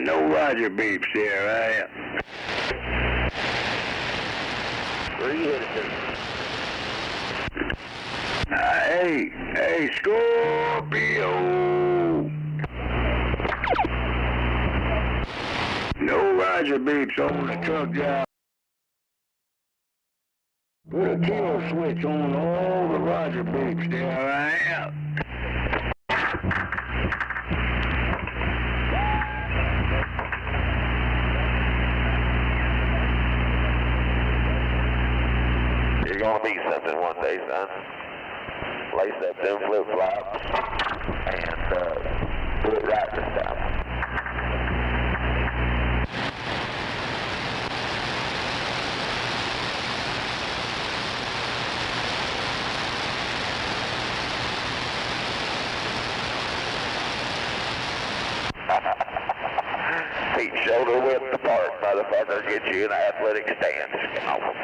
No Roger beeps here, right? Where are you headed to? Hey, Scorpio! No Roger beeps on the truck job. Put a kill switch on all the Roger beeps there, right? You're gonna be something one day, son. Lace up them flip-flops and do it right this time. Feet shoulder width apart, motherfucker. Get you an athletic stance. Come on.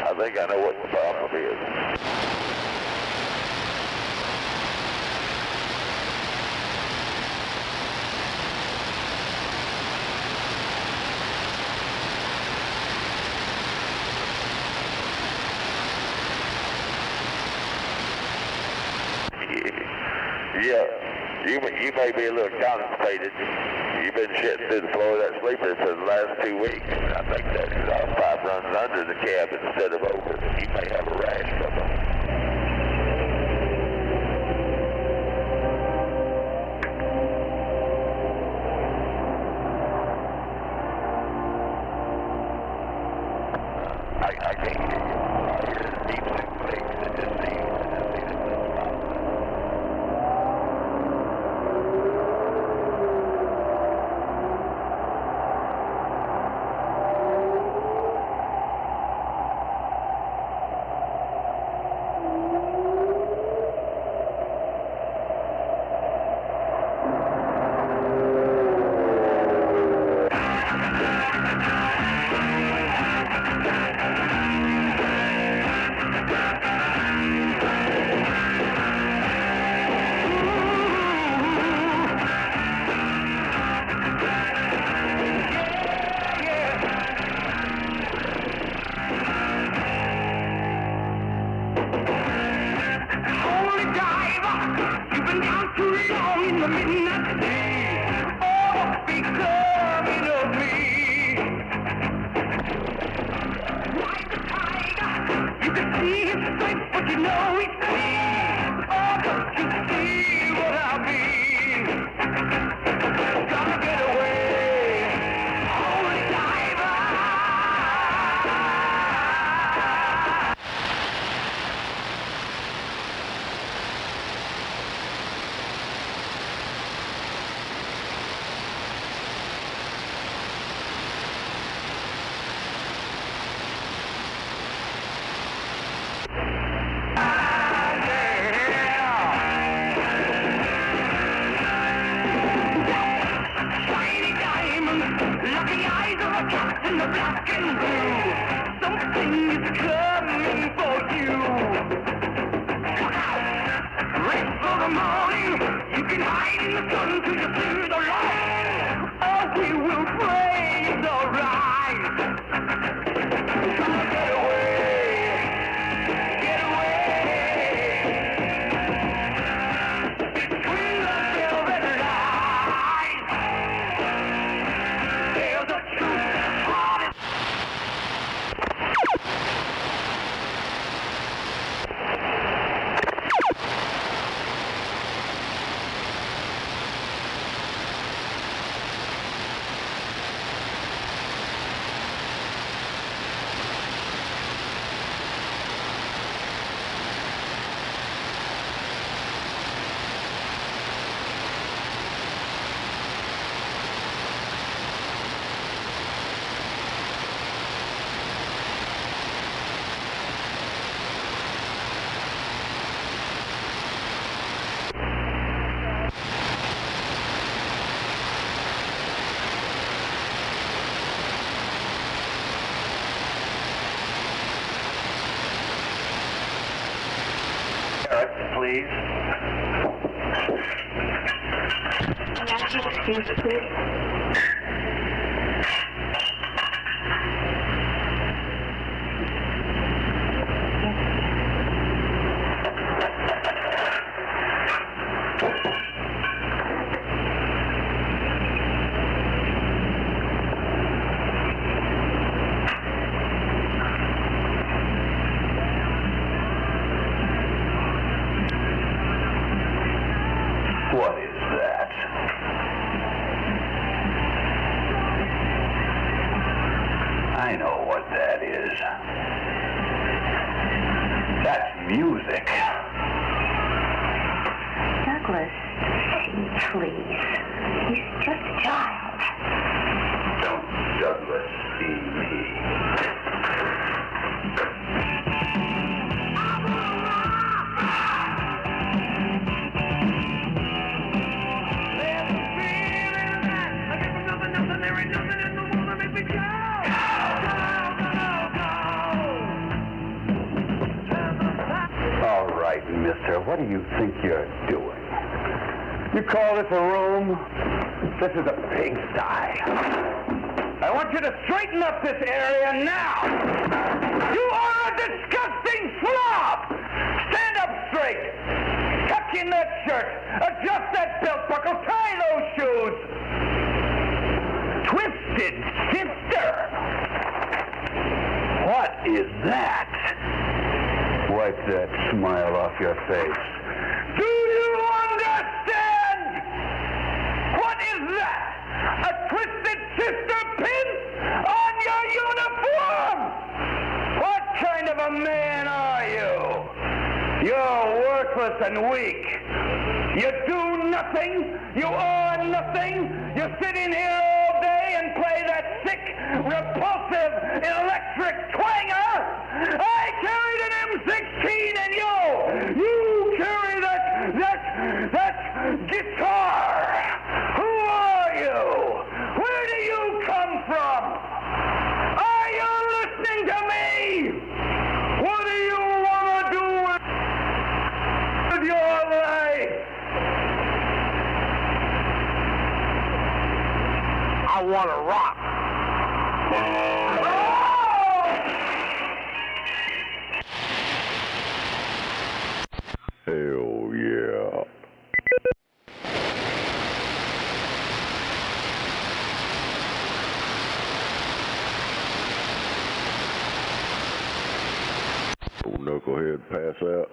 I think I know what the problem is. Yeah, you may be a little constipated. You've been shitting through the floor of that sleeper for the last 2 weeks. I think that pipe runs under the cab instead of over. You may have a rash from it. I can't hear you. I hear the deep blue flakes. It just seems little spots. please. May I be excused, please? What is that? I know what that is. That's music. Douglas, please. He's just a child. Don't Douglas see me. All right, mister, what do you think you're doing? You call this a room? This is a pigsty. I want you to straighten up this area now. You are a disgusting slob. Stand up straight. Tuck in that shirt. Adjust that belt buckle. Tie those shoes. Twisted sister. What is that? Wipe that smile off your face. Do you understand? What is that? A twisted sister pin on your uniform? What kind of a man are you? You're worthless and weak. You do nothing. You are nothing. You sit in here all day and play that sick, repulsive, electric twanger. I carried an M16 and you carry that guitar. Who are you? Where do you come from? Are you listening to me? What do you want to do with your life? I want to rock. Hell yeah. Old knucklehead pass out.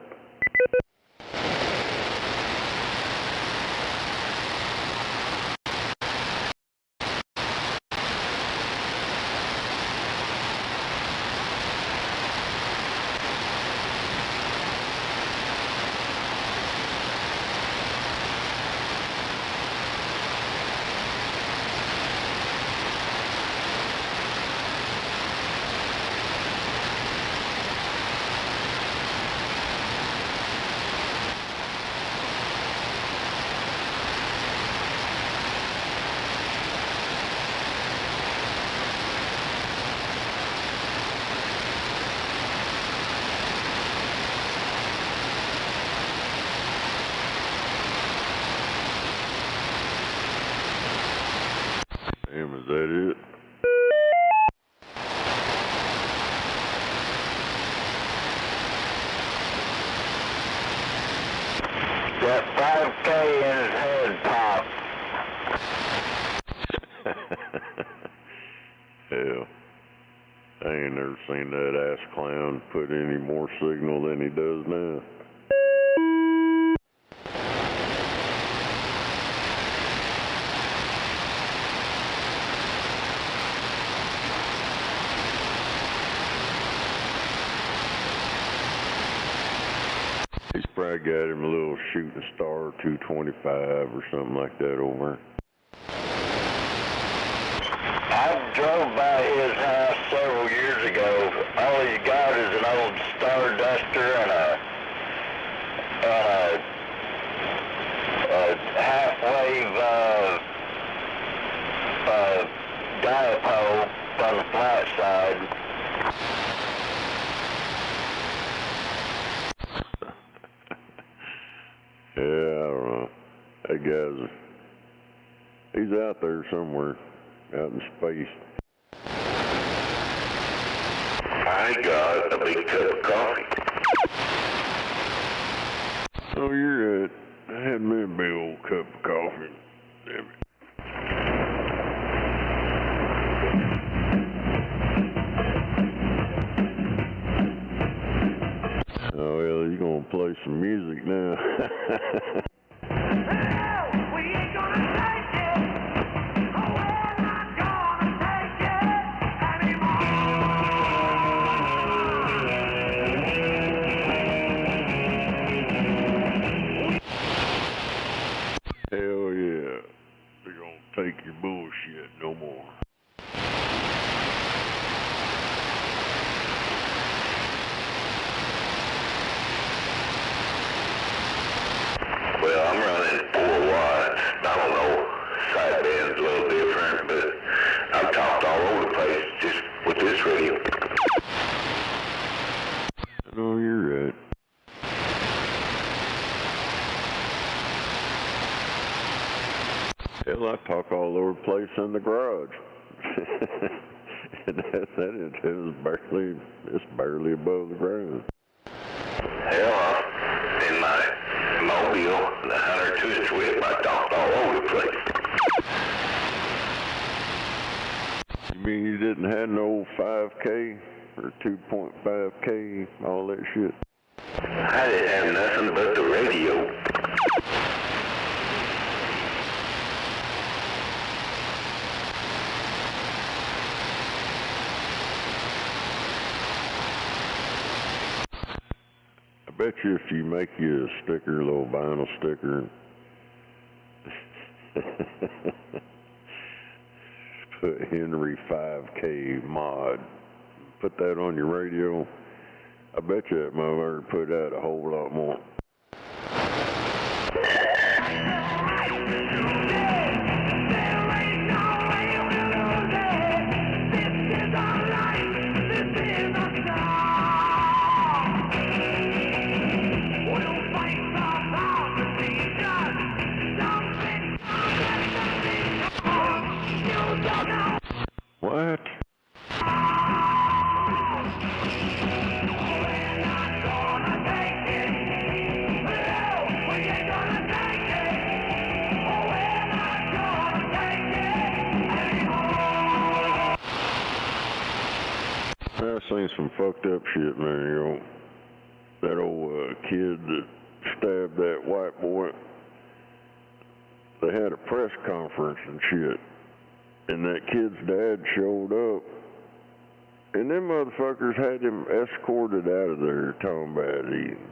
Damn, is that it? Got 5K in his head pop. Hell, I ain't never seen that ass clown put any more signal than he does now. He's probably got him a little shooting star 225 or something like that over. I drove by his house several years ago. All he's got is an old Star Duster and a half-wave dipole on the flat side. guy's, he's out there somewhere, out in space. I got a big cup of coffee. Oh, you're right. I had me a big old cup of coffee. Damn it. Oh, well, he's gonna play some music now. Hell yeah. They're gonna take your bullshit no more. Well, I'm running 4 watts. I don't know, sideband's a little different, but I've talked all over the place just with this radio. No, you're right. Hell, I talk all over the place in the garage. And it's barely above the ground. Hell, in my mobile, the 102 Swift, I talked all over the place. You mean you didn't have no 5K or 2.5K, all that shit? I didn't have nothing but the radio. I bet you if you make you a sticker, a little vinyl sticker, put Henry 5K mod, put that on your radio, I bet you that motherfucker put out a whole lot more. What? I've seen some fucked up shit, man. You know, that old kid that stabbed that white boy. They had a press conference and shit, and that kid's dad showed up, and them motherfuckers had him escorted out of there, talking about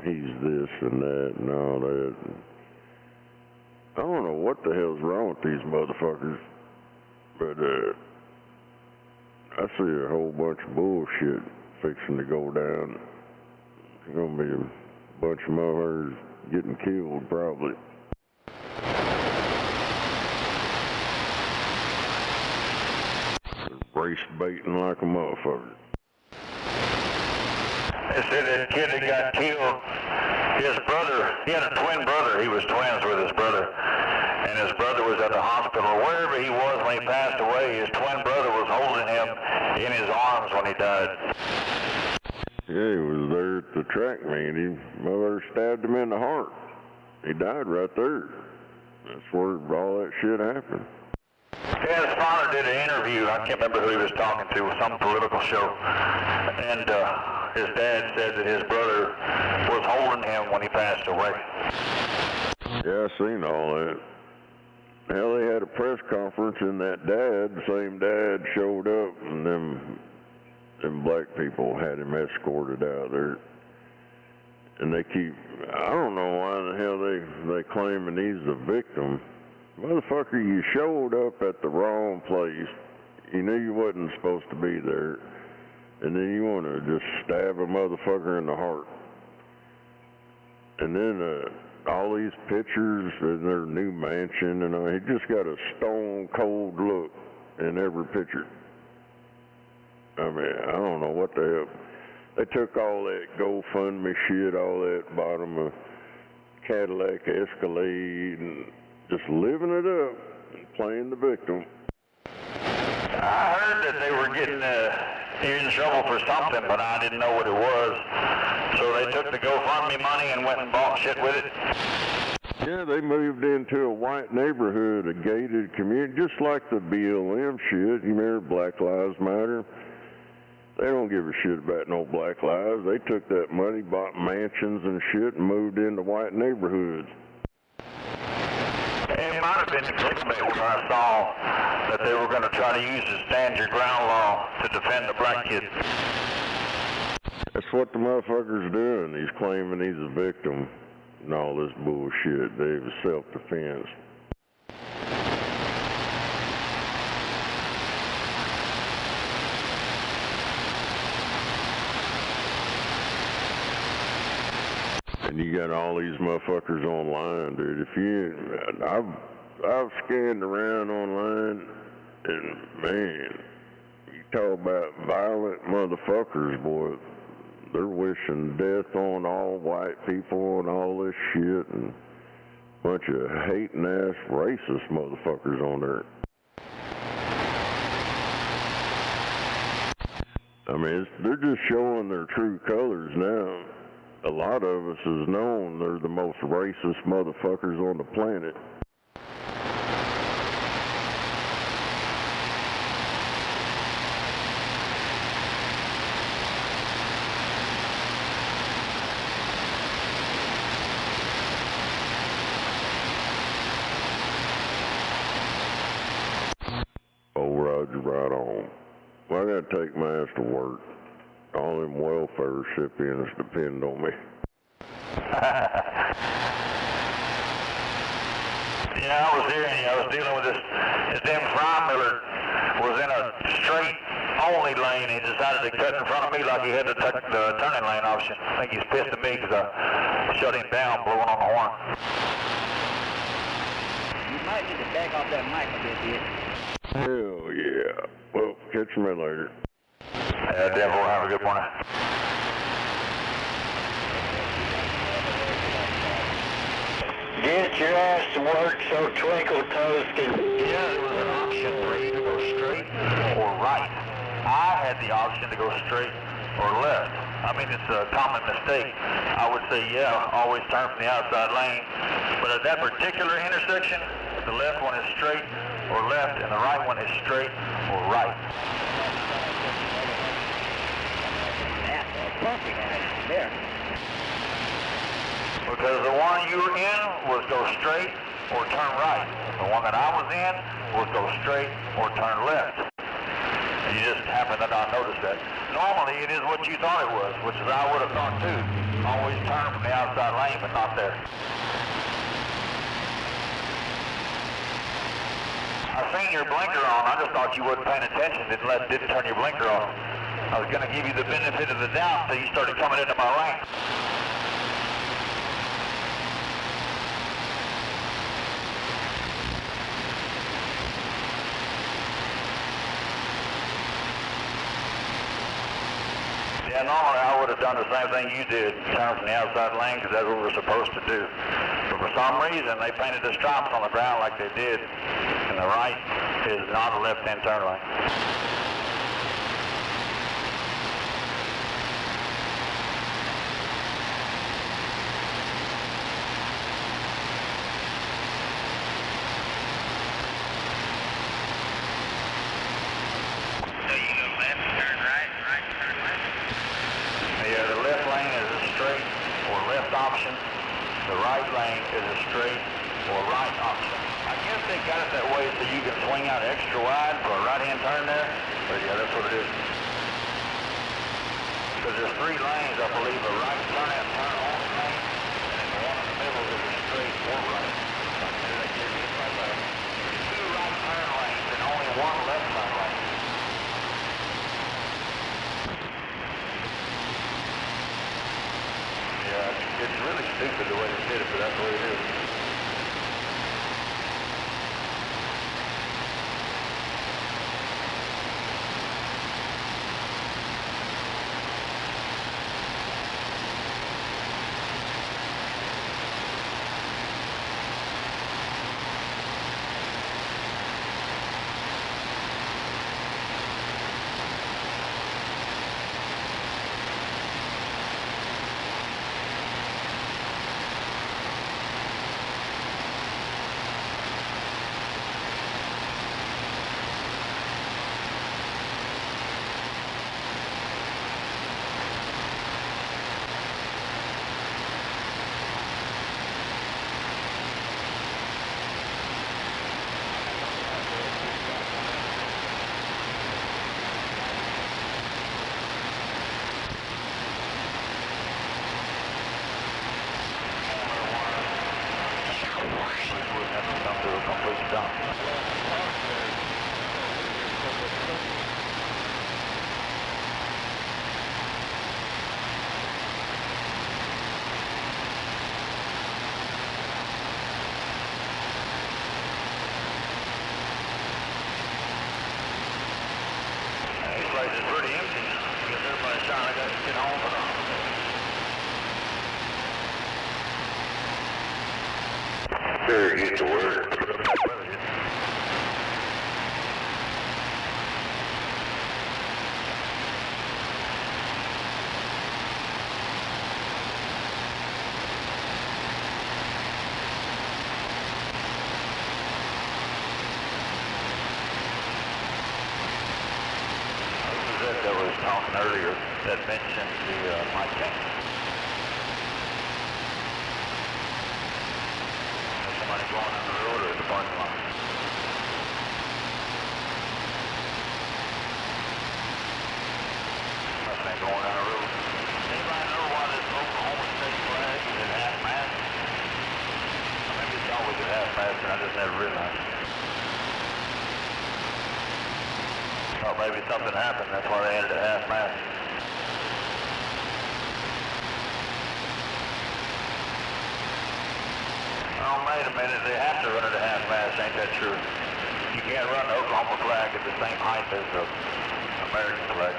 he's this and that and all that. I don't know what the hell's wrong with these motherfuckers, but I see a whole bunch of bullshit fixing to go down. There's gonna be a bunch of motherfuckers getting killed, probably. Race baiting like a motherfucker. They said that kid that got killed, his brother, he had a twin brother. He was twins with his brother. And his brother was at the hospital. Wherever he was when he passed away, his twin brother was holding him in his arms when he died. Yeah, he was there at the track meet. Mother stabbed him in the heart. He died right there. That's where all that shit happened. Yeah, his father did an interview. I can't remember who he was talking to, some political show. And his dad said that his brother was holding him when he passed away. Yeah, I seen all that. Hell, they had a press conference, and that dad, the same dad, showed up, and them black people had him escorted out there. And they keep, I don't know why the hell they claiming he's the victim. Motherfucker, you showed up at the wrong place. You knew you wasn't supposed to be there. And then you want to just stab a motherfucker in the heart. And then all these pictures in their new mansion, and he just got a stone cold look in every picture. I mean, I don't know what the hell. They took all that GoFundMe shit, all that bottom of Cadillac Escalade, and just living it up, playing the victim. I heard that they were getting in trouble for something, but I didn't know what it was. So they took the GoFundMe money and went and bought shit with it. Yeah, they moved into a white neighborhood, a gated community, just like the BLM shit. You remember Black Lives Matter? They don't give a shit about no black lives. They took that money, bought mansions and shit, and moved into white neighborhoods. It might have been the clickbait when I saw that they were going to try to use the stand your ground law to defend the black kid. That's what the motherfucker's doing. He's claiming he's a victim and all this bullshit. They was self-defense. And you got all these motherfuckers online, dude. I've scanned around online, and man, you talk about violent motherfuckers, boy. They're wishing death on all white people and all this shit, and a bunch of hating ass racist motherfuckers on there. I mean, they're just showing their true colors now. A lot of us is known they're the most racist motherfuckers on the planet. Oh, Roger, right on. Well, I gotta take my ass to work. All them welfare recipients depend on me. Yeah, I was dealing with this damn fry miller was in a straight only lane. He decided to cut in front of me like he had the turning lane option. I think he's pissed at me because I shut him down blowing on the horn. You might need to back off that mic a bit, dude. Hell yeah. Well, catch me later. Yeah, Devil, have a good morning. Get your ass to work so Twinkle Toes can... Yeah, there was an option for you to go straight or right. I had the option to go straight or left. I mean, it's a common mistake. I would say, yeah, always turn from the outside lane. But at that particular intersection, the left one is straight or left, and the right one is straight or right. There. Because the one you were in was go straight or turn right. The one that I was in was go straight or turn left. And you just happen to not notice that. Normally it is what you thought it was, which is I would have thought too. Always turn from the outside lane, but not there. I seen your blinker on. I just thought you wasn't paying attention. Didn't turn your blinker on. I was going to give you the benefit of the doubt until you started coming into my lane. Yeah, normally I would have done the same thing you did, turn from the outside lane, because that's what we're supposed to do. But for some reason, they painted the stripes on the ground like they did, and the right is not a left-hand turn lane. Option. The right lane is a straight or right option. I guess they got it that way so you can swing out extra wide for a right-hand turn there. But yeah, that's what it is. Because there's 3 lanes, I believe, a right turn and turn only lane, and the one in the middle is a straight or right. There's 2 right turn lanes and only 1 left turn lane. Yeah, it's really stupid the way they did it, but that's the way it is. This place is pretty empty. I guess everybody's trying to get home for the holidays. Better get to work. That was talking earlier that mentioned the Mike James. Is somebody going on the road or the parking lot? Must be going down the road. Anybody know why this Oklahoma State flag is at half-mast? Maybe it's always at half-mast and I just never realized. Thought maybe something happened, that's why they had it at half-mast. Oh, wait a minute, they have to run it at half-mast, ain't that true? You can't run the Oklahoma flag at the same height as the American flag.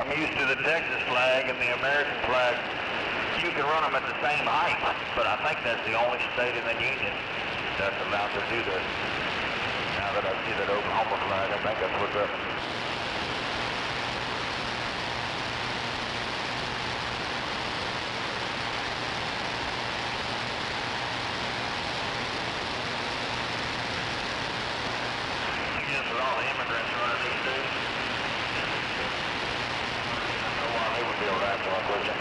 I'm used to the Texas flag and the American flag. You can run them at the same height, but I think that's the only state in the union that's allowed to do that. Now that I see that Oklahoma flag, I think that's what's up. I guess with all the immigrants running these days, I don't know why they would be able to answer my question.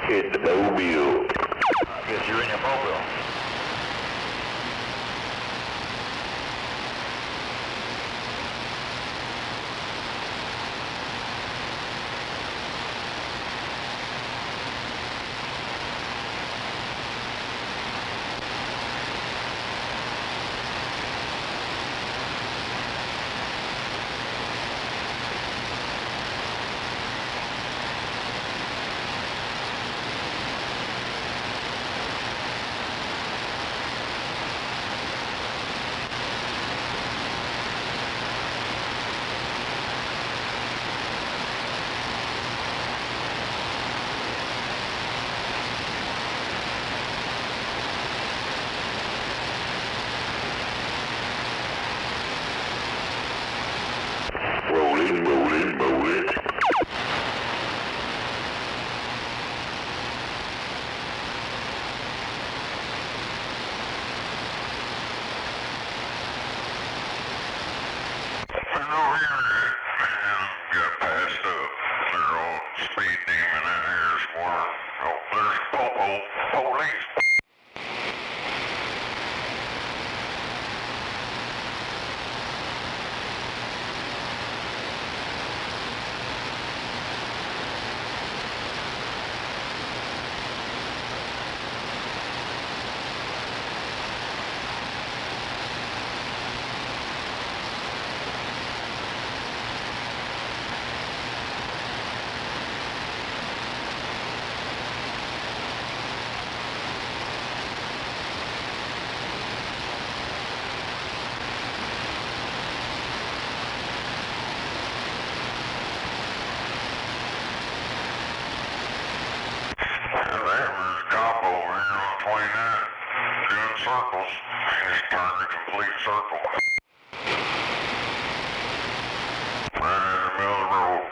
Hit the mobile. I guess you're in your mobile. Roll it. Got passed up. They're all speed demon out here this morning. Oh, there's police. Circles. He just turned a complete circle. Right in the middle of the road.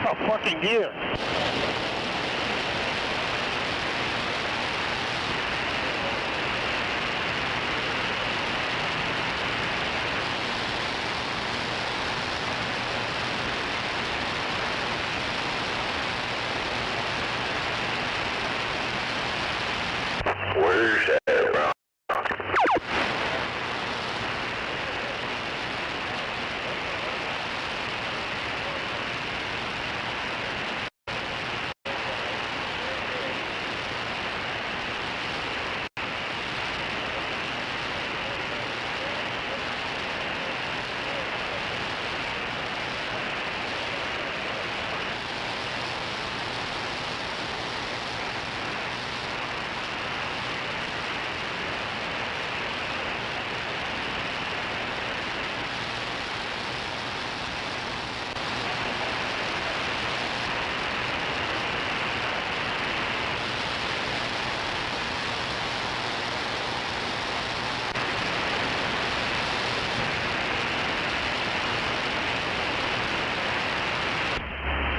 Oh, fucking gear. Where's that, bro?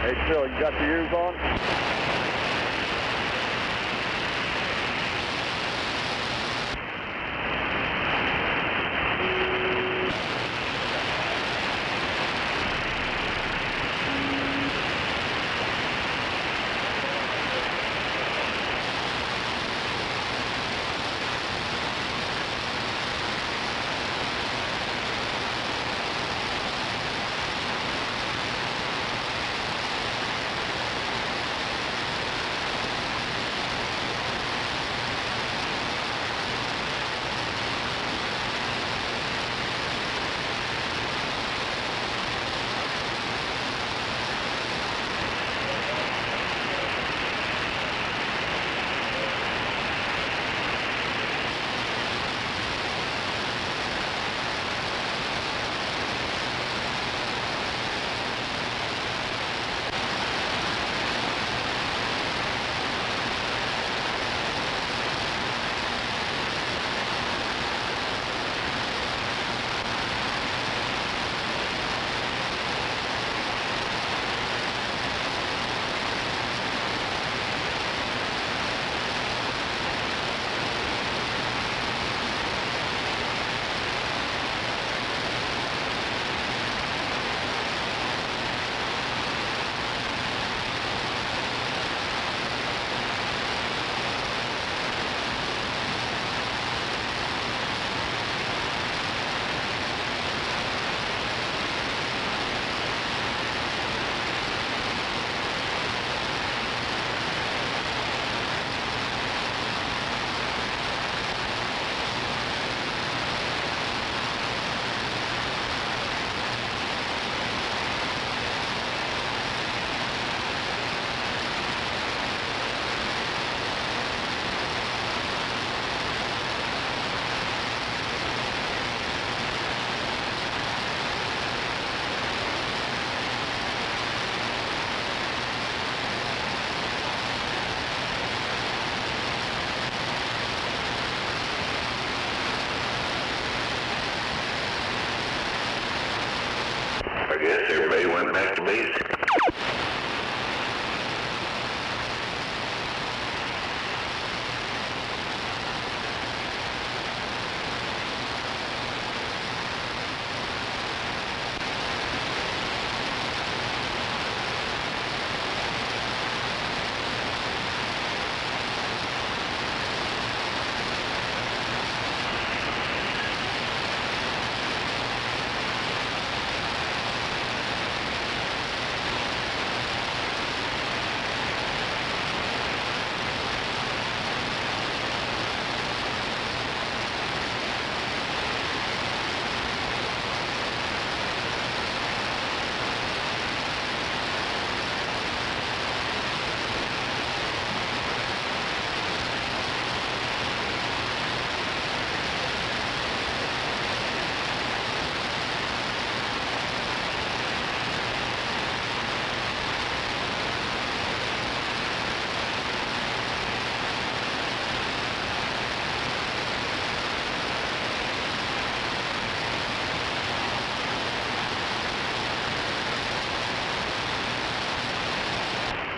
Hey, Phil, you got the ears on? Nake Vi.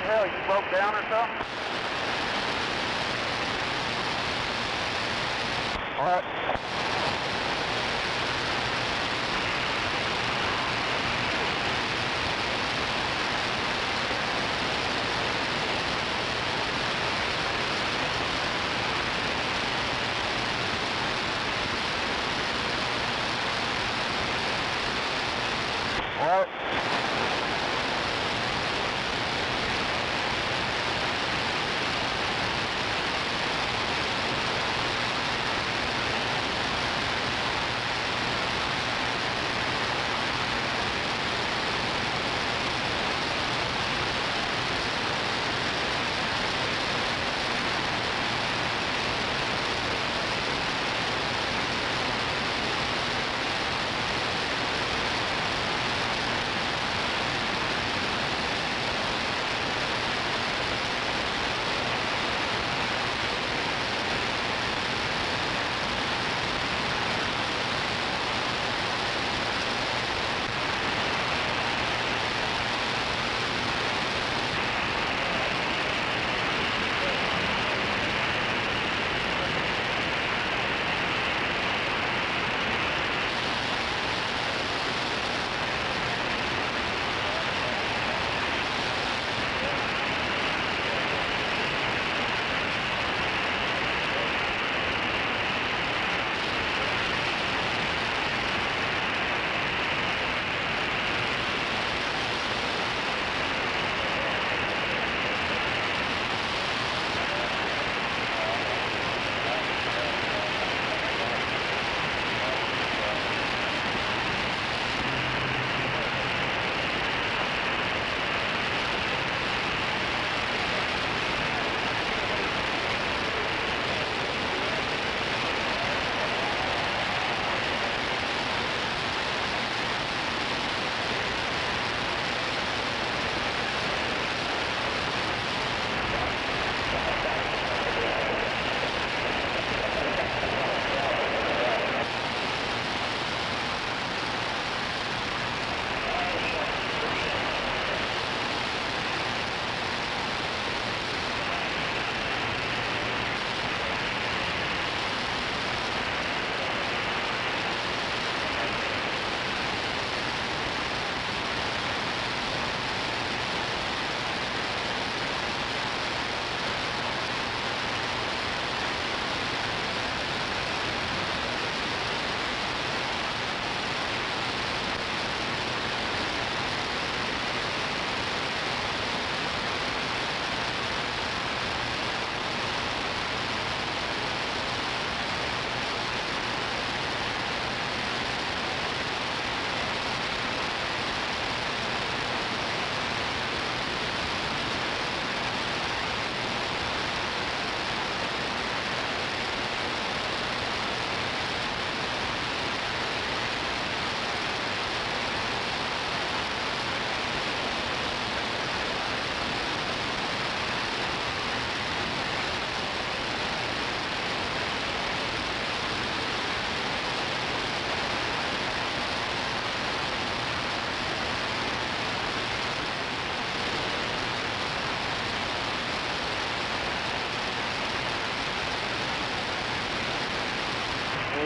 Hell, you broke down or something? All right. All right.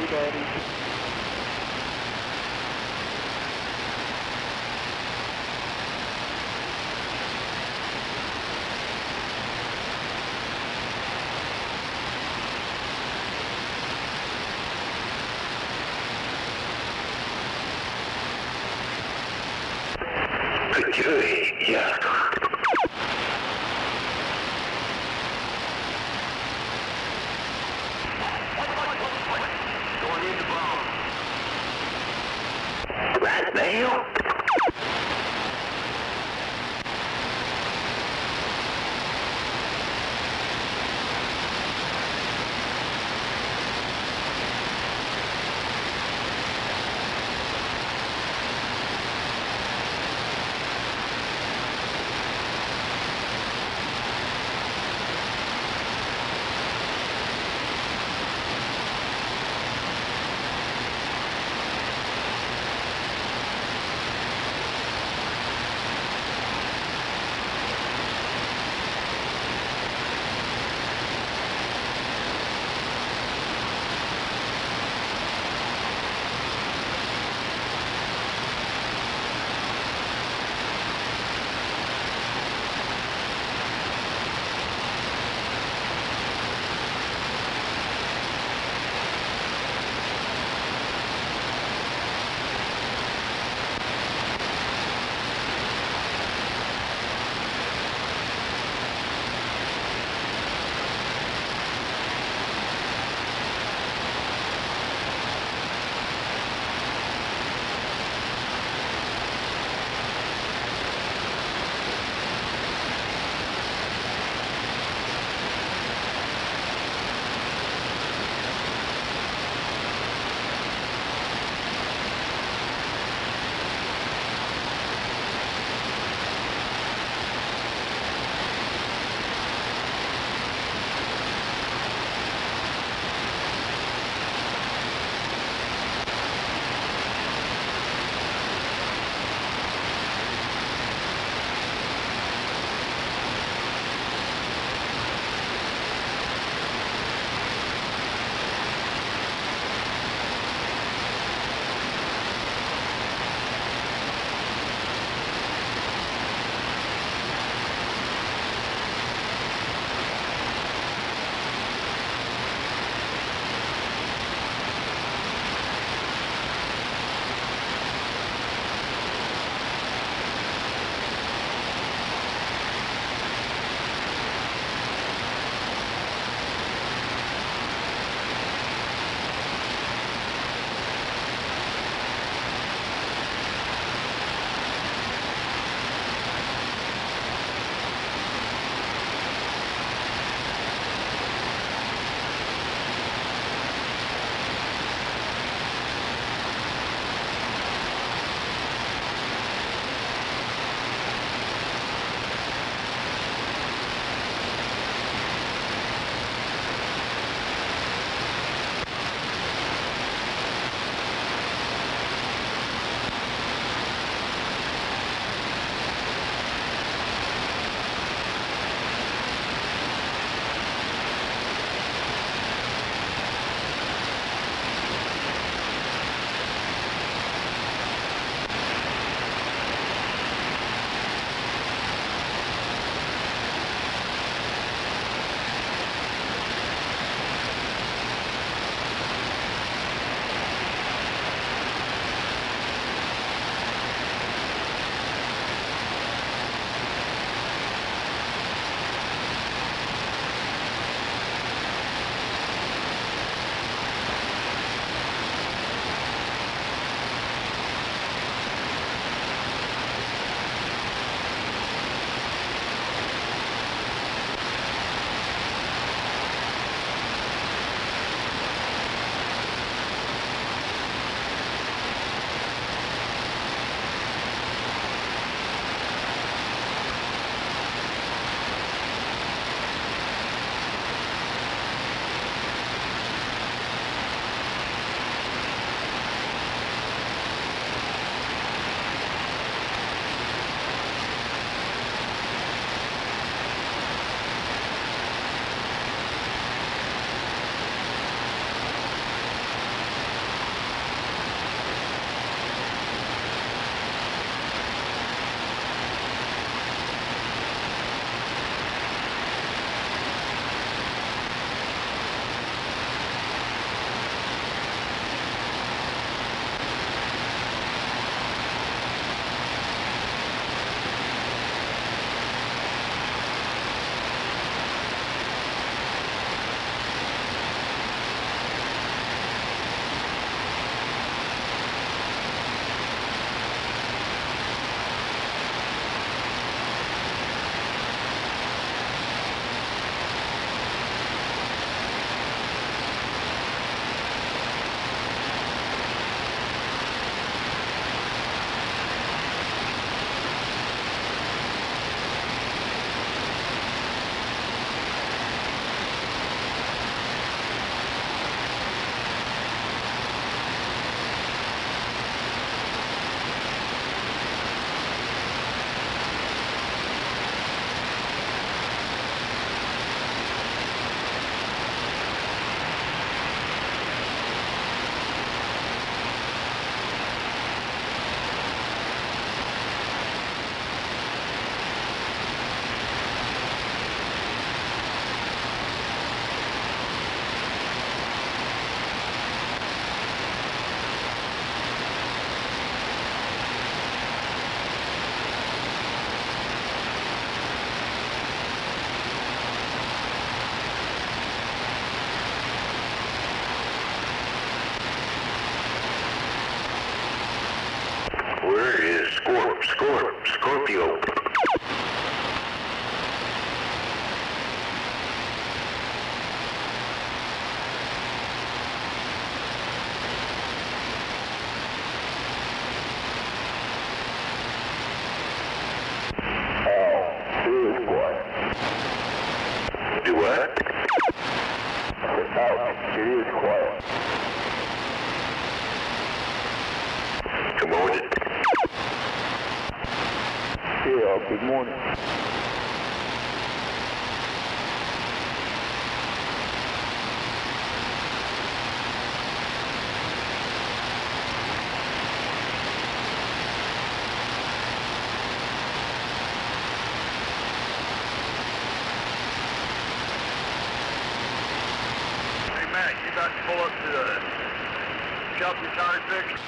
Hey, Daddy. Yeah. Going in the bone. Right now? Yeah, good morning. Hey, Matt, you about to pull up to the shop your tire fixed?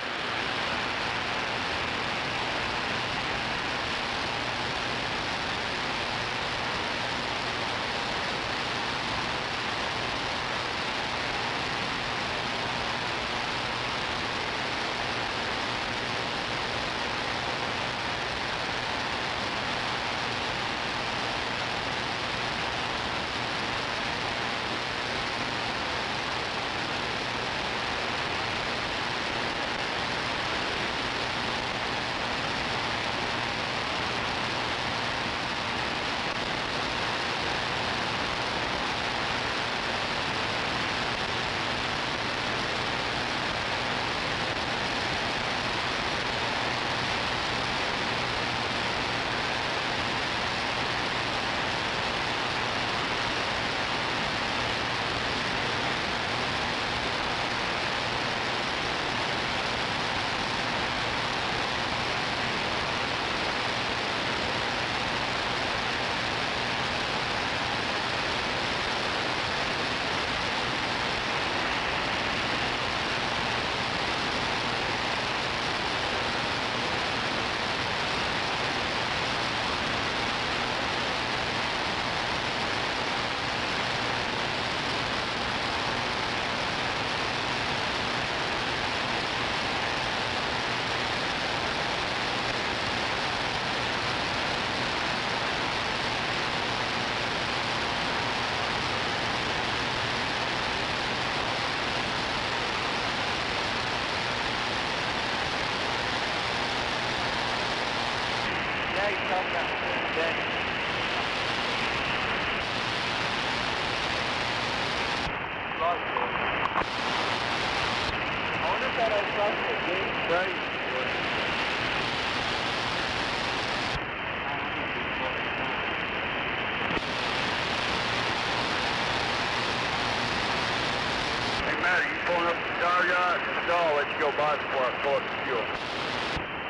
Hey, Matt, are you pulling up the tire yard? No, I'll let you go by before I pull up the fuel.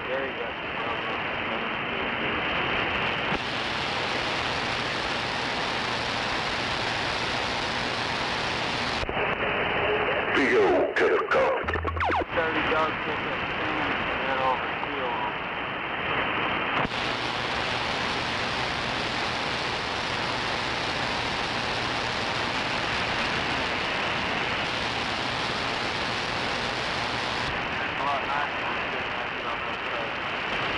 There you go. Theo, typical. 30 yards, pick up sand, and head over the fuel. A lot nicer than sitting on those roads.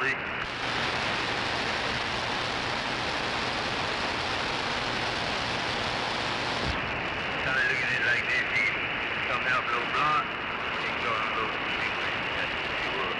leak. Kind of looking at it like this, you come out low block, you go on low freeway. That's what you will.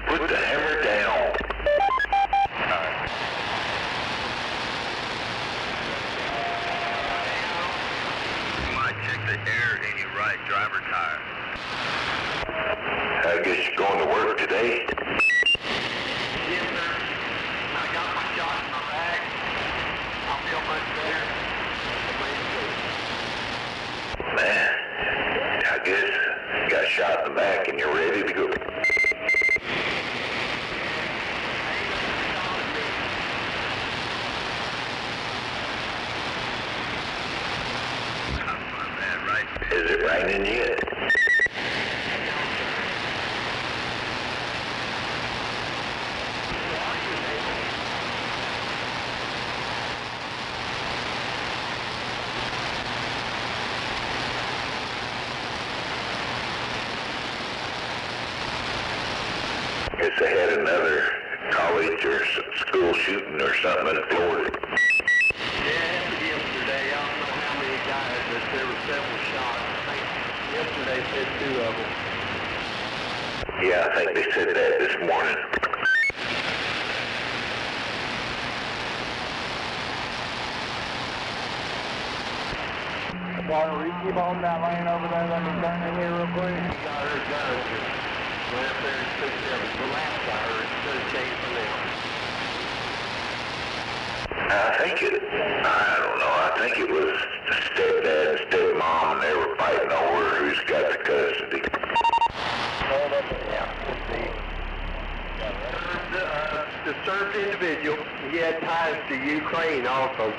Put the hammer down. You might check the air in your right driver tire. I guess you're going to work today? Yes, sir. I got my shot in my bag. I feel much better. Man, I guess you got shot in the back and you're ready to go. Is it raining yet? Guess they had another college or school shooting or something in Florida. Yeah, it happened yesterday. I don't know how many guys, but there were several shots. I think yesterday said 2 of them. Yeah, I think they said that this morning. Water, will you keep on that lane over there? Let me turn in here real quick. He got her gun. Went up there and took them. The last I heard, should have changed for them. I don't know, I think it was the stepdad and stepmom, and they were fighting over who's got the custody. Disturbed individual. He had ties to Ukraine also.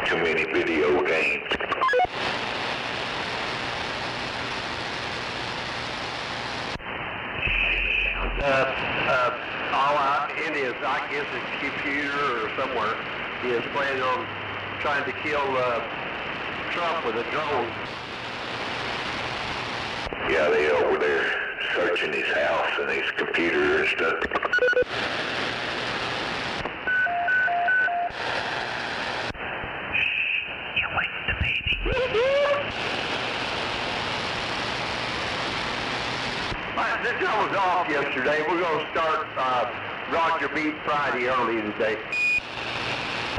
Too many video games. All out in his, I guess, his computer or somewhere, he is planning on trying to kill Trump with a drone. Yeah, they over there searching his house and his computer and stuff. yesterday. We're going to start Roger Beat Friday early today.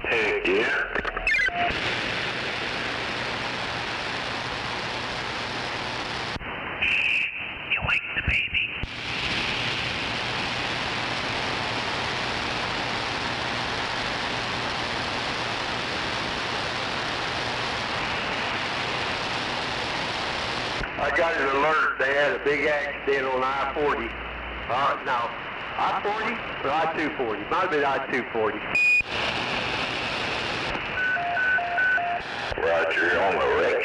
Heck yeah. You wake the baby. I got an alert. They had a big accident on I-40. No, I-40 or I-240? Might have been I-240. Roger, on the wreck.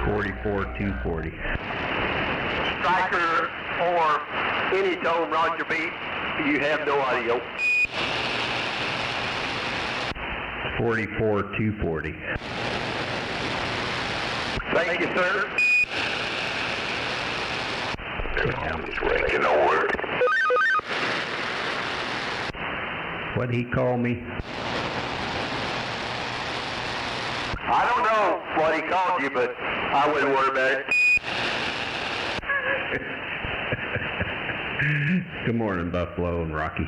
44-240. Striker or any tone Roger Beat, you have no audio. 44-240. Thank you, sir. He's wrecking over. What'd he call me? I don't know what he called you, but I wouldn't worry about it. Good morning, Buffalo and Rocky.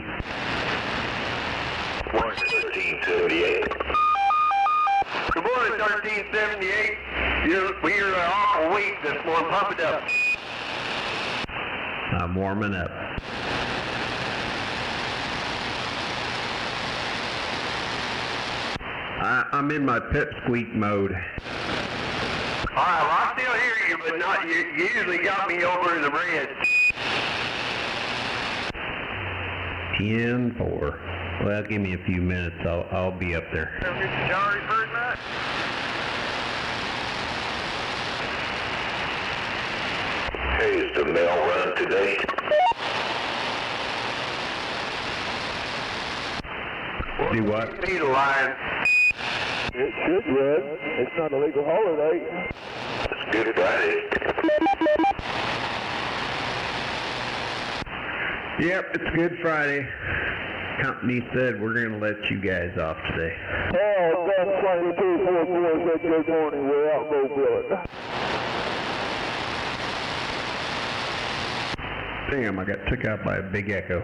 1378. Good morning, 1378. We're all week this morning. Pump it up. I'm warming up. I'm in my pipsqueak mode. All right, well, I still hear you, but not you. You usually got me over in the red. 10-4. Well, give me a few minutes. I'll be up there. Sorry for that. Hey, is the mail run today? Do what? Need a line. It should run. It's not a legal holiday. It's Good Friday. Yep, it's Good Friday. Company said we're going to let you guys off today. Oh, that's 2244 said good morning. We're out Mobile. Damn, I got took out by a big echo.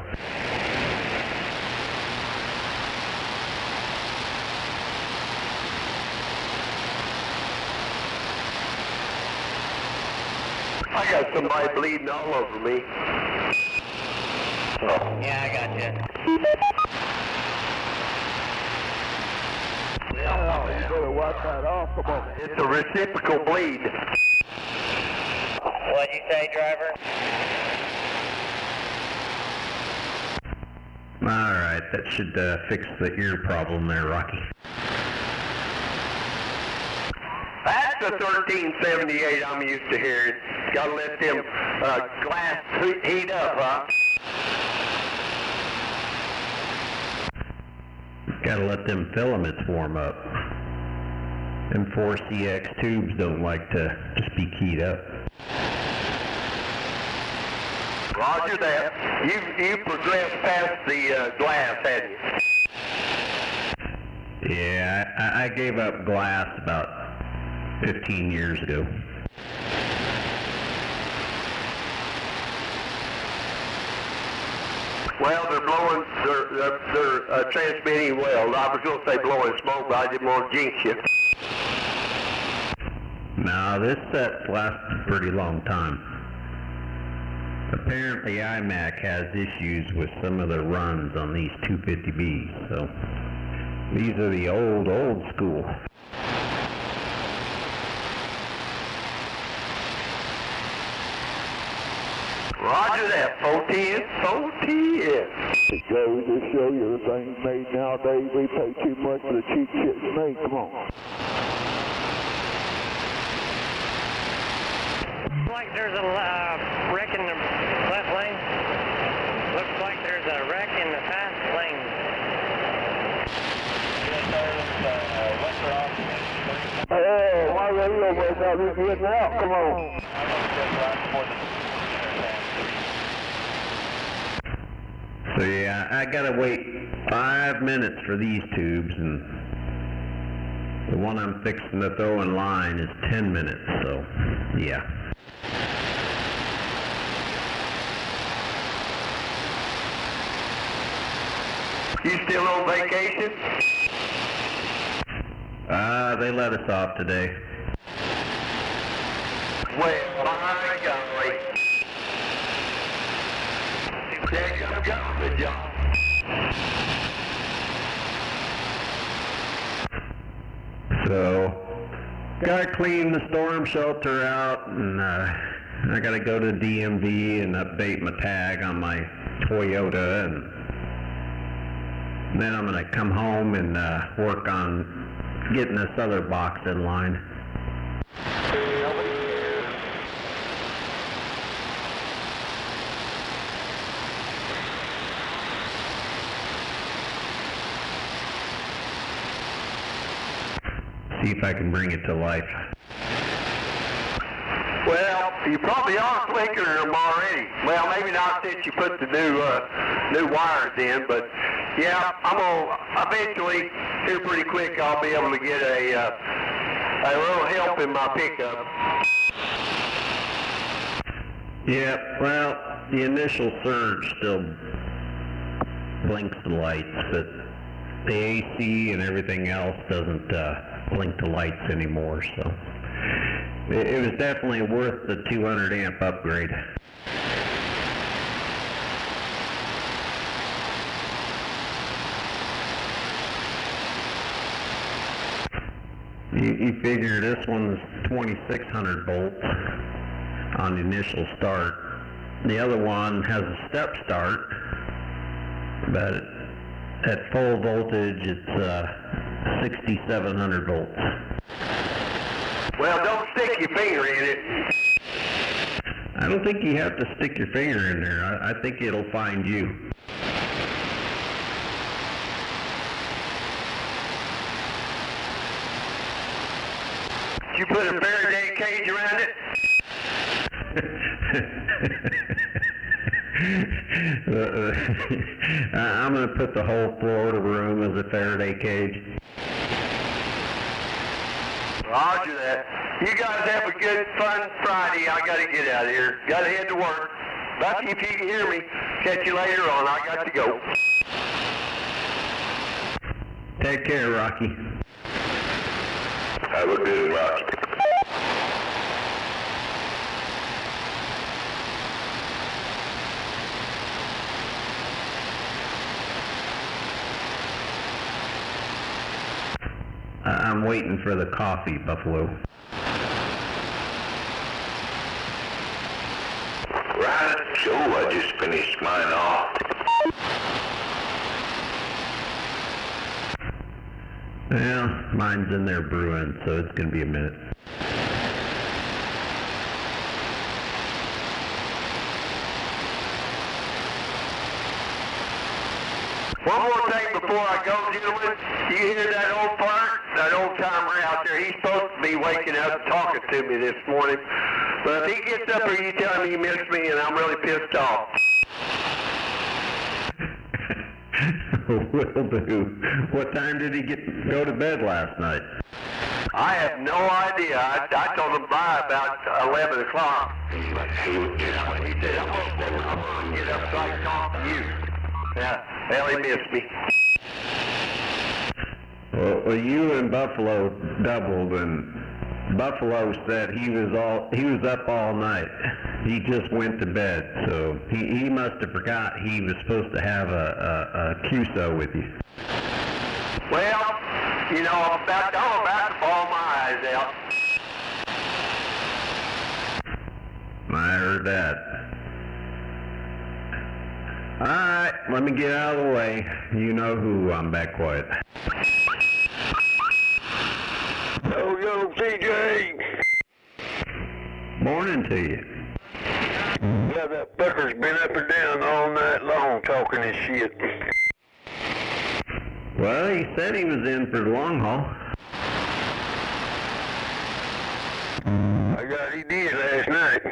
I got somebody bleeding all over me. Yeah, I got you. Oh, you better wipe that off. Come on. It's a reciprocal bleed. What'd you say, driver? Alright, that should fix the ear problem there, Rocky. That's the 1378 I'm used to hearing. Gotta let them glass heat up, huh? Gotta let them filaments warm up. Them 4CX tubes don't like to just be keyed up. Roger that. You progressed past the glass, hadn't you? Yeah, I gave up glass about 15 years ago. Well, they're blowing, they're transmitting well. I was going to say blowing smoke, but I didn't want to jinx you. No, this set's lasted a pretty long time. Apparently IMAC has issues with some of the runs on these 250Bs, so these are the old school. Roger that, 410. It goes to show you the things made nowadays. We pay too much for the cheap shit made. Come on. Looks like there's a wreck in the left lane. Looks like there's a wreck in the fast lane. Oh, my radio was out. It's getting out. Come on. So yeah, I gotta wait 5 minutes for these tubes, and the one I'm fixing to throw in line is 10 minutes, so yeah. You still on vacation? They let us off today. Well, my golly. They're gonna go with y'all. So, gotta clean the storm shelter out, and I gotta go to the DMV and update my tag on my Toyota, and then I'm gonna come home and work on getting this other box in line. See if I can bring it to life. Well, you probably are flickering them already. Well, maybe not since you put the new wires in, but yeah, I'm gonna eventually, here pretty quick, I'll be able to get a little help in my pickup. Yeah, well, the initial surge still blinks the lights, but the AC and everything else doesn't blink the lights anymore, so it was definitely worth the 200 amp upgrade. You figure this one's 2600 volts on the initial start. The other one has a step start, but at full voltage it's 6700 volts. Well, don't stick your finger in it. I don't think you have to stick your finger in there. I think it'll find you. Did you put a Faraday cage around it? I'm going to put the whole Florida room as a Faraday cage. Roger that. You guys have a good, fun Friday. I got to get out of here. Got to head to work. Bucky, if you can hear me, catch you later on. I got to go. Take care, Rocky. Have a good one, Rocky. I'm waiting for the coffee, Buffalo. Right, so I just finished mine off. Well, mine's in there brewing, so it's going to be a minute. One more thing before I go, gentlemen. You hear that old fart? That old timer out there, he's supposed to be waking up talking to me this morning. But if he gets up here, you tell him you miss me, and I'm really pissed off. Will do. What time did he go to bed last night? I have no idea. I told him by about 11 o'clock. He said, I'm going to get up so I can talk to you. Yeah, well, he missed me. Well, you and Buffalo doubled, and Buffalo said he was up all night. He just went to bed, so he must have forgot he was supposed to have a QSO with you. Well, you know, I'm about to bawl my eyes out. I heard that. All right, let me get out of the way. You know who, I'm back quiet. Yo, CJ. Morning to you. Yeah, that fucker's been up and down all night long talking his shit. Well, he said he was in for the long haul. He did last night.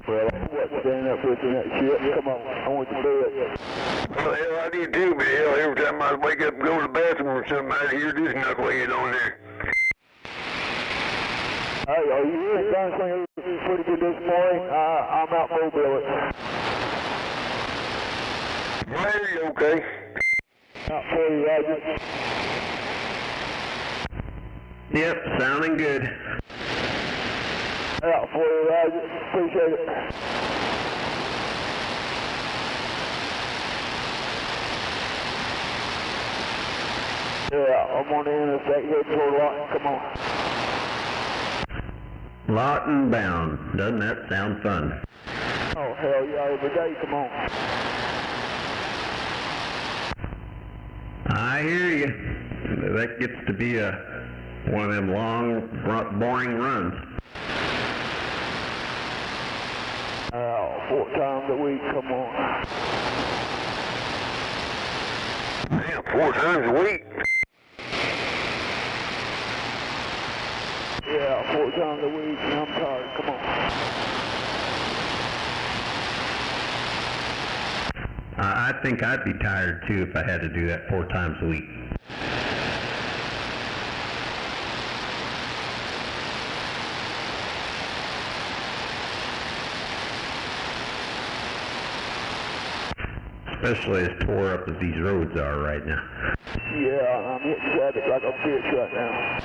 Well, I wasn't standing up pushing that shit. Come on, I want to do it. Well, hell, I did too, but hell, every time I wake up and go to the bathroom or something, I hear this knucklehead on there. Hey, are you in Gunslinger pretty good this morning? I'm out mobile. I hear you okay. Out for you, Roger. Yep, sounding good. Out for you, Roger. Appreciate it. Yeah, I'm on the interstate heading toward Lawton. Come on. Lawton bound. Doesn't that sound fun? Oh, hell yeah, every day. Come on. I hear you. That gets to be one of them long, boring runs. 4 times a week. Come on. Damn, 4 times a week. Yeah, 4 times a week, and I'm tired. Come on. I think I'd be tired too if I had to do that 4 times a week. Especially as tore up as these roads are right now. Yeah, I'm hitting traffic like a bitch right now.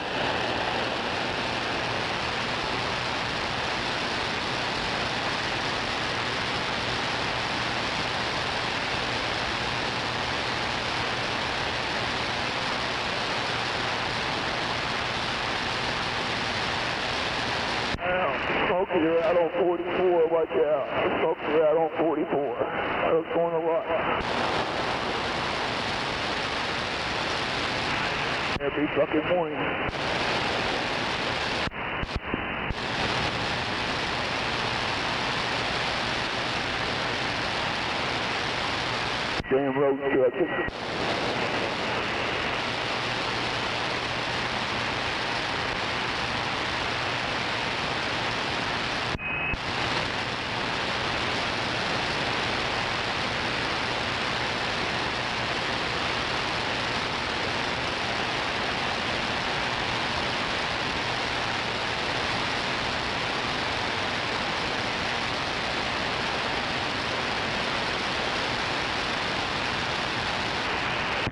Smoky out on 44, watch out. Smoky out on 44. I was going a lot. Every fucking morning. Damn road truck.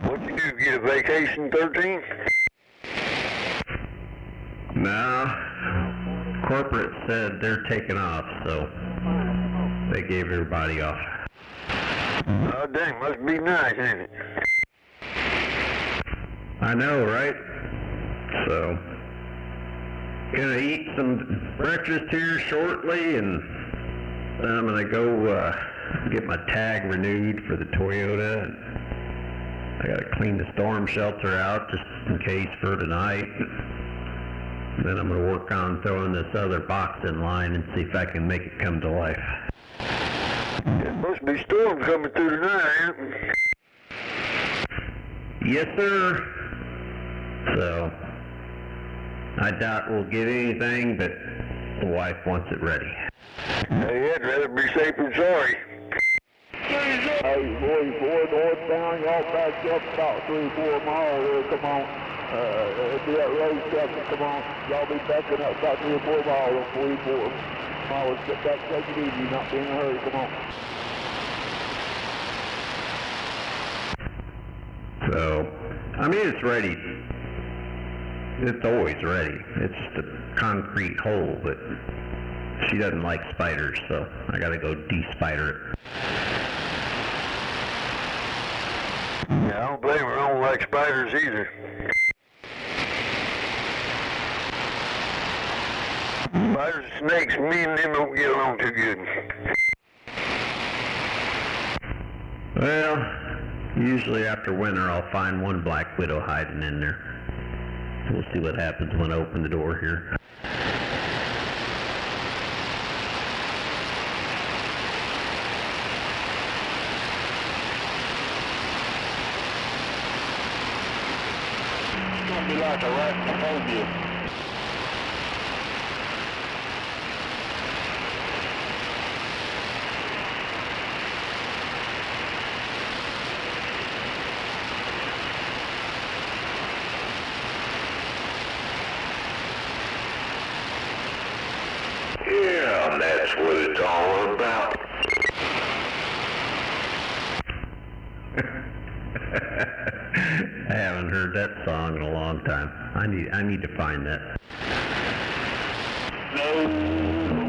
What'd you do, get a vacation 13? No. Corporate said they're taking off, so they gave everybody off. Oh, dang, must be nice, ain't it? I know, right? So, gonna eat some breakfast here shortly, and then I'm gonna go get my tag renewed for the Toyota. And I gotta clean the storm shelter out just in case for tonight. And then I'm gonna work on throwing this other box in line and see if I can make it come to life. There must be storms coming through tonight, ain't it? Yes, sir. So, I doubt we'll get anything, but the wife wants it ready. Hey, I'd rather be safe than sorry. Hey, boys, northbound, y'all backed up about 3-4 miles there, come on. If that road traffic, come on. Y'all be backing up about 3 or 4 miles on 44 miles. Get back, take it easy, not be in a hurry, come on. So, I mean, it's ready. It's always ready. It's just a concrete hole, but she doesn't like spiders, so I gotta go de-spider it. Yeah, I don't blame her. I don't like spiders either. Spiders and snakes, me and them don't get along too good. Well, usually after winter I'll find one black widow hiding in there. We'll see what happens when I open the door here. It's gonna be like arachnophobia. Yeah, that's what it's all about. heard that song in a long time. I need to find that. No,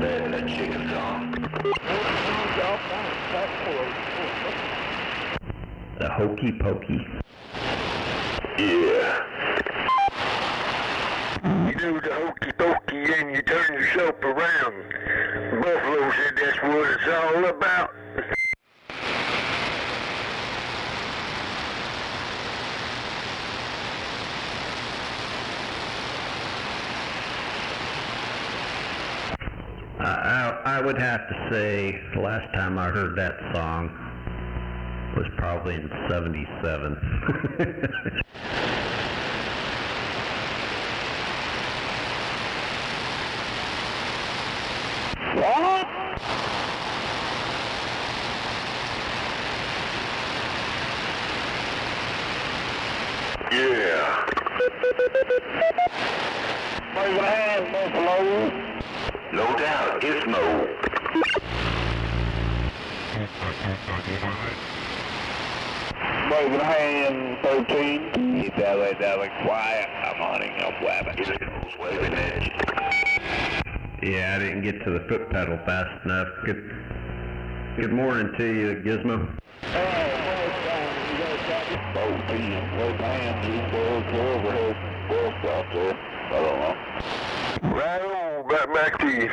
that chicken song. The Hokey Pokey. Yeah. You do the hokey pokey and you turn yourself around. Buffalo said that's what it's all about. I would have to say the last time I heard that song was probably in '77. What? Yeah. Wave a hand, Buffalo. No doubt, Gizmo. Wave a hand, 13. Keep that way quiet. I'm hunting a weapon. Gizmo's waving at you. Yeah, I didn't get to the foot pedal fast enough. Good morning to you, Gizmo. Both teams, both hands, you boys overhead, both out there. I don't know. Right on, back to you.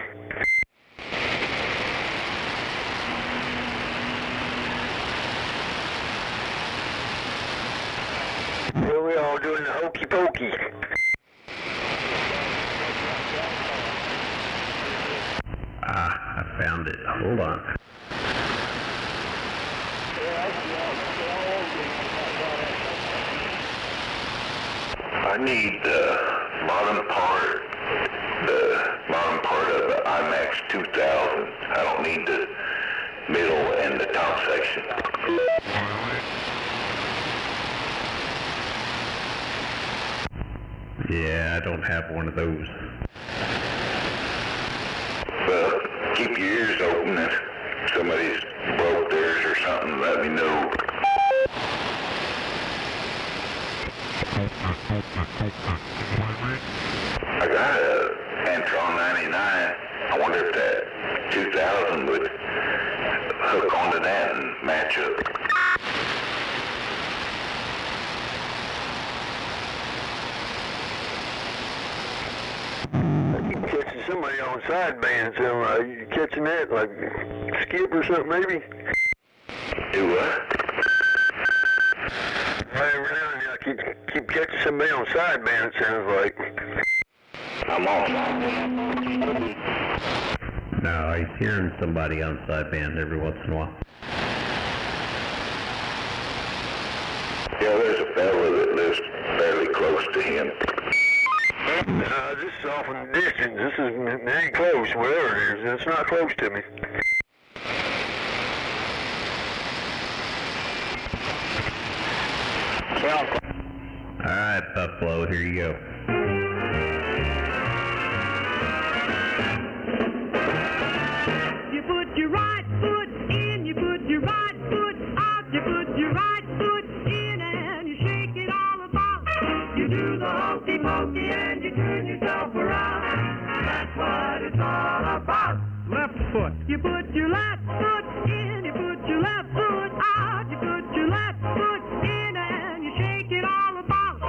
Here we are doing the hokey pokey. I found it. Hold on. I need the bottom part of the IMAX 2000. I don't need the middle and the top section. Yeah, I don't have one of those. Well, keep your ears open. If somebody's broke theirs or something, let me know. I got a Antron 99. I wonder if that 2000 would hook onto that and match up. Catching somebody on sideband, so you catching that, like Skip or something maybe? Do what? Every now and then I keep catching somebody on sideband, it sounds like. I'm on. No, he's hearing somebody on sideband every once in a while. Yeah, there's a fella that lives fairly close to him. This is off in the distance. It ain't close, whatever it is. It's not close to me. Alright, Buffalo, here you go. You put your right foot in, you put your right foot out, you put your right foot in and you shake it all about. You do the hokey pokey and you turn yourself around. That's what it's all about. Left foot. You put your left foot in, you put your left foot out, you put your left foot in and you shake it all about.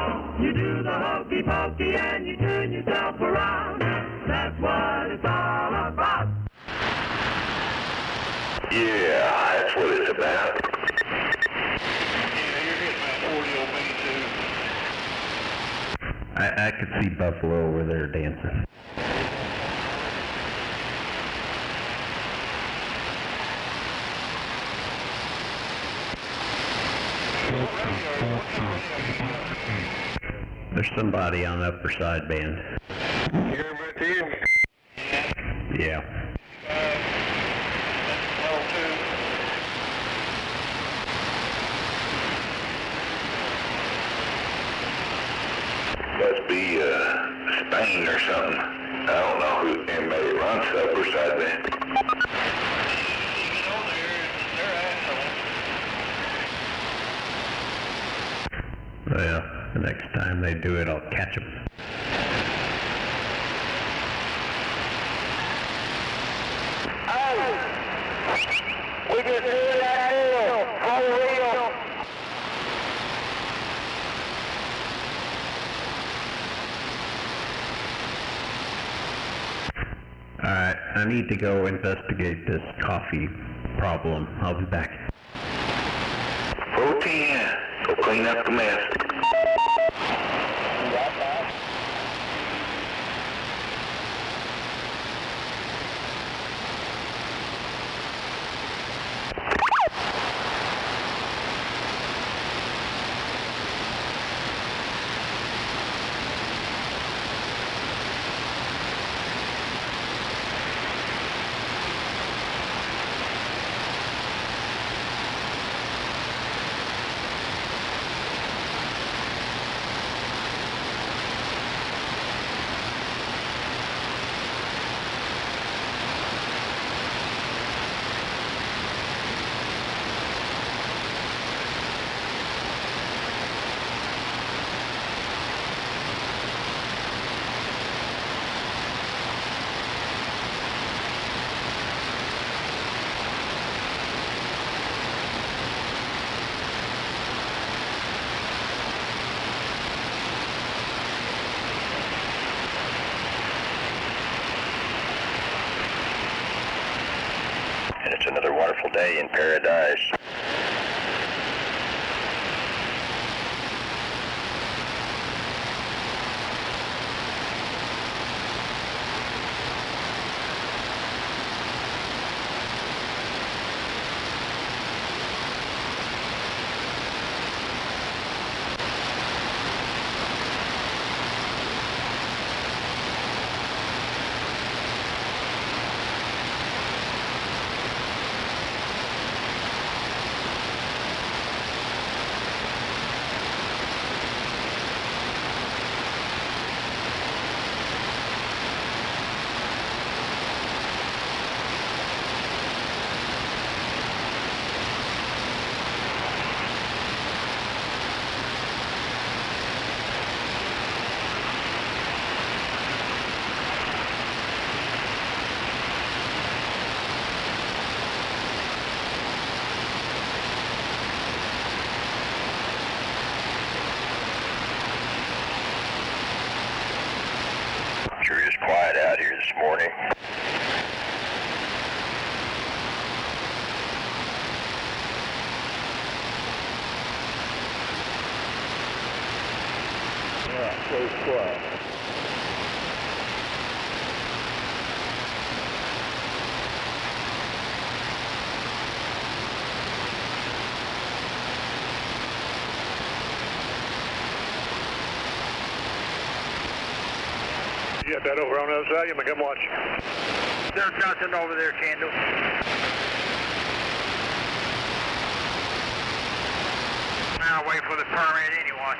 You do the hokey pokey and you turn yourself around. That's what it's all about. Yeah, that's what it's about. Yeah, you're hitting that 40 on me too. I could see Buffalo over there dancing. There's somebody on the upper side band. You hear about them? Yeah. Must be Spain or something. I don't know who anybody runs the upper side band. Yeah. The next time they do it, I'll catch them. We just did that deal, for real. Alright, I need to go investigate this coffee problem. I'll be back. 410, go clean up the mess. It's another wonderful day in paradise. Sure is quiet out here this morning. Yeah, so quiet. You got that over on the other side? You may come watch. There's nothing over there, Kendall. I'll wait for the permit anyway.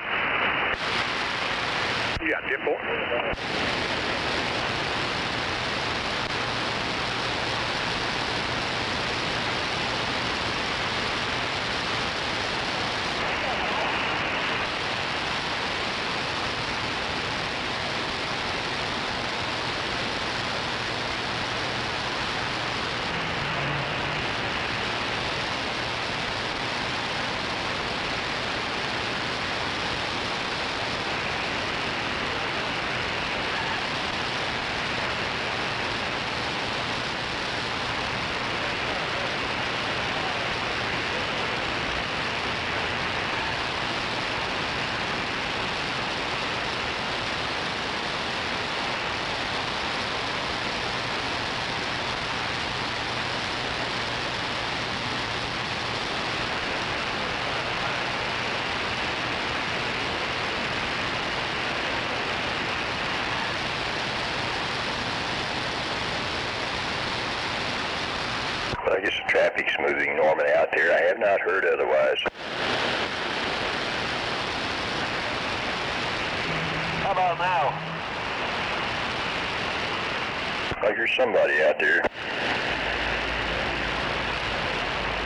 You got 10-4. Well, I guess the traffic's moving normally out there. I have not heard otherwise. How about now? Like there's somebody out there.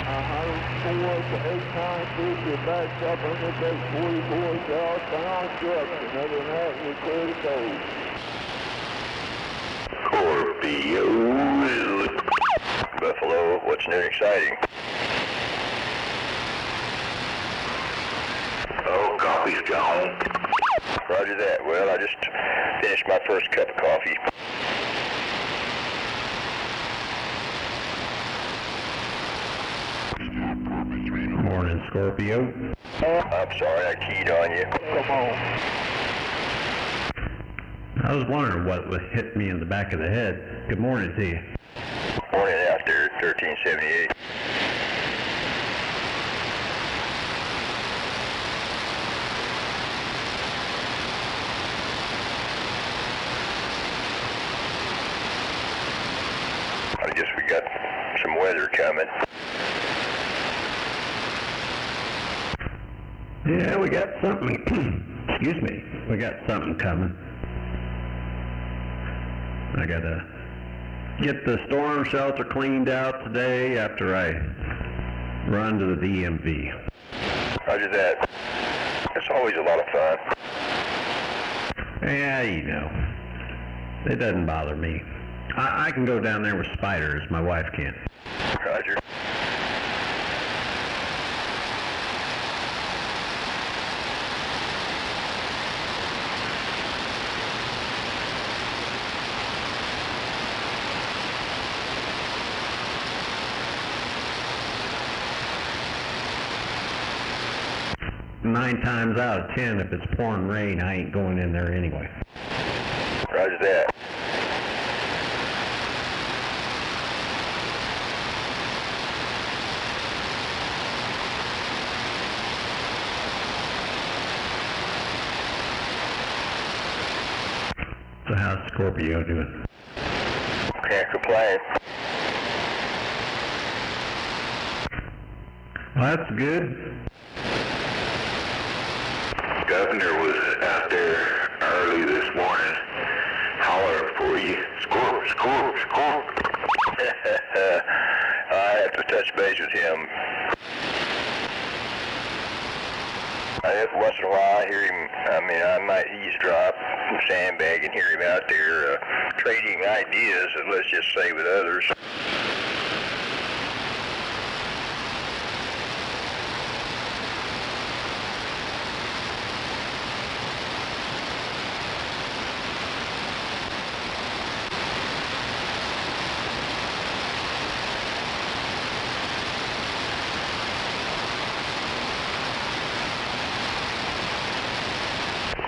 Uh-huh. for 896, you're backed up under gate 44 southbound Jefferson. Other than that, you're clear to go. Scorpio. Buffalo, what's new and exciting? Oh, coffee's gone. Roger that. Well, I just finished my first cup of coffee. Morning, Scorpio. I'm sorry I keyed on you. Come on. I was wondering what would hit me in the back of the head. Good morning to you. Morning out there at 1378. I guess we got some weather coming. Yeah, we got something. Excuse me. We got something coming. I gotta get the storm shelter cleaned out today after I run to the DMV. Roger that. It's always a lot of fun. Yeah, you know. It doesn't bother me. I can go down there with spiders. My wife can't. Roger. 9 times out of 10, if it's pouring rain, I ain't going in there anyway. Roger that. So how's Scorpio doing? Can't complain. Well, that's good. Governor was out there early this morning hollering for you. Scorp, scorp, scorp. I have to touch base with him. Once in a while I hear him, I might eavesdrop and sandbag and hear him out there trading ideas, let's just say, with others.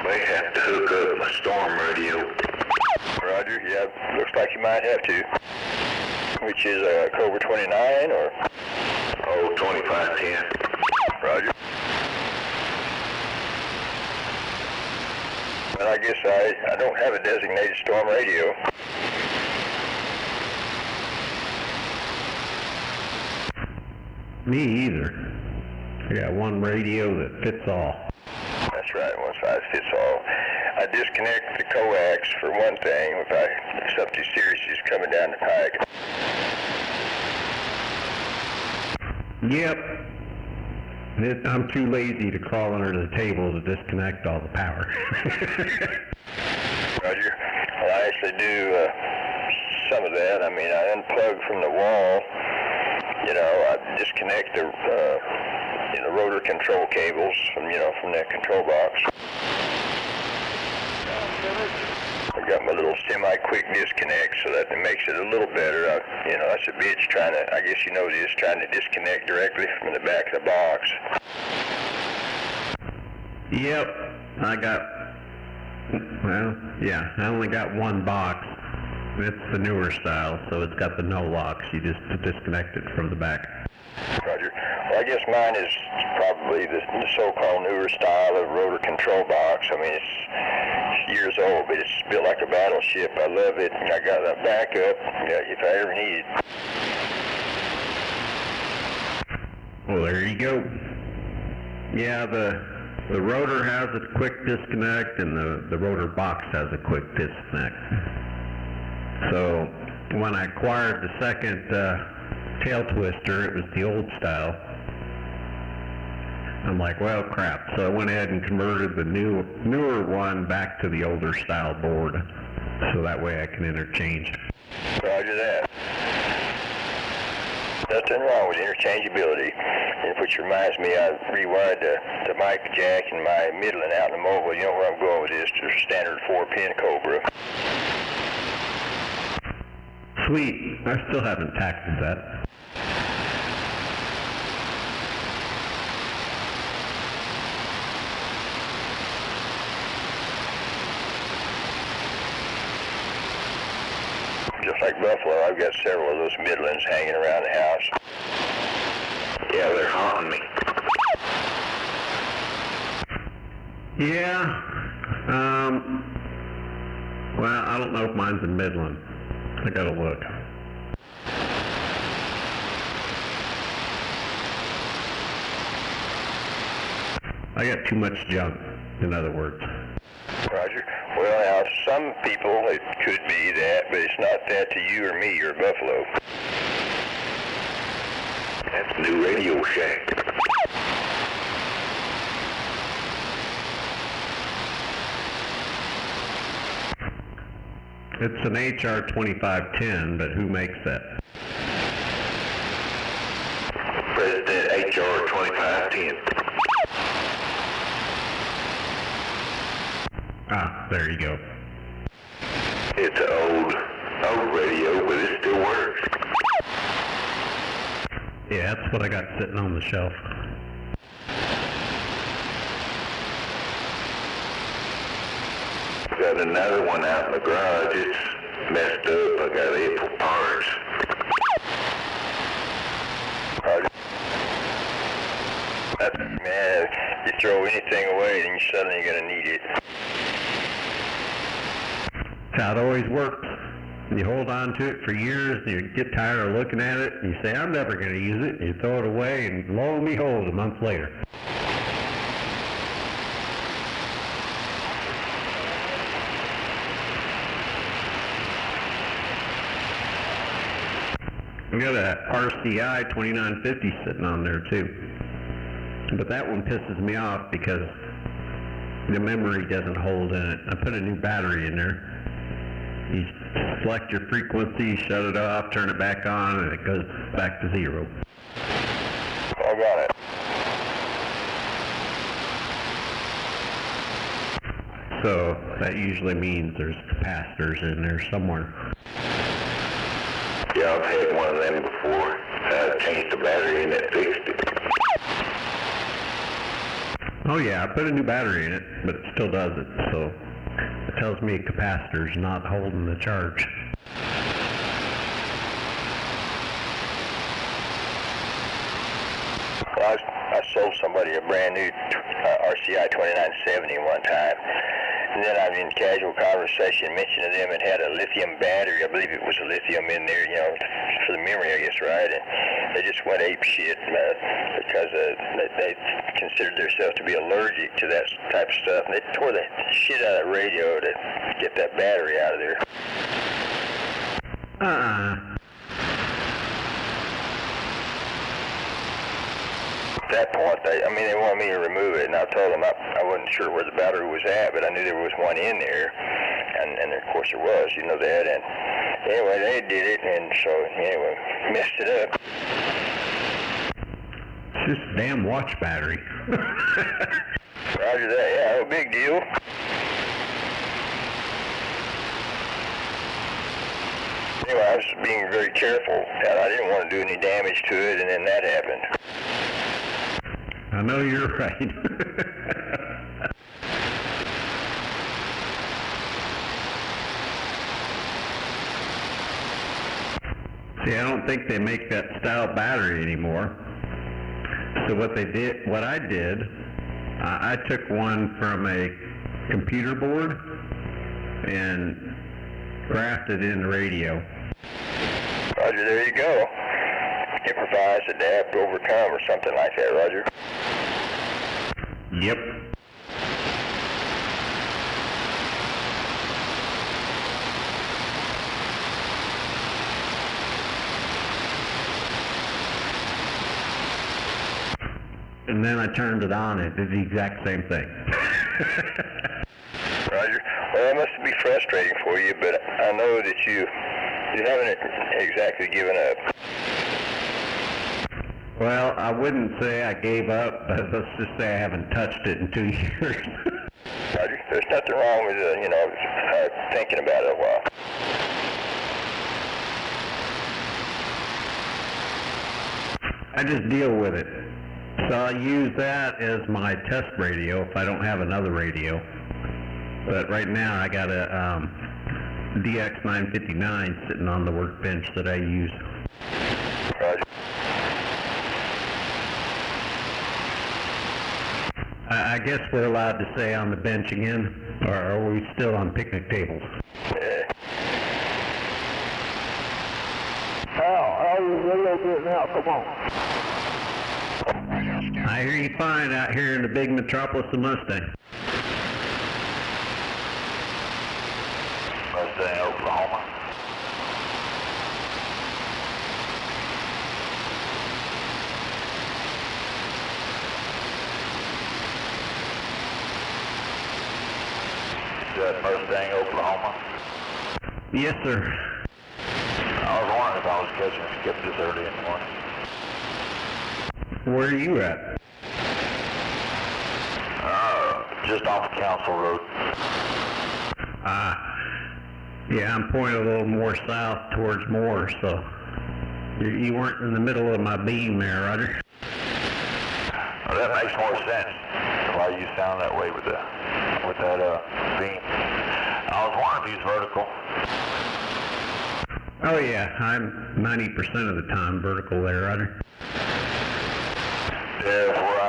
May have to hook up my storm radio. Roger, yeah, looks like you might have to. Which is Cobra 29 or? Oh, 2510. Roger. Well, I guess I don't have a designated storm radio. Me either. I got one radio that fits all. That's right, one size fits all. I disconnect the coax for one thing if something serious is coming down the pike. Yep. I'm too lazy to crawl under the table to disconnect all the power. Roger. Well, I actually do some of that. I unplug from the wall. I disconnect the rotor control cables from that control box. I got my little semi-quick disconnect, so that it makes it a little better. That's a bitch trying to disconnect directly from the back of the box. Yep. I only got one box. It's the newer style, so it's got the no locks. You just disconnect it from the back. Roger. Well, I guess mine is probably the so-called newer style of rotor control box. It's years old, but it's built like a battleship. I love it, and I got a backup if I ever need it. Well, there you go. Yeah, the rotor has a quick disconnect, and the rotor box has a quick disconnect. So when I acquired the second tail twister, it was the old style. I'm like, well, crap. So I went ahead and converted the newer one back to the older style board, so that way I can interchange. Roger that. Nothing wrong with interchangeability, which reminds me, I rewired the mic jack and my middling out in the mobile. You know where I'm going with this, to standard 4-pin Cobra. Sweet. I still haven't tackled that. Just like Buffalo, I've got several of those middlings hanging around the house. Yeah, they're haunting me. Yeah. Well, I don't know if mine's in Midland. I gotta look. I got too much junk, in other words. Roger. Well, now, some people, it could be that, but it's not that to you or me or Buffalo. That's new Radio Shack. It's an HR 2510, but who makes that? President HR 2510. Ah, there you go. It's an old radio, but it still works. Yeah, that's what I got sitting on the shelf. Got another one out in the garage. It's messed up. I got it for parts. Man, you throw anything away, then you're suddenly going to need it. That's how it always works. You hold on to it for years, and you get tired of looking at it, and you say, I'm never going to use it, and you throw it away, and lo and behold, a month later. I got a RCI 2950 sitting on there too. But that one pisses me off because the memory doesn't hold in it. I put a new battery in there. You select your frequency, shut it off, turn it back on, and it goes back to zero. I got it. So that usually means there's capacitors in there somewhere. Yeah, I've had one of them before. I changed the battery and it fixed it. Oh yeah, I put a new battery in it, but it still does it, so it tells me capacitor's not holding the charge. Well, I sold somebody a brand new RCI 2970 one time. And then I was in casual conversation mentioned to them it had a lithium battery. I believe it was a lithium in there, you know, for the memory, I guess, right? And they just went ape shit because they considered themselves to be allergic to that type of stuff. And they tore the shit out of the radio to get that battery out of there. At that point, they wanted me to remove it, and I told them I wasn't sure where the battery was at, but I knew there was one in there, and of course there was, you know that, and anyway, they did it, and so, anyway, messed it up. It's just a damn watch battery. Roger that, yeah, no big deal. Anyway, I was being very careful, and I didn't want to do any damage to it, and then that happened. I know you're right. See, I don't think they make that style battery anymore. So what I did, I took one from a computer board and grafted in the radio. Roger, there you go. Improvise, adapt, overcome, or something like that, Roger. Yep. and then I turned it on and it did the exact same thing. Roger. Well, that must be frustrating for you, but I know that you haven't exactly given up. Well, I wouldn't say I gave up, but let's just say I haven't touched it in 2 years. Roger. There's nothing wrong with, thinking about it a while. I just deal with it. So I use that as my test radio if I don't have another radio. But right now I got a DX959 sitting on the workbench that I use. Roger. I guess we're allowed to say on the bench again, or are we still on picnic tables? Yeah. How are you a little bit now? Come on. I hear you fine out here in the big metropolis of Mustang. Mustang, Oklahoma. Is that Mustang, Oklahoma? Yes, sir. I was wondering if I was catching a skip this early in the morning. Where are you at? Just off Council Road. Yeah, I'm pointing a little more south towards Moore, so you weren't in the middle of my beam there, Roger. Well, that makes more sense. Why you sound that way with that beam. I was wondering if he's vertical. Oh yeah, I'm 90% of the time vertical there, Roger. Yeah, where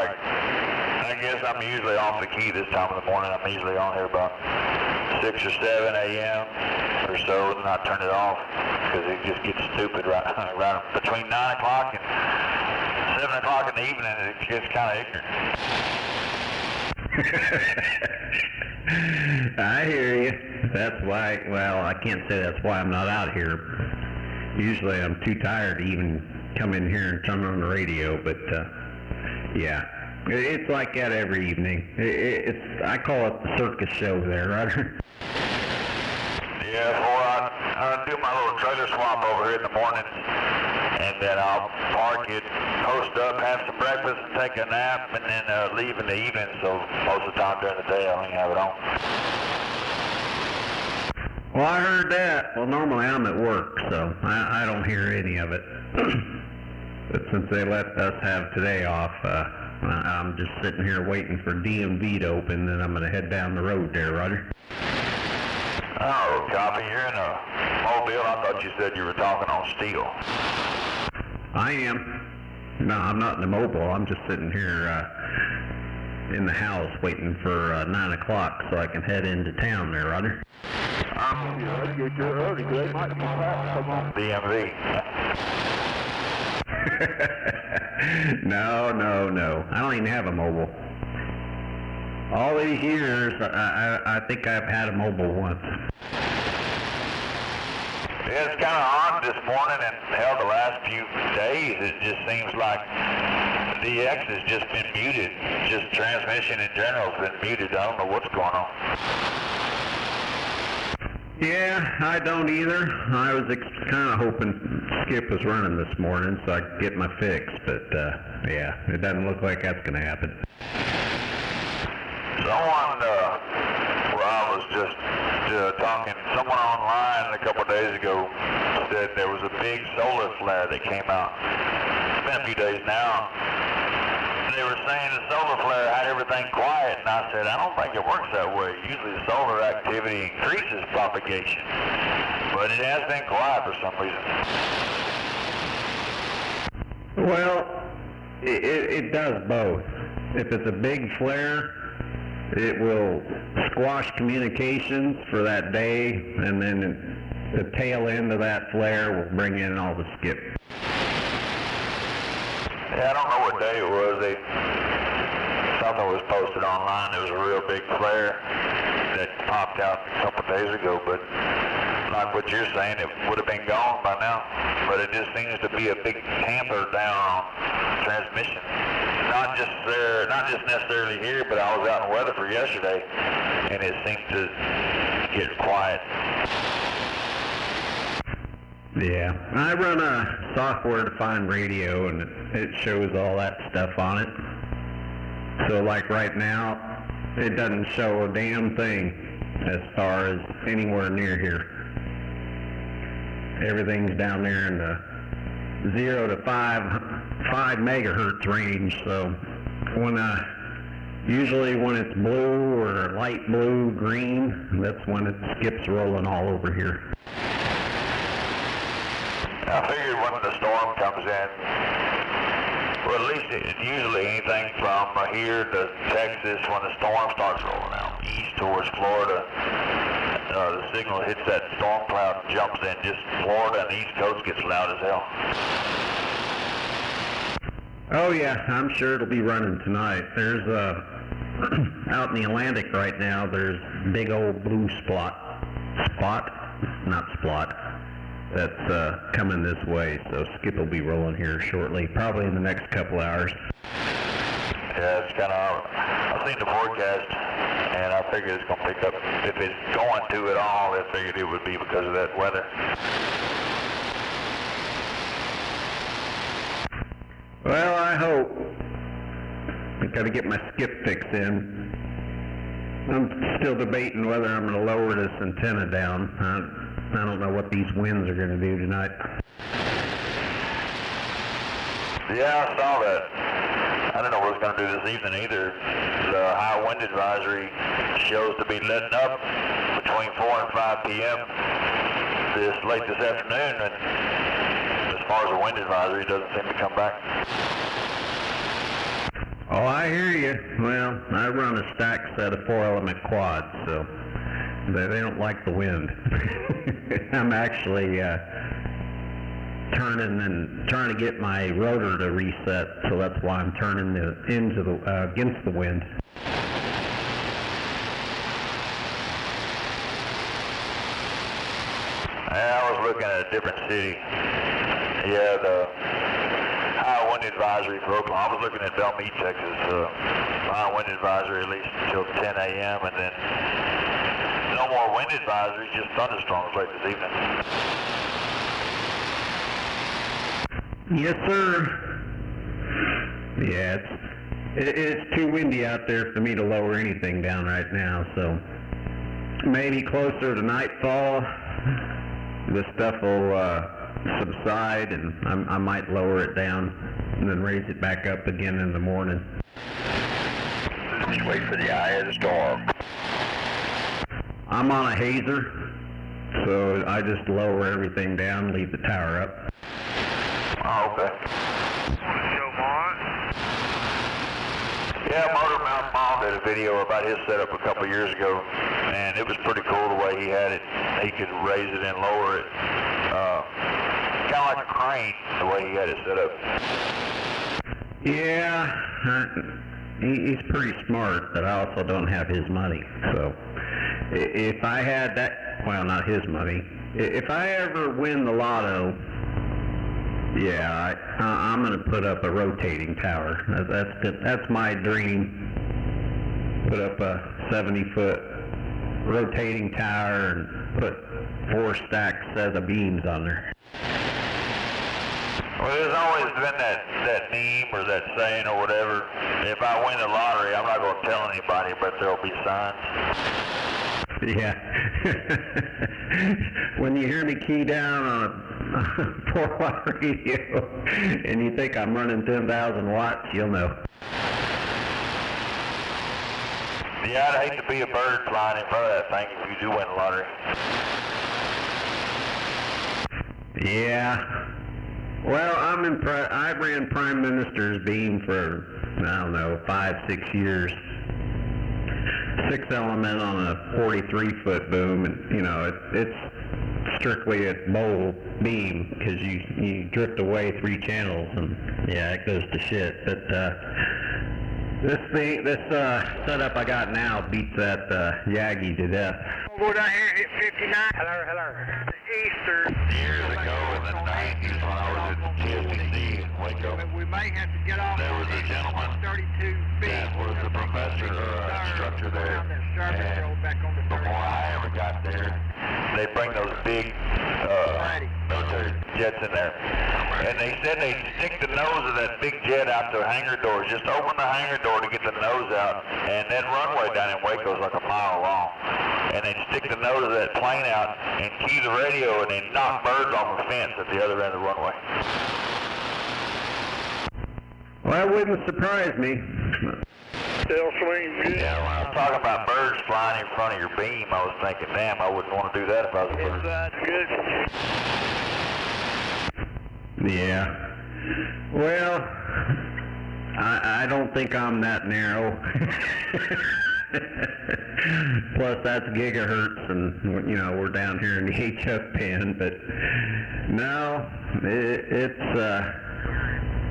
I guess I'm usually off the key this time of the morning. I'm usually on here about 6 or 7 a.m. or so, and I turn it off because it just gets stupid right between 9 o'clock and 7 o'clock in the evening. It gets kind of ignorant. I hear you. That's why, well, I can't say that's why I'm not out here. Usually I'm too tired to even come in here and turn on the radio, but yeah. It's like that every evening. I call it the circus show there, Roger. Yeah, before I do my little trailer swap over here in the morning, and then I'll park it, post up, have some breakfast, and take a nap, and then leave in the evening. So most of the time during the day, I don't even have it on. Well, I heard that. Well, normally I'm at work, so I don't hear any of it. But since they let us have today off, I'm just sitting here waiting for DMV to open, and I'm going to head down the road there, Roger. Oh, copy. You're in a Mobile. I thought you said you were talking on steel. I am. No, I'm not in the mobile. I'm just sitting here in the house waiting for 9 o'clock so I can head into town there, Roger. Let's get you early, because they might be back. Come on. DMV. No. I don't even have a mobile. All these years, I think I've had a mobile once. Yeah, it's kind of odd this morning, and hell, the last few days, it just seems like DX has just been muted. Just transmission in general has been muted. I don't know what's going on. Yeah, I don't either. I was kind of hoping Skip was running this morning so I could get my fix, but yeah, it doesn't look like that's going to happen. Someone, I was just talking, someone online a couple of days ago said there was a big solar flare that came out. It's been a few days now. They were saying the solar flare had everything quiet, and I said, I don't think it works that way. Usually the solar activity increases propagation, but it has been quiet for some reason. Well, it does both. If it's a big flare, it will squash communications for that day, and then the tail end of that flare will bring in all the skip. Yeah, I don't know what day it was. Something was posted online. It was a real big flare that popped out a couple of days ago, but like what you're saying, it would have been gone by now. but it just seems to be a big hamper down on transmission. Not just necessarily here, but I was out in Weatherford yesterday, and it seemed to get quiet. Yeah, I run a software-defined radio, and it shows all that stuff on it. So like right now, it doesn't show a damn thing as far as anywhere near here. Everything's down there in the 0 to 5 megahertz range. So usually when it's blue or light blue, green, that's when it skips rolling all over here. I figured when the storm comes in, well, at least usually anything from here to Texas, when the storm starts rolling out east towards Florida, the signal hits that storm cloud and jumps in. Just Florida and the East Coast gets loud as hell. Oh yeah, I'm sure it'll be running tonight. There's out in the Atlantic right now, there's big old blue splot, that's coming this way, so Skip will be rolling here shortly, probably in the next couple hours. Yeah, it's kind of, I've seen the forecast, and I figured it's going to pick up. If it's going to at all, I figured it would be because of that weather. Well, I hope. I got to get my skip fix in. I'm still debating whether I'm going to lower this antenna down. I don't know what these winds are going to do tonight. Yeah, I saw that. I don't know what it's going to do this evening either. The high wind advisory shows to be letting up between 4 and 5 p.m. late this afternoon, and as far as the wind advisory, it doesn't seem to come back. Oh, I hear you. Well, I run a stack set of 4-element quads, so they don't like the wind. I'm actually turning and trying to get my rotor to reset, so that's why I'm turning against the wind. I was looking at a different city. Yeah, the high wind advisory for Oklahoma. I was looking at Belmead, Texas. High wind advisory at least until 10 a.m. and then no more wind advisory, just thunderstorms late this evening. Yes, sir. Yeah, it's too windy out there for me to lower anything down right now, so maybe closer to nightfall, the stuff will subside, and I might lower it down and then raise it back up again in the morning. Just wait for the eye of the storm. I'm on a hazer, so I just lower everything down, leave the tower up. Oh, okay. Yeah, Motor Mount Mom did a video about his setup a couple years ago, and it was pretty cool the way he had it. He could raise it and lower it, kind of like a crane, the way he had it set up. Yeah, he's pretty smart, but I also don't have his money, so if I had that, well, not his money, if I ever win the lotto, yeah, I'm going to put up a rotating tower. That's my dream. Put up a 70-foot rotating tower and put 4 stacks set of beams on there. Well, there's always been that meme or that saying or whatever. If I win the lottery, I'm not going to tell anybody, but there'll be signs. Yeah. When you hear me key down on a 4-watt radio and you think I'm running 10,000 watts, you'll know. Yeah, I'd hate to be a bird flying in front of that thing if you do win the lottery. Yeah. Well, I ran Prime Minister's beam for, I don't know, 5-6 years. 6-element on a 43-foot boom, and you know it's strictly a bowl beam because you drift away 3 channels, and yeah, it goes to shit. But this setup I got now beats that Yagi to death. Go down here and hit 59. Hello. Years ago in the 90s, may have to get off. There was a gentleman 32 feet. that was the professor or instructor there. And before I ever got there, they bring those big military jets in there. And they said they'd stick the nose of that big jet out to hangar doors. Just open the hangar door to get the nose out. And that runway down in Waco is like a mile long. And they'd stick the nose of that plane out and key the radio, and they'd knock birds off the fence at the other end of the runway. Well, that wouldn't surprise me. Still swing good. Yeah, when I was talking about birds flying in front of your beam, I was thinking, damn, I wouldn't want to do that if I was a bird. Inside's good. Yeah. Well, I don't think I'm that narrow. Plus, that's gigahertz, and you know we're down here in the HF band. But no, it's.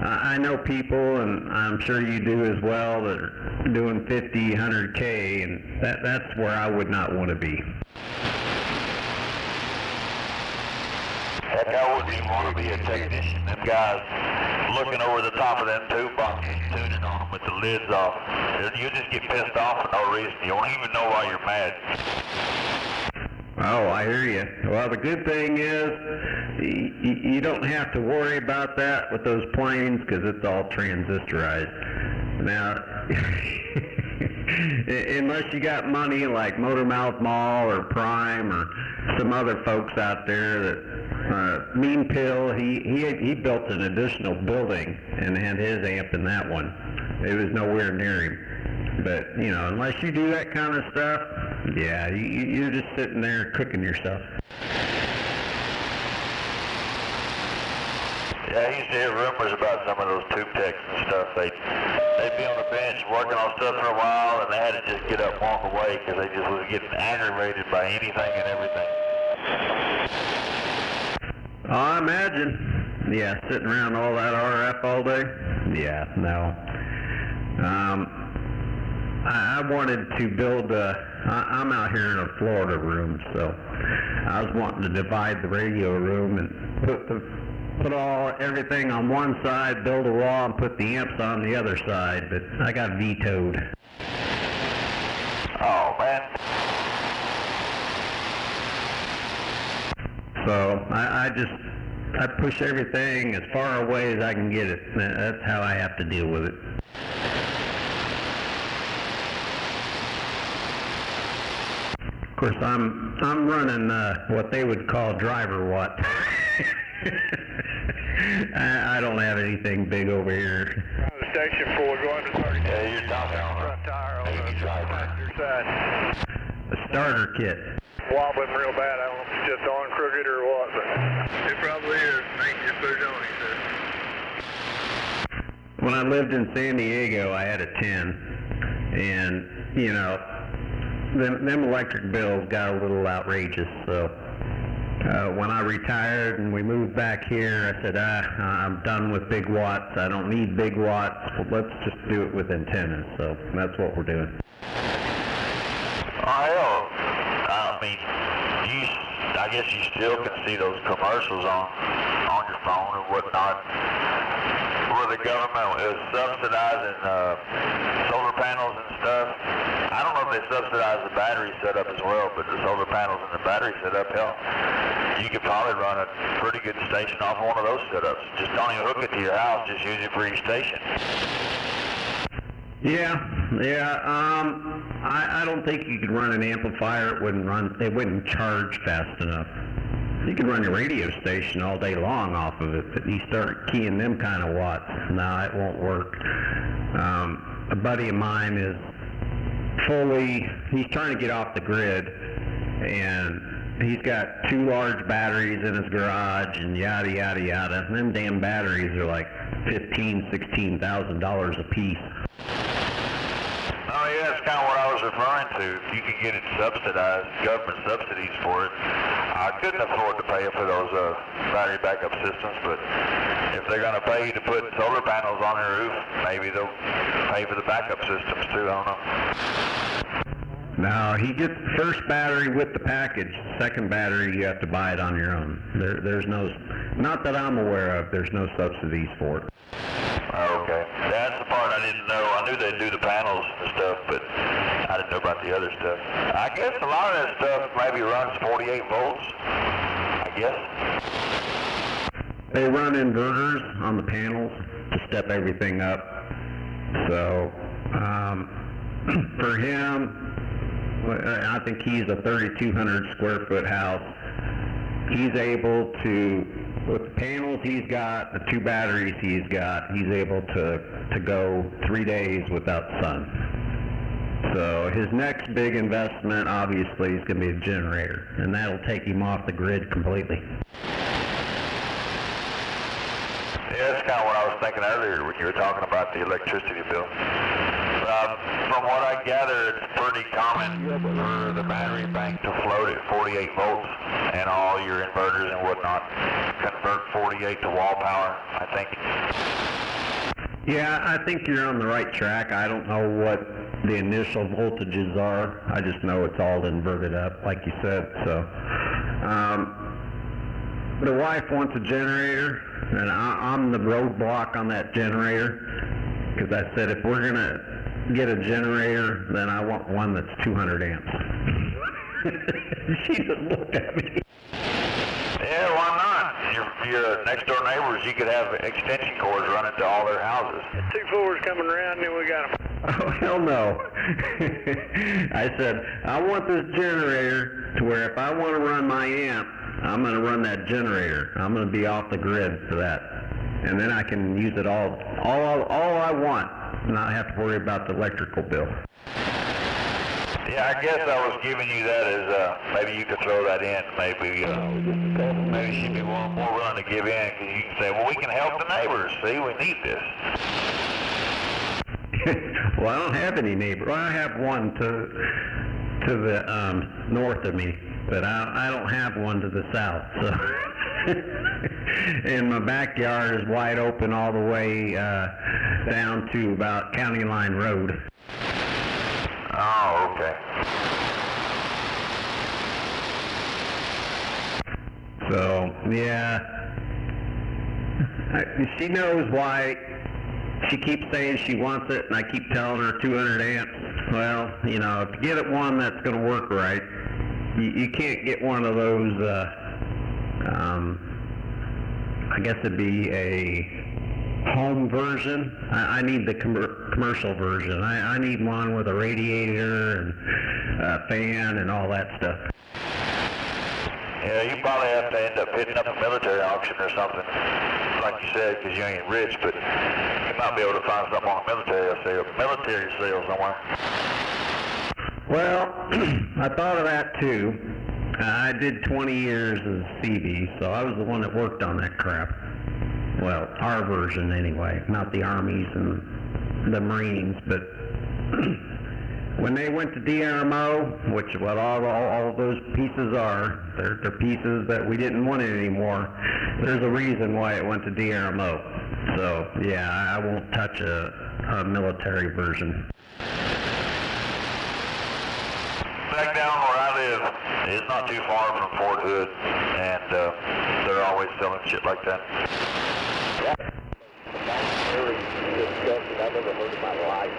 I know people, and I'm sure you do as well, that are doing 50, 100K, and that's where I would not want to be. Heck, I wouldn't even want to be a technician. Them guys looking over the top of them tube boxes, tuning on them with the lids off. You just get pissed off for no reason. You don't even know why you're mad. Oh, I hear you. Well, the good thing is you don't have to worry about that with those planes because it's all transistorized. Now, unless you got money like Motormouth Mall or Prime or some other folks out there that Mean Pill, he built an additional building and had his amp in that one. It was nowhere near him. But, you know, unless you do that kind of stuff, yeah, you're just sitting there cooking yourself. Yeah, I used to hear rumors about some of those tube techs and stuff. They'd be on the bench working on stuff for a while, and they had to just get up and walk away because they just was getting aggravated by anything and everything. Oh, I imagine. Yeah, sitting around all that RF all day? Yeah, no. I wanted to build I'm out here in a Florida room, so I was wanting to divide the radio room and put everything on one side, build a wall, and put the amps on the other side, but I got vetoed. Oh, man. So I push everything as far away as I can get it. That's how I have to deal with it. Of course, I'm running what they would call driver watt. I don't have anything big over here. On the station before we go under 30. Yeah, you're talking on front tire on the passenger side. A starter kit. Wobbling real bad. I don't know if it's just on crooked or what, but it probably is. Nate just put it on, he said. When I lived in San Diego, I had a 10, and you know, them electric bills got a little outrageous. So when I retired and we moved back here, I said, I'm done with big watts. I don't need big watts. Well, let's just do it with antennas. So that's what we're doing. Oh, hell. I mean, I guess you still can see those commercials on your phone and whatnot, where the government is subsidizing solar panels and stuff. I don't know if they subsidize the battery setup as well, but the solar panels and the battery setup, hell, you could probably run a pretty good station off one of those setups. Just don't even hook it to your house, just use it for your station. Yeah. I don't think you could run an amplifier. It wouldn't charge fast enough. You can run your radio station all day long off of it, but you start keying them kind of watts, no, it won't work. A buddy of mine is he's trying to get off the grid, and he's got 2 large batteries in his garage and yada yada yada. And them damn batteries are like $15,000-$16,000 a piece. Oh yeah, that's kind of what I was referring to. If you could get it subsidized, government subsidies for it. I couldn't afford to pay for those battery backup systems, but if they're going to pay you to put solar panels on your roof, maybe they'll pay for the backup systems too, I don't know. No, he gets the first battery with the package. The second battery, you have to buy it on your own. There's no Not that I'm aware of. There's no subsidies for it. Oh, okay. That's the part I didn't know. I knew they'd do the panels and stuff, but I didn't know about the other stuff. I guess a lot of that stuff maybe runs 48 volts, I guess. They run inverters on the panels to step everything up. So, for him, I think he's a 3,200 square foot house. He's able to, with the panels he's got, the 2 batteries he's got, he's able to go 3 days without sun. So his next big investment, obviously, is going to be a generator, and that'll take him off the grid completely. Yeah, that's kind of what I was thinking earlier when you were talking about the electricity bill. From what I gather, it's pretty common for the battery bank to float at 48 volts, and all your inverters and whatnot convert 48 to wall power, I think. Yeah, I think you're on the right track. I don't know what the initial voltages are. I just know it's all inverted up, like you said. So, the wife wants a generator, and I'm the roadblock on that generator, because I said if we're gonna get a generator, then I want one that's 200 amps. She just looked at me. Yeah, why not? Your next door neighbors, you could have extension cords running to all their houses. 2 4s coming around, and then we got them. Oh, hell no. I said, I want this generator to where if I want to run my amp, I'm going to run that generator. I'm going to be off the grid for that. And then I can use it all I want, and not have to worry about the electrical bill. Yeah, I guess I was giving you that as, maybe you could throw that in. Maybe she'd be more willing to give in, because you can say, well, we can help the neighbors. See, we need this. Well, I don't have any neighbors. Well, I have one to the north of me, but I don't have one to the south. So, and my backyard is wide open all the way down to about County Line Road. Oh, okay. So, yeah, she knows why she keeps saying she wants it, and I keep telling her 200 amps. Well, you know, if you get it one that's going to work right, you can't get one of those, I guess it'd be a home version. I need the commercial version. I need one with a radiator and a fan and all that stuff. Yeah, you probably have to end up hitting up a military auction or something, like you said, because you ain't rich, but you might be able to find something on a military sale somewhere. Well, I thought of that too. I did 20 years as CV, so I was the one that worked on that crap. Well, our version anyway, not the Armies and the Marines, but when they went to DRMO, which what all of those pieces are, they're pieces that we didn't want it anymore. There's a reason why it went to DRMO. So, yeah, I won't touch a military version. Back down where I live, it's not too far from Fort Hood, and they're always selling shit like that. I've ever heard in my life.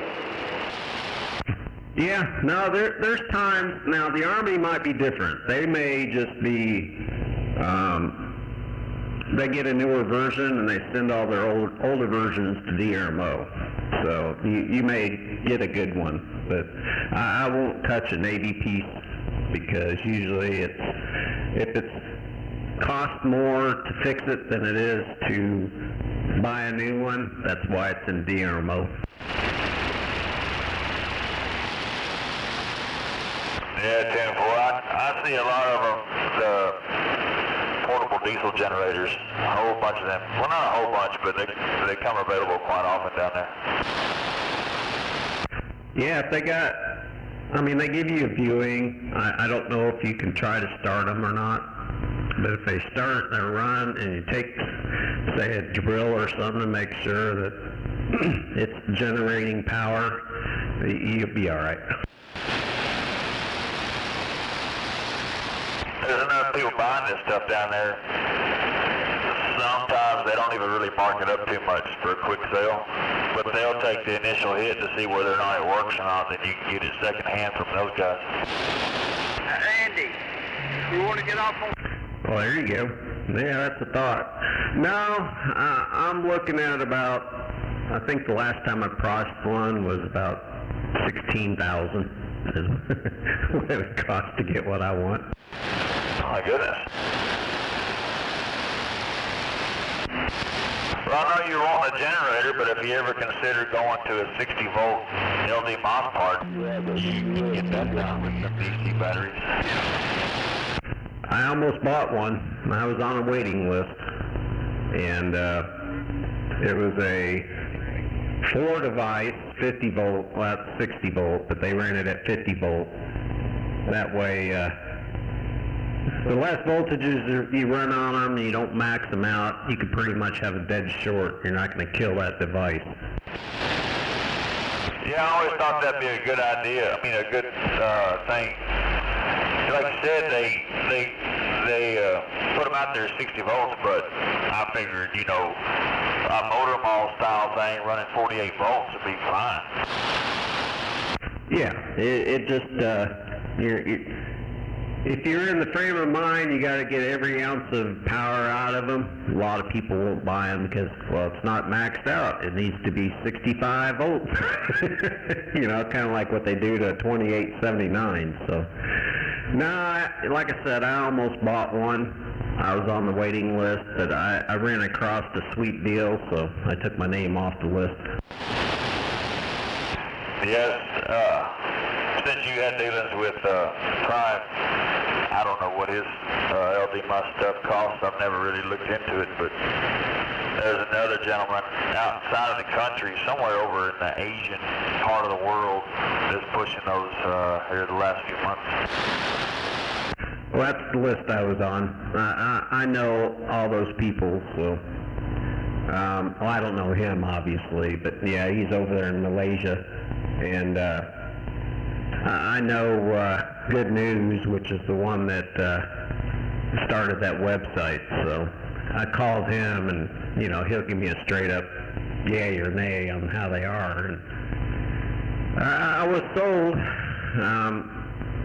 Yeah, no, there's times, now the Army might be different. They may just be, they get a newer version and they send all their older versions to DRMO. So you may get a good one, but I won't touch a Navy piece, because usually if it's cost more to fix it than it is to buy a new one, that's why it's in DRMO. Yeah, Tim, well, I see a lot of them, the portable diesel generators, a whole bunch of them. Well, not a whole bunch, but they come available quite often down there. Yeah, if they got, I mean, they give you a viewing. I don't know if you can try to start them or not, but if they start, they run, and you take, say, a drill or something to make sure that it's generating power, you'll be all right. There's enough people buying this stuff down there, sometimes they don't even really mark it up too much for a quick sale, but they'll take the initial hit to see whether or not it works or not, then you can get it second hand from those guys. Andy, you want to get off on... Well, there you go. Yeah, that's a thought. No, I'm looking at about, I think the last time I priced one was about $16,000 is what it would cost to get what I want. Oh my goodness. Well, I know you're wanting a generator, but if you ever consider going to a 60-volt LD MOS part, you can get that done with the DC batteries. I almost bought one. I was on a waiting list, and it was a 4-device 50-volt, well, 60-volt, but they ran it at 50-volt. That way, the less voltages you run on them, you don't max them out, you could pretty much have a dead short. You're not going to kill that device. Yeah, I always thought that'd be a good idea. I mean, a good thing. Like I said, they put them out there at 60 volts, but I figured, you know, a motor mall style thing running 48 volts would be fine. Yeah, it just, if you're in the frame of mind, you got to get every ounce of power out of them. A lot of people won't buy them because, well, it's not maxed out. It needs to be 65 volts. You know, kind of like what they do to a 2879. So, no, like I said, I almost bought one. I was on the waiting list, but I ran across a sweet deal, so I took my name off the list. Yes, since you had dealings with Prime, I don't know what his LD MOS stuff costs. I've never really looked into it, but there's another gentleman outside of the country, somewhere over in the Asian part of the world, that's pushing those here the last few months. Well, that's the list I was on. I know all those people, so... well, I don't know him, obviously, but yeah, he's over there in Malaysia. And I know Good News, which is the one that started that website, so I called him, and, you know, he'll give me a straight-up yay or nay on how they are. And I was sold.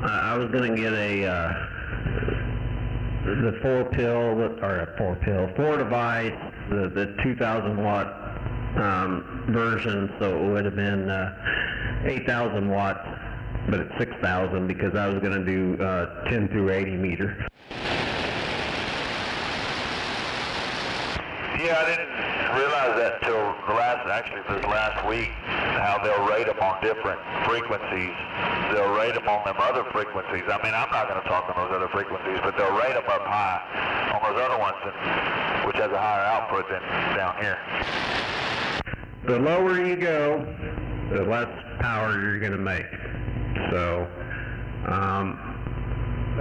I was going to get the 4-device, the 2,000 watt version, so it would have been 8,000 watts, but it's 6,000 because I was going to do 10 through 80 meter. Yeah, I didn't realize that till this last week, how they'll rate them on different frequencies. They'll rate them on them other frequencies. I mean, I'm not going to talk on those other frequencies, but they'll rate them up high on those other ones, which has a higher output than down here. The lower you go, the less power you're going to make. So,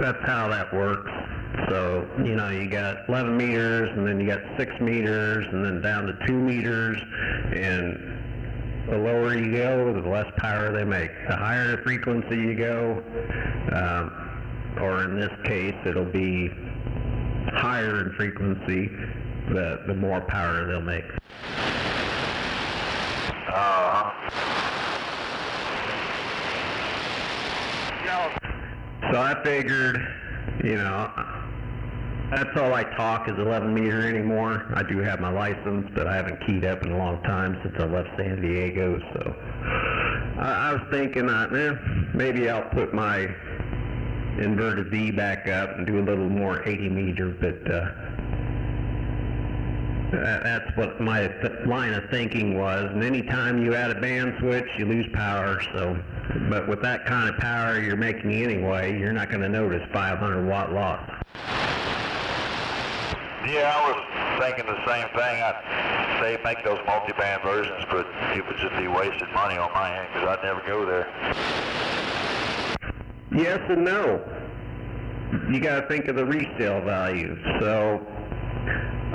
that's how that works. So, you know, you got 11 meters, and then you got 6 meters, and then down to 2 meters, and the lower you go, the less power they make. The higher frequency you go, or in this case, it'll be higher in frequency, the more power they'll make. So I figured, you know, that's all I talk is 11 meter anymore. I do have my license, but I haven't keyed up in a long time since I left San Diego, so I was thinking, maybe I'll put my inverted V back up and do a little more 80 meter, but that's what my line of thinking was. And anytime you add a band switch, you lose power. So, but with that kind of power you're making anyway, you're not going to notice 500 watt loss. Yeah, I was thinking the same thing. They make those multi-band versions, but it would just be wasted money on my end because I'd never go there. Yes and no. You got to think of the resale value. So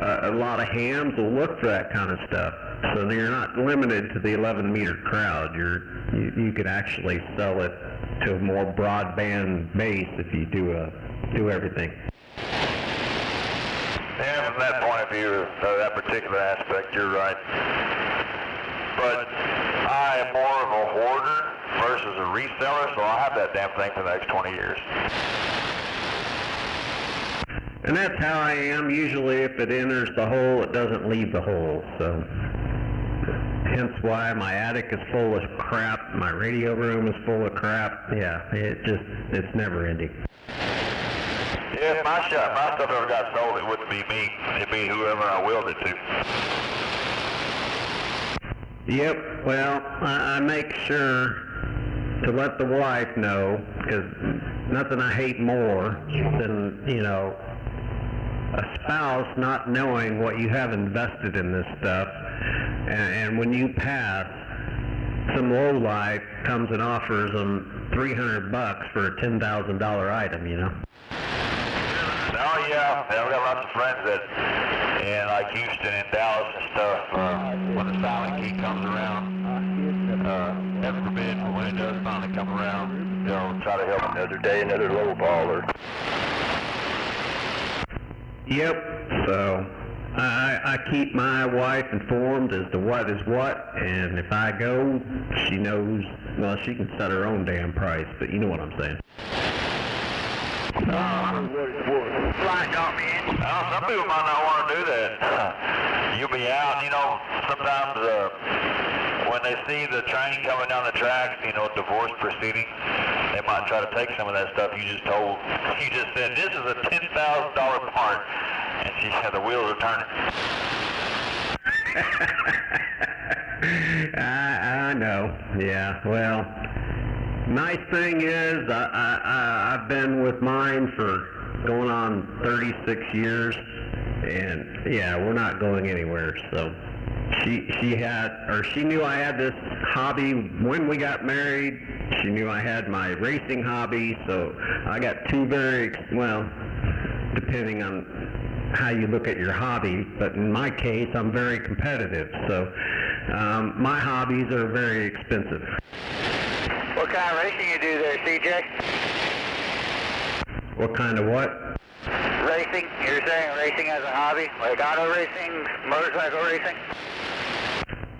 a lot of hams will look for that kind of stuff. So you're not limited to the 11 meter crowd. You could actually sell it to a more broadband base if you do everything. Yeah, from that point of view, that particular aspect, you're right. But I am more of a hoarder versus a reseller, so I'll have that damn thing for the next 20 years. And that's how I am. Usually if it enters the hole, it doesn't leave the hole. So hence why my attic is full of crap, my radio room is full of crap. Yeah, it's never ending. Yeah, if my stuff ever got sold, it wouldn't be me. It'd be whoever I willed it to. Yep, well, I make sure to let the wife know, because nothing I hate more than, you know, a spouse not knowing what you have invested in this stuff, and when you pass, some lowlife comes and offers them $300 for a $10,000 item, you know. Oh yeah, I've got lots of friends that, in like Houston and Dallas and stuff, when the silent key comes around, heaven forbid, but when it does finally come around, they'll try to help another day, another low baller. Yep, so I keep my wife informed as to what is what, and if I go, she knows, well, she can set her own damn price, but you know what I'm saying. Flight got me in. Well, some people might not want to do that. You'll be out, you know, sometimes when they see the train coming down the tracks, you know, divorce proceedings, they might try to take some of that stuff you just said, this is a $10,000 part, and she said the wheels are turning. I know, yeah, well, nice thing is, I've been with mine for going on 36 years, and yeah, we're not going anywhere, so she knew I had this hobby when we got married. She knew I had my racing hobby, so I got two well, depending on how you look at your hobby, but in my case, I'm very competitive, so my hobbies are very expensive. What kind of racing you do there, CJ? What kind of what? Racing? You're saying racing as a hobby? Like auto racing, motorcycle racing?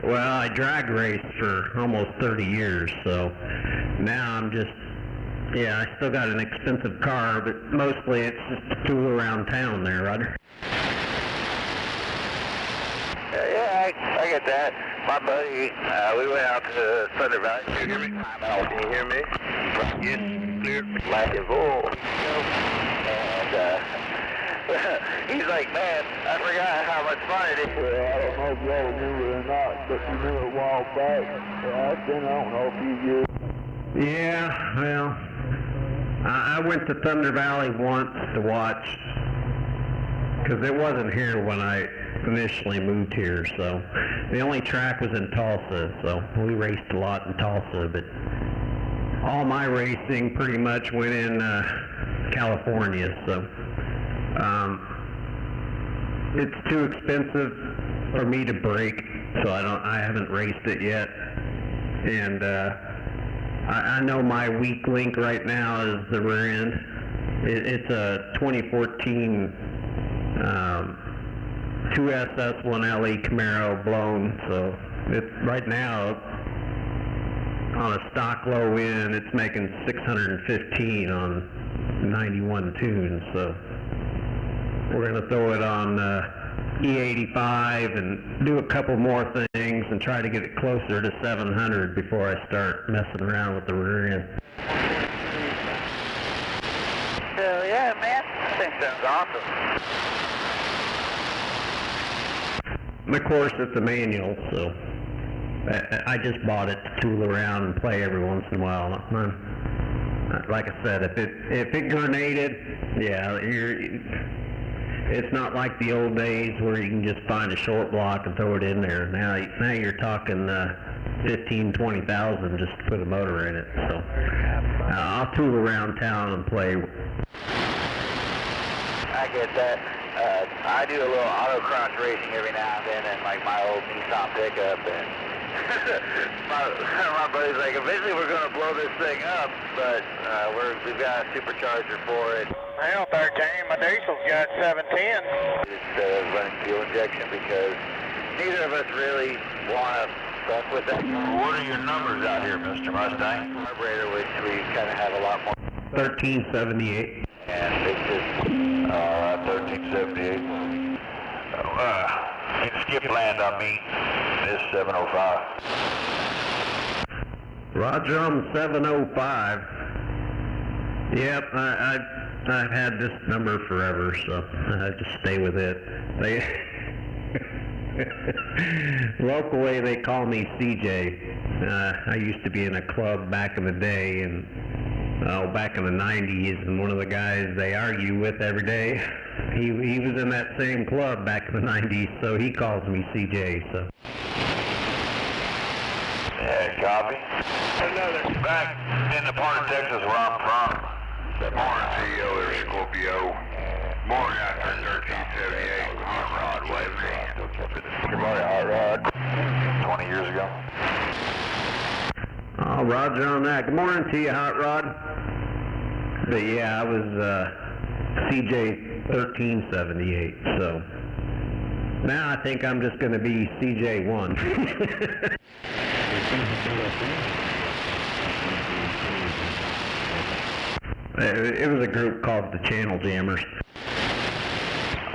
Well, I drag raced for almost 30 years, so now I'm just, yeah, I still got an expensive car, but mostly it's just a tool around town there, Roger. Yeah, I get that. My buddy, we went out to Thunder Valley. Can you hear me? Can you hear me? Yes, clear. Black and full. And he's like, man, I forgot how much fun it is. Well, I don't know if y'all remember or not, but you remember a while back, it's been, I don't know, a few years. Yeah, well, I went to Thunder Valley once to watch, because it wasn't here when I initially moved here, so the only track was in Tulsa, so we raced a lot in Tulsa, but all my racing pretty much went in California, so it's too expensive for me to break, so I haven't raced it yet, and I know my weak link right now is the rear end. It's a 2014 2SS1LE Camaro blown, so it's right now on a stock low end, it's making 615 on 91 tunes, so we're going to throw it on E85 and do a couple more things and try to get it closer to 700 before I start messing around with the rear end. Hell yeah, man. That thing sounds awesome. Of course, it's a manual, so I just bought it to tool around and play every once in a while. Like I said, if it grenaded, yeah, it's not like the old days where you can just find a short block and throw it in there. Now you're talking 15, 20,000 just to put a motor in it. So I'll tool around town and play. I get that. I do a little autocross racing every now and then in like my old Nissan pickup, and my buddy's like, eventually we're going to blow this thing up, but we've got a supercharger for it. Hell, 13. My diesel's got 710. Just running fuel injection because neither of us really want to fuck with that. What are your numbers out here, Mr. Mustang? Carburetor, which we kind of have a lot more. 1378. And it's just 1378. In skip land, I mean, this 705. Roger on the 705. Yep, I've had this number forever, so I just stay with it. Locally, they call me CJ. I used to be in a club back in the day, and back in the 90s, and one of the guys they argue with every day, he was in that same club back in the 90s, so he calls me CJ. So. Yeah, copy. Another. Back in the part of Texas where I'm from. Morning, CEO, there's Scorpio. Morning out there, 1378, Hot Rod waving in. Good morning, Hot Rod. 20 years ago. Oh, Roger on that. Good morning to you, Hot Rod. But yeah, I was CJ 1378, so now I think I'm just going to be CJ1. It was a group called the Channel Jammers.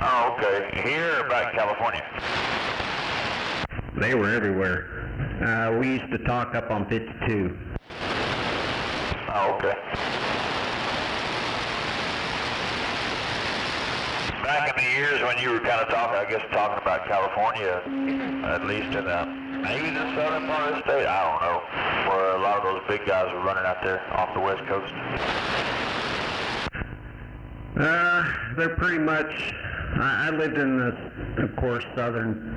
Oh, okay. Here or back in California? They were everywhere. We used to talk up on 52. Oh, okay. Back in the years when you were kind of talking about California, at least in maybe the southern part of the state, I don't know, where a lot of those big guys were running out there off the west coast. They're pretty much, I lived in the, of course, southern,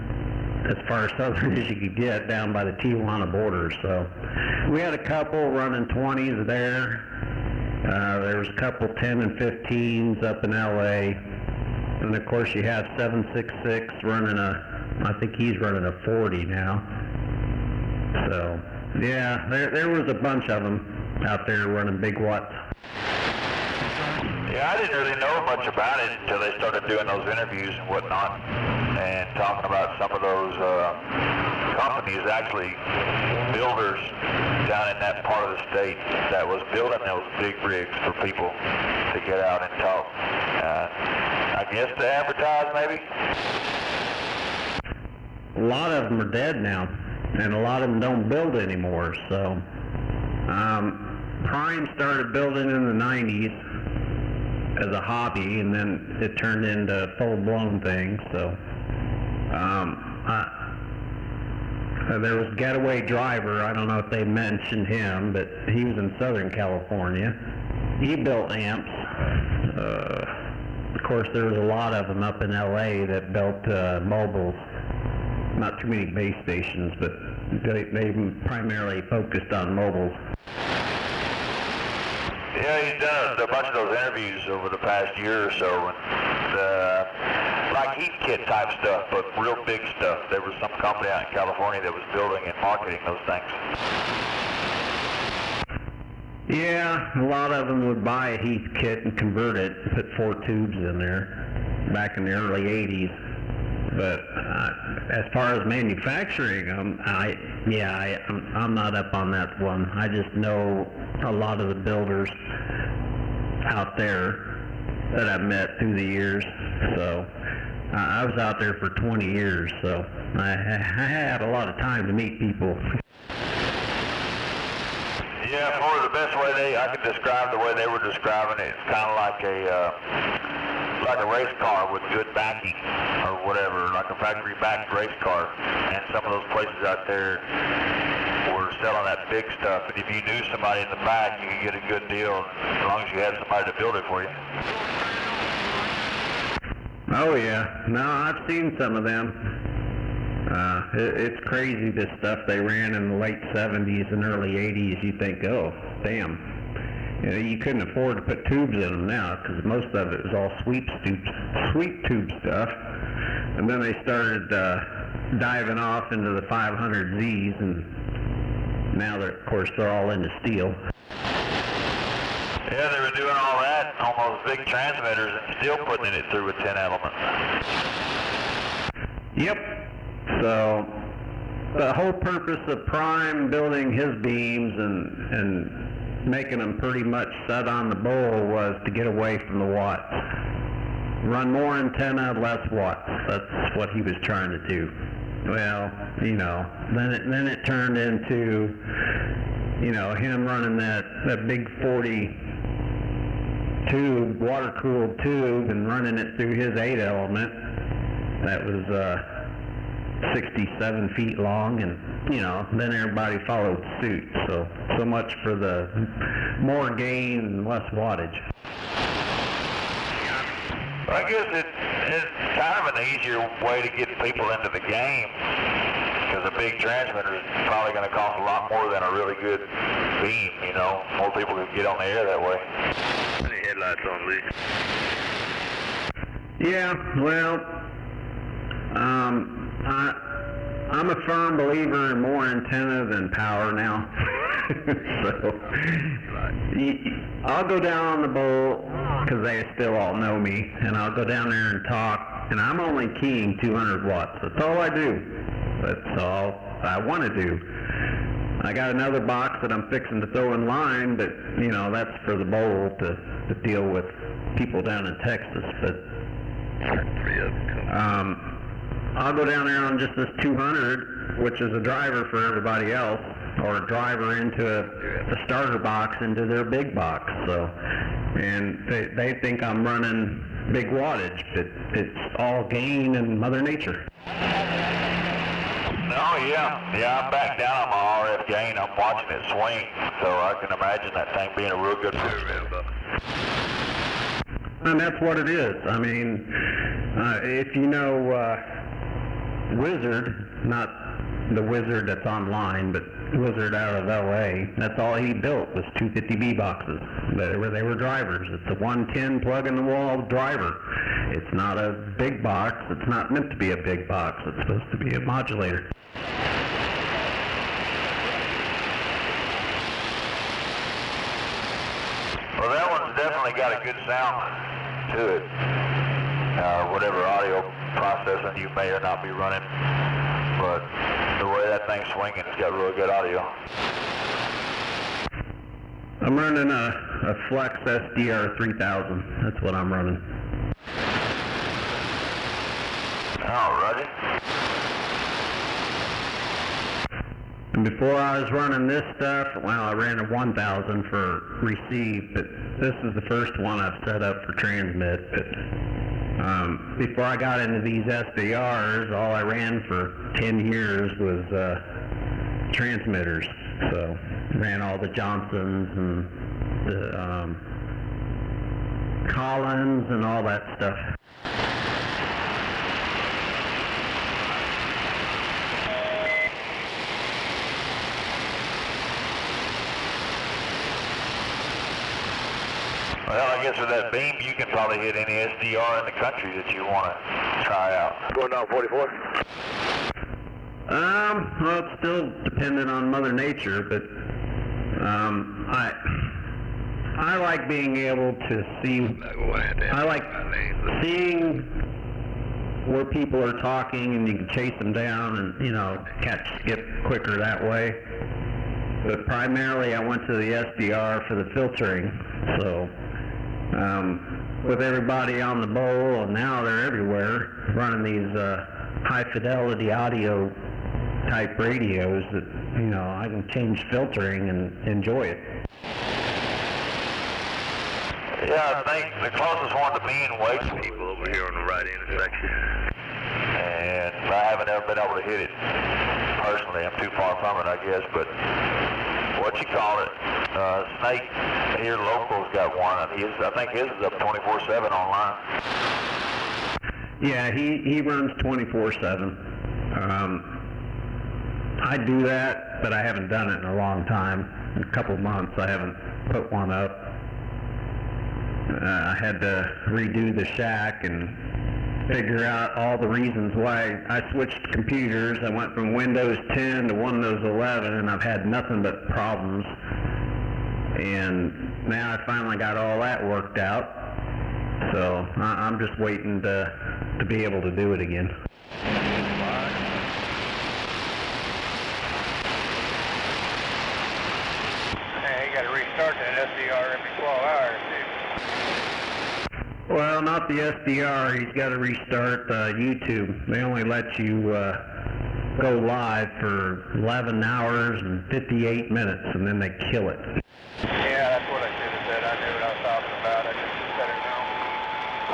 as far southern as you could get, down by the Tijuana border, so we had a couple running 20s there. There was a couple 10 and 15s up in LA, and of course you have 766 running I think he's running a 40 now. So yeah, there was a bunch of them out there running big watts. Yeah, I didn't really know much about it until they started doing those interviews and whatnot, and talking about some of those companies, actually builders down in that part of the state that was building those big rigs for people to get out and talk. I guess to advertise, maybe? A lot of them are dead now, and a lot of them don't build anymore, so Prime started building in the 90s as a hobby, and then it turned into a full-blown thing, so there was Getaway Driver. I don't know if they mentioned him, but he was in Southern California. He built amps. Of course, there was a lot of them up in LA that built mobiles. Not too many base stations, but they primarily focused on mobiles. Yeah, he's done a bunch of those interviews over the past year or so, and like heat kit type stuff, but real big stuff. There was some company out in California that was building and marketing those things. Yeah, a lot of them would buy a heat kit and convert it, put 4 tubes in there, back in the early 80s. But as far as manufacturing, I'm not up on that one. I just know a lot of the builders out there that I've met through the years. So I was out there for 20 years, so I had a lot of time to meet people. Yeah, for the best way I could describe the way they were describing it, it's kind of like a race car with good backing or whatever, like a factory-backed race car. And some of those places out there were selling that big stuff. And if you knew somebody in the back, you could get a good deal as long as you had somebody to build it for you. Oh yeah, no, I've seen some of them. It's crazy, this stuff they ran in the late 70s and early 80s. You think, oh, damn. You know, you couldn't afford to put tubes in them now, because most of it was all sweep tube stuff. And then they started diving off into the 500Zs, and now, of course, they're all into steel. Yeah, they were doing all that on those big transmitters and still putting it through with 10 elements. Yep. So the whole purpose of Prime building his beams and making them pretty much set on the bowl was to get away from the watts. Run more antenna, less watts. That's what he was trying to do. Well, you know, then it turned into, you know, him running that big 40 tube, water-cooled tube, and running it through his 8 element. That was 67 feet long, and, you know, then everybody followed suit. So much for the more gain and less wattage. I guess it's kind of an easier way to get people into the game, because a big transmitter is probably going to cost a lot more than a really good beam, you know. More people can get on the air that way. Any headlights on, Lee? Yeah, well, I'm a firm believer in more antenna than power now. So I'll go down on the bowl, because they still all know me, and I'll go down there and talk, and I'm only keying 200 watts. That's all I do. That's all I want to do. I got another box that I'm fixing to throw in line, but, you know, that's for the bowl to deal with people down in Texas. But I'll go down there on just this 200, which is a driver for everybody else, or a driver into a starter box into their big box. So, and they think I'm running big wattage, but it's all gain and Mother Nature. Oh yeah, I'm back down on my RF gain. I'm watching it swing, so I can imagine that thing being a real good program. And that's what it is. I mean, if you know Wizard, not the Wizard that's online, but Wizard out of LA, that's all he built was 250B boxes. They were drivers. It's a 110 plug-in-the-wall driver. It's not a big box. It's not meant to be a big box. It's supposed to be a modulator. Well, that one's definitely got a good sound to it. Whatever audio processing you may or not be running, but the way that thing's swinging, it's got really good audio. I'm running a Flex SDR 3000. That's what I'm running. Alrighty. And before I was running this stuff, well, I ran a 1000 for receive, but this is the first one I've set up for transmit. But before I got into these SDRs, all I ran for 10 years was transmitters. So ran all the Johnsons and the Collins and all that stuff. Well, I guess with that beam, you can probably hit any SDR in the country that you want to try out. Going down 44? Well, it's still dependent on Mother Nature, but I like being able to see. I like seeing where people are talking, and you can chase them down, and you know, catch skip quicker that way. But primarily, I went to the SDR for the filtering. So. With everybody on the bowl, and now they're everywhere, running these high fidelity audio type radios that, you know, I can change filtering and enjoy it. Yeah, I think the closest one to me in Wake's People over here on the right intersection. And I haven't ever been able to hit it personally. I'm too far from it, I guess, but what you call it, Snake here local's got one. I think his is up 24/7 online. Yeah, he runs 24/7. I do that, but I haven't done it in a long time. In a couple months, I haven't put one up. I had to redo the shack and figure out all the reasons why I switched computers. I went from Windows 10 to Windows 11, and I've had nothing but problems. and now I finally got all that worked out. So I'm just waiting to be able to do it again. Hey, you got to restart that SDR every 12 hours, dude. Well, not the SDR. He's got to restart YouTube. They only let you go live for 11 hours and 58 minutes, and then they kill it. Yeah, that's what I should have said. I knew what I was talking about. I just said it wrong.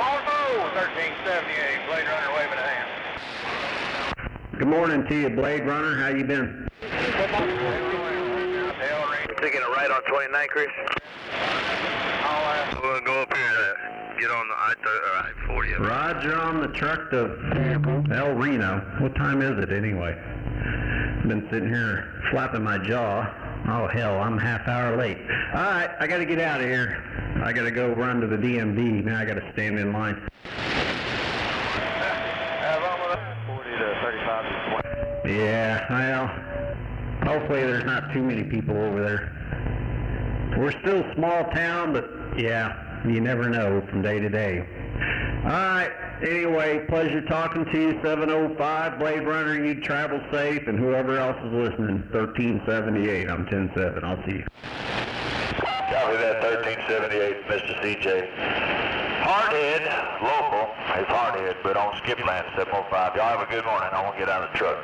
Volvo 1378, Blade Runner waving a hand. Good morning to you, Blade Runner. How you been? Taking it right on 29, Chris. We'll go up here to get on the I-40. Roger on the truck to El Reno. What time is it anyway? Been sitting here flapping my jaw. Oh hell, I'm a half hour late. Alright, I gotta get out of here. I gotta go run to the DMV. Now I gotta stand in line. 40 to 35 to 20. Yeah, well, hopefully there's not too many people over there. We're still a small town, but yeah, you never know from day to day. Alright, anyway, pleasure talking to you, 705, Blade Runner, you travel safe, and whoever else is listening, 1378, I'm 10-7, I'll see you. Copy that, 1378, Mr. CJ. Hardhead, local, it's Hardhead, but on Skipland, 705. Y'all have a good morning, I won't get out of the truck.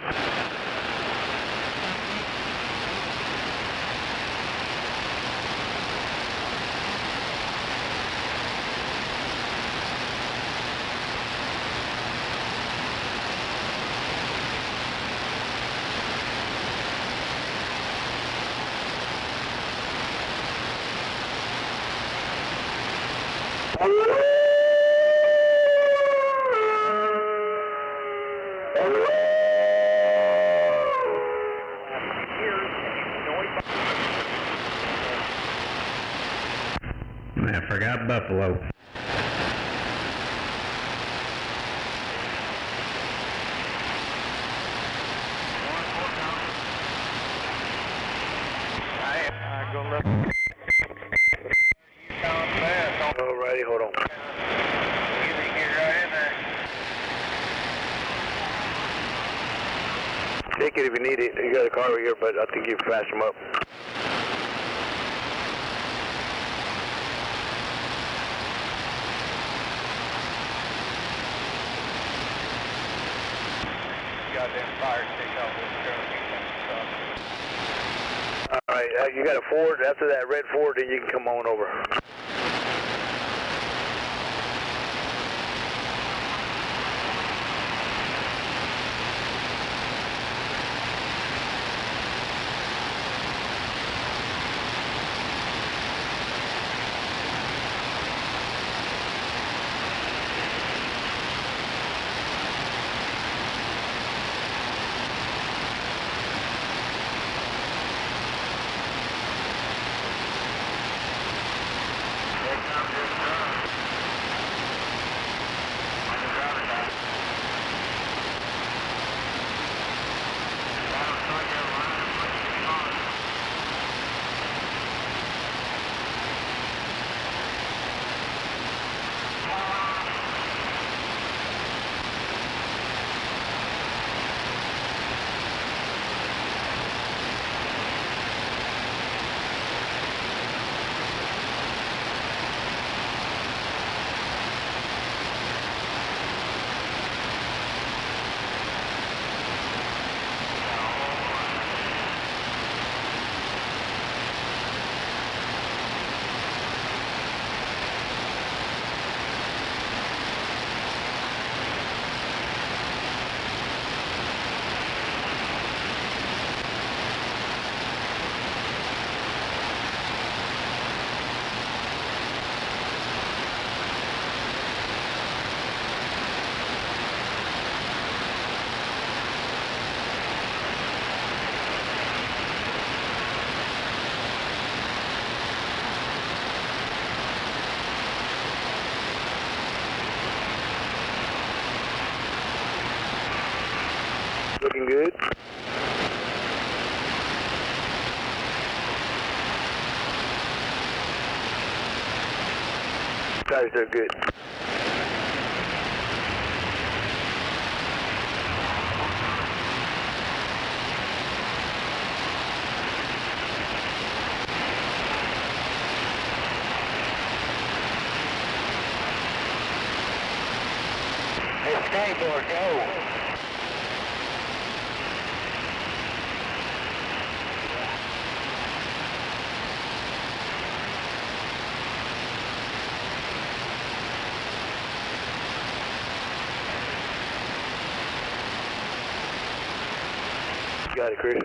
I forgot Buffalo. Alrighty, hold on. Take it if you need it. You got a car over here, but I think you can flash them up. Goddamn fire stick off this truck. Alright, you got a Ford. After that red Ford, then you can come on over. Looking good. Tires are good. Hey, skateboard, go. Got it, Chris.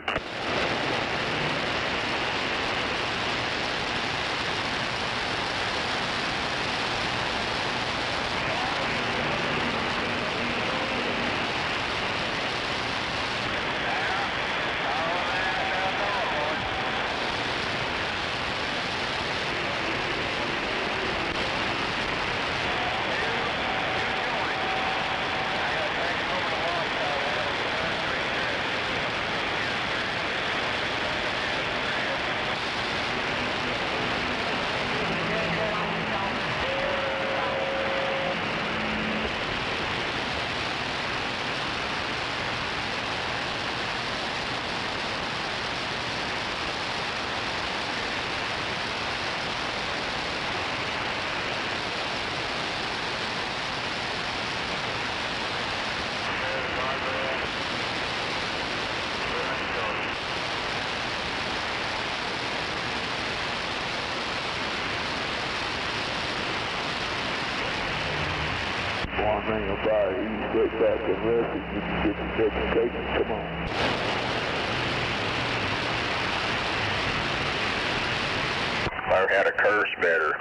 One ring of fire, ease straight back and rest it. You can get your vegetation. Come on. Learn how to curse better.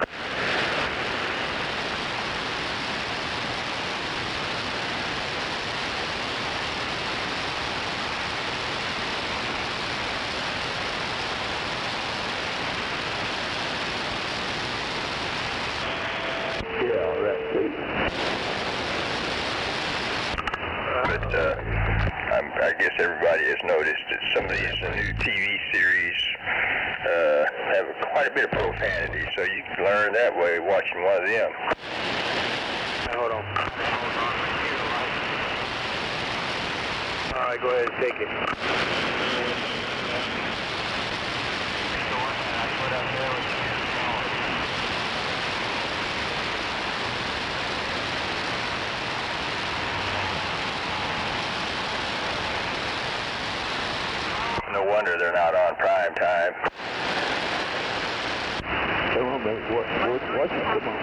Yeah, that's it. But I guess everybody has noticed that some of these new TV series have quite a bit of profanity, so you can learn that way watching one of them. Now, hold on. All right, go ahead and take it. No wonder they're not on prime time. Come on, man. Watch it. Come on.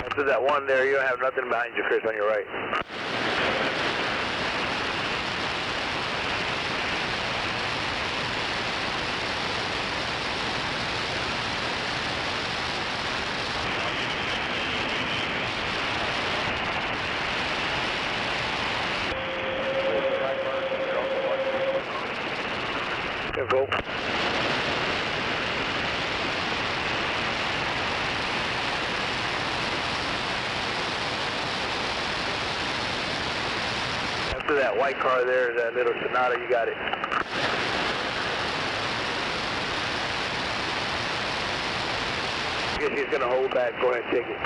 After that one there, you don't have nothing behind you, Chris, on your right. Go. After that white car there, that little Sonata, you got it. I guess he's gonna hold back. Go ahead and take it.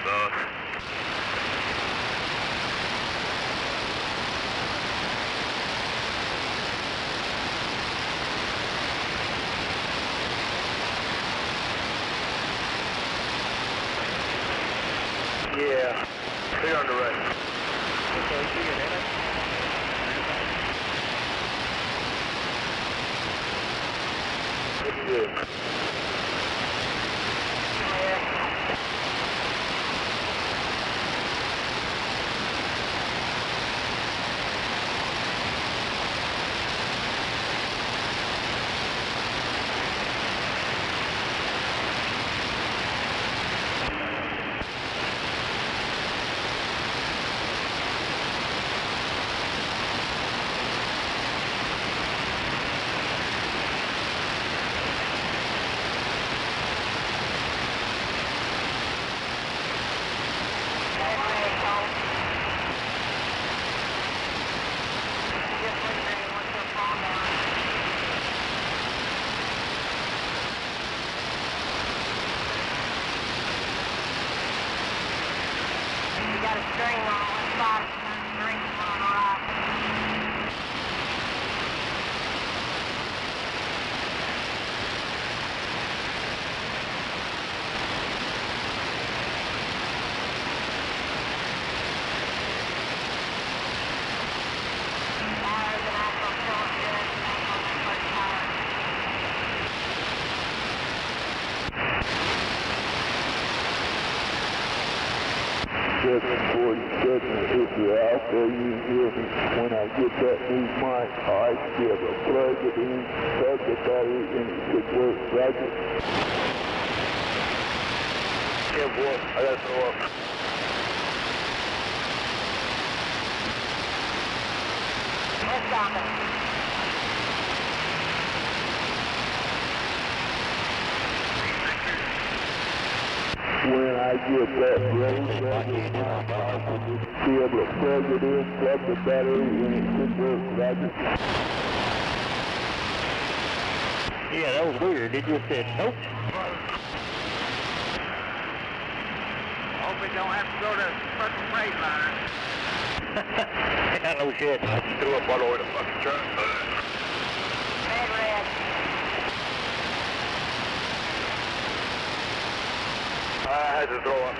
boss. Yeah, clear on the right. Okay, see you later. Yeah. You got a string on one side and a string on the right. Tires and axle feeling good. Axle and first tire. If you're out there, you hear me. When I get that new mic, I should be able to plug it in, plug the battery in, it should work, Roger. Yeah, boy, I gotta throw up. Let's stop it. When I get that ready, I should be able to plug it in, plug the battery in, it should work, Roger. Yeah, that was weird. It just said, nope. Hope we don't have to go to fucking freight line. Yeah, no shit. I just threw up all over the fucking truck. Red. I had to throw up.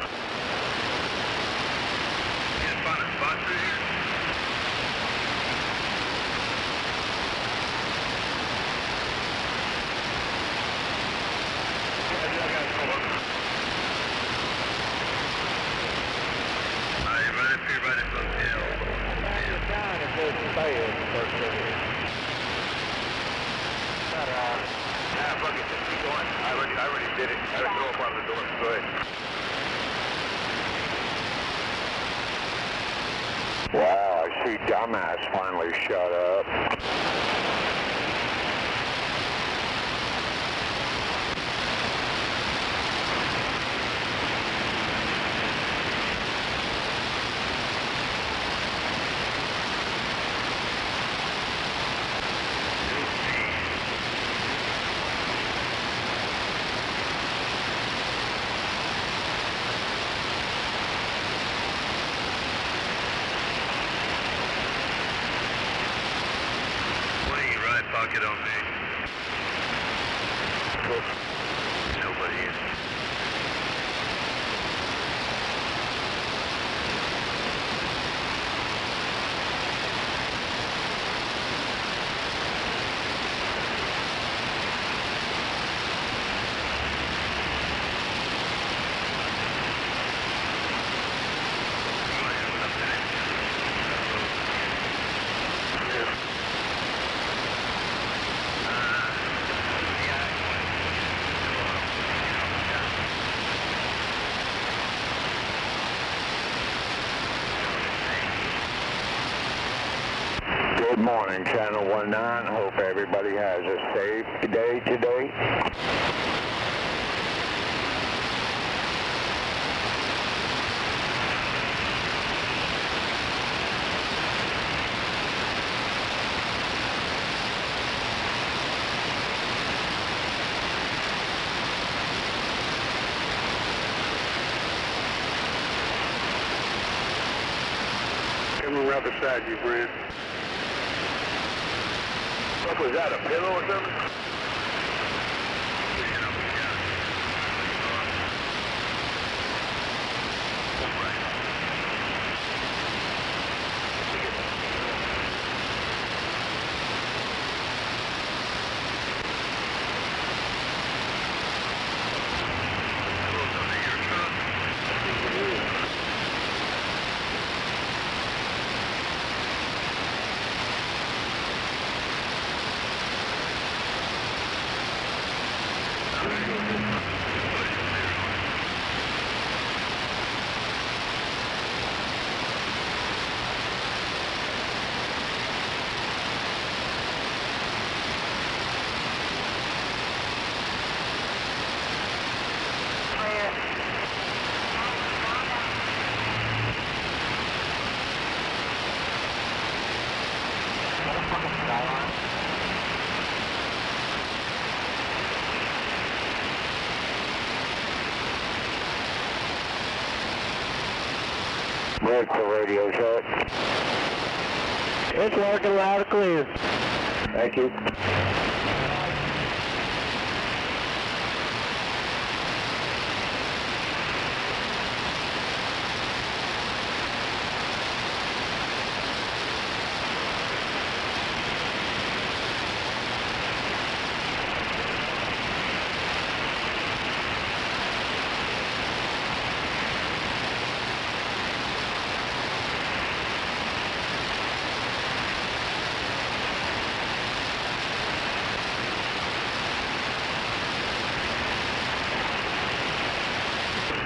You can find a spot through here? I gotta throw up. Alright, right up here, right above the hill. It's down if there's a bed first of it. Nah, fuck it, just keep going. I already did it. I had to throw up on the door. Go ahead. Wow, I see dumbass finally shut up. What are you, right pocket on me? Nobody in. Good morning, Channel 19. Hope everybody has a safe day today. Coming right beside you, friend. What was that, a pillow or something? Where's the radio shot? It's working loud and clear. Thank you.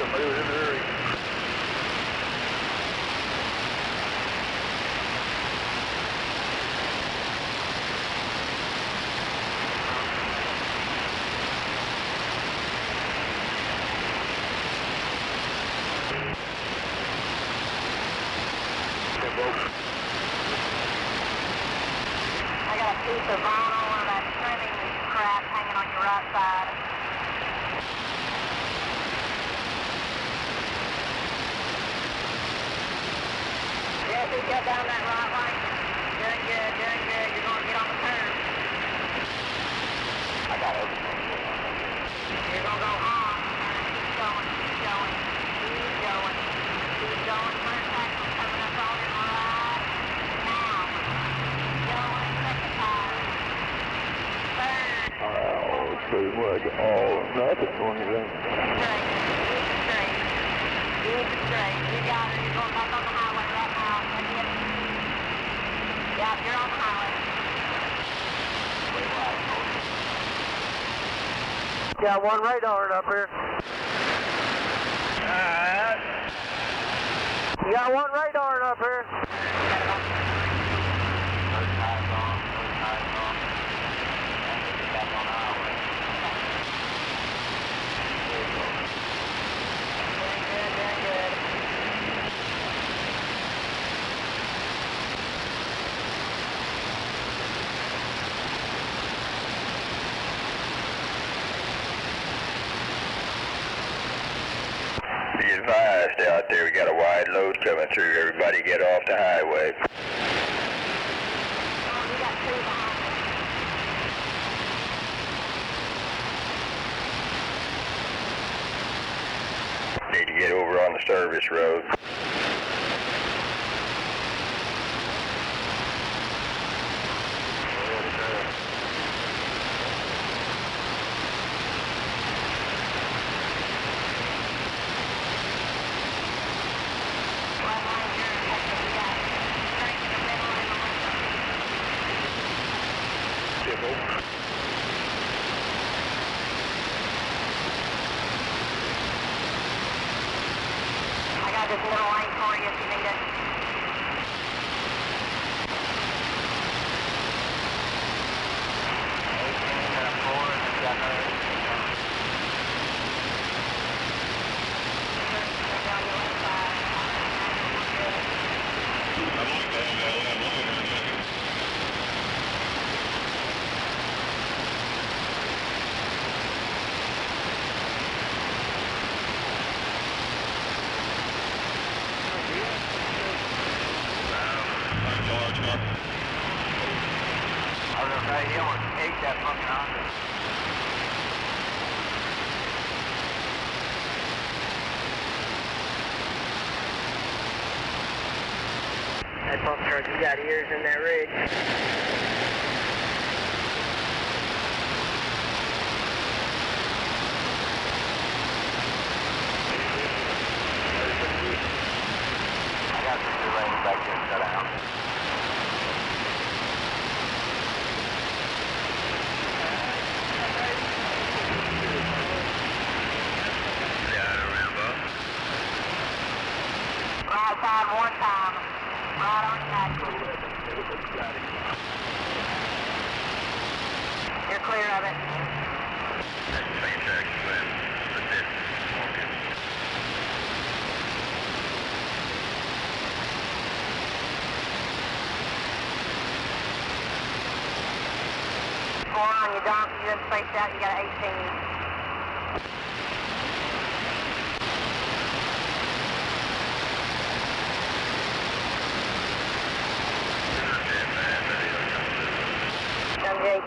Somebody was in a hurry. I got a piece of vinyl or that trimming crap hanging on your right side. Yeah, if you get down that right lane, doing good, doing good. You're going to get on the curve. I got it. You're going to go on. Keep going, keep going, keep going. Keep going. First tackle coming up on your right. Now. Going second time. Third. Well, it's pretty much all or nothing when you think. Straight. Keep it straight. Keep it straight. You got it. You're going back on the highway right now. Yeah, you're on the highway. Got one radar up here. You got one radar up here. Be advised out there, we got a wide load coming through. Everybody get off the highway. You got two behind me. Need to get over on the service road. I got this I was gonna say, he almost ate that fucking Honda. That pump truck has got ears in that rig. I got some new lanes back there cut out. Right side one time. Right on your axle. You're clear of it. Corner on your dump, you just spaced out, you got an 18. Number 18.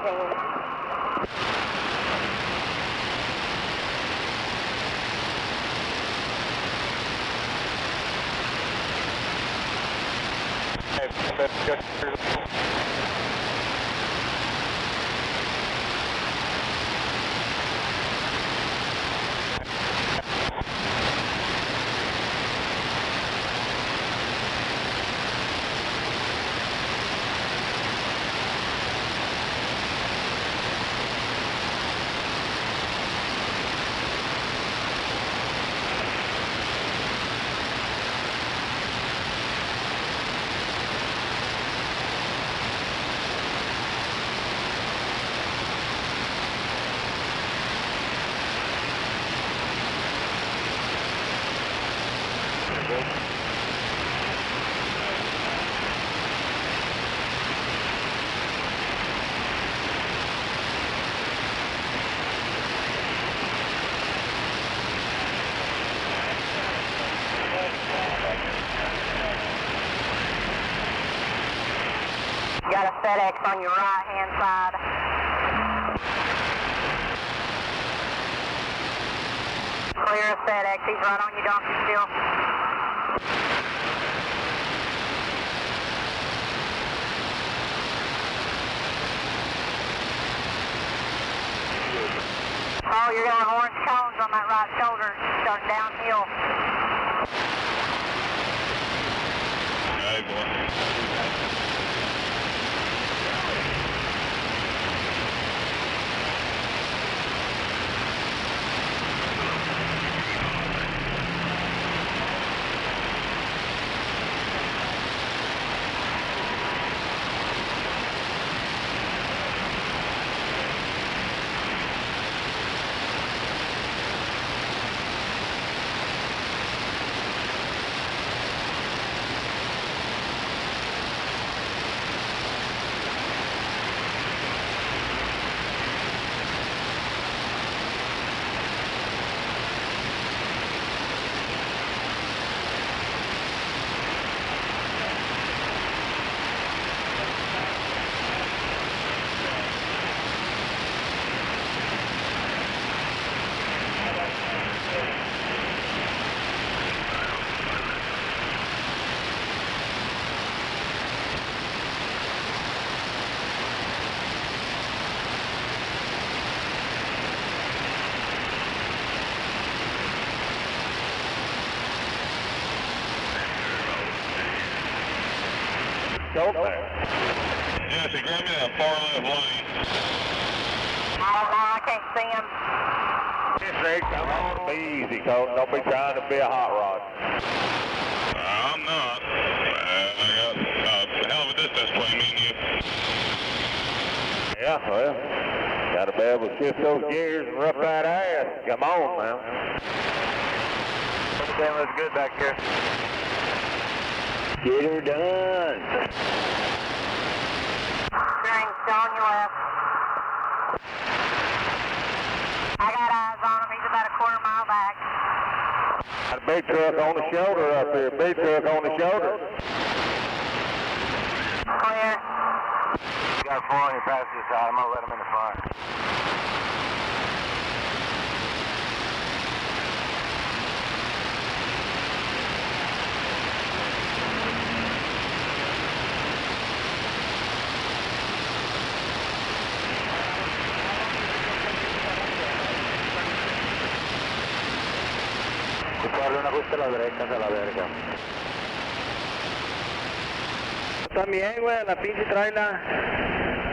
Got a FedEx on your right hand side. Clear of FedEx, he's right on your donkey still. Oh, you're gonna have orange cones on that right shoulder starting downhill. Hey, boy. Don't there. Yeah, so grab me that far left lane. I don't know, I can't see him. Just say, come on, be easy, Colt. Don't be trying to be a hot rod. I'm not. I got a hell of a distance between me and you. Yeah, well, gotta be able to shift those gears and rough that ass. Come on, man. Everything looks good back here. Get her done. Steering's still on your left. I got eyes on him, he's about a quarter mile back. Got a big truck on the shoulder up here. Big truck on the shoulder. Clear 4 on your passenger side. I'm going to let him in the front. Darle un ajuste a la derecha, a la verga. También, güey, la pinche traila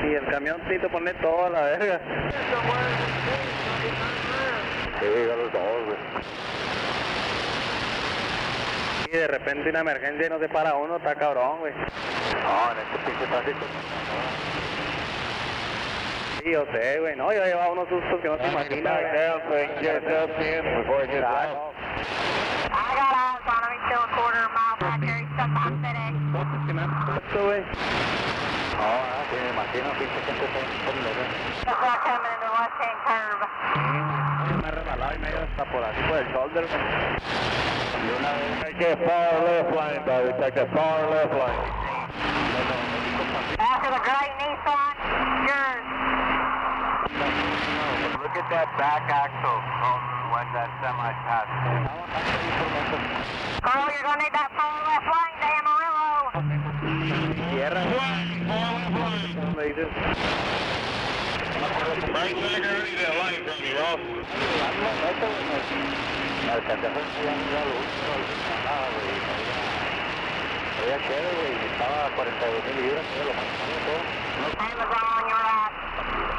y el camión necesito poner todo a la verga. Sí, a los dos, güey. Y de repente una emergencia y no se para uno, está cabrón, güey. No, en este pinche tráfico. Sí, yo sé, güey. No, yo llevaba unos sustos que no te imaginas, güey. I got eyes on him. He's still a quarter mile back here. He's stuck behind FedEx. ¿Qué me han puesto, güey? No, sí, me imagino, pinche gente está en Just not coming in the left-hand curve. Sí, me he resbalado y medio hasta por así por el shoulder, güey. Take that far left lane, baby. Take that far left lane. After the gray Nissan, yours. Look at that back axle when that semi passes. Carl, you're going to need that far left lane to Amarillo. Tierra, me dices. Right second, I need that line from you, Ross. Me alcancé a hacer lo último, nada, güey. Había chévere, güey, estaba a 42,000 libras, lo manejaba todo. Amazon on your right.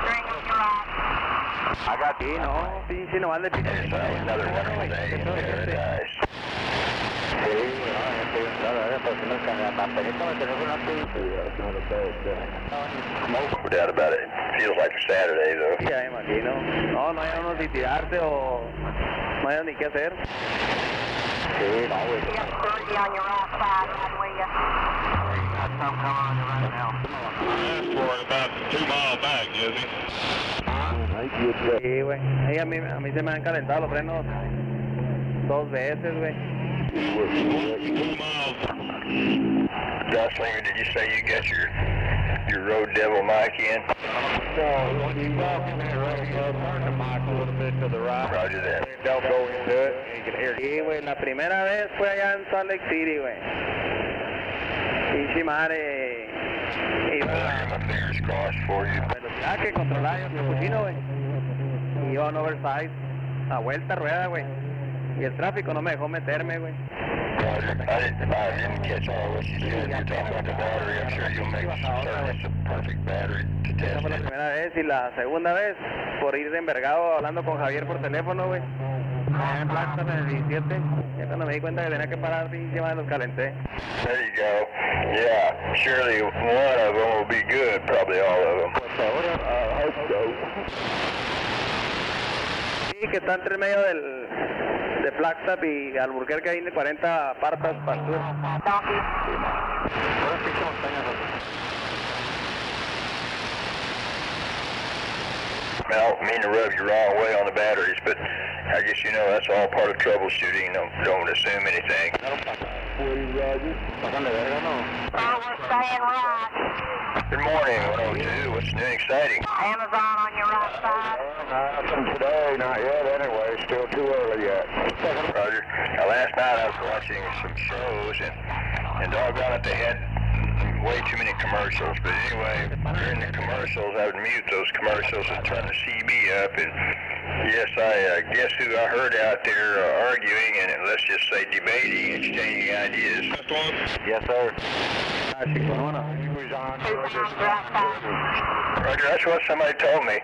String on your right. I got Sí, no, pinche nomás le pinche. Another wonderful day in paradise. Sí, no, estoy entrado, pero si no alcanza, apenas me teléfono antes. No doubt about it. Feels like a Saturday, though. Ya me imagino. No, no hay uno si tirarte o no hay ni qué hacer. Sí, no, güey. You got 30 on your right side, right with you. Got some coming on you right now. For about 2 miles back, Jesse. Sí, güey. Ahí a mí se me han calentado los frenos 2 veces, güey. 2 miles. Gunslinger, did you say you got your road devil mic in? So, when you walk in there, right, you turn the mic a little bit to the right. Roger that. Don't go into it, and you can hear it. Sí, güey, la primera vez fue allá en Salt Lake City, güey. Pinche madre. Iba My fingers crossed for you. a velocidad que controlaba yo el capuchino, güey. Y iba en oversize, a vuelta rueda, güey. Y el tráfico no me dejó meterme, güey. Roger. I didn't catch all what you said. You're talking about the battery. I'm sure you'll make certain it's a perfect battery to Esa test fue la it. primera vez y la segunda vez por ir de envergado hablando con Javier por teléfono, güey. Allá en Flagstaff en el 17. Ya cuando me di cuenta que tenía que parar, pinche madre, los calenté. There you go. Yeah, surely one of them will be good, probably all of them. I hope so. Sí, que está entre medio de Flagstaff y Albuquerque, ahí de 40 partas para el sur. Donkey. Ahora pinche montaña, I don't mean to rub you wrong way on the batteries, but I guess you know that's all part of troubleshooting. Don't assume anything. pasan de verga, ¿no? Oh, we're staying right. Good morning, 102. What's new and exciting? Amazon on your right side. Nothing today, not yet anyway. Still too early yet. Roger. Now, last night I was watching some shows, and doggone it, they had way too many commercials. But anyway, during the commercials, I would mute those commercials and turn the CB up. And yes, I guess who I heard out there arguing and let's just say debating, exchanging ideas. Yes, sir. Roger, that's what somebody told me.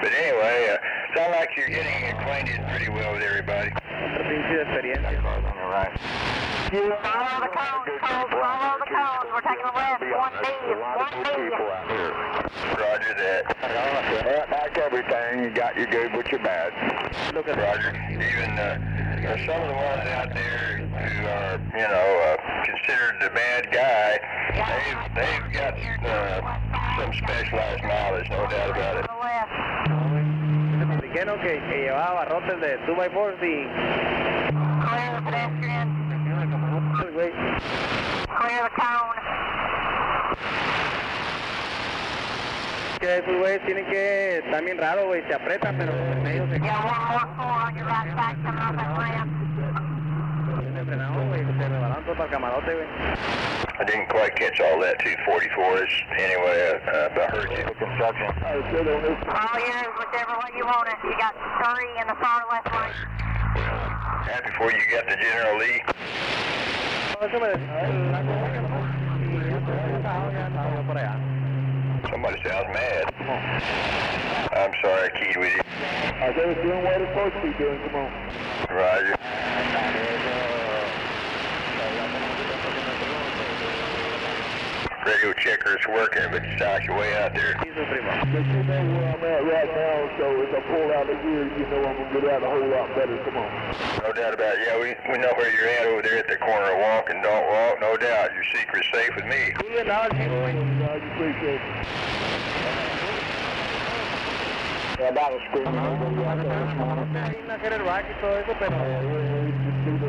But anyway, sound like you're getting acquainted pretty well with everybody. Otra pinche experiencia. Right. Follow the cones, folks. Follow the cones. We're taking a left. 1B. 1B. Roger that. Like everything, you got your good with your bad. Look at Roger. Even some of the ones out there who are, you know, considered the bad guy, they've got some specialized knowledge, no doubt about it. To the left. Dijeron que llevaba barrotes de 2x4 y... Clear the pedestrian. Güey. Clear the cone. que esos güeyes tienen que, están bien raros, güey, se apretan, pero en medio se... Yeah, one more four on your right side coming off that ramp. Se frenaron, güey, se rebalaron todo para el camarote, güey. I didn't quite catch all that 244s. Anyway, I heard you. Construction. All yours, whichever way you want it. You got 3 in the far left lane. Happy for you got the General Lee. Eso me Somebody sounds mad. I'm sorry I keyed with you. I said it's doing what it's supposed to be doing. Come on. Roger. Radio checker's working, but you sound like you're way out there. But you know where I'm at right now, so if I pull out of here, you know I'm going to get out a whole lot better. Come on. No doubt about it. Yeah, we know where you're at over there at the corner of Walk and Don't Walk. No doubt. Your secret's safe with me. I appreciate it. About a school. hacer el back y todo eso, pero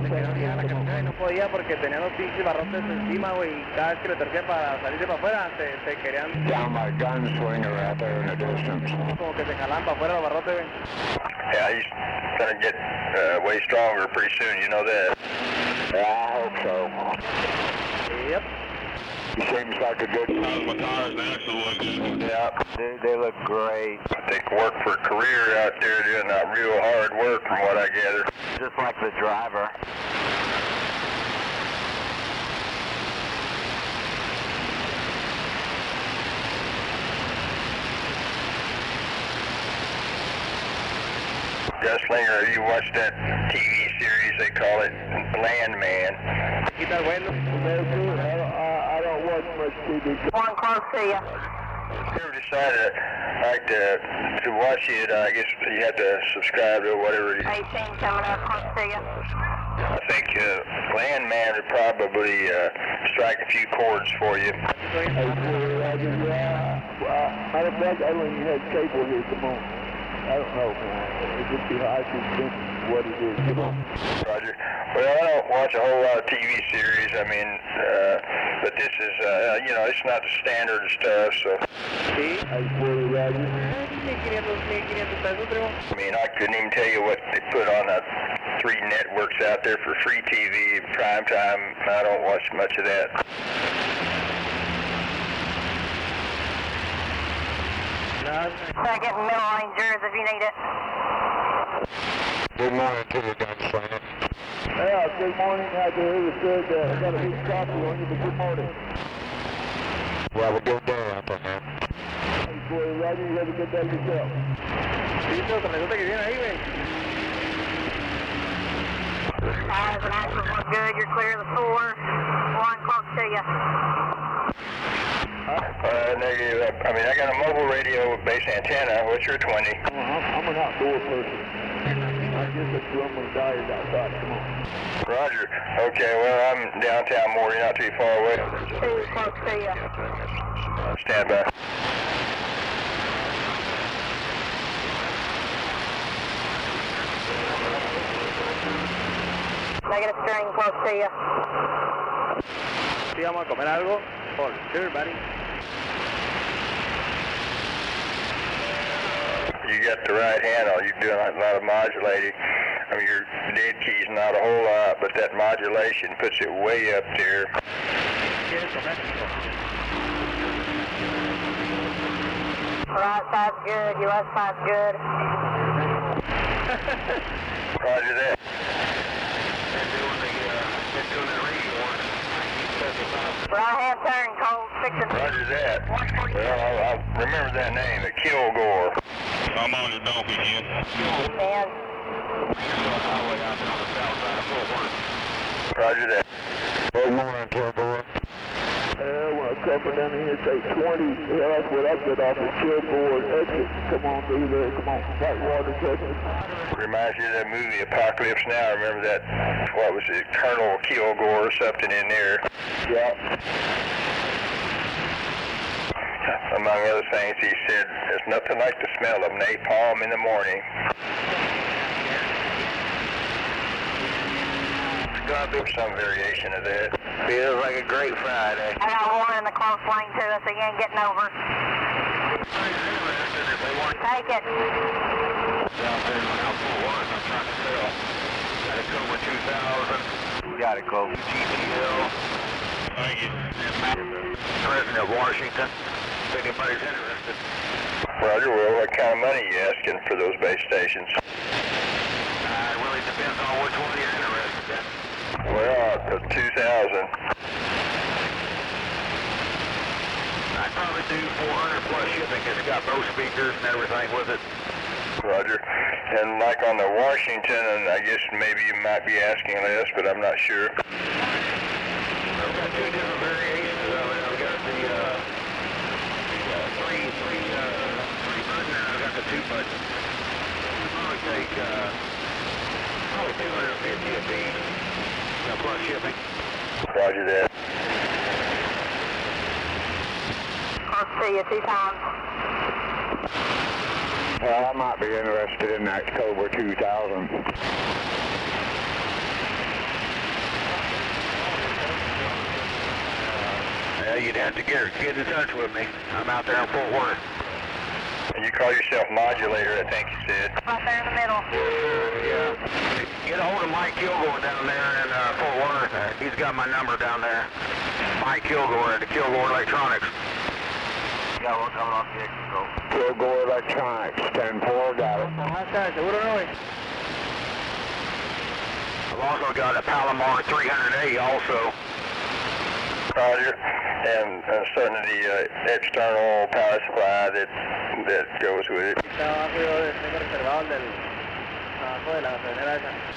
se quedó ya la camioneta y no podía porque tenía los pinches barrotes encima, güey, y cada vez que le torqué para salirse para afuera, se querían... Down by Gunslinger out there in the distance. Como que se jalaban para afuera los barrotes, güey. Yeah, he's gonna get way stronger pretty soon, you know that. Yeah, I hope so. Yep. He seems like a good... Yeah. They look great. I think work for a career out there doing that real hard work from what I gather. Just like the driver. Gunslinger, you watched that TV series, they call it Landman. I don't watch much TV. One close to you. Never decided like to watch it. I guess you have to subscribe to whatever it is. 18 coming up close to you. I think Landman would probably strike a few chords for you. Matter of fact, I don't even have cable here. Come on. I don't know, man. It just be hard to think what it is. Come on. Roger. Well, I don't watch a whole lot of TV series. I mean, but this is, you know, it's not the standard stuff, so. Sí. I mean, I couldn't even tell you what they put on the 3 networks out there for free TV, prime time. I don't watch much of that. Second and middle lane jurors if you need it. Good morning to you, Gunslinger. Yeah, good morning. I got a big coffee on you, but good morning. Well, a good day out there, man. Hey, boy, Roger, you have a good day yourself. Sí, pero te pregunta que viene ahí, güey. Eyes and axles look good. You're clear of the 4. 1 close to you. Negative. I mean, I got a mobile radio with base antenna. What's your 20? I'm an outdoor person. I just a drummer and dyers outside. Come on. Roger. Okay, well, I'm downtown more. You're not too far away. 2 close to you. Stand by. Negative string close to you. Sí, vamos a comer algo. For sure, buddy. You got the right handle. You're doing a lot of modulating. I mean, your dead key's not a whole lot, but that modulation puts it way up there. Right side's good. Your left side's good. Roger that. Right hand turn, cold, fixing. Roger that. Well, I remember that name, the Kilgore. I'm on the donkey, Jim. And Roger that. Good morning, Kilgore. When I come down here, take 20. That's what I get off the Kilgore exit. Come on through there. Come on. Whitewater, Texas. Reminds you of that movie Apocalypse Now. Remember that, what was it, Colonel Kilgore or something in there? Yeah. Among other things, he said, there's nothing like the smell of napalm in the morning. Some variation of that. Feels like a great Friday. I got one in the close lane to us, so you ain't getting over. Take it. Down there, now 4-1, I'm trying to sell. Got a Cobra 2000. Got it, Cole. GTL. Thank you. President of Washington. If anybody's interested. Roger, well, what kind of money are you asking for those base stations? It really depends on which one you're interested in. Well, the 2000. I'd probably do 400 plus shipping. It's got both speakers and everything with it. Roger. And like on the Washington, and I guess maybe you might be asking less, but I'm not sure. I've got two different variations of it. I've got the three button, and I've got the 2 button. It'll probably take probably 250 a piece, plus shipping. Roger that. I'll see you 2 times. Well, I might be interested in that Cobra 2000. Yeah, you'd have to get in touch with me. I'm out there in Fort Worth. And you call yourself Modulator, I think you said. Right there in the middle. Yeah. Get a hold of Mike Kilgore down there in Fort Worth. He's got my number down there. Mike Kilgore at the Kilgore Electronics. Got one coming off the exit, Cole. Kilgore Electronics, 10-4, got it. Seguro no, I've also got a Palomar 300A also. Roger. And certainly the external power supply that goes with it.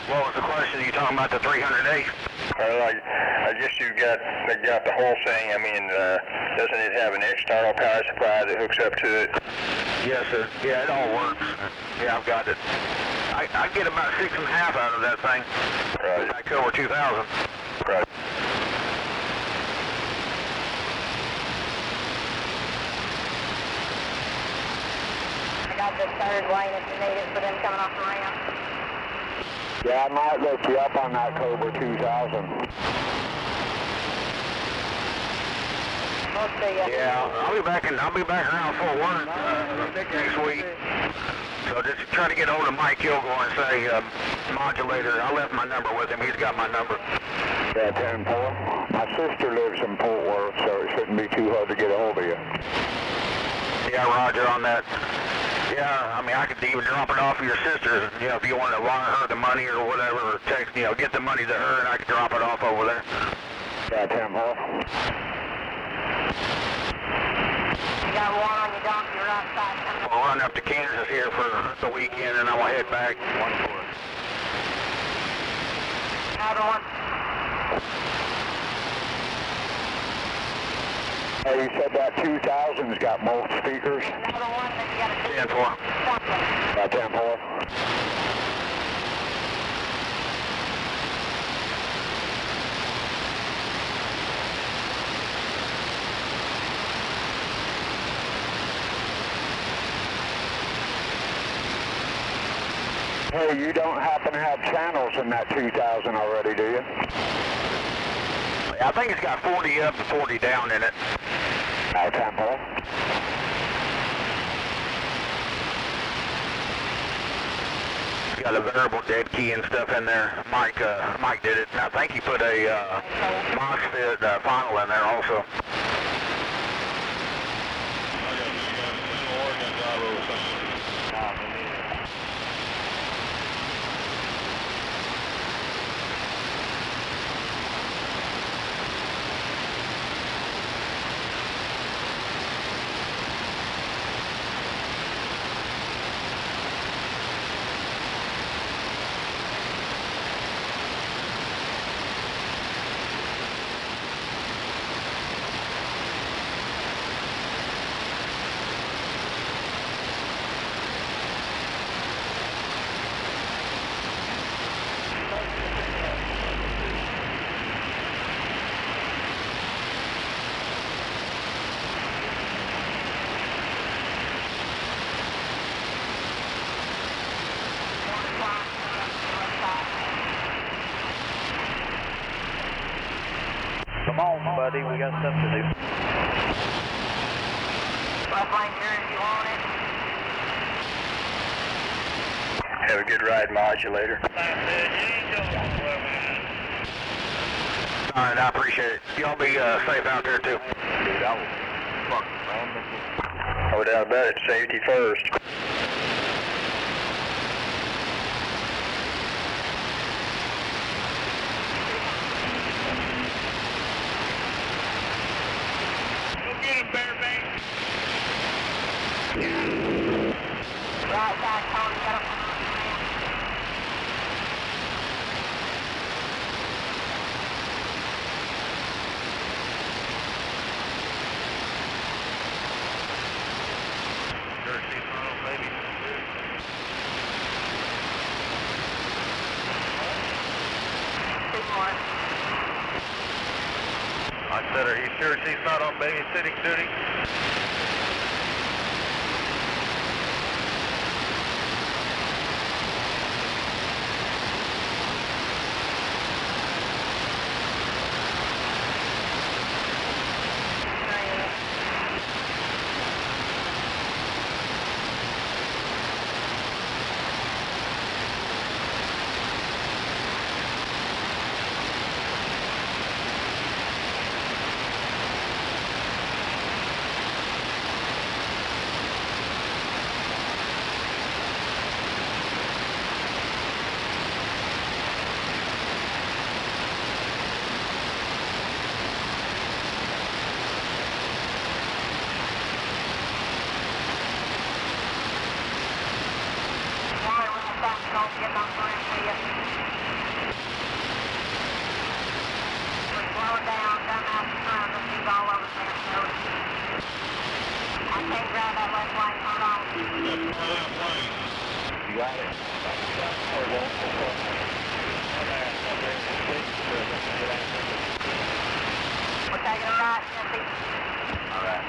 What was the question? Are you talking about the 300A? I guess you got the whole thing. I mean, doesn't it have an external power supply that hooks up to it? Yes, sir. Yeah, it all works. Yeah, I've got it. I get about 6.5 out of that thing. Right. That Cobra 2000. Right. I got the 3rd lane if you need it for them coming off the ramp. Yeah, I might look you up on that Cobra 2000. We'll see you. Yeah, I'll be back around Fort Worth next week. So just try to get hold of Mike Kilgore and say Modulator. I left my number with him. He's got my number. Yeah, 10-4. My sister lives in Fort Worth, so it shouldn't be too hard to get a hold of you. Yeah, Roger on that. Yeah, I mean, I could even drop it off of your sister, you know, if you wanted to wire her the money or whatever, or text, you know, get the money to her and I could drop it off over there. Yeah, 10-4. You got one on your donkey right side. I'll run up to Kansas here for the weekend and I'm going to head back. 1-4. Another one. Hey, you said that 2000's got both speakers? Another one that you got to do. 10-4. Yeah, 10-4. Hey, you don't happen to have channels in that 2000 already, do you? I think it's got 40 up and 40 down in it. No, 10-4. It's got a variable dead key and stuff in there. Mike did it. And I think he put a MOSFET final in there also. buddy. We got stuff to do. Left lane here if you want it. Have a good ride, modulator. Alright, I appreciate it. Y'all be safe out there too. Dude, I was fucking random. No doubt about it. Safety first. Right side, Tony, got him. I said, are you sure she's not on babysitting duty? You got it. We're taking a right, Jesse. All right.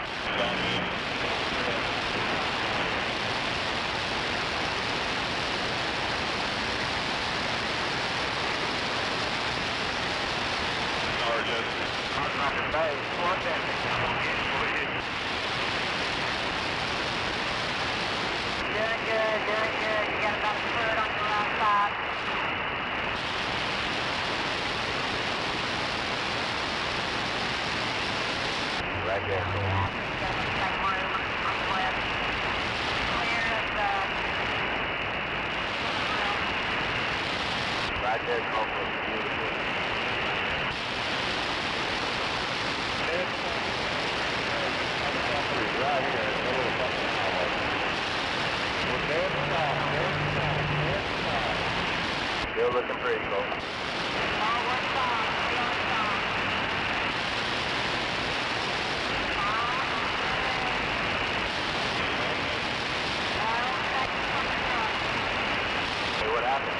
Doing good, doing good. You got about a foot on your right side. Right there. You got the same room on your left. Clear as Right there, Copeland. Beautiful. Right here. Still looking pretty cool. Hey, what happened?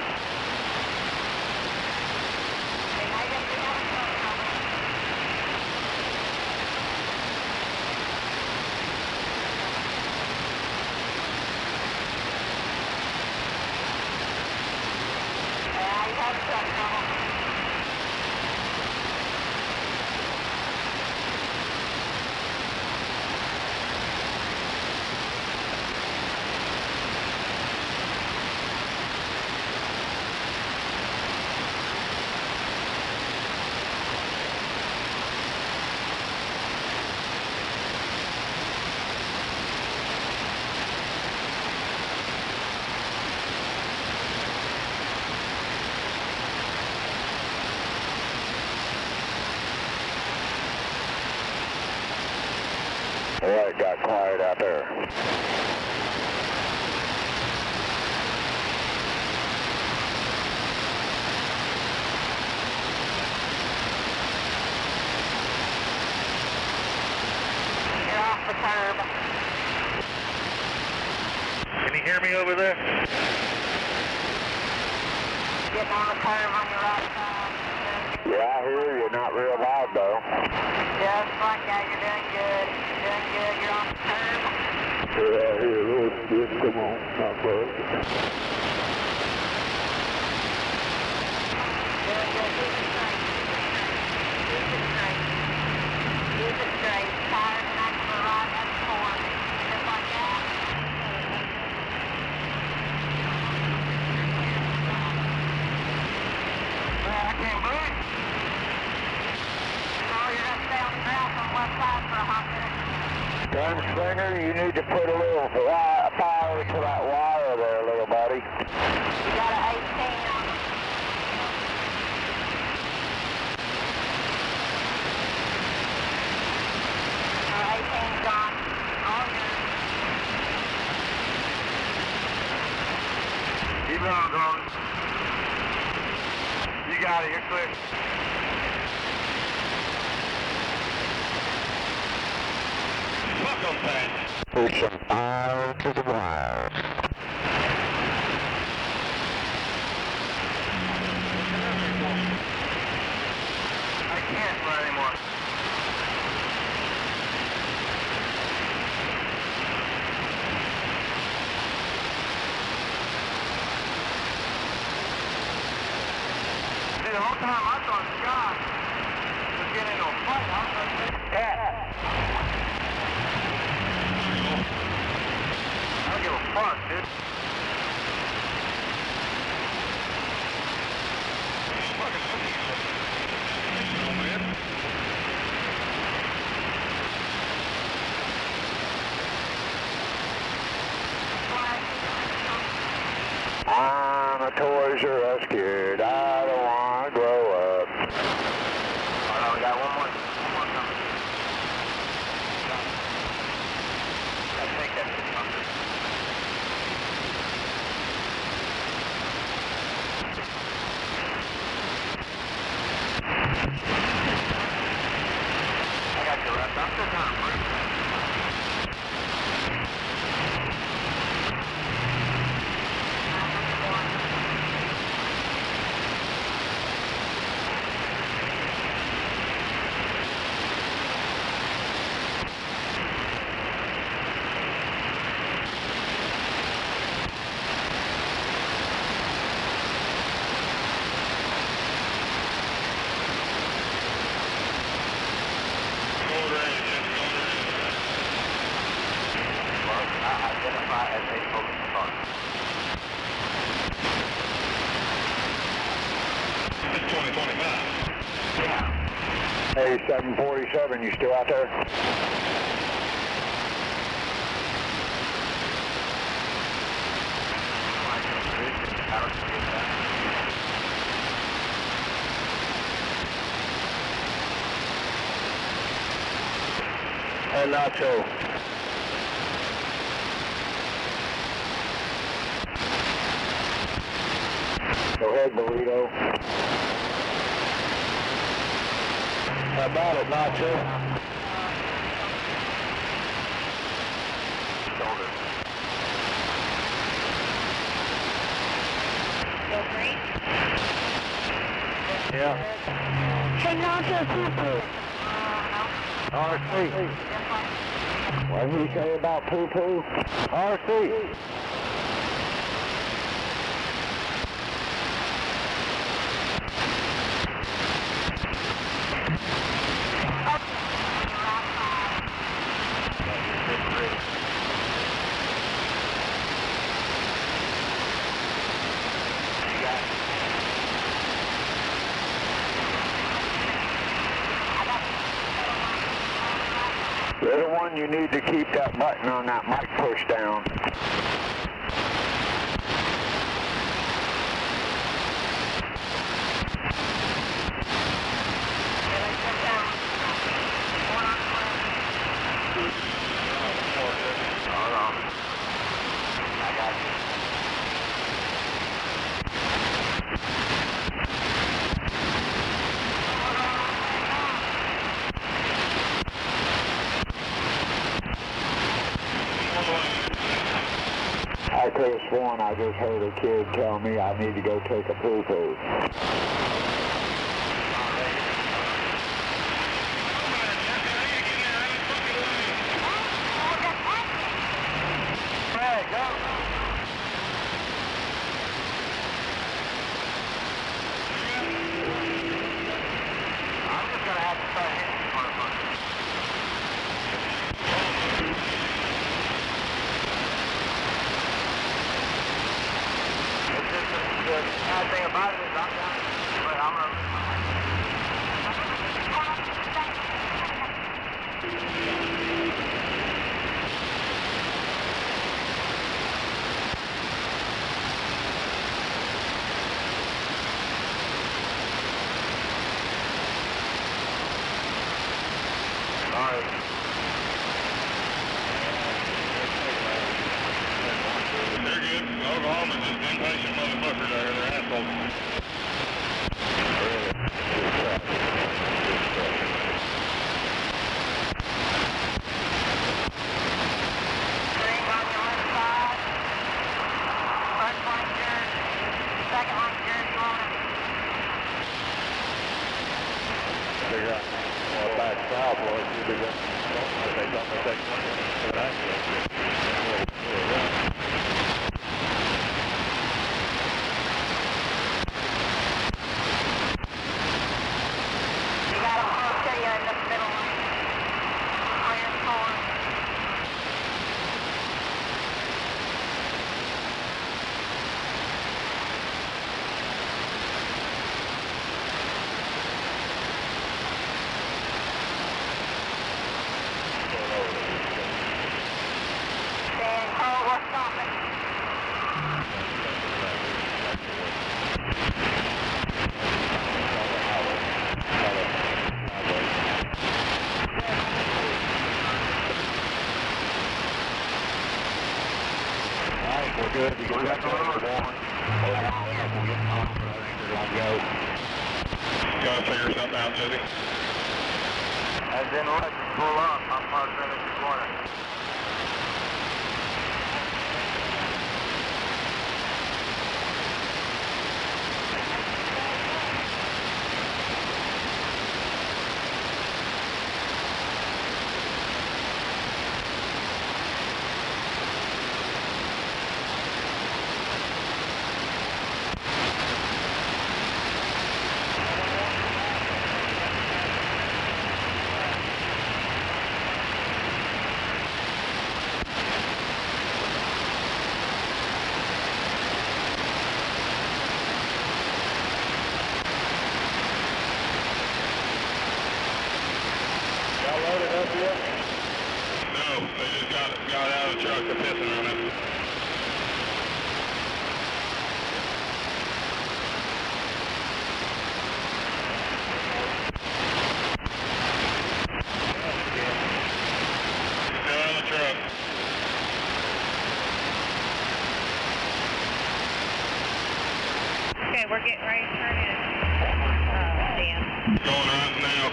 All right, got quiet out there. You're off the curb. Can you hear me over there? Getting on the curb on your right side. Yeah, I hear you. Not real loud, though. Just like that, you're doing good. You're doing good. You're on the curb. Yeah, here, let's get, come on, not bad. Doing good. Keep it straight. Keep it straight. Gunslinger, you need to put a little power to that wire there, little buddy. You got an 18 on it. Our 18's gone. All yours. Keep on going. You got it, you're clear. Welcome back. Put some power to the wire. I can't run anymore. See, the whole time I thought Scott was getting into a fight. I was like, I don't give a fuck, dude. I'm a Toys R Us kid. I don't want to grow up. Oh, no, we got one more coming. I think that's the fucker. I got your left. I'm still kind of bruised. Identify as a police car. 2025. Yeah. Hey, 747, you still out there? Hey, Nacho. Go ahead, Burrito. How about it, Nacho? Shoulder. Go green. Yeah. Hey, Nacho, poo-poo. RC. What did he say about poo-poo? RC. Little one, you need to keep that button on that mic pushed down. Hold on. I got you. I could have sworn I just heard a kid tell me I need to go take a poo-poo. Hey, go. I'm just gonna have to start hitting this motherfucker. It's just the bad thing about it is I'm down, but I'm of all of them are just impatient motherfuckers out here. They're assholes. Back south, well, if you do that, they don't take an accident. You got a whole city in the middle lane. Clear forward. We're good. You got the other one. Gotta figure something out, Jody. And then let you pull up. I'm parked right at the corner. No, they just got out of the truck. They're pissing on it. Still in the truck. Okay, we're getting ready to turn in. Dan. Going right now.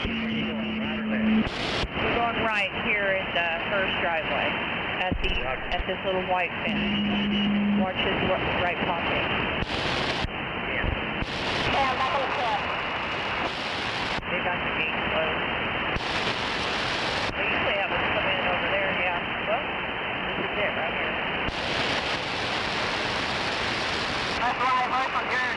We're going right here in the first driveway at this little white fence. Watch this right pocket. They got the gate closed. They usually have us come in over there, yeah. Well, this is it right here. That's right, right from here.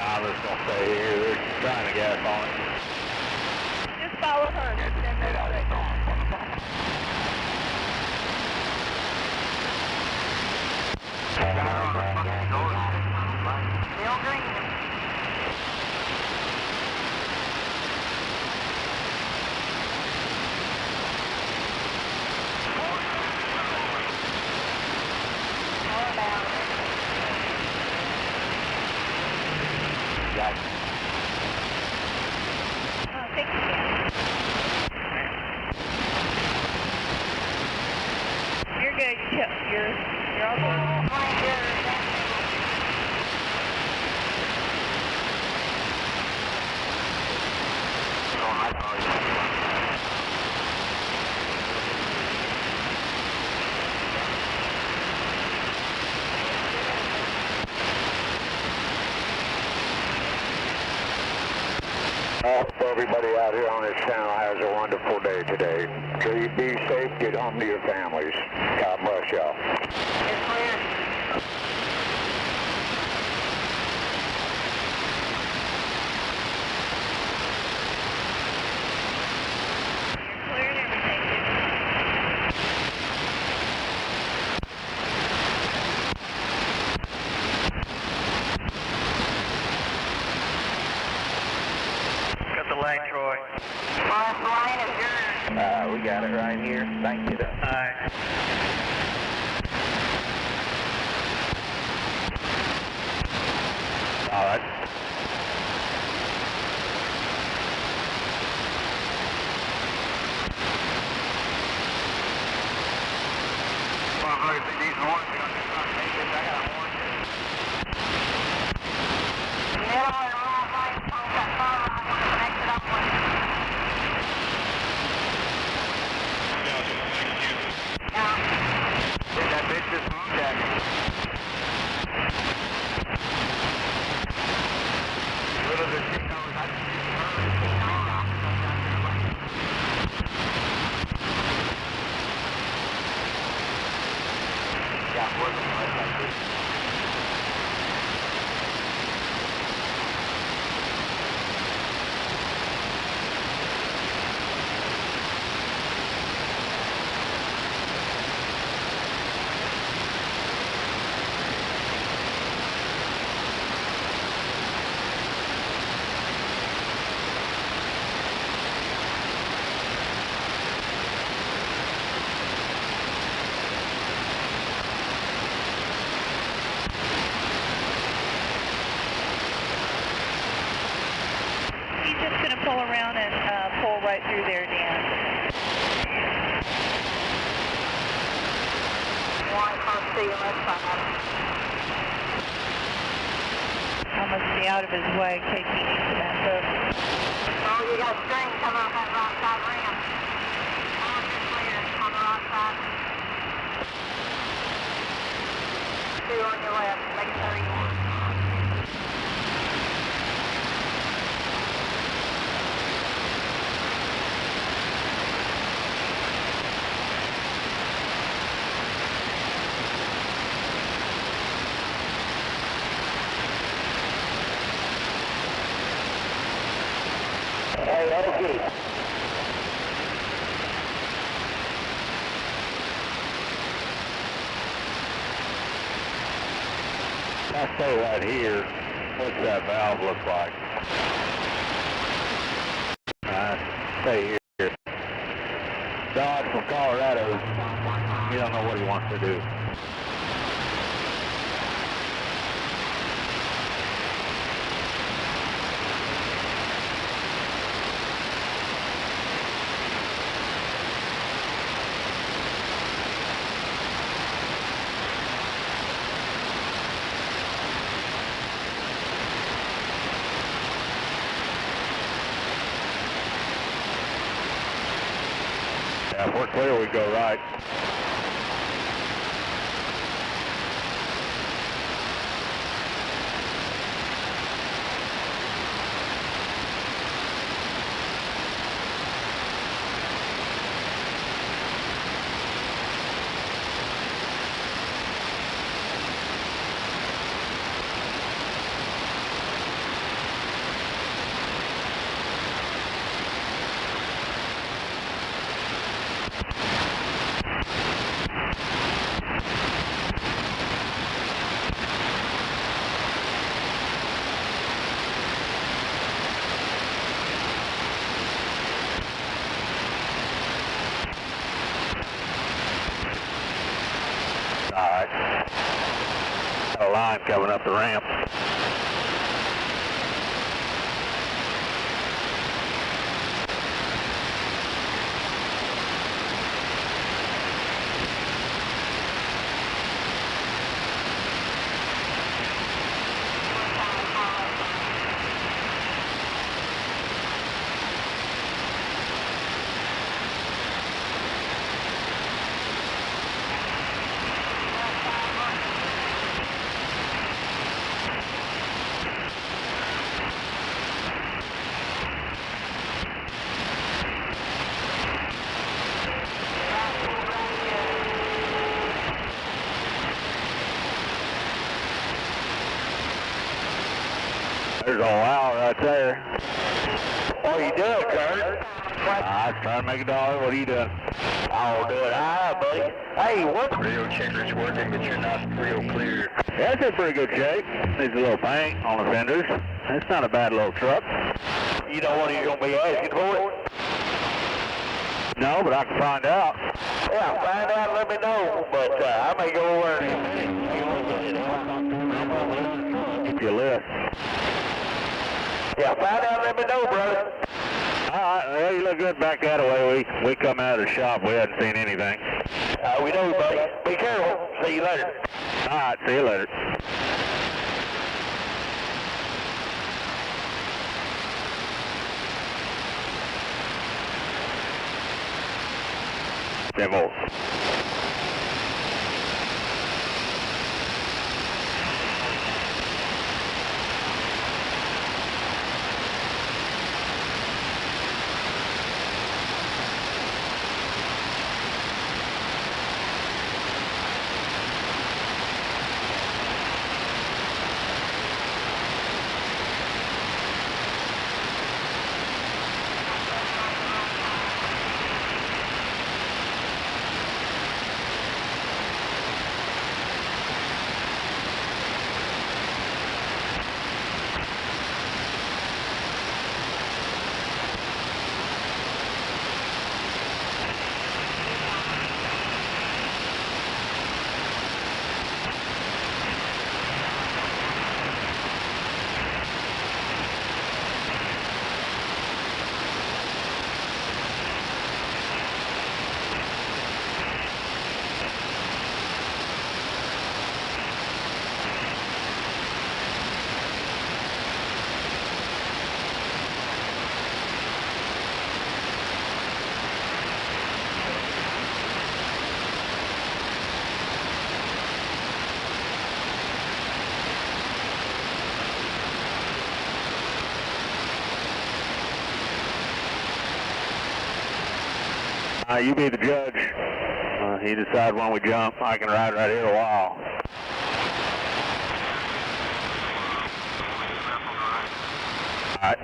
I'm just going to stay here. They're trying to gas on it. Just follow her. Still green. You're good. You're all good. Everybody out here on this channel has a wonderful day today. So you be safe, get home to your families. God bless y'all. It's clear. got it right here. Thank you. Alright. All right. He's just going to pull around and pull right through there, Dan. I must be out of his way in case he needs to back up. Oh, you got a string coming off that right side rim. On your clear on the right side. Two on your left. Make sure you want. Hey, okay. I stay right here. What's that valve look like? Stay here. Dodge from Colorado. You don't know what he wants to do. Yeah, if we're clear, we go right. Alright. Got a line coming up the ramp. There's a wow right there. What are you doing, Kurt? I was trying to make $1. What are you doing? Oh, doing alright, buddy. Hey, what? Radio checker's working, but you're not real clear. Yeah, it's in pretty good shape. Needs a little paint on the fenders. It's not a bad little truck. You know what he's going to be asking for it? No, but I can find out. Yeah, find out and let me know, but I may go over and Get you a list. yeah, find out and let me know, brother. Alright, well, you look good back that way. We come out of the shop, we hadn't seen anything. We know, buddy. Be careful. See you later. Alright, see you later. Demo. You be the judge. He decide when we jump. I can ride right here a while. All right.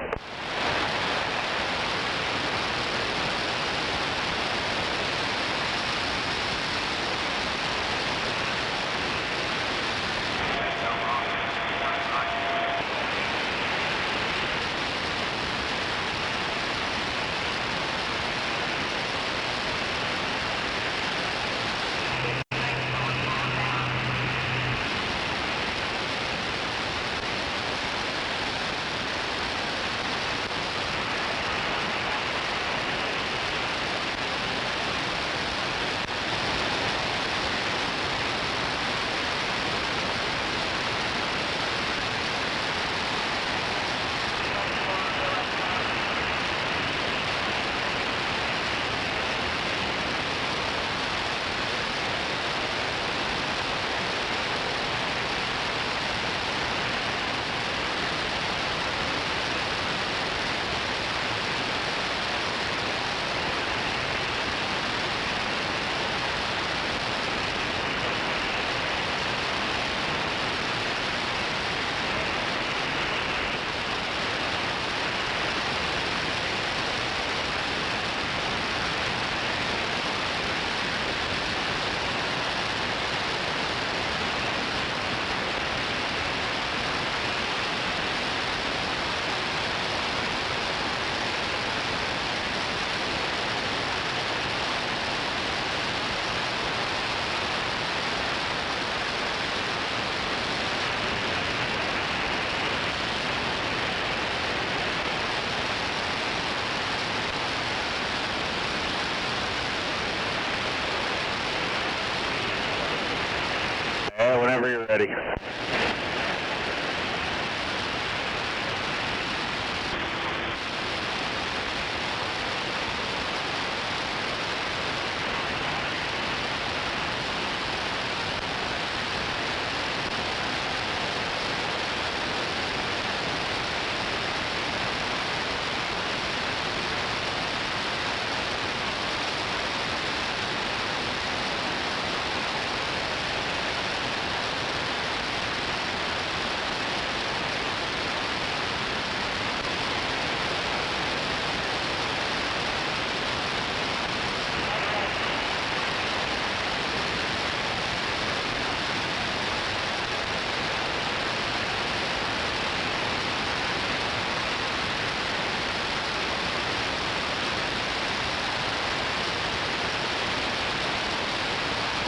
Whenever you're ready.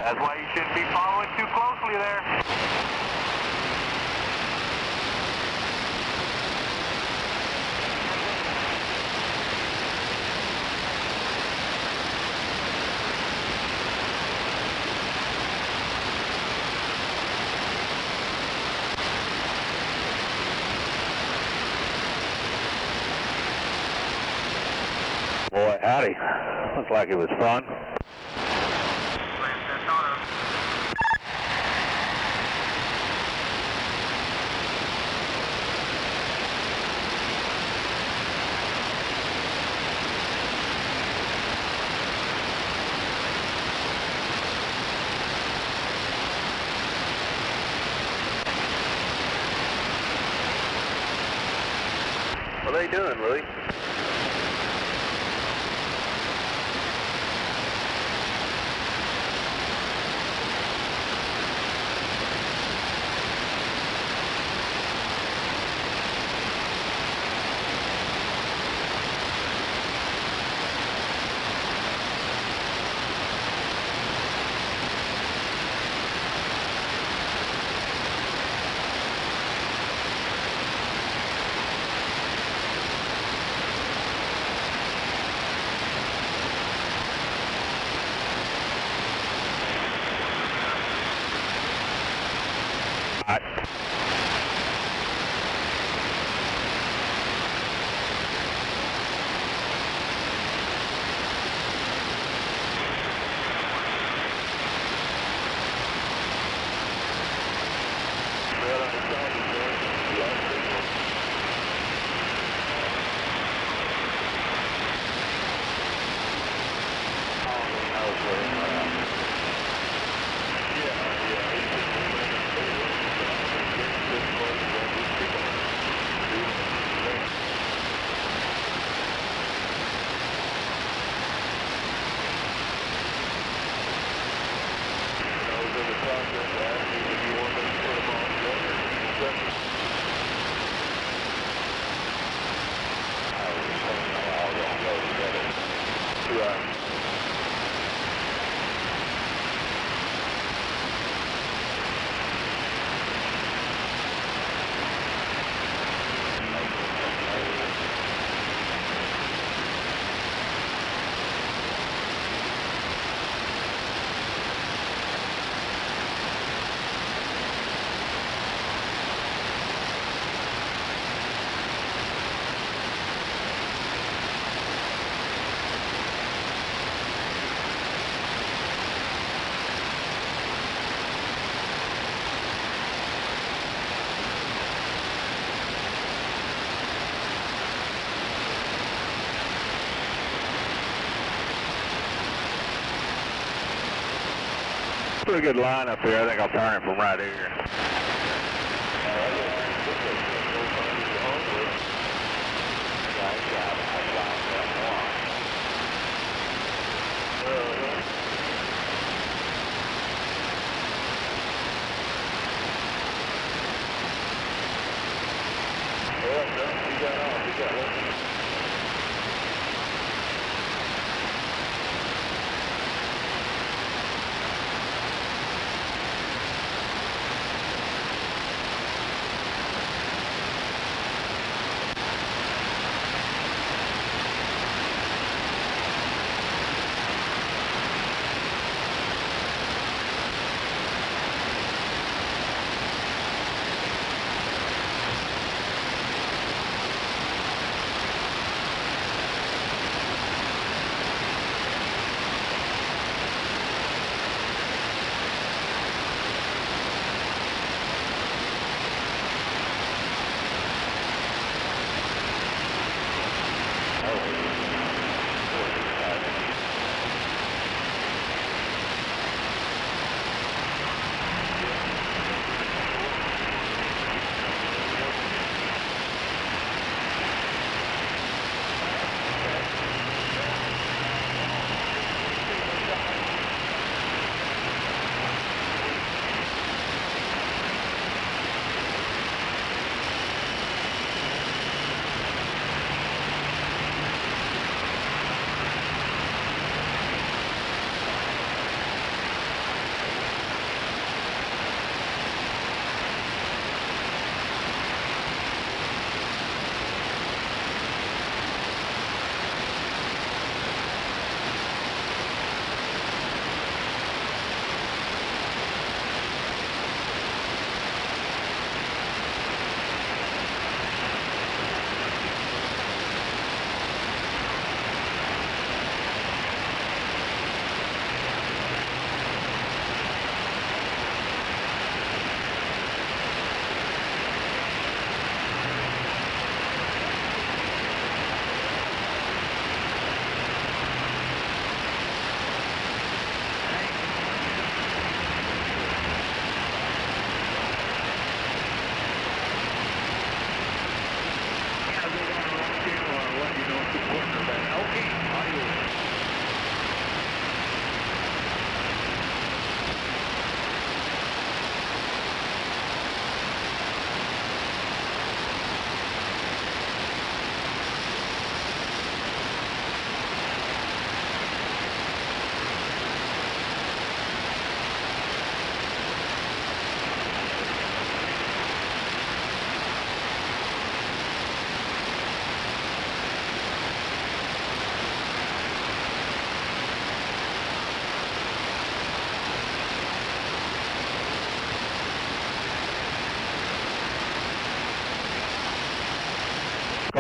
That's why you shouldn't be following too closely there. Boy, howdy. Looks like it was fun. What are they doing, Louie? Pretty good line up here. I think I'll turn it from right here.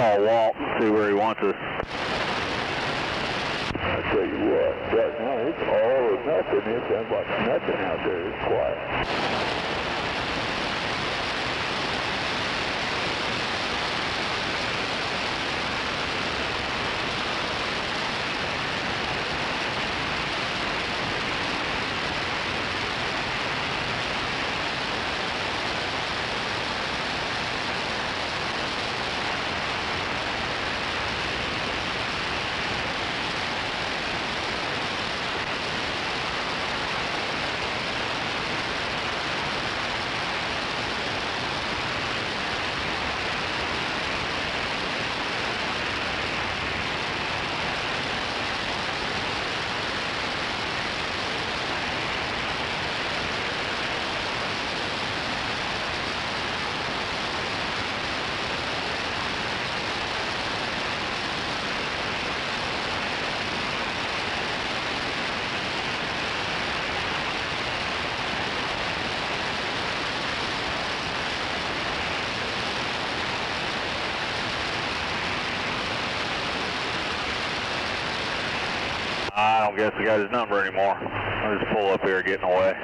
call Walt and see where he wants us. I tell you what, right now it's all or nothing. It sounds like nothing out there. It's quiet. I don't guess we got his number anymore. I'll just pull up here getting away.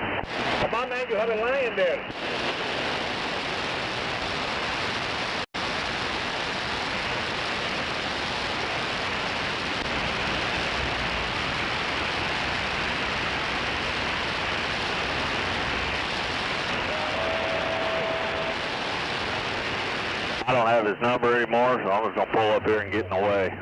Come on, man, you have a lion there. I don't have his number anymore, so I'm just going to pull up here and getting away.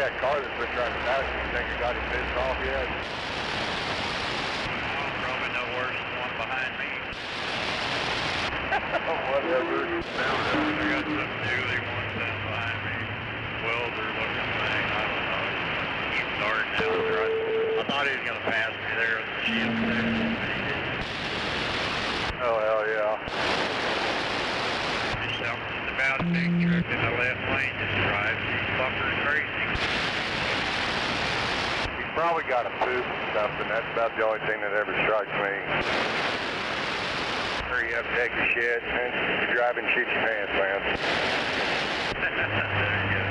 that car that's been trying to pass you, you think it got his business off yet? Oh, probably no worse than the one behind me. Whatever. I got some newly one sitting behind me. Welder looking thing. I don't know. He's starting out there. I thought he was going to pass me there with the shield there, but he didn't. Oh, hell yeah. There's something about a big truck in the left lane just drives these fuckers crazy. He's probably got a poop or something. That's about the only thing that ever strikes me. Hurry up, take a shit, and you're driving, shit your pants, man. There you go.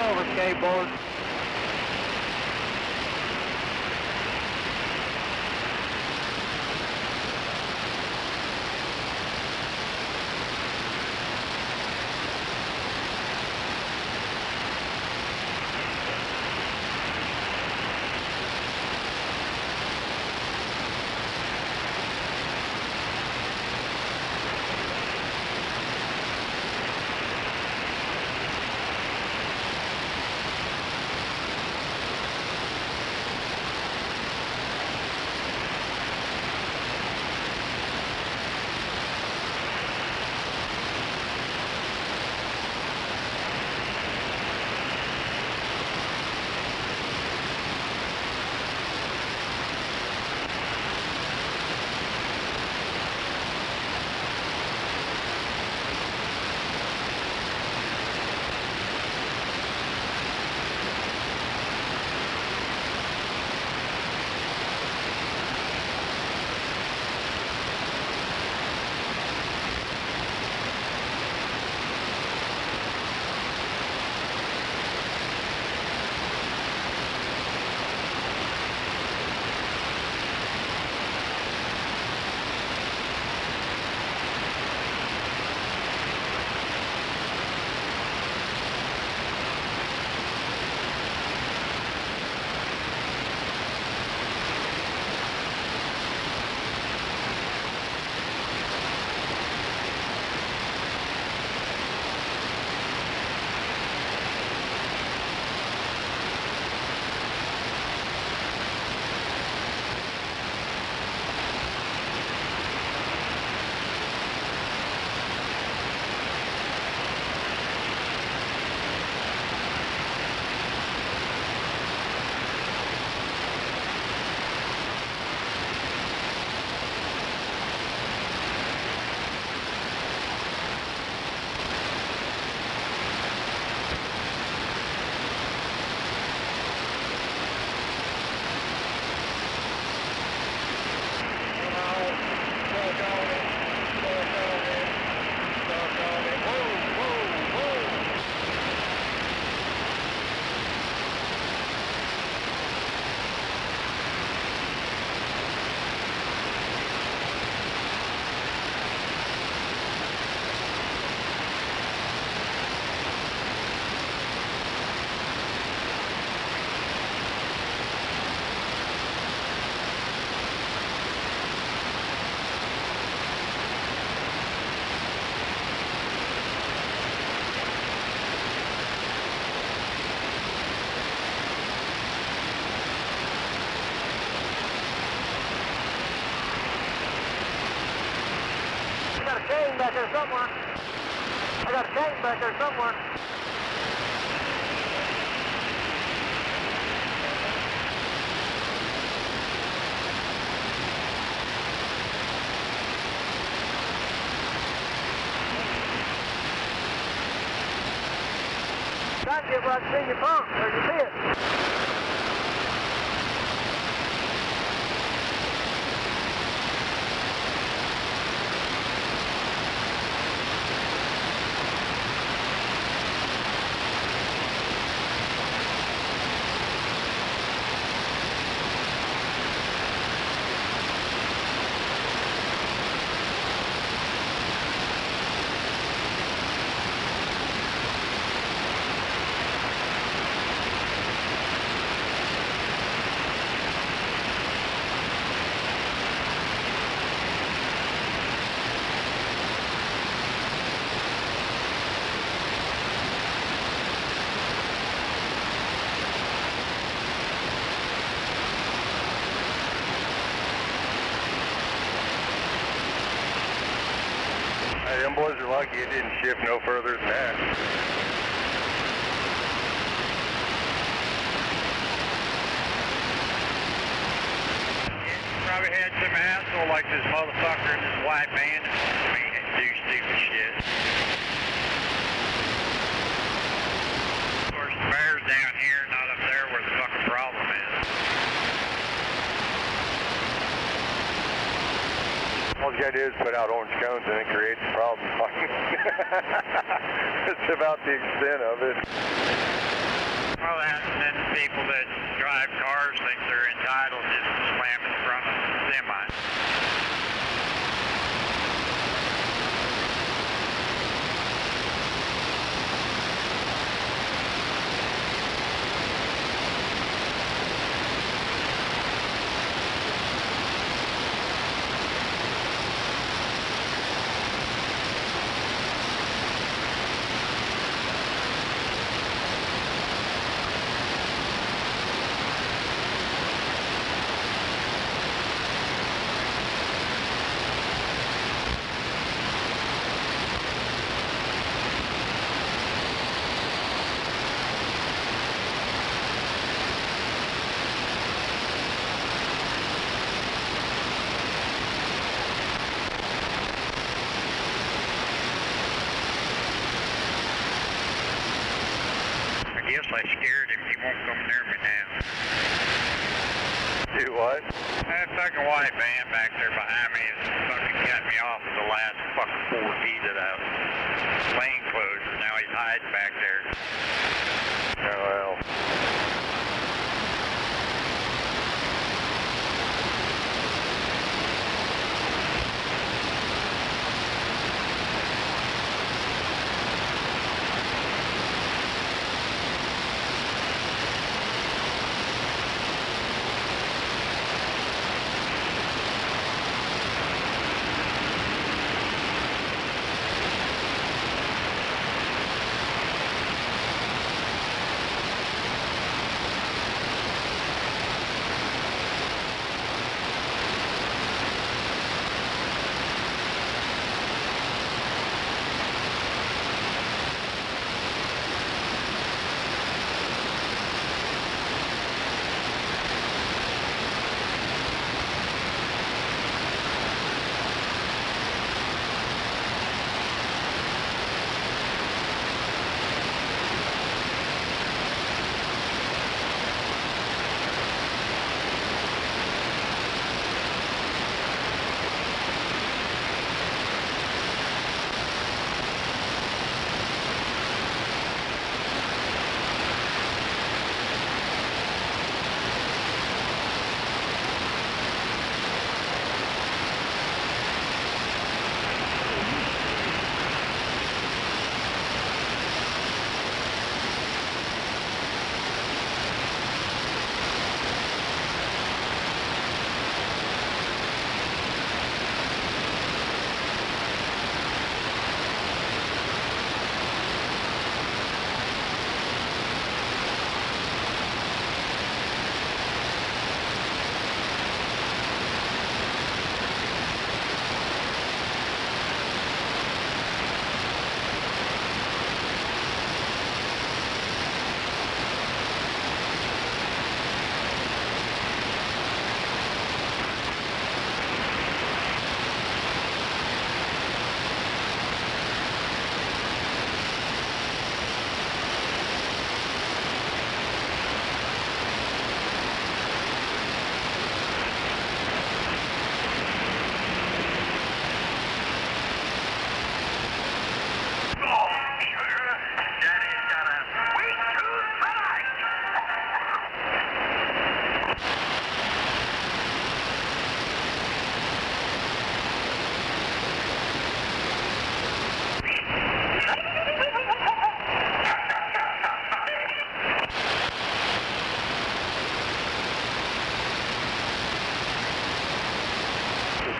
Over skateboard. chain back there somewhere. I got a chain back there somewhere. Trying to get where I can see your pump, or you see it. Hey, them boys are lucky it didn't shift no further than that. Probably had some asshole like this motherfucker in this white van and me and do stupid shit. Of course, the bear's down here, not up there where the fucking problem is. All you gotta do is put out orange cones and it creates a problem. It's about the extent of it. Well, that and then the people that drive cars think they're entitled just to slam in front of a semi. I guess I scared him. He won't come near me now. Do what? That fucking white van back there behind me is fucking cut me off at the last fucking 4 feet of that lane closure. Now he's hiding back there. Oh, well.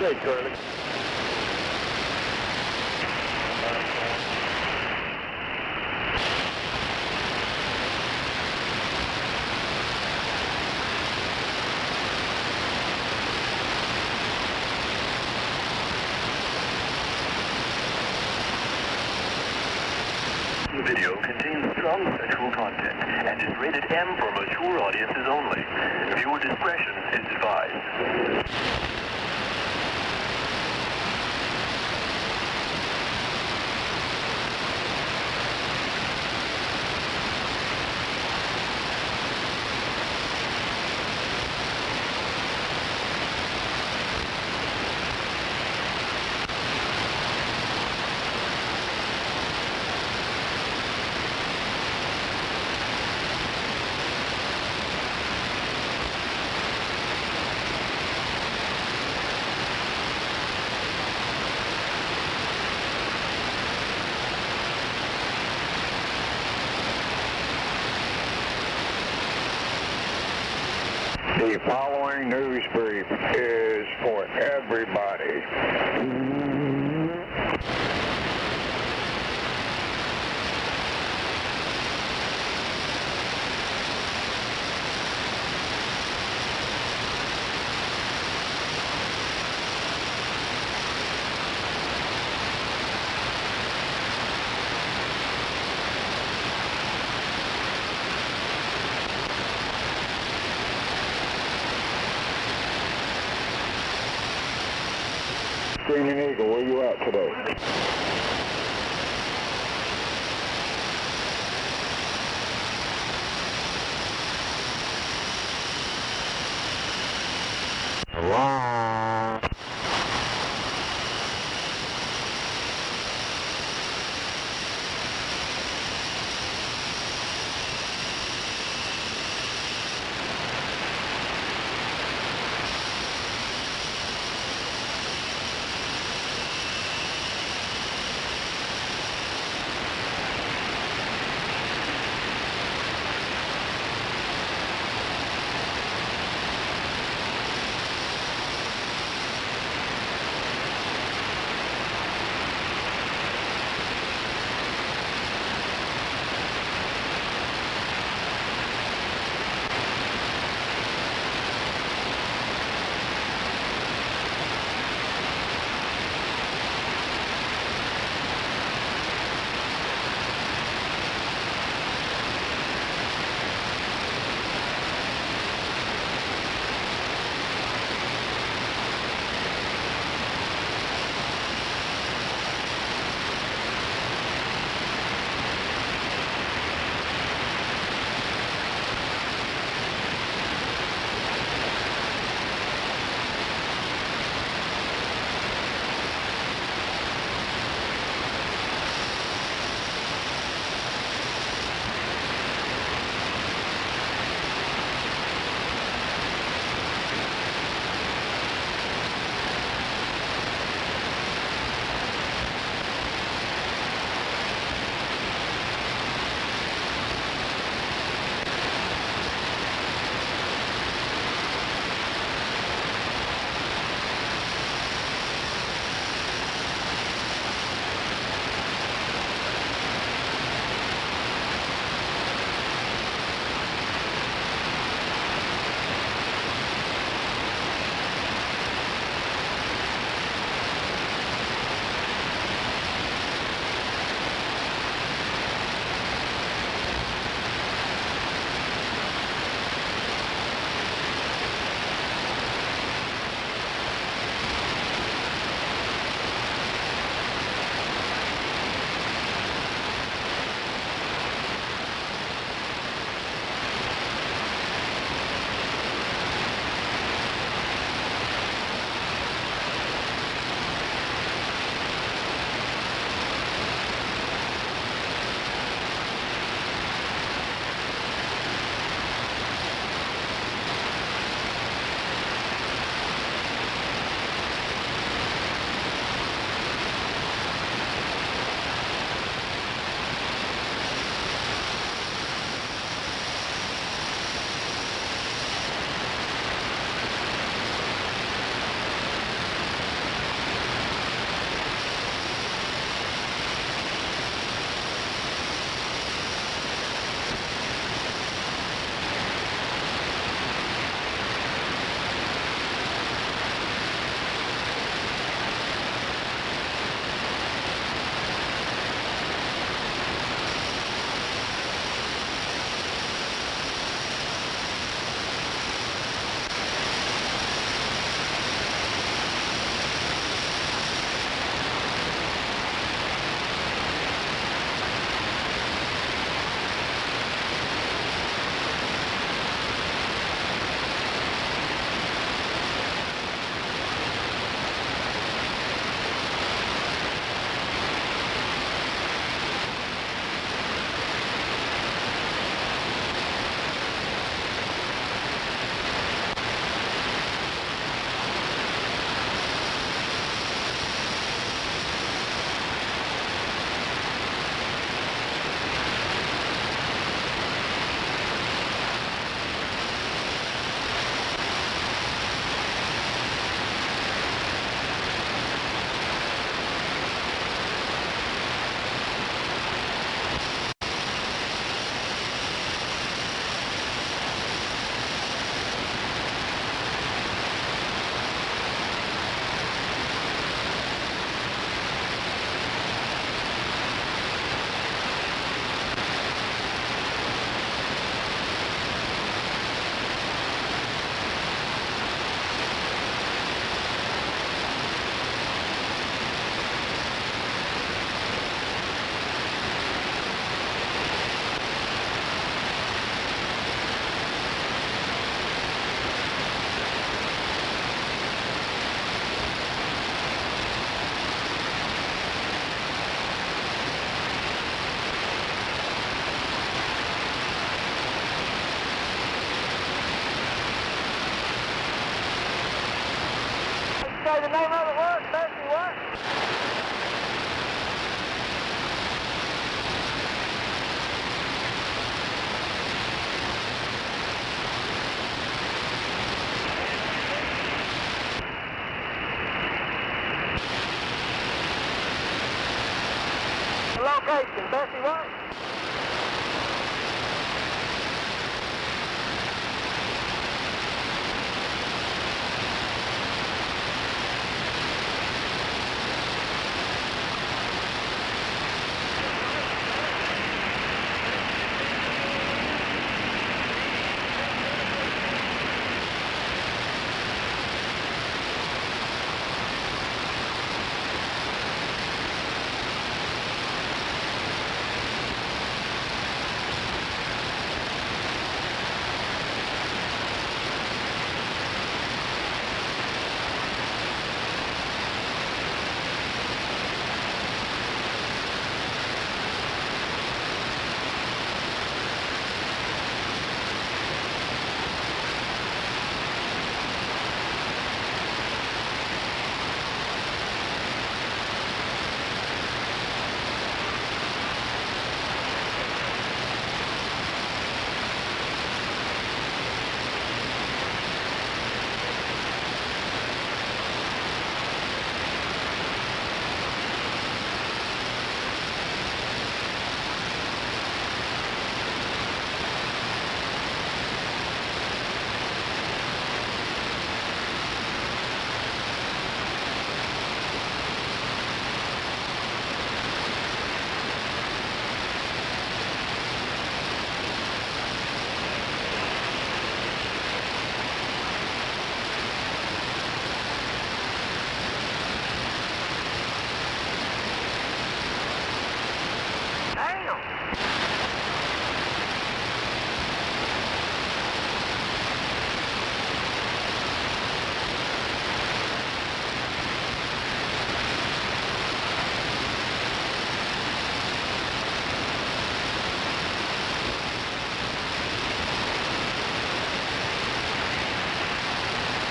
Okay, Charlie. The video contains strong sexual content and is rated M for mature audiences only. Viewer discretion is advised. The following news brief is for everybody. Screaming Eagle, where you at today? Okay, the name of it was Bessie what? The location, Bessie what?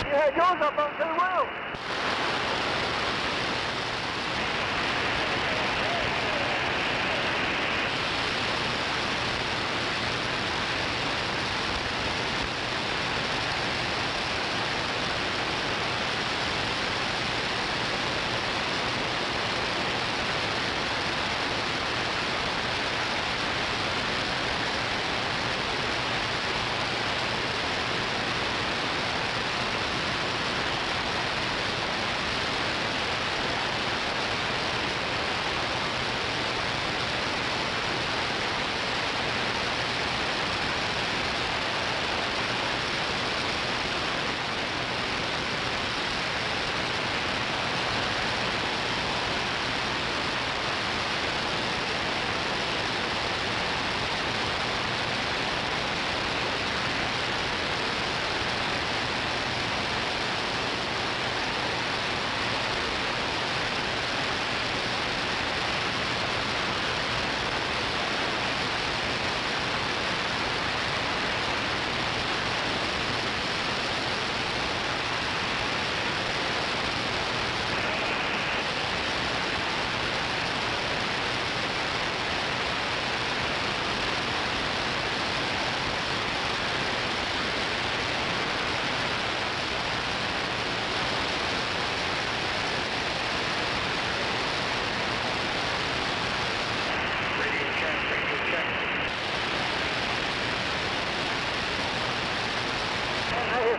You had yours up on 2 wheels.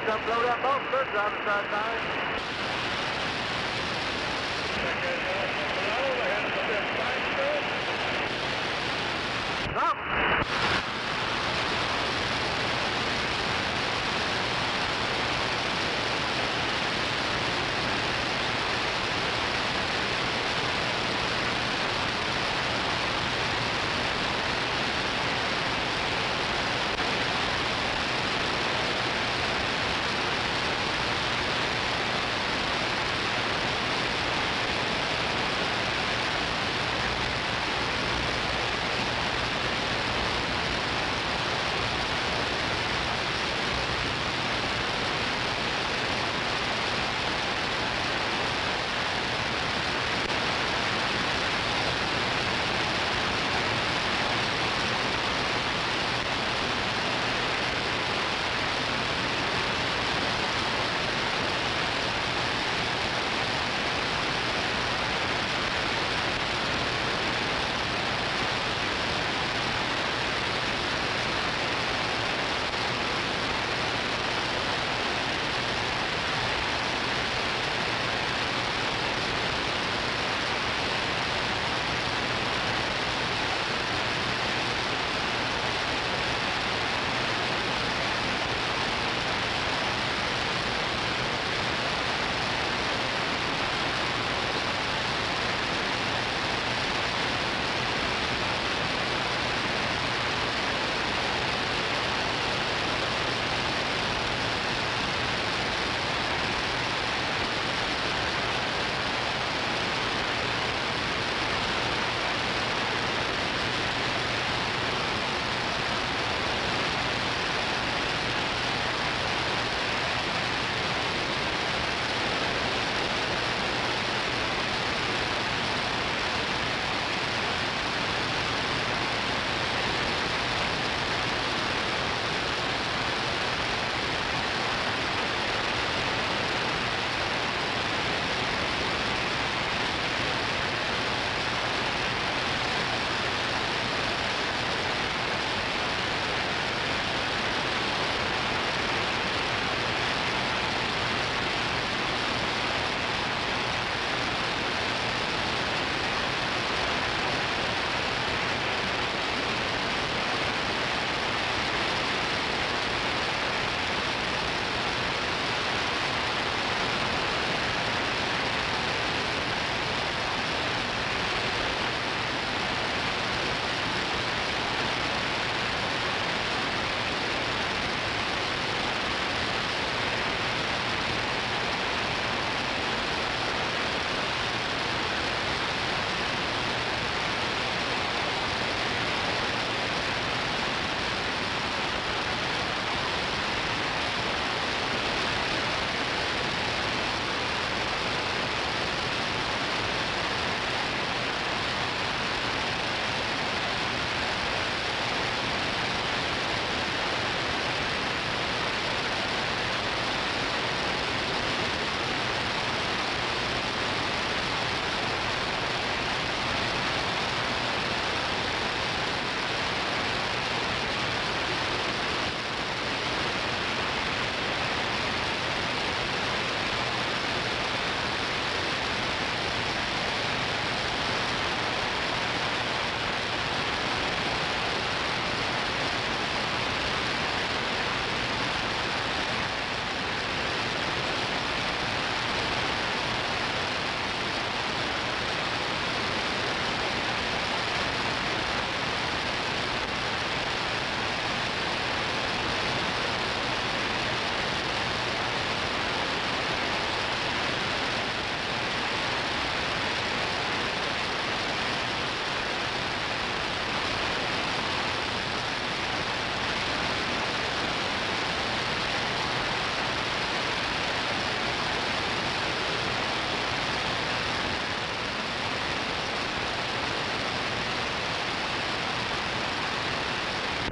Come blow that boat, first driver side time.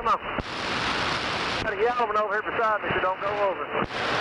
Come on. Got a yellow one over here beside me, so don't go over.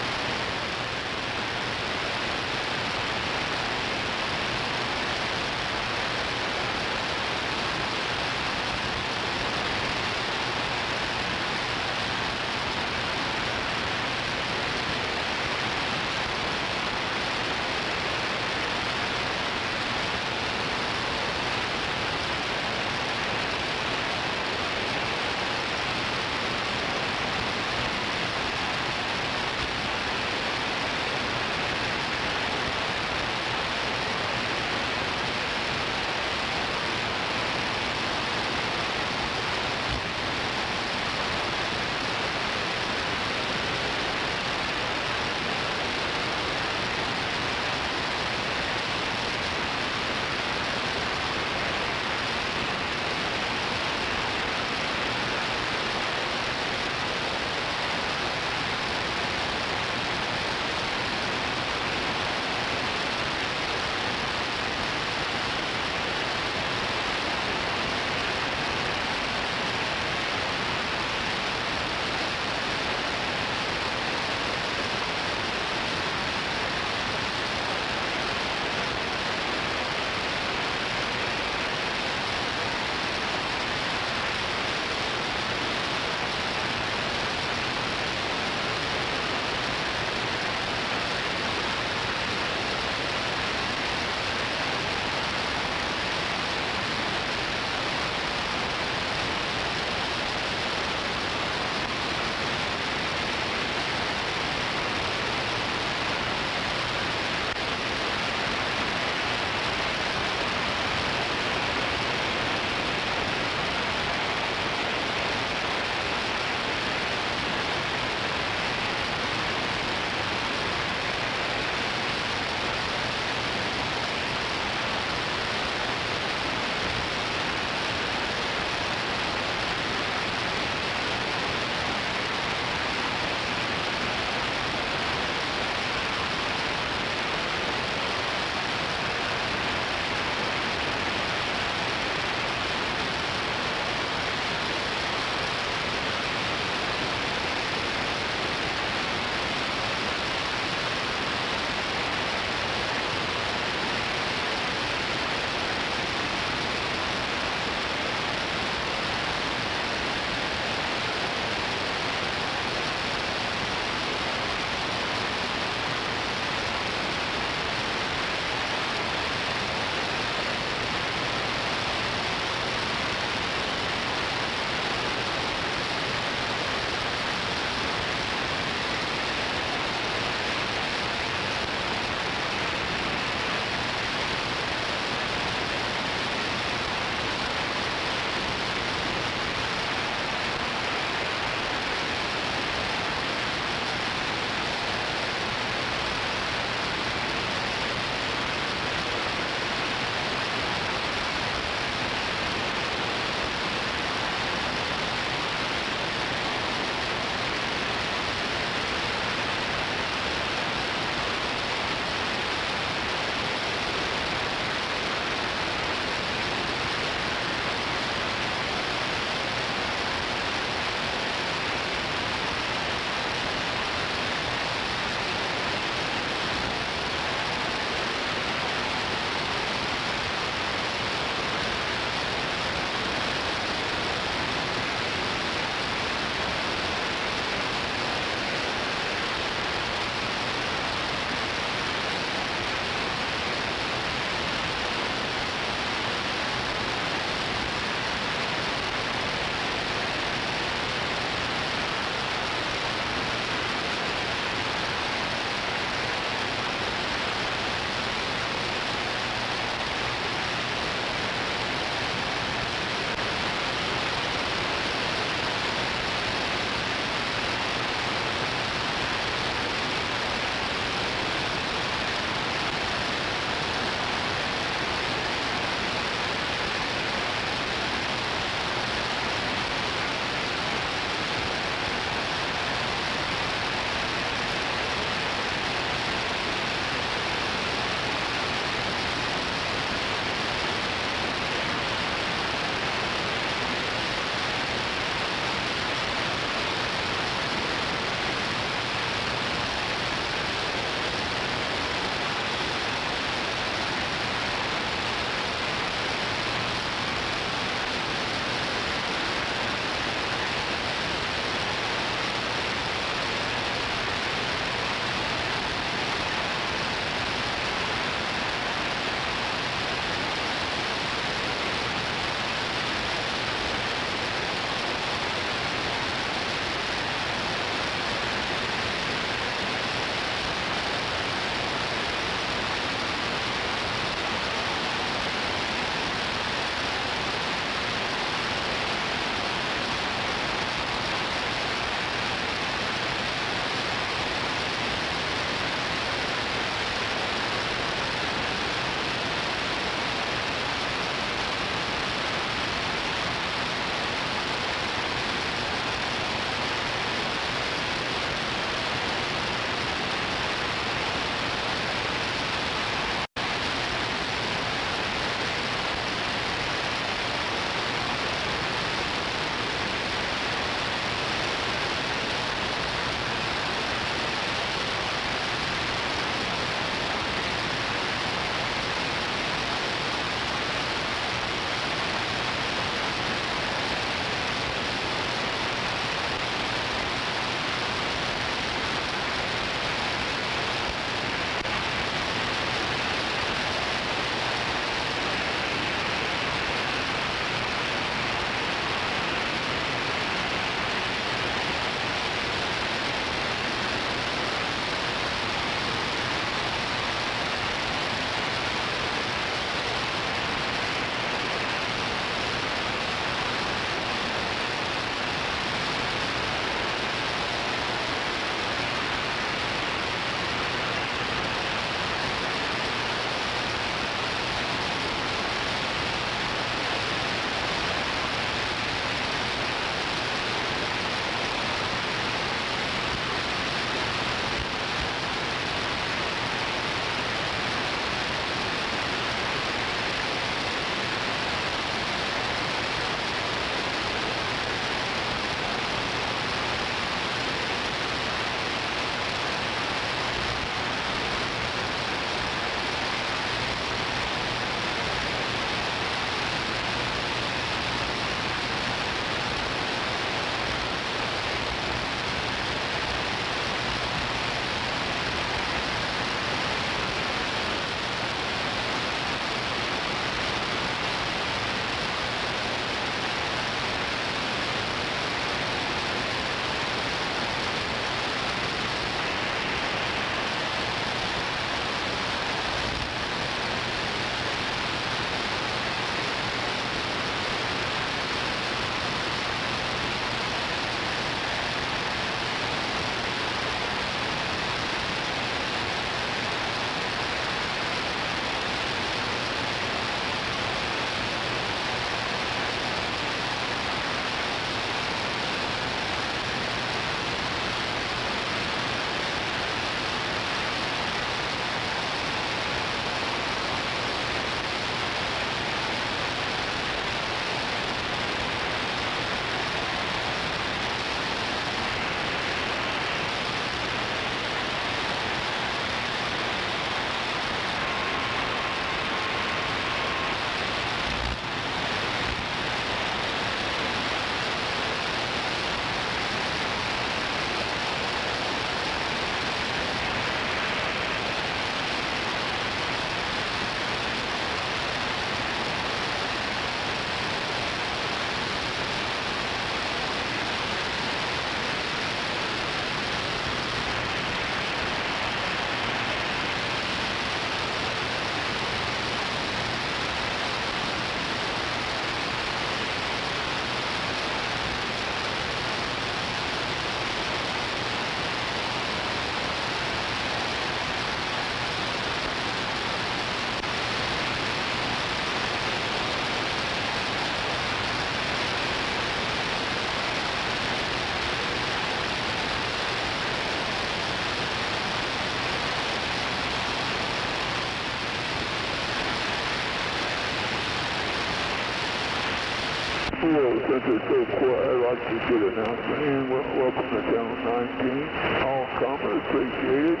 Well, since it's so quiet, I'd like to get an announcement in. Welcome to Channel 19. All comers appreciated.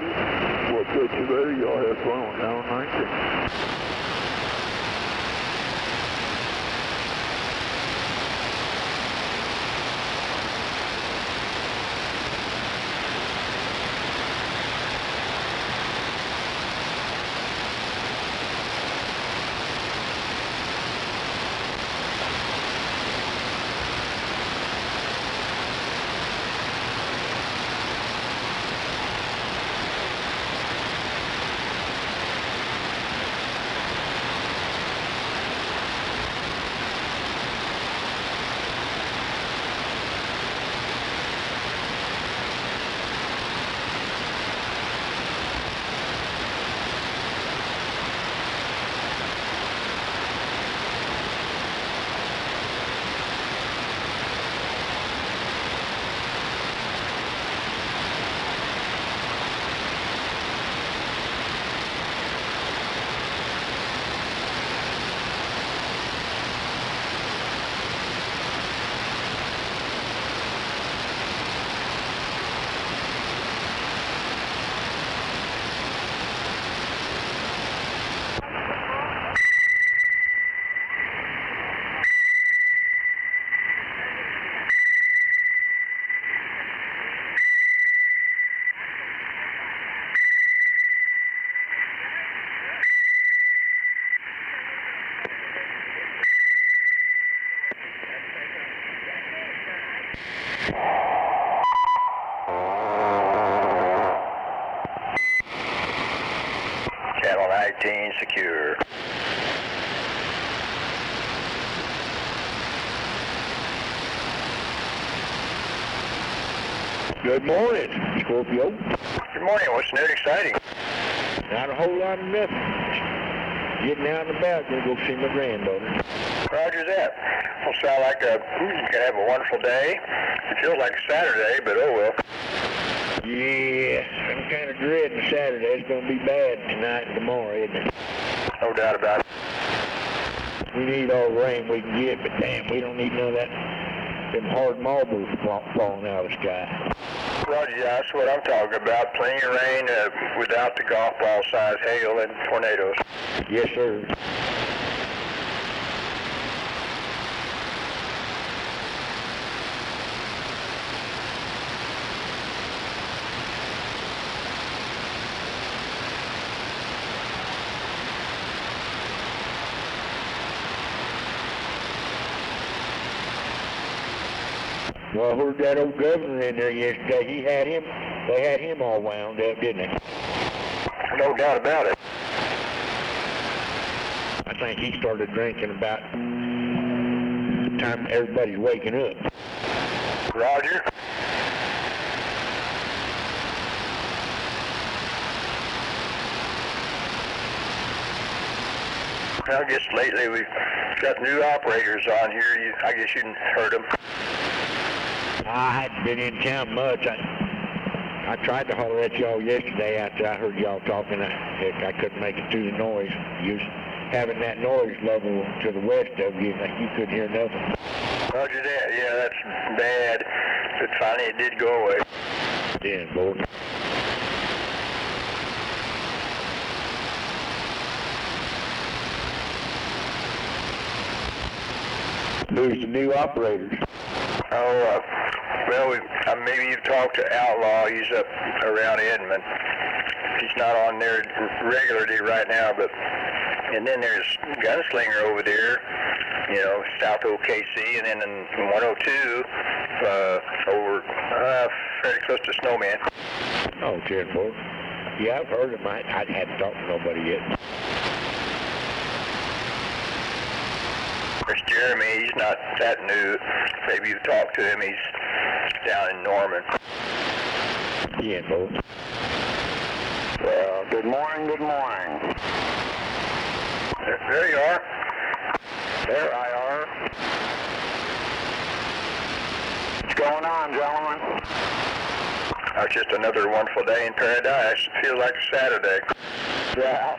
We'll catch you later. Y'all have fun on Channel 19. Channel 19 secure. Good morning, Scorpio. Good morning. What's new and exciting? Not a whole lot of nothing. Getting out and about, gonna go see my granddaughter. Roger that. Will sound like you're gonna have a wonderful day. It feels like a Saturday, but oh well. Yeah, I'm kind of dreading Saturday. It's gonna be bad tonight and tomorrow, isn't it? No doubt about it. We need all the rain we can get, but damn, we don't need none of that. Them hard marbles falling out of the sky. Roger, that's what I'm talking about. Plenty of rain without the golf ball size hail and tornadoes. Yes, sir. Well, I heard that old governor in there yesterday. They had him all wound up, didn't they? No doubt about it. I think he started drinking about the time everybody's waking up. Roger. I guess lately we've got new operators on here. I guess you heard them. I hadn't been in town much. I tried to holler at y'all yesterday after I heard y'all talking. I couldn't make it through the noise. You was having that noise level to the west of you, like you couldn't hear nothing. Roger that. Yeah, that's bad. But finally it did go away. Yeah, boy. Who's the new operators? Oh, well, maybe you've talked to Outlaw. He's up around Edmond. He's not on there regularly right now, but and then there's Gunslinger over there, you know, south OKC, and then in 102 over fairly close to Snowman. Oh, terrible. Yeah, I've heard him. I hadn't talked to nobody yet. There's Jeremy. He's not that new. Maybe you've talked to him. He's down in Norman. Yeah, both. Well, good morning, good morning. There you are. There I are. What's going on, gentlemen? It's just another wonderful day in paradise. It feels like a Saturday. Yeah.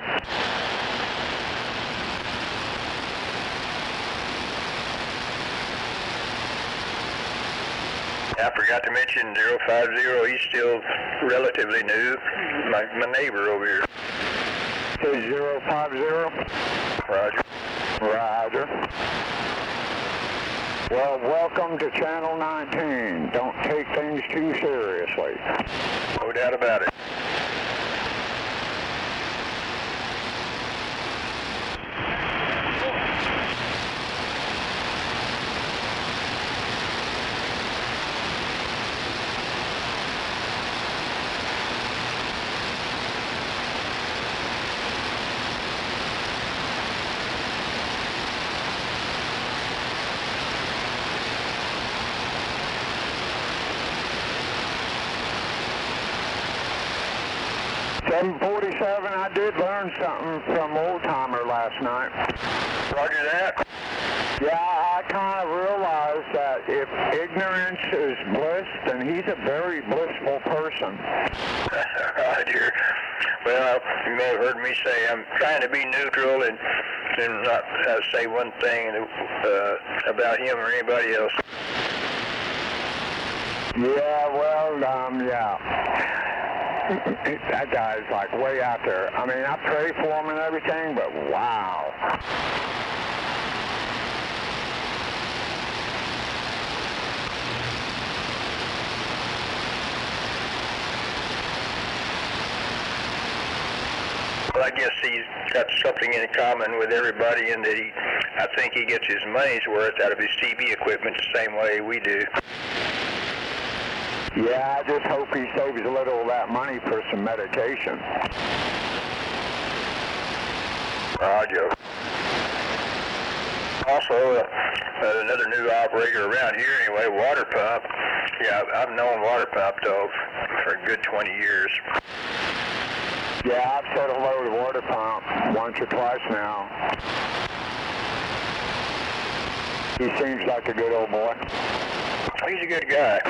I forgot to mention 050. He's still relatively new. My neighbor over here. Say 050. Roger. Roger. Well, welcome to Channel 19. Don't take things too seriously. No doubt about it. .747, I did learn something from Old Timer last night. Roger that. Yeah, I kind of realized that if ignorance is bliss, then he's a very blissful person. Roger. Well, you may have heard me say I'm trying to be neutral and not say one thing about him or anybody else. Yeah, well, yeah. That guy's like way out there. I mean, I pray for him and everything, but wow. Well, I guess he's got something in common with everybody in that I think he gets his money's worth out of his CB equipment the same way we do. Yeah, I just hope he saves a little of that money for some medication. Roger. Also, another new operator around here anyway, water pump. Yeah, I've known water pump though for a good 20 years. Yeah, I've said hello to water pump once or twice now. He seems like a good old boy. He's a good guy.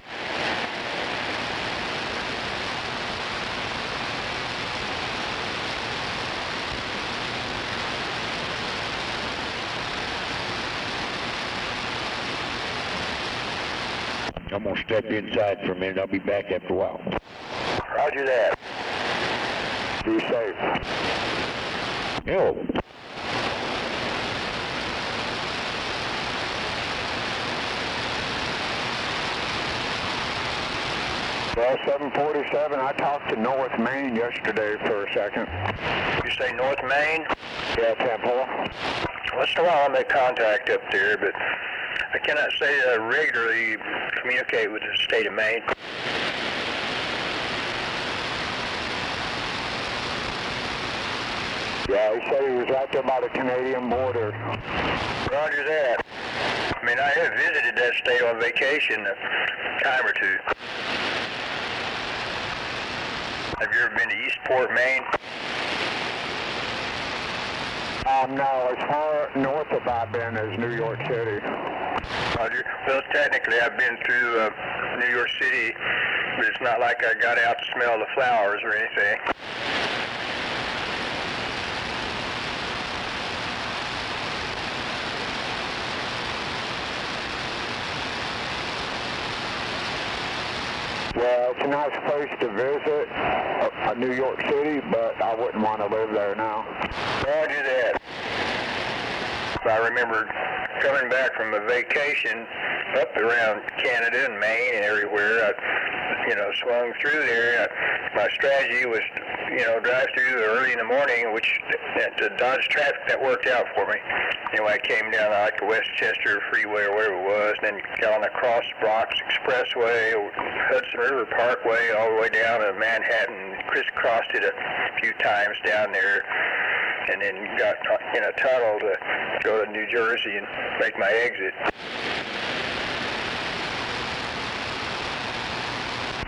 I'm going to step inside for a minute. I'll be back after a while. Roger that. Be safe. Yo. Well, 747, I talked to North Maine yesterday for a second. You say North Maine? Yeah, Temple. Once in a while I make contact up there, but I cannot say that I regularly communicate with the state of Maine. Yeah, he said he was right there by the Canadian border. Roger that. I mean, I have visited that state on vacation a time or two. Have you ever been to Eastport, Maine? No, as far north as I've been is New York City. Roger. Well, technically I've been through New York City, but it's not like I got out to smell the flowers or anything. Well, it's a nice place to visit, New York City, but I wouldn't want to live there now. Roger that. I remember coming back from a vacation up around Canada and Maine and everywhere. I, swung through there. My strategy was, drive through early in the morning, which to dodge traffic. That worked out for me. Anyway, I came down like the Westchester Freeway or whatever it was, and then got on the Cross Bronx Expressway, Hudson River Parkway, all the way down to Manhattan, crisscrossed it a few times down there, and then got in a tunnel to go to New Jersey and make my exit.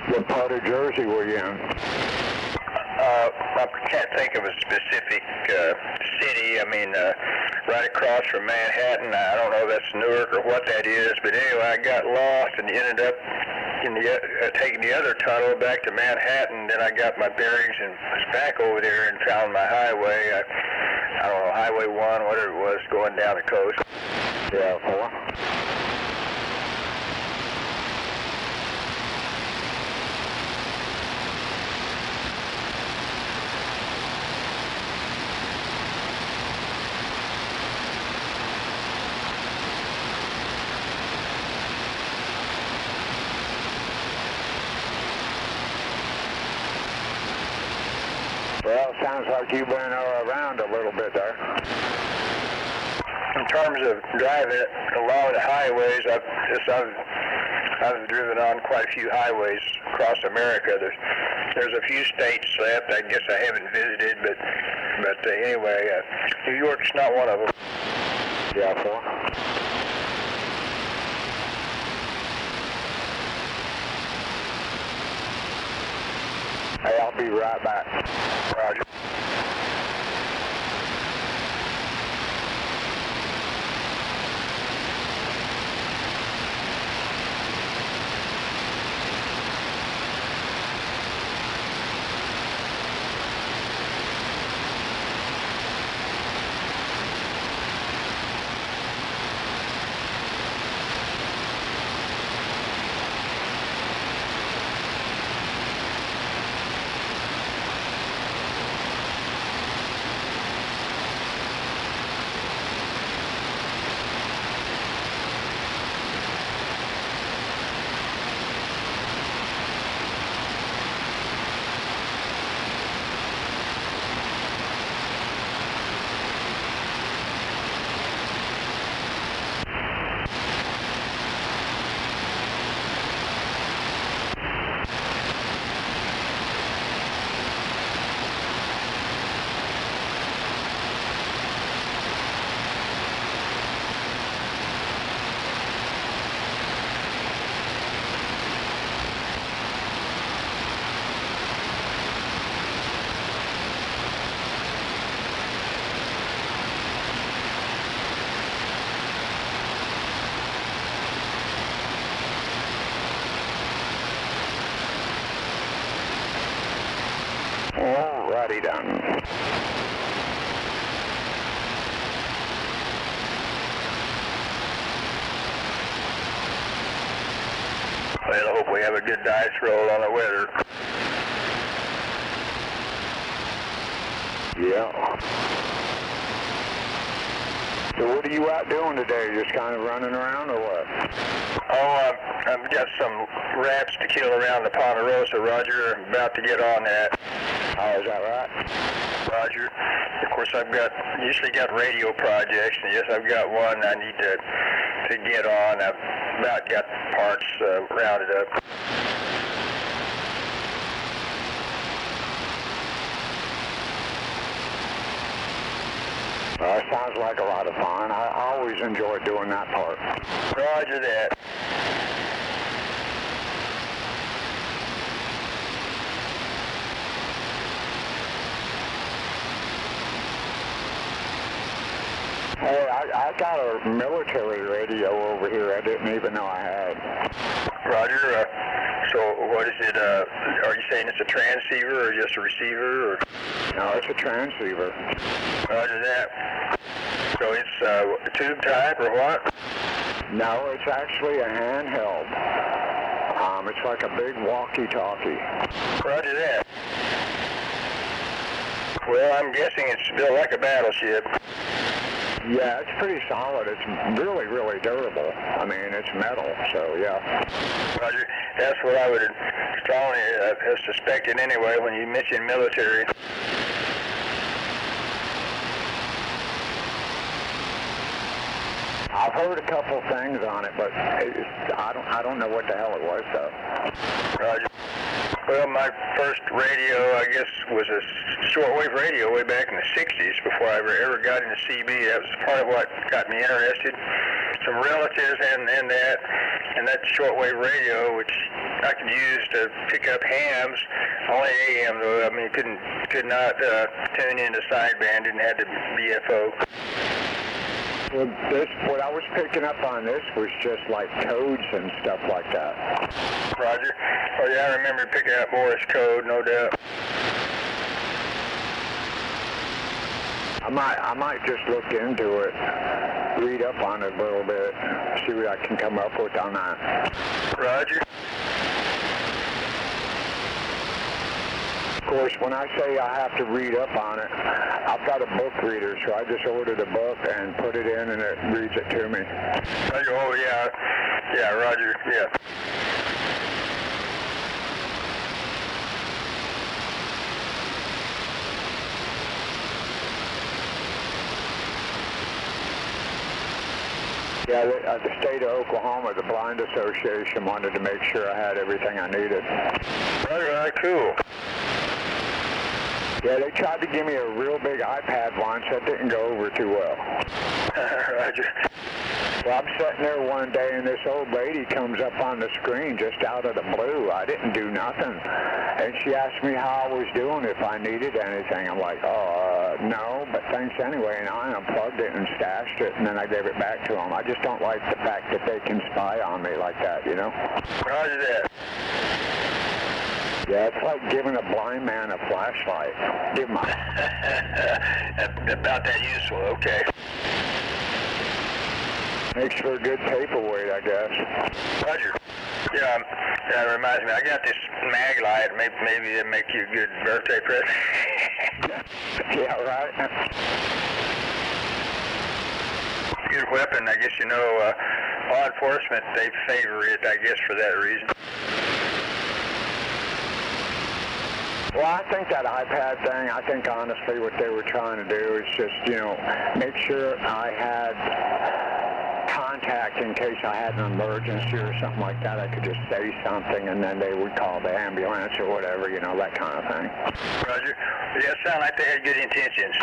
What part of Jersey were you in? I can't think of a specific city. I mean, right across from Manhattan. I don't know if that's Newark or what that is, but anyway, I got lost and ended up taking the other tunnel back to Manhattan. Then I got my bearings and was back over there and found my highway. I don't know, Highway 1, whatever it was, going down the coast. Yeah, 4. sounds like you've been around a little bit there. In terms of driving it along the highways, I've driven on quite a few highways across America. There's a few states left I guess I haven't visited, but anyway, New York's not one of them. Yeah, 4. Hey, I'll be right back. Roger. Alrighty done. Well, I hope we have a good dice roll on the weather. Yeah. So what are you out doing today? Just kind of running around or what? Oh, I've got some rats to kill around the Ponderosa, Roger. I'm about to get on that. Oh, is that right? Roger. Of course, I've usually got radio projects, and yes, I've got one I need to get on. I've about got parts rounded up. Well, that sounds like a lot of fun. I always enjoy doing that part. Roger that. Hey, I got a military radio over here I didn't even know I had. Roger. So what is it? Are you saying it's a transceiver or just a receiver? Or? No, it's a transceiver. Roger that. So it's a tube type or what? No, it's actually a handheld. It's like a big walkie-talkie. Roger that. Well, I'm guessing it's built like a battleship. Yeah, it's pretty solid. It's really, really durable. I mean, it's metal, so yeah. Roger. That's what I would strongly have suspected anyway when you mentioned military. I've heard a couple things on it, but I don't know what the hell it was, though. Roger. Well, my first radio, I guess, was a shortwave radio way back in the 60s before I ever got into CB. That was part of what got me interested. Some relatives and that shortwave radio, which I could use to pick up hams, only AM though. I mean, could not tune into sideband, didn't have the BFO. Well, what I was picking up on this was just like codes and stuff like that. Roger. Oh yeah, I remember picking up Morse code, no doubt. I might just look into it, read up on it a little bit, see what I can come up with on that. Roger. Of course, when I say I have to read up on it, I've got a book reader, so I just ordered a book and put it in and it reads it to me. Oh yeah, yeah, Roger, yeah. Yeah, the state of Oklahoma, the Blind Association wanted to make sure I had everything I needed. Right, cool. Yeah, they tried to give me a real big iPad once. That didn't go over too well. Roger. Well, I'm sitting there one day, and this old lady comes up on the screen just out of the blue. I didn't do nothing. And she asked me how I was doing, if I needed anything. I'm like, no, but thanks anyway. And I unplugged it and stashed it, and then I gave it back to them. I just don't like the fact that they can spy on me like that, you know? Roger that. Yeah, it's like giving a blind man a flashlight. Give him About that useful, okay. Makes for a good paperweight, I guess. Roger. Yeah, that reminds me, I got this mag light. Maybe it'll make you a good birthday present. Yeah, right. Good weapon, I guess, you know, law enforcement, they favor it, I guess, for that reason. Well, I think that iPad thing, I think honestly what they were trying to do is just, you know, make sure I had contact in case I had an emergency or something like that. I could just say something and then they would call the ambulance or whatever, you know, that kind of thing. Roger. Yeah, it sounded like they had good intentions.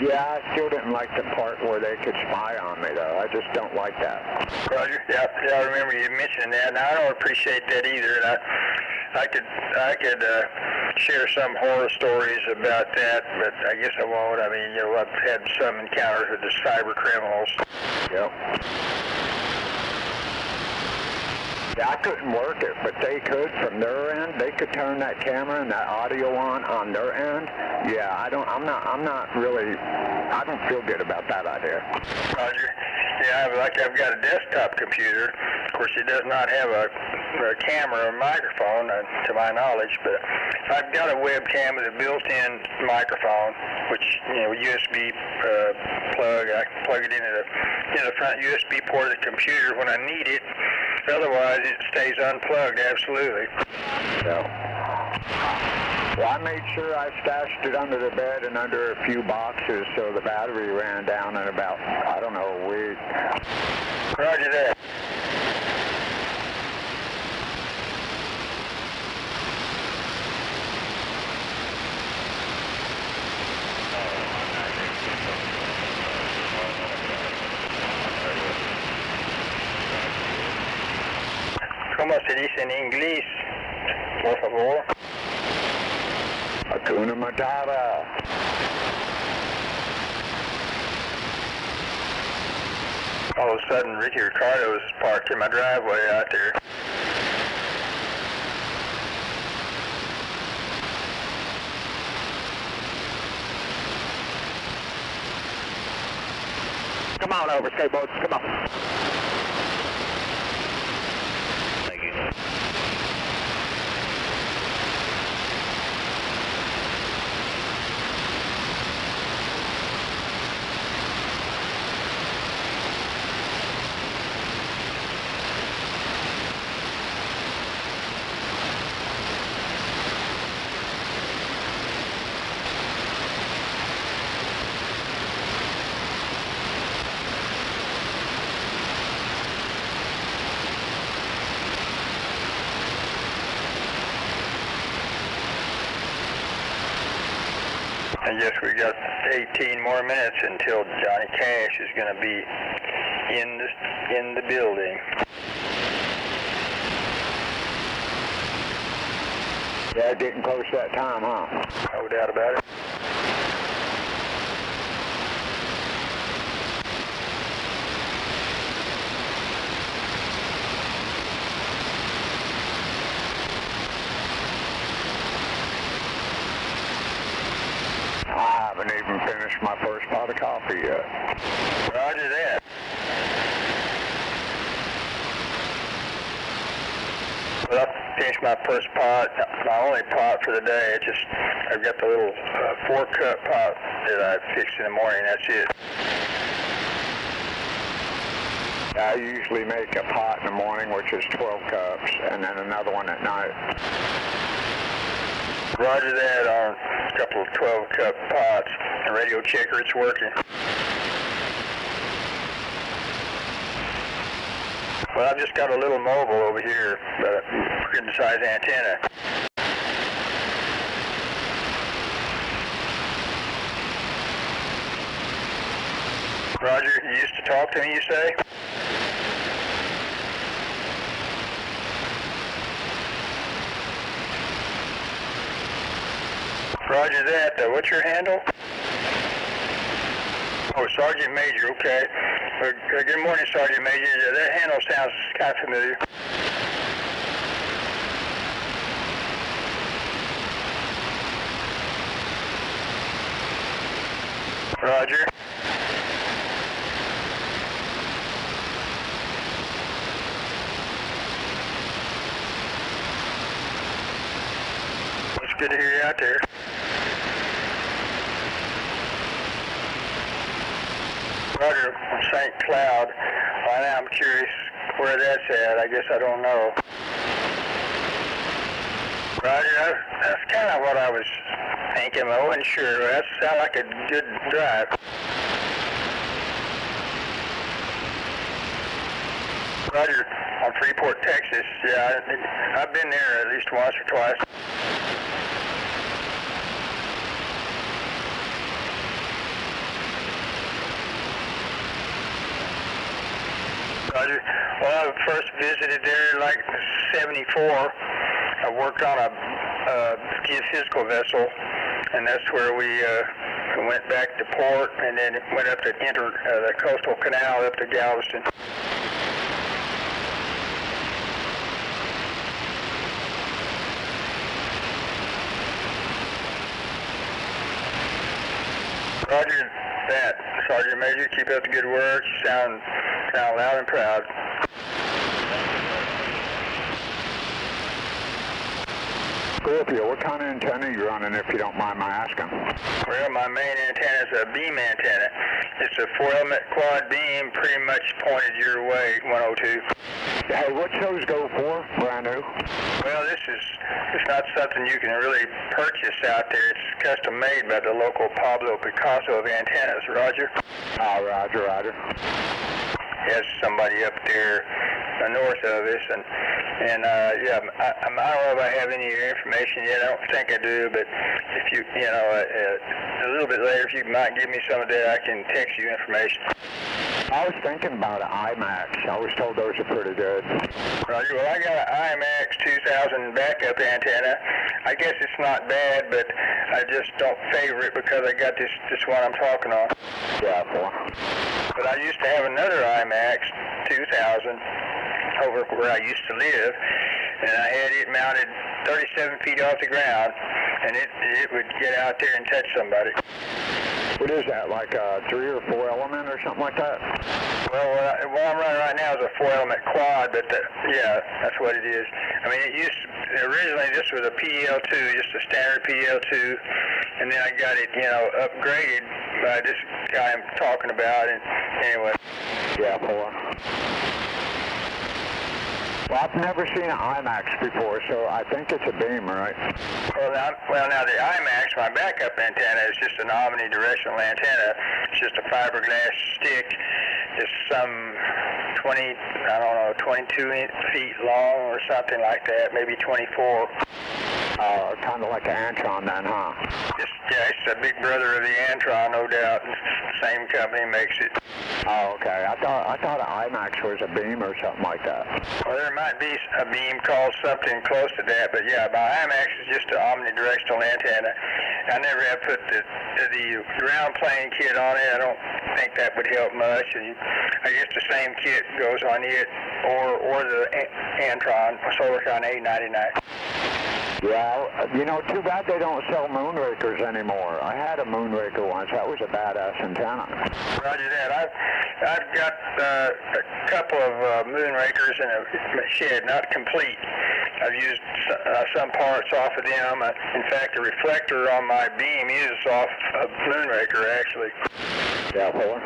Yeah, I still didn't like the part where they could spy on me, though. I just don't like that. Roger. Yeah, I remember you mentioning that, and I don't appreciate that either. And I could share some horror stories about that, but I guess I won't. I mean, you know, I've had some encounters with the cyber criminals. Yep. Yeah, I couldn't work it, but they could from their end. They could turn that camera and that audio on their end. Yeah, I don't feel good about that idea. Roger. Yeah, I've got a desktop computer. Of course, it does not have a camera or microphone, to my knowledge, but I've got a webcam with a built-in microphone, which, you know, USB plug. I can plug it into the front USB port of the computer when I need it. Otherwise, it stays unplugged, absolutely. Yeah. Well, I made sure I stashed it under the bed and under a few boxes so the battery ran down in about, I don't know, a week. Roger that. ¿Cómo se dice en inglés? Por favor. Hakuna Matata. All of a sudden, Ricky Ricardo is parked in my driveway out there. Come on over, skateboards. Come on. Thank you. I guess we got 18 more minutes until Johnny Cash is going to be in the building. Yeah, getting close to that time, huh? No doubt about it. I haven't even finished my first pot of coffee yet. Roger that. Well, I finished my first pot, my only pot for the day. I've got the little 4-cup pot that I fix in the morning. That's it. I usually make a pot in the morning, which is 12 cups, and then another one at night. Roger that on a couple of 12-cup pots. The radio checker, it's working. Well, I've just got a little mobile over here, but a good size antenna. Roger, you used to talk to me, you say? Roger that. What's your handle? Oh, Sergeant Major, okay. Good morning, Sergeant Major. That handle sounds kind of familiar. Roger. It's good to hear you out there. Roger, St. Cloud. Well, now I'm curious where that's at. I guess I don't know. Roger, that's kind of what I was thinking. I wasn't sure. That sounded like a good drive. Roger, on Freeport, Texas. Yeah, I've been there at least once or twice. Roger. Well, I first visited there in like '74. I worked on a geophysical vessel, and that's where we went back to port, and then went up to the coastal canal up to Galveston. Roger that, Sergeant Major. Keep up the good work. You sound loud and proud. Scorpio, what kind of antenna are you running, if you don't mind my asking? Well, my main antenna is a beam antenna. It's a 4-element quad beam, pretty much pointed your way, 102. Hey, what's those go for, brand new? Well, it's not something you can really purchase out there. It's custom made by the local Pablo Picasso of antennas, Roger. Oh, Roger, Roger. Yes, somebody up there north of us, and yeah, I don't know if I have any of your information yet. I don't think I do, but if you a little bit later, if you might give me some of that, I can text you information. I was thinking about an IMAX. I was told those are pretty good. Roger. Well, I got an IMAX 2000 backup antenna. I guess it's not bad, but I just don't favor it because I got this one I'm talking on. Yeah, boy. But I used to have another IMAX 2000 over where I used to live, and I had it mounted 37 feet off the ground, and it would get out there and touch somebody. What is that, like a 3 or 4 element or something like that? Well, what I'm running right now is a 4-element quad, but yeah, that's what it is. I mean, originally this was a PL2, just a standard PL2, and then I got it, upgraded by this guy I'm talking about, and anyway. Yeah, boy. Well, I've never seen an IMAX before, so I think it's a beam, right? Well, now the IMAX, my backup antenna, is just an omnidirectional antenna. It's just a fiberglass stick. It's some 22 feet long or something like that, maybe 24. Kind of like an Antron then, huh? It's a big brother of the Antron, no doubt. Same company makes it. Oh, okay. I thought an IMAX was a beam or something like that. Well, there might be a beam called something close to that, but yeah, my IMAX is just an omnidirectional antenna. I never have put the ground plane kit on it. I don't think that would help much. And I guess the same kit goes on it or the Antron, Solarcon 899. Yeah, too bad they don't sell Moonrakers anymore. I had a Moonraker once. That was a badass antenna. Roger that. I've got a couple of Moonrakers in a shed, not complete. I've used some parts off of them. In fact, the reflector on my beam is off a Moonraker, actually. Yeah, boy.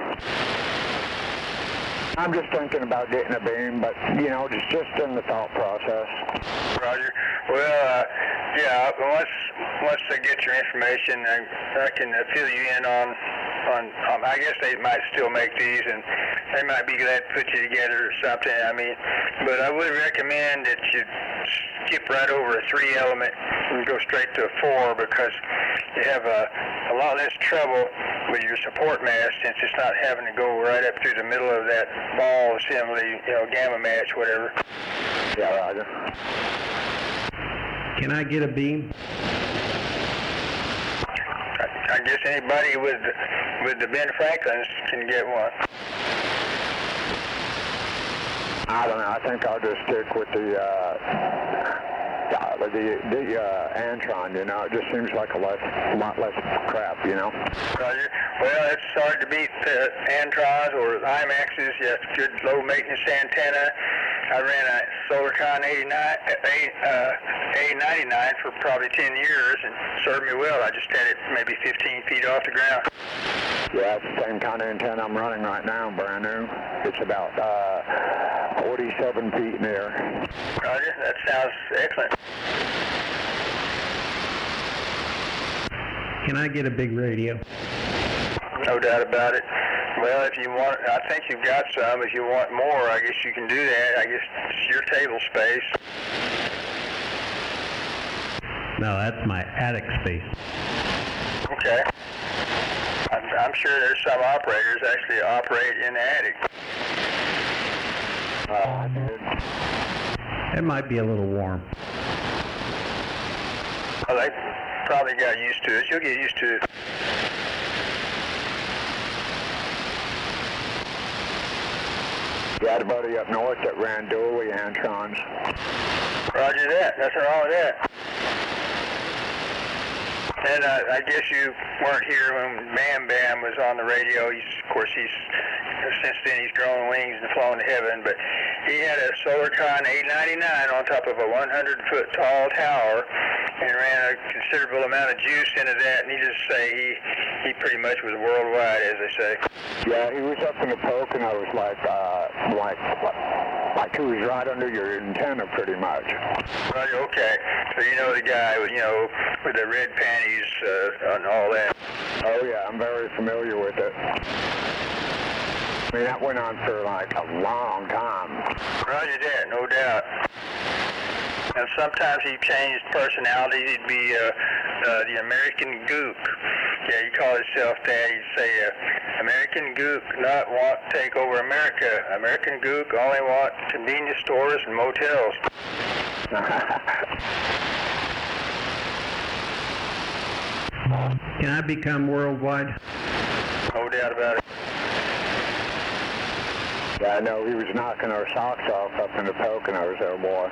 I'm just thinking about getting a beam, but, it's just in the thought process. Roger. Well, yeah, once I get your information, I can fill you in on I guess they might still make these, and they might be glad to put you together or something. I mean, but I would recommend that you skip right over a 3-element and go straight to a 4, because you have a lot less trouble with your support mast, since it's not having to go right up through the middle of that ball assembly, gamma match, whatever. Yeah, Roger. Can I get a beam? I guess anybody with the Ben Franklins can get one. I don't know. I think I'll just stick with the Antron. It just seems like a lot less crap. Roger. Well, it's hard to beat Antrons or IMAXs. You have good low maintenance antenna. I ran a Solarcon A99 for probably 10 years and served me well. I just had it maybe 15 feet off the ground. Yeah, it's the same kind of antenna I'm running right now, brand new. It's about 47 feet in the air. Roger, that sounds excellent. Can I get a big radio? No doubt about it. Well, if you want, I think you've got some. If you want more, I guess you can do that. I guess it's your table space. No, that's my attic space. Okay. I'm sure there's some operators actually operate in the attic. It might be a little warm. Well, they probably got used to it. You'll get used to it. Got a buddy up north that ran dually Antrons. Roger that. Nothing wrong with that. And I guess you weren't here when Bam Bam was on the radio. Since then he's grown wings and flown to heaven, but he had a Solarcon 899 on top of a 100-foot tall tower and ran a considerable amount of juice into that. Needless to say, he pretty much was worldwide, as they say. Yeah, he was up in the Poconos like he was right under your antenna pretty much. Right, okay. So you know the guy with the red panties and all that. Oh yeah, I'm very familiar with it. I mean, that went on for like a long time. Roger that, no doubt. And sometimes he changed personality. He'd be the American Gook. Yeah, he called himself that. He'd say, American Gook not want to take over America. American Gook only want convenience stores and motels. Can I become worldwide? No doubt about it. Yeah, I know he was knocking our socks off up in the Poconos there, boy.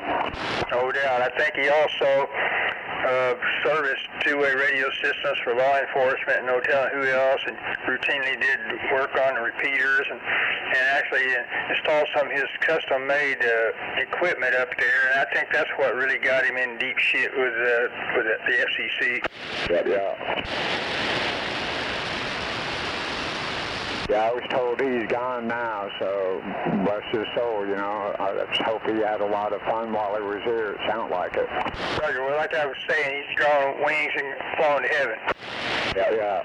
No doubt. I think he also serviced two-way radio systems for law enforcement and no telling who else, and routinely did work on the repeaters and actually installed some of his custom-made equipment up there, and I think that's what really got him in deep shit with the FCC. Yeah. Yeah, I was told he's gone now, so bless his soul, I just hope he had a lot of fun while he was here. It sounded like it. Roger, well, like I was saying, he's grown wings and flown to heaven. Yeah.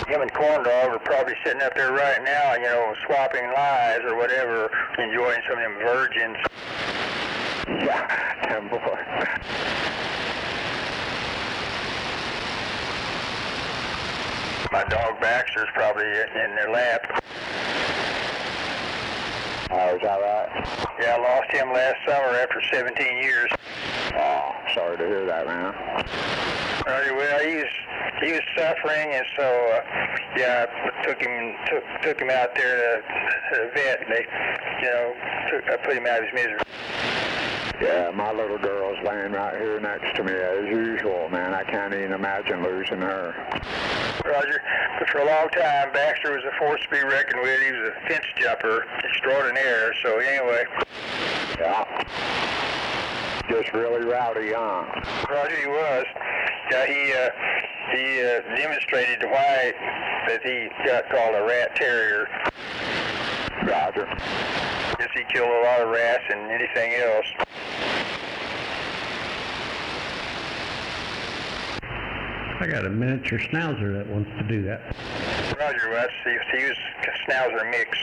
Him and Corndog are probably sitting up there right now, swapping lies or whatever, enjoying some of them virgins. Yeah, damn boy. My dog Baxter's probably in their lap. Oh, is that right? Yeah, I lost him last summer after 17 years. Oh, sorry to hear that, man. Well, he was suffering, and so I took him out there to the vet, and they, I put him out of his misery. Yeah, my little girl's laying right here next to me as usual, man. I can't even imagine losing her. Roger. But for a long time, Baxter was a force to be reckoned with. He was a fence jumper extraordinaire. So anyway. Yeah. Just really rowdy, huh? Roger, he was. Yeah, he demonstrated why that he got called a rat terrier. Roger. Yes, he killed a lot of rats and anything else. I got a miniature schnauzer that wants to do that. Roger, well, let's use schnauzer mix.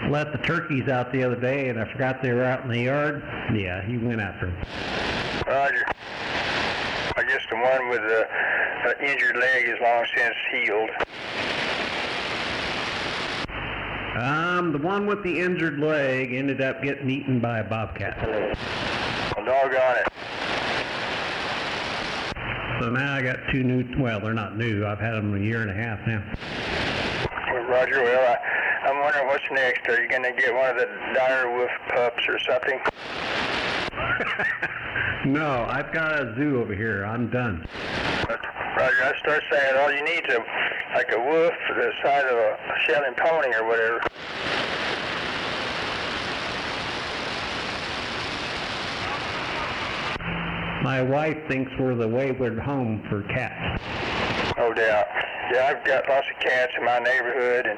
Let the turkeys out the other day, and I forgot they were out in the yard. Yeah, he went after them. Roger. I guess the one with the injured leg is long since healed. The one with the injured leg ended up getting eaten by a bobcat. Well, doggone it. So now I got two new, well, they're not new. I've had them a year and a half now. Well, Roger, well, I'm wondering what's next. Are you going to get one of the dire wolf pups or something? No, I've got a zoo over here. I'm done. Roger, I start saying all you need is like a wolf the size of a Shetland pony or whatever. My wife thinks we're the wayward home for cats. No doubt. Yeah, I've got lots of cats in my neighborhood, and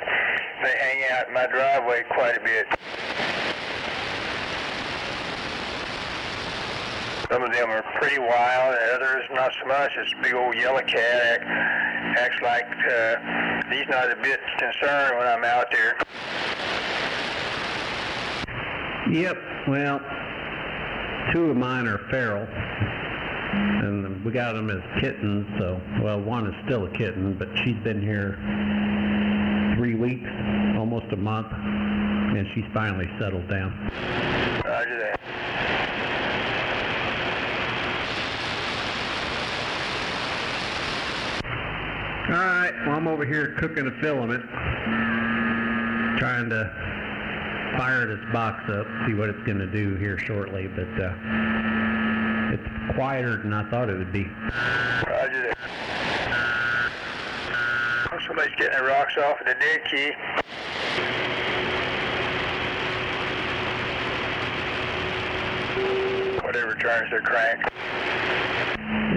they hang out in my driveway quite a bit. Some of them are pretty wild, and others not so much. This big old yellow cat acts like he's not a bit concerned when I'm out there. Yep, well, two of mine are feral, and we got them as kittens, so, well, one is still a kitten, but she's been here 3 weeks, almost a month, and she's finally settled down. Roger that. All right, well, I'm over here cooking a filament, trying to fire this box up, see what it's going to do here shortly, but it's quieter than I thought it would be. Roger that. Oh, somebody's getting the rocks off of the dead key. Whatever turns their crank.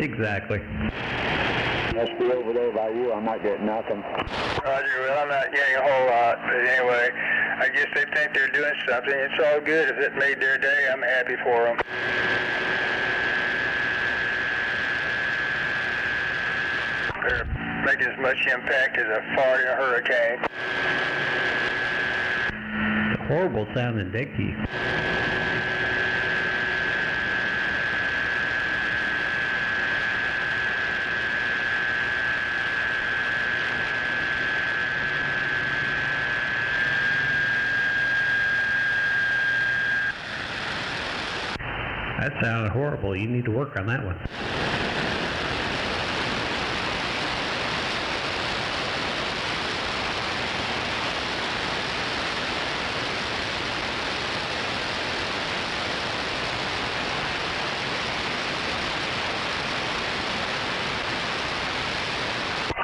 Exactly. Must be over there by you. I'm not getting nothing. Roger, well, I'm not getting a whole lot, but anyway, I guess they think they're doing something. It's all good. If it made their day, I'm happy for them. They're making as much impact as a fart in a hurricane. It's a horrible sounding dead key. That sounded horrible. You need to work on that one.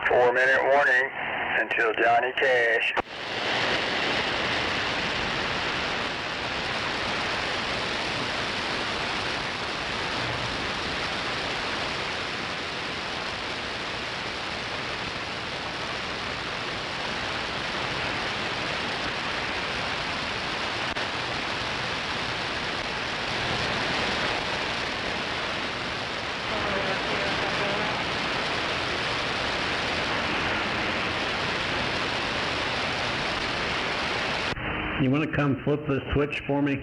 Four-minute warning until Johnny Cash. You want to come flip the switch for me?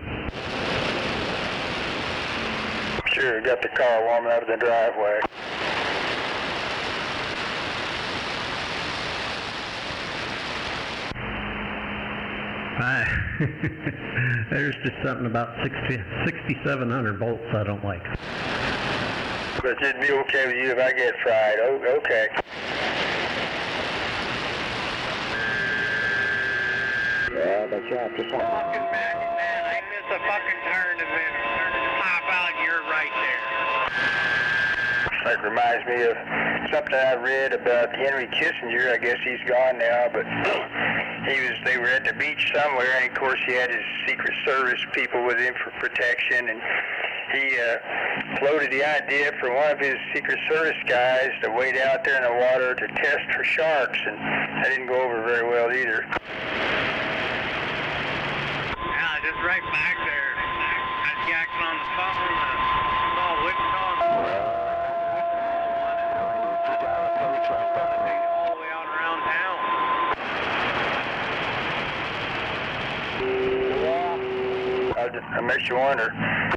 Sure, got the car warming up in the driveway. There's just something about 6,700 volts I don't like. But it'd be okay with you if I get fried. Oh, okay. Yeah, but you have to come. Fucking magic, man. I miss a fucking turn and then pop out and you're right there. That reminds me of something I read about Henry Kissinger. I guess he's gone now, but they were at the beach somewhere, and of course he had his Secret Service people with him for protection, and he floated the idea for one of his Secret Service guys to wade out there in the water to test for sharks, and that didn't go over very well either. Yeah, just right back there. That Jack's on the phone. makes you wonder. I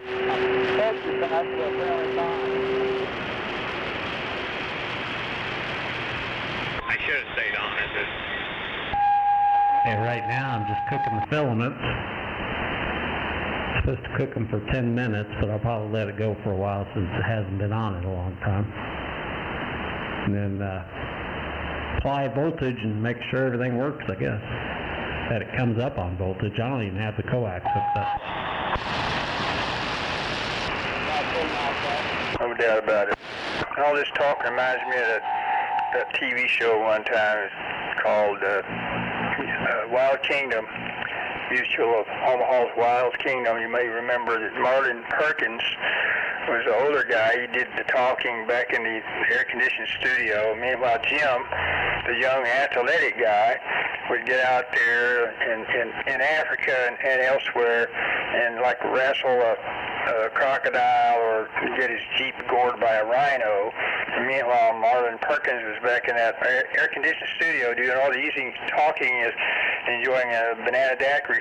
should have stayed on it. Yeah, right now I'm just cooking the filaments. I'm supposed to cook them for 10 minutes, but I'll probably let it go for a while since it hasn't been on in a long time. And then apply voltage and make sure everything works, I guess. That it comes up on voltage. I don't even have the coax hooked up. No doubt about it. All this talk reminds me of that TV show one time called Wild Kingdom, Mutual of Omaha's Wild Kingdom. You may remember that Marlin Perkins was an older guy. He did the talking back in the air-conditioned studio. Meanwhile, Jim, the young athletic guy, would get out there in Africa and elsewhere and like wrestle a crocodile or get his Jeep gored by a rhino. And meanwhile, Marlin Perkins was back in that air-conditioned studio doing all the easy talking, is enjoying a banana daiquiri.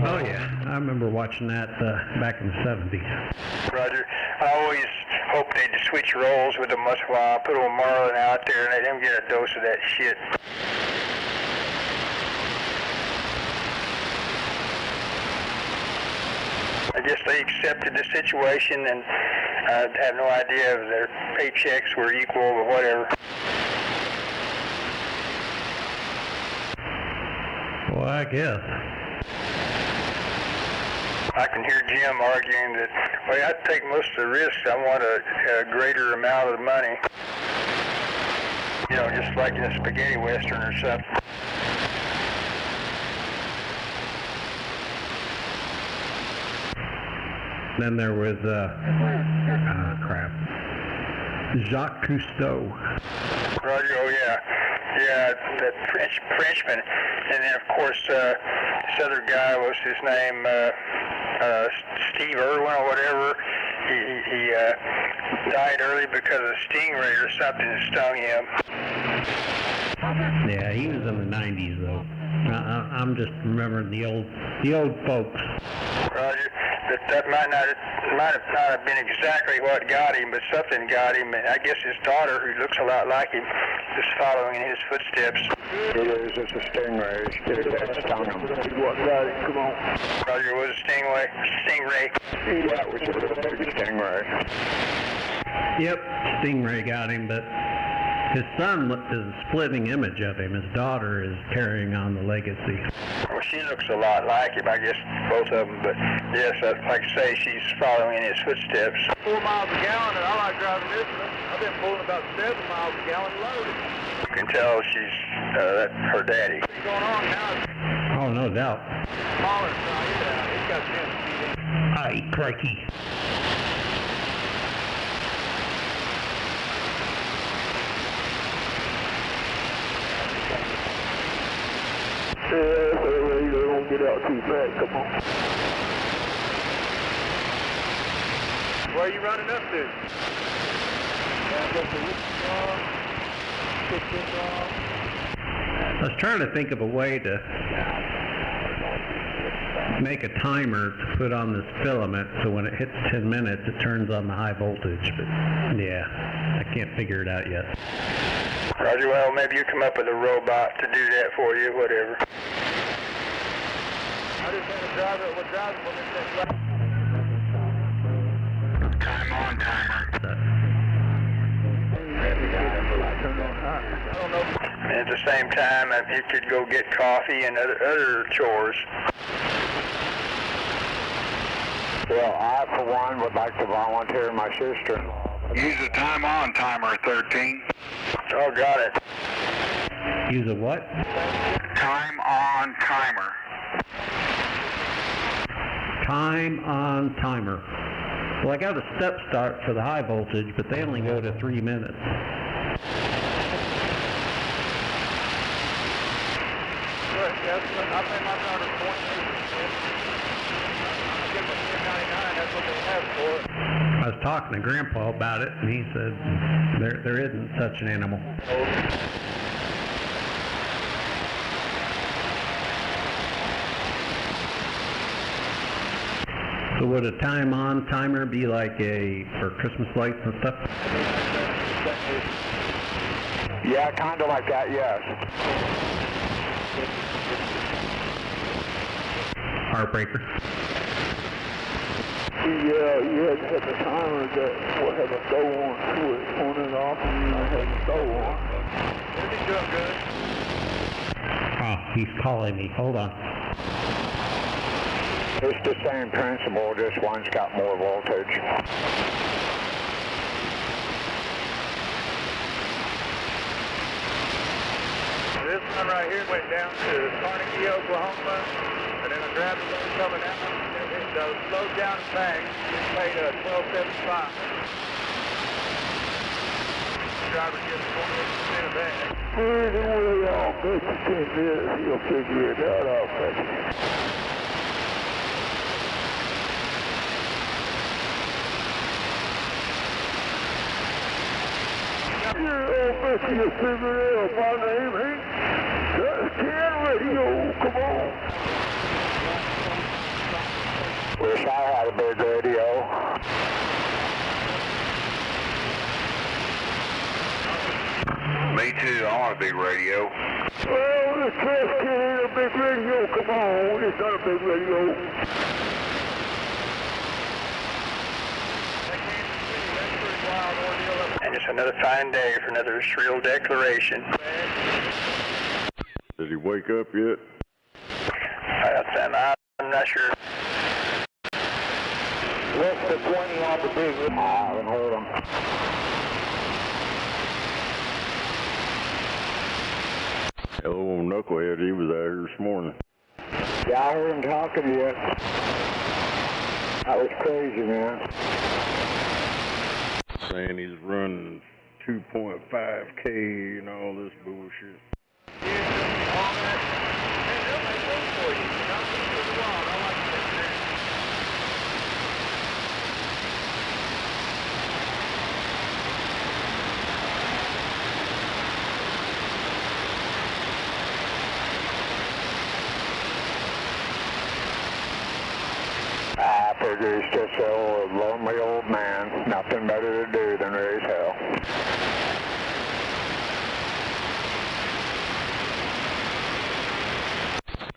Oh yeah, I remember watching that back in the 70s. Roger. I always hoped they'd switch roles with him once in a while, put old Marlin out there and let him get a dose of that shit. I guess they accepted the situation, and I have no idea if their paychecks were equal or whatever. Well, I guess. I can hear Jim arguing that, well, I'd take most of the risks. I want a greater amount of money. You know, just like in a spaghetti western or something. Then there was, Jacques Cousteau. Roger, oh yeah. Yeah, that Frenchman. And then, of course, this other guy, was his name, Steve Irwin or whatever. He died early because of a stingray or something that stung him. Yeah, he was in the 90s, though. I'm just remembering the old folks. Roger. That might have not been exactly what got him, but something got him. And I guess his daughter, who looks a lot like him, is following in his footsteps. It is. It's a stingray. It's stung him. What got him? Come on. Roger, was a stingray. That was a big stingray. Yep, stingray got him, but his son is a splitting image of him. His daughter is carrying on the legacy. Well, she looks a lot like him, I guess, both of them. But yes, like I say, she's following in his footsteps. 4 miles a gallon, and I like driving this. I've been pulling about 7 miles a gallon loaded. You can tell she's her daddy. What's going on now? Oh, no doubt. Smaller, he's got a chance to be in. Aye, crikey. You don't get out too fast, come on. Where are you running up to? I was trying to think of a way to make a timer to put on this filament so when it hits 10 minutes it turns on the high voltage, but yeah, I can't figure it out yet. Roger, well, maybe you come up with a robot to do that for you, whatever. I just had a driver, what drives for this thing? Time on timer. I don't know. And at the same time, you could go get coffee and other chores. Well, I, for one, would like to volunteer my sister. Use the time on timer, 13. Oh, got it. Use a what? Time on timer. Time on timer. Well, I got a step start for the high voltage, but they only go to 3 minutes. Good, yes, I think my driver's 20 minutes. I give them $10.99, that's what they have for it. I was talking to Grandpa about it, and he said there isn't such an animal. So would a timer be like for Christmas lights and stuff? Yeah, kind of like that, yes. Heartbreaker. Yeah, you had to have the timer that will have a go on to it, on and off, and you have a go on. Everything's doing good. Oh, he's calling me. Hold on. It's the same principle, just one's got more voltage. This one right here went down to Carnegie, Oklahoma, and then I grabbed the one coming out. It slowed down and back. It paid $12.75. Driver gets 48% of that. Anyway, I'll bet you 10 minutes he'll figure it out. I'll bet you. Yeah, I'll bet you'll figure it out. My name ain't Ken Radio. Come on. Wish I had a big radio. Me too, I want a big radio. Well, this trash can ain't a big radio. Come on, it's not a big radio. And it's another fine day for another shrill declaration. Did he wake up yet? I'm not sure. What's the 20 on the big one? I haven't heard him. Hello, knucklehead, he was out here this morning. Yeah, I heard him talking to you. That was crazy, man. Saying he's running 2.5K and all this bullshit. I figure he's just a lonely old man. Nothing better to do than raise hell.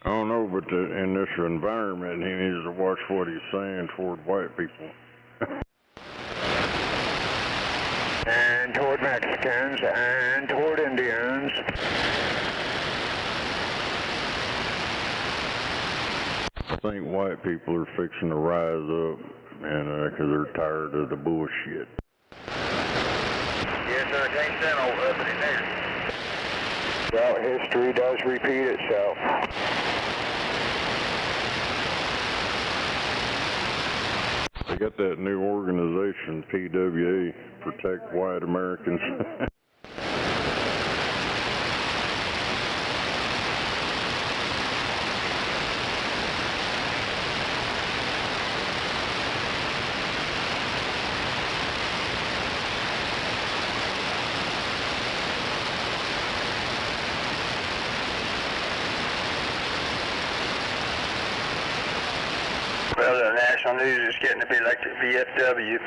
I don't know, but in this environment, he needs to watch what he's saying toward white people. And toward Mexicans, and toward Indians. I think white people are fixing to rise up, and because they're tired of the bullshit. Yes, sir, can't stand old husband there. Well, history does repeat itself. They got that new organization, PWA, Protect White Americans. Well, the national news is getting to be like the VFW.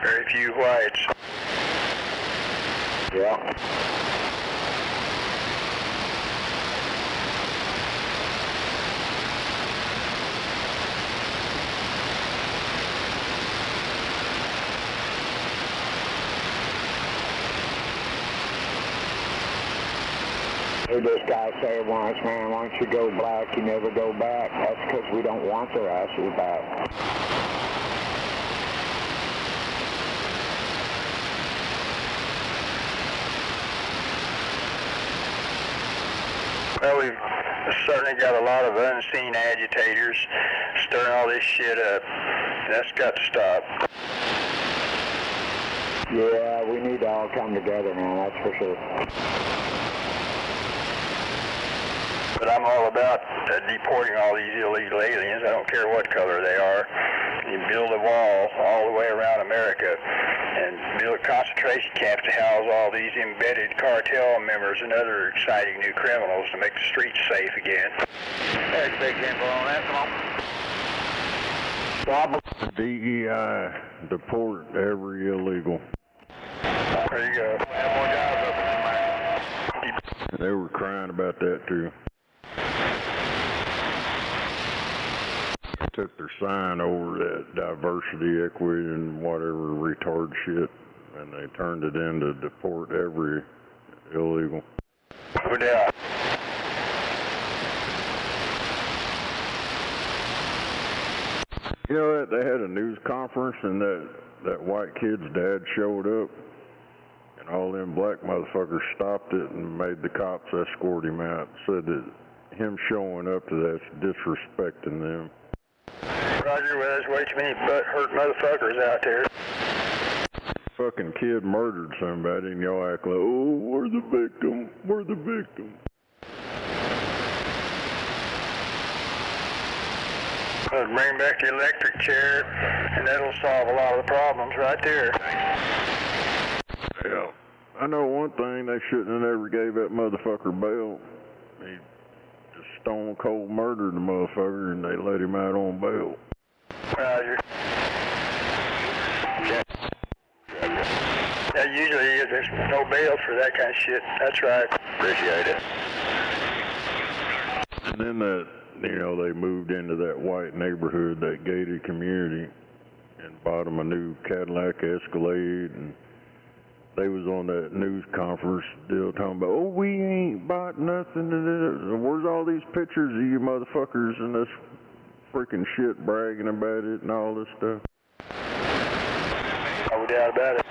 Very few whites. Yeah. Heard this guy say once, man, once you go black, you never go back. That's because we don't want their asses back. Well, we've certainly got a lot of unseen agitators stirring all this shit up. That's got to stop. Yeah, we need to all come together, man, that's for sure. But I'm all about deporting all these illegal aliens. I don't care what color they are. You build a wall all the way around America and build concentration camps to house all these embedded cartel members and other exciting new criminals to make the streets safe again. There's big info on that. Come on. DEI, deport every illegal. There you go. Have more jobs up in They were crying about that too. Took their sign over that diversity, equity, and whatever retard shit, and they turned it into deport every illegal. No doubt. You know that they had a news conference and that white kid's dad showed up, and all them black motherfuckers stopped it and made the cops escort him out. Said that him showing up to that's disrespecting them. Roger, well, there's way too many butt-hurt motherfuckers out there. Fucking kid murdered somebody and y'all act like, oh, we're the victim, we're the victim. Well, bring back the electric chair, and that'll solve a lot of the problems right there. Yeah. I know one thing, they shouldn't have never gave that motherfucker bail. He just stone cold murdered the motherfucker and they let him out on bail. Roger. That usually is, there's no bail for that kind of shit. That's right. Appreciate it. And then they moved into that white neighborhood, that gated community, and bought them a new Cadillac Escalade, and they was on that news conference still talking about, oh, we ain't bought nothing. Where's all these pictures of you motherfuckers and this freaking shit bragging about it and all this stuff? No doubt about it.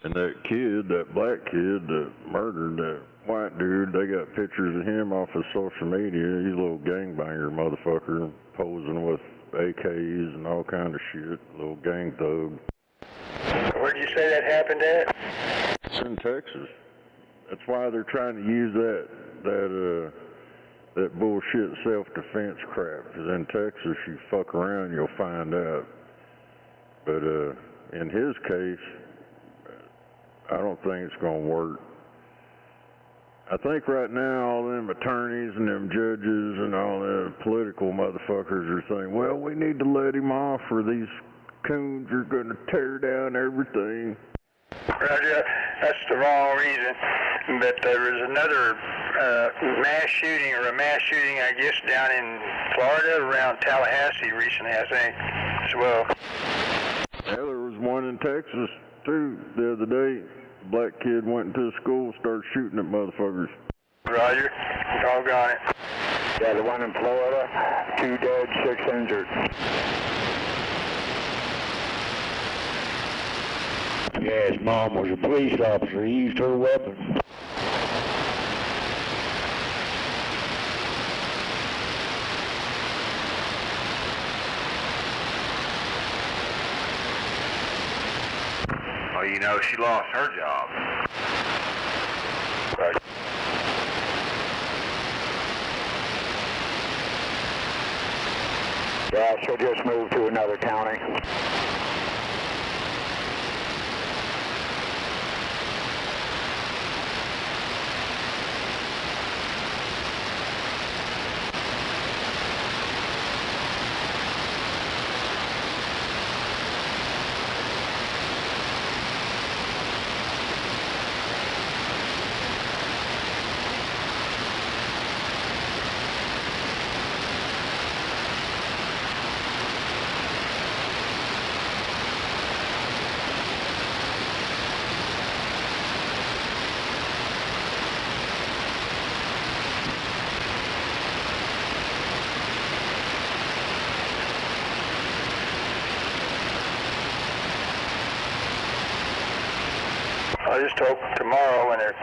And that kid, that black kid that murdered that white dude, they got pictures of him off of social media. He's a little gangbanger motherfucker posing with AKs and all kind of shit, little gang thug. Where'd you say that happened at? It's in Texas. That's why they're trying to use that bullshit self-defense crap. Because in Texas, you fuck around, you'll find out. But in his case, I don't think it's gonna work. I think right now all them attorneys and them judges and all them political motherfuckers are saying, well, we need to let him off or these coons are gonna tear down everything. Roger, that's the wrong reason. But there was another mass shooting, I guess, down in Florida around Tallahassee recently, I think, as well. Yeah, there was one in Texas too the other day. A black kid went into the school, started shooting at motherfuckers. Roger, doggone it. Yeah, the one in Florida, 2 dead, 6 injured. Yeah, his mom was a police officer. He used her weapon. Well, you know, she lost her job. Right. Yeah, she'll just move to another county. I just hope tomorrow when they're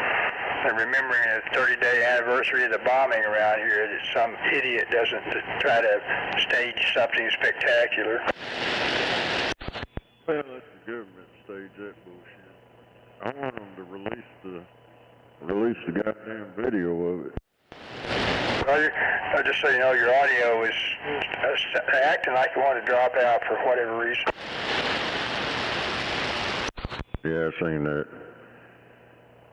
remembering the 30-day anniversary of the bombing around here that some idiot doesn't try to stage something spectacular. Well, let the government stage that bullshit. I want them to release the goddamn video of it. Roger. Just so you know, your audio is acting like you want to drop out for whatever reason. Yeah, I seen that.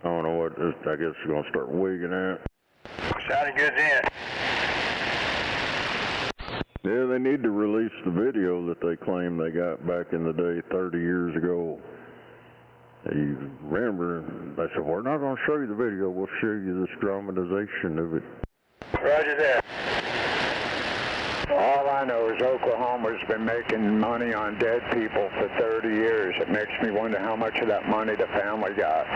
I don't know what, I guess it's going to start wigging out. Sounded good then. Yeah, they need to release the video that they claim they got back in the day 30 years ago. You remember, they said, we're not going to show you the video, we'll show you this dramatization of it. Roger that. All I know is Oklahoma's been making money on dead people for 30 years. It makes me wonder how much of that money the family got.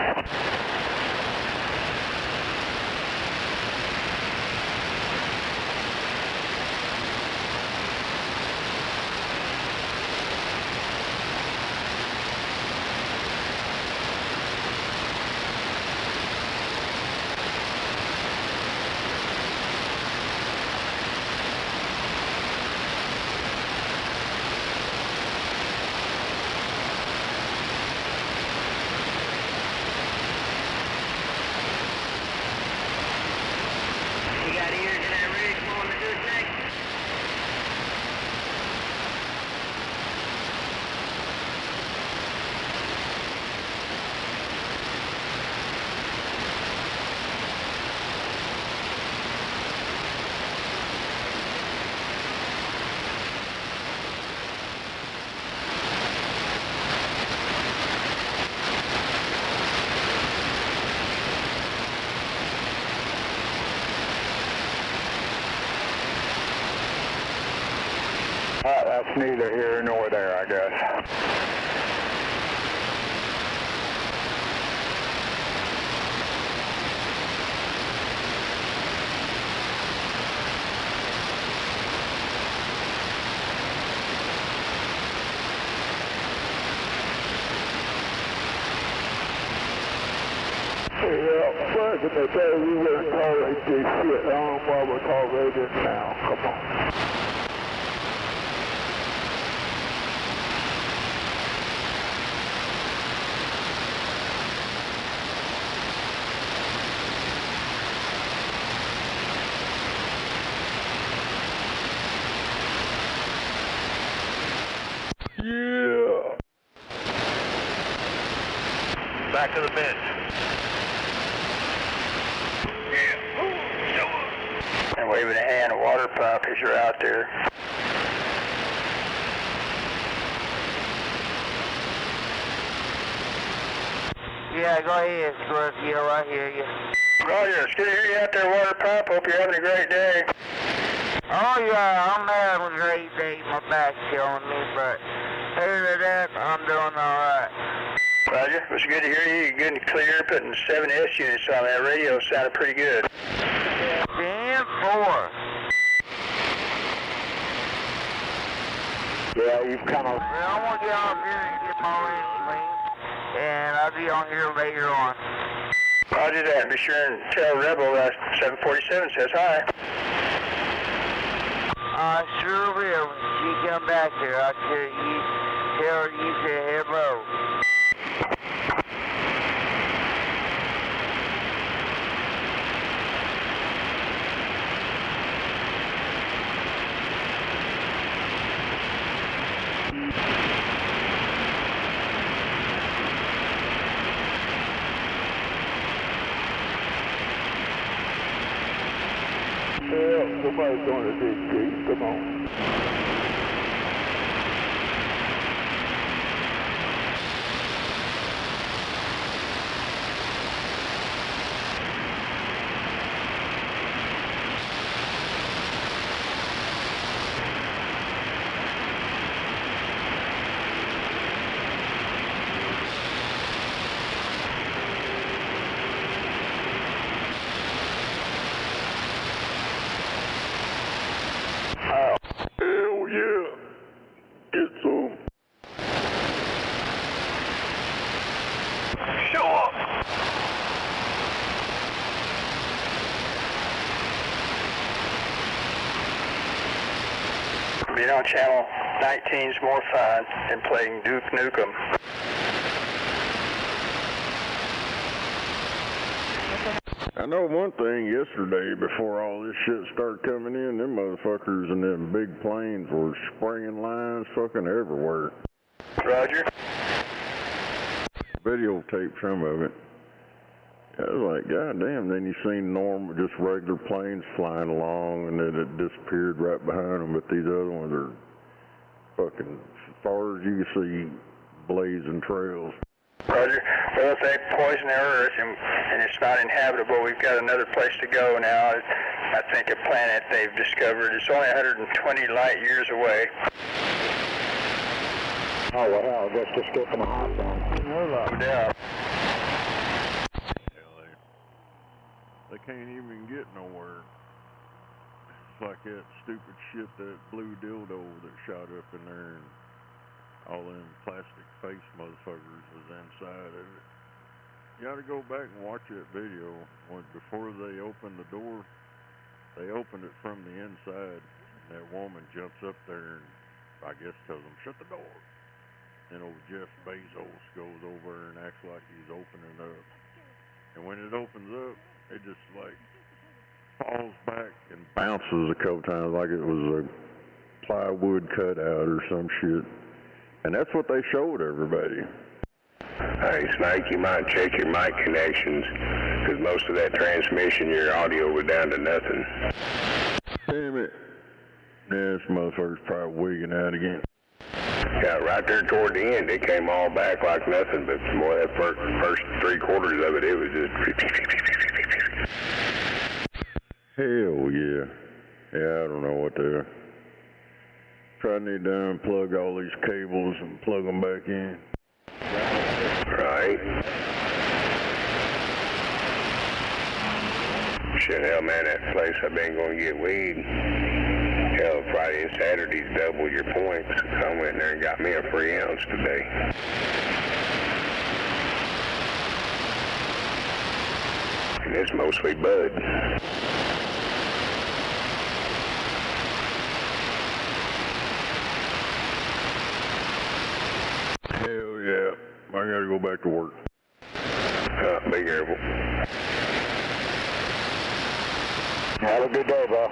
That's neither here nor there, I guess. Yeah, back in the day we wouldn't tolerate this shit. I don't know why we're tolerating it now. Come on. Yeah. Back to the bench. And waving a hand, a water pump as you're out there. Yeah, go ahead, Scorpio, I hear you. Roger, it's good to hear you out there, water pump. Hope you're having a great day. Oh yeah, I'm having a great day. My back's killing me, but other than that, I'm doing alright. Roger, it was good to hear you. You're good and clear, putting 7S units on that radio. Sounded pretty good. 10-4. Yeah, you've come up. Well, I'm going to get off here and get my insulin, and I'll be on here later on. Roger that. Be sure and tell Rebel 747 says hi. I sure will. When she come back here, I'll tell her you say hello. Yeah, somebody's going to dig deep. Come on. Hell yeah. Get some. Show up. Being on channel 19's more fun than playing Duke Nukem. I know one thing yesterday before all this shit started coming in, them motherfuckers in them big planes were springing lines fucking everywhere. Roger. Videotaped some of it. I was like, God damn, then you seen normal, just regular planes flying along and then it disappeared right behind them, but these other ones are fucking, as far as you can see, blazing trails. Roger. Well, if they poison the earth and it's not inhabitable, we've got another place to go now. I think a planet they've discovered. It's only 120 light years away. Oh, well, hell, just a skip and a hop then. No doubt. They can't even get nowhere. It's like that stupid shit, that blue dildo that shot up in there, and all them plastic face motherfuckers was inside of it. You gotta go back and watch that video. Before they opened the door, they opened it from the inside, and that woman jumps up there and I guess tells them, shut the door. And old Jeff Bezos goes over and acts like he's opening up. And when it opens up, it just like falls back and bounces a couple times like it was a plywood cutout or some shit. And that's what they showed everybody. Hey, Snake, you might check your mic connections, because most of that transmission, your audio was down to nothing. Damn it. Yeah, this motherfucker's probably wigging out again. Yeah, right there toward the end, it came all back like nothing, but more that first 3/4 of it, it was just... Hell yeah. Yeah, I don't know what to do. Probably need to unplug all these cables and plug them back in. Right. Shit, hell, man, that place I've been going to get weed. Hell, Friday and Saturday's double your points. So I went there and got me a free ounce today. And it's mostly bud. Hell yeah. I gotta go back to work. Be careful. Have a good day, bro.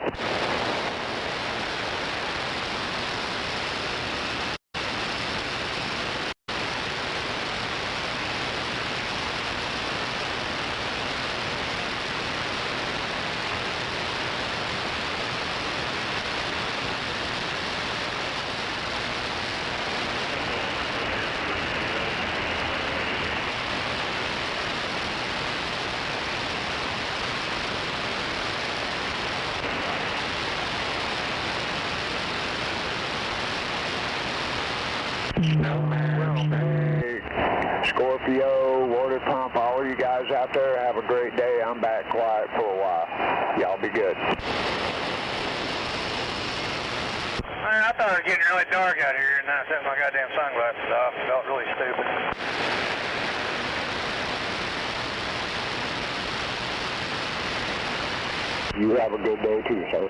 Scorpio, water pump, all you guys out there, have a great day. I'm back quiet for a while. Y'all be good. Man, I thought it was getting really dark out here, and I set my goddamn sunglasses off. It felt really stupid. You have a good day too, sir.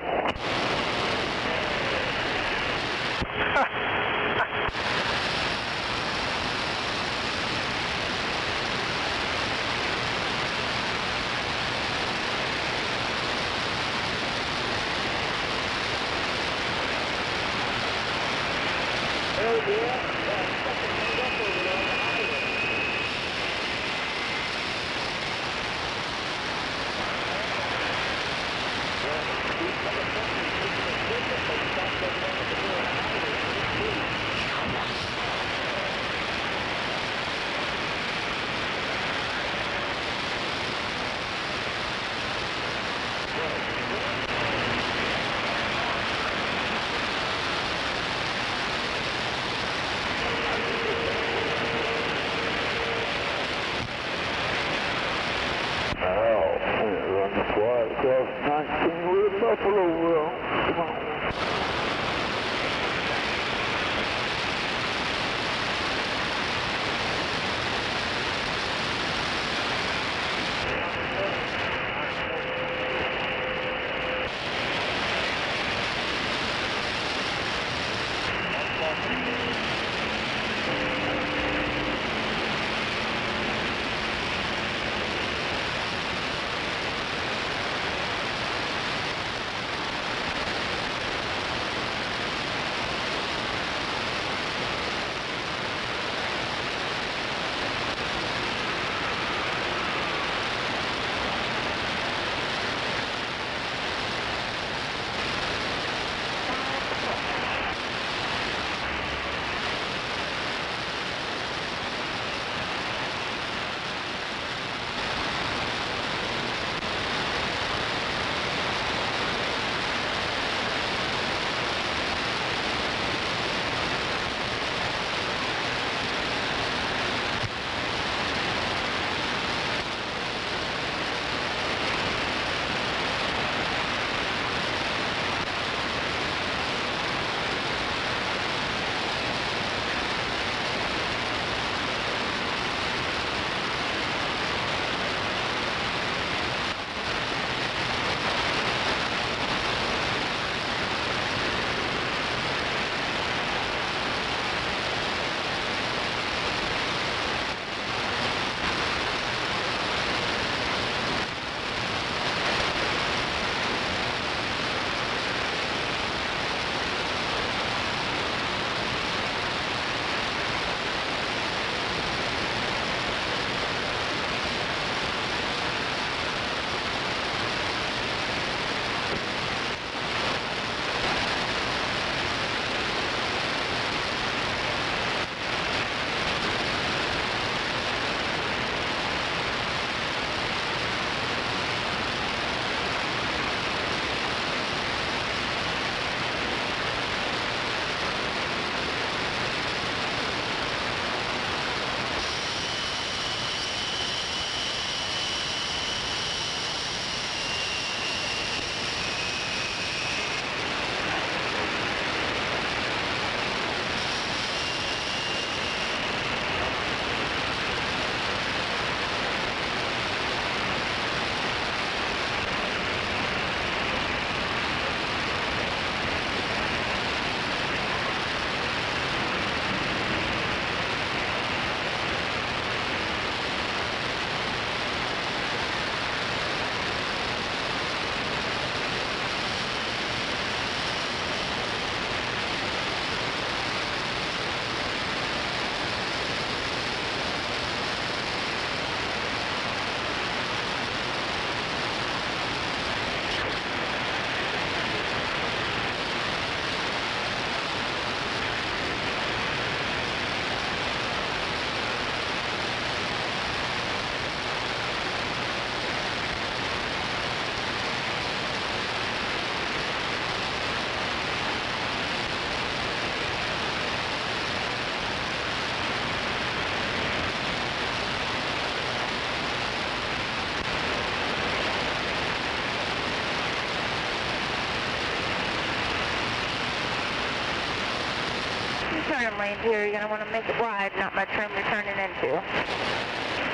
turning lanes here. You're going to want to make it wide, not much room you're turning into.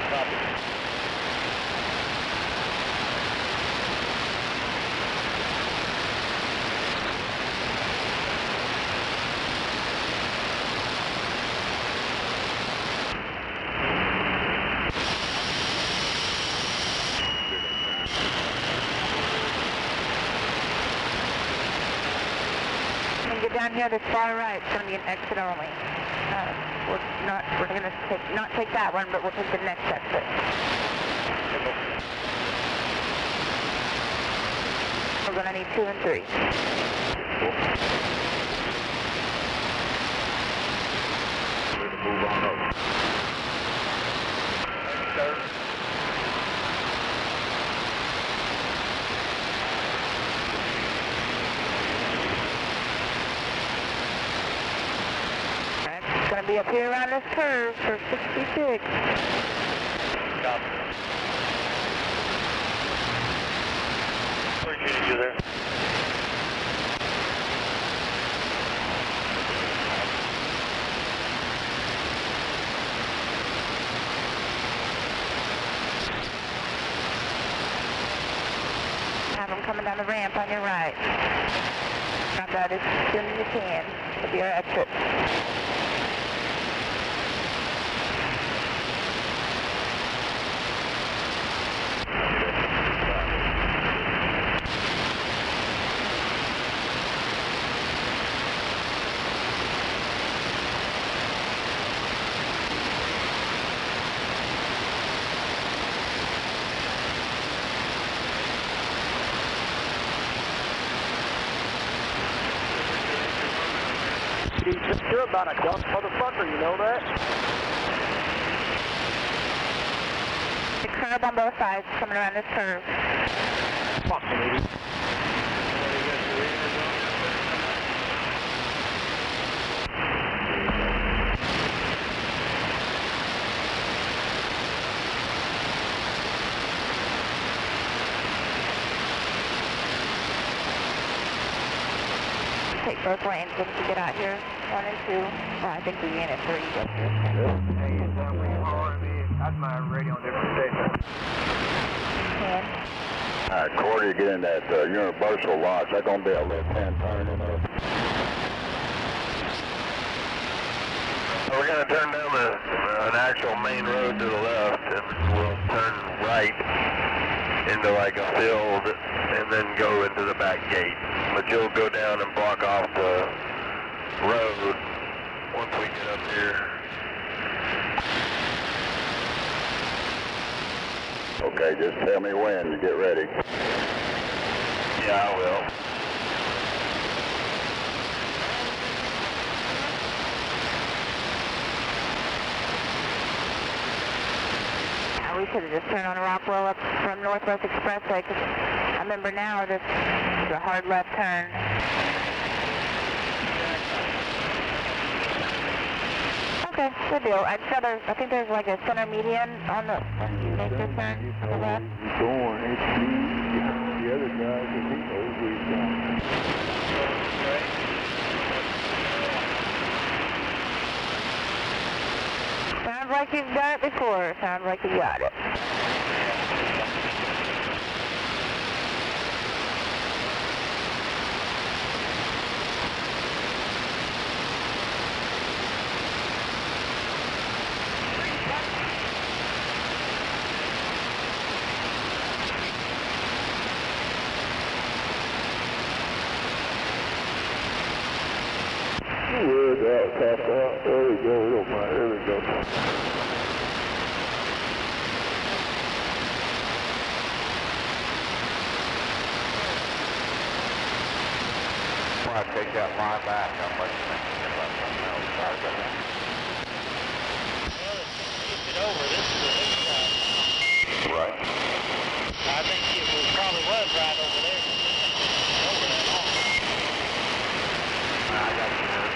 Copy. Get down here, this far right, it's going to be an exit only. We're going to not take that one, but we'll take the next exit. We're going to need 2 and 3. We're going to move on over. Going to be up here around this curve for 66. Copy. Appreciate you there. Have them coming down the ramp on your right. Grab that as soon as you can. It'll be our exit. You're about a dumb motherfucker, you know that? The curve on both sides, coming around this curve. Fucking idiot. Take both lanes once you get out here. 1 and 2. Well, I think we in at 3 to get here. Hey, you tell me that's my radio on different station. Corey, get in that universal launch. That's going to be a left-hand turn, you know. We're going to turn down an actual main road to the left, and we'll turn right into like a field and then go into the back gate. But you'll go down and block off the road once we get up here. Okay, just tell me when you get ready. Yeah, I will. We should have just turned on Rockwell up from Northwest Expressway, because I remember now this is a hard left turn. Okay, good deal. I think there's like a center median on the, when you make this turn on the left. Going, it's the other guy, because he knows where he's going. Sounds like you've done it before. Sounds like you got it. There we go, don't mind, there we go. When I take that line back, how much you think you get left on the outside of that? Well, it's it over. This is the new side. Right. I think it probably was right over there. Over that long. I got you there.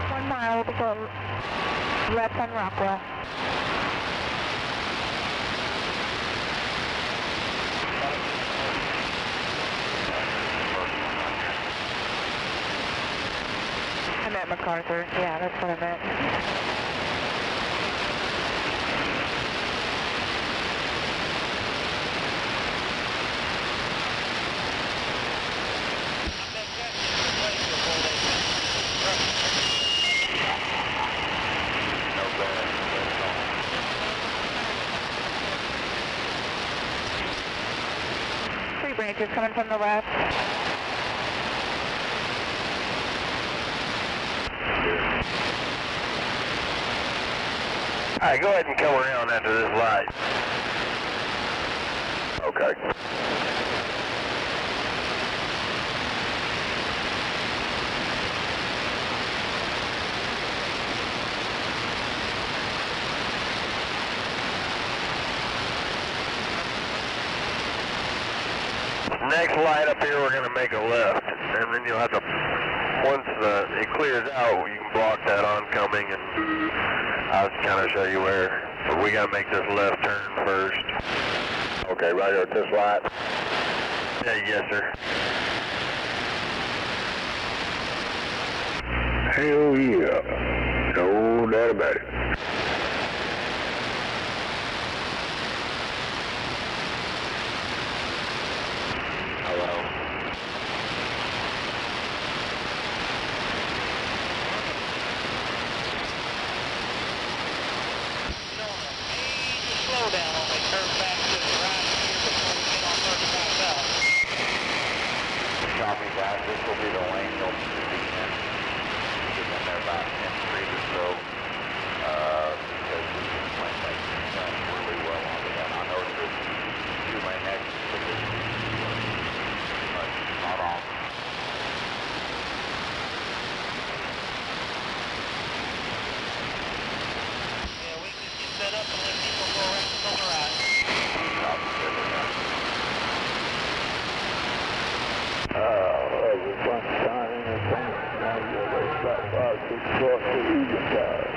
1 mile to go left on Rockwell. I meant MacArthur. Yeah, that's what I meant. Three branches coming from the left. All right, go ahead and come around after this light. Okay. Next light up here, we're going to make a left, and then you'll have to, once it clears out, you can block that oncoming, and I'll kind of show you where. But we got to make this left turn first. Okay, right here at this light? Yeah, yes, sir. Hell yeah. No doubt about it.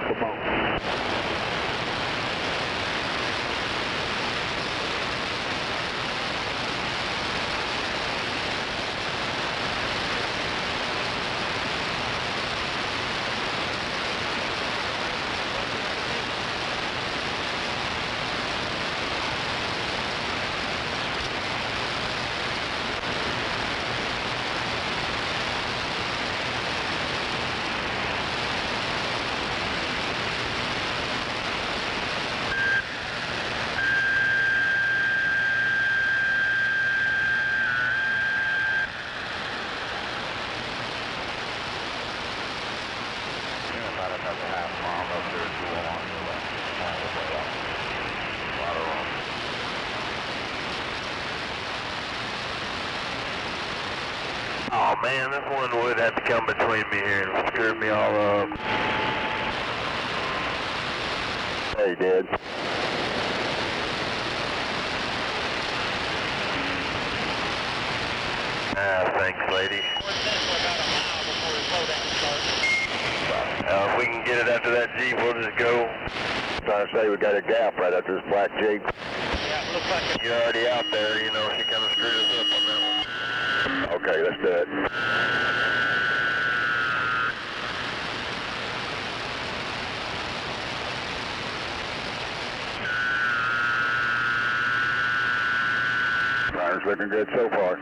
Come on. Oh man, this one would have to come between me here and screw me all up. Hey, Dad. Thanks, lady. If we can get it after that Jeep, we'll just go. Trying to say we got a gap right after this black Jeep. Yeah, it looks like you're already out there, you know, she kind of screwed us up on that one. Okay, let's do it. Fire's looking good so far.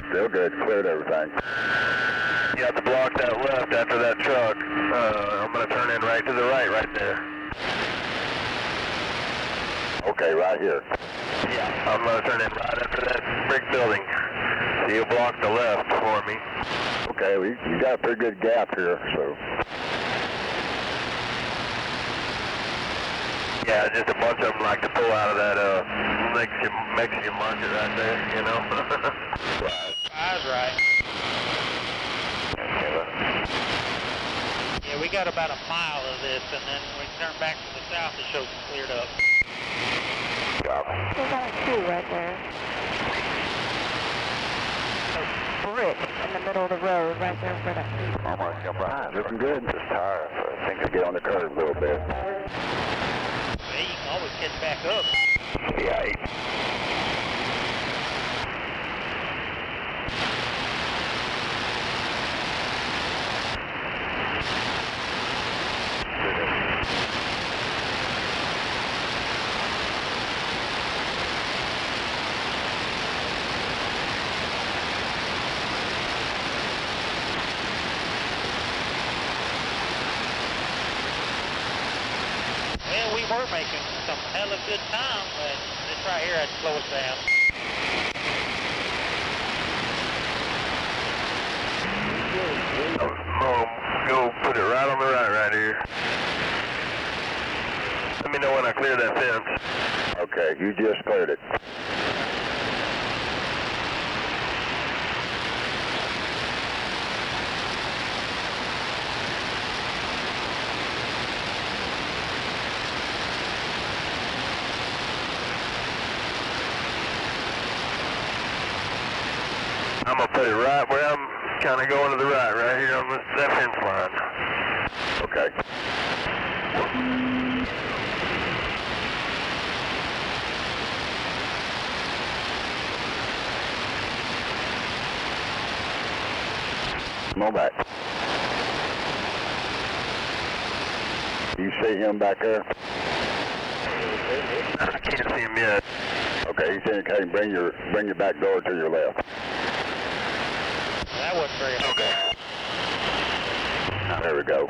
Still good, cleared everything. You have to block that left after that truck. I'm going to turn in right to the right there. Okay, right here. Yeah, I'm going to turn in right after that brick building. So you block the left for me. Okay, you got a pretty good gap here, so. Yeah, just a bunch of them like to pull out of that Mexican market right there, you know. Right. That's right. Yeah, we got about a mile of this, and then when we turn back to the south, it shows it's cleared up. There's only two right there. A brick in the middle of the road right there in front of me. I'm going to jump behind. Looking good. Just tired. So I think I get on the curve a little bit. Hey, you can always catch back up. Yeah. Well, we were making some hella good time, but this right here had to slow us down. Go put it right on the right here. Let me know when I clear that fence. Okay, you just cleared it. I'm going to put it right where I'm kind of going to the right here on that fence line. Okay. Come on back. You see him back there? I can't see him yet. Okay, he's indicating bring your back door to your left. That wasn't very okay. There we go.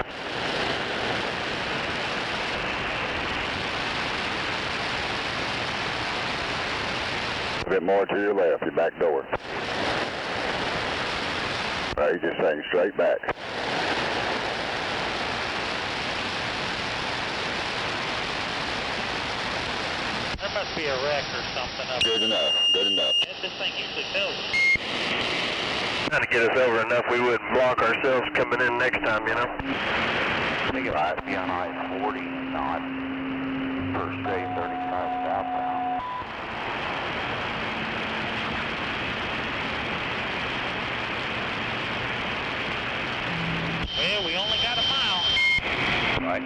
A bit more to your left, your back door. All right, he's just saying straight back. There must be a wreck or something up there. Good enough, good enough. Yes, this thing usually tells us. Trying to get us over enough we wouldn't block ourselves coming in next time, you know? I think it might be on I-40, not first straight 35 southbound. Well, we only got a mile. Right.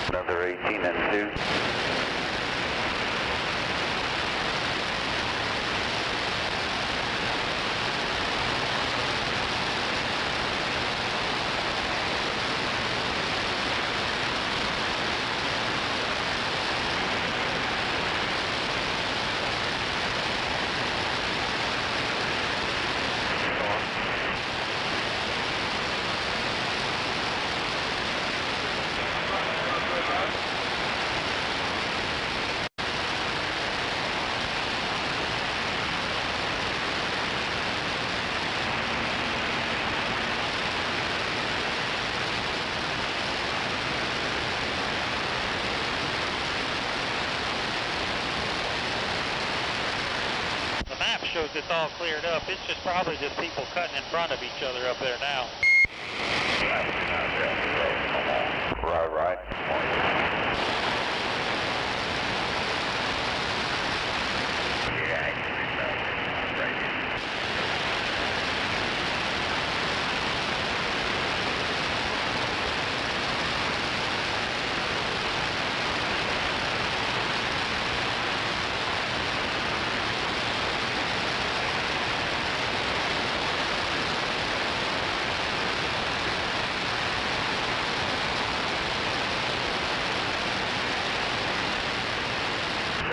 Another 18 and 2. Shows it's all cleared up. It's just probably just people cutting in front of each other up there now. Right.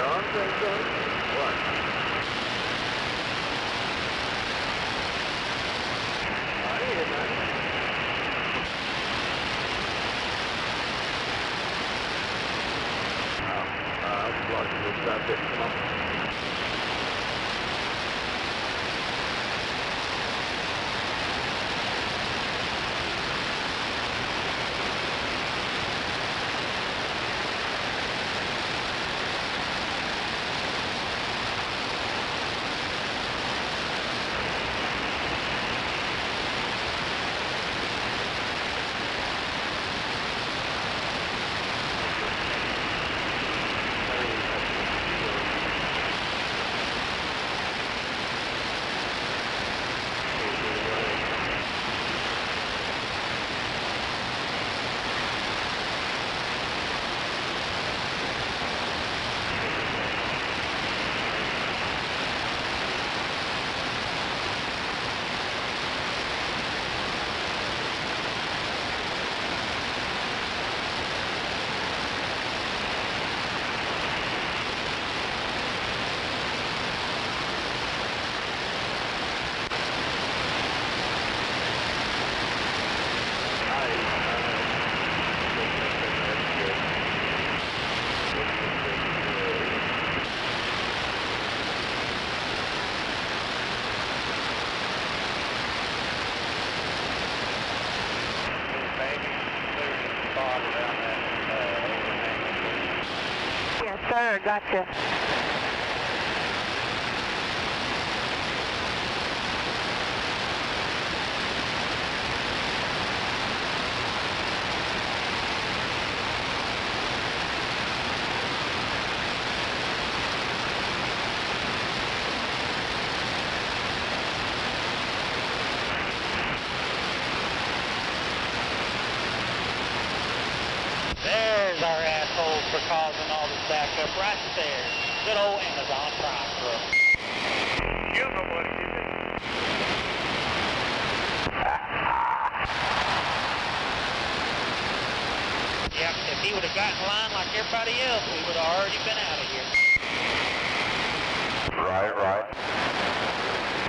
John, what? I hear man. I'm blocking this subject. Come on. Yes, sir. Gotcha. There's our asshole for causing all this backup right there. Good old Amazon Prime truck. You don't know what it is. Yep, if he would have gotten in line like everybody else, we would have already been out of here. Right, right.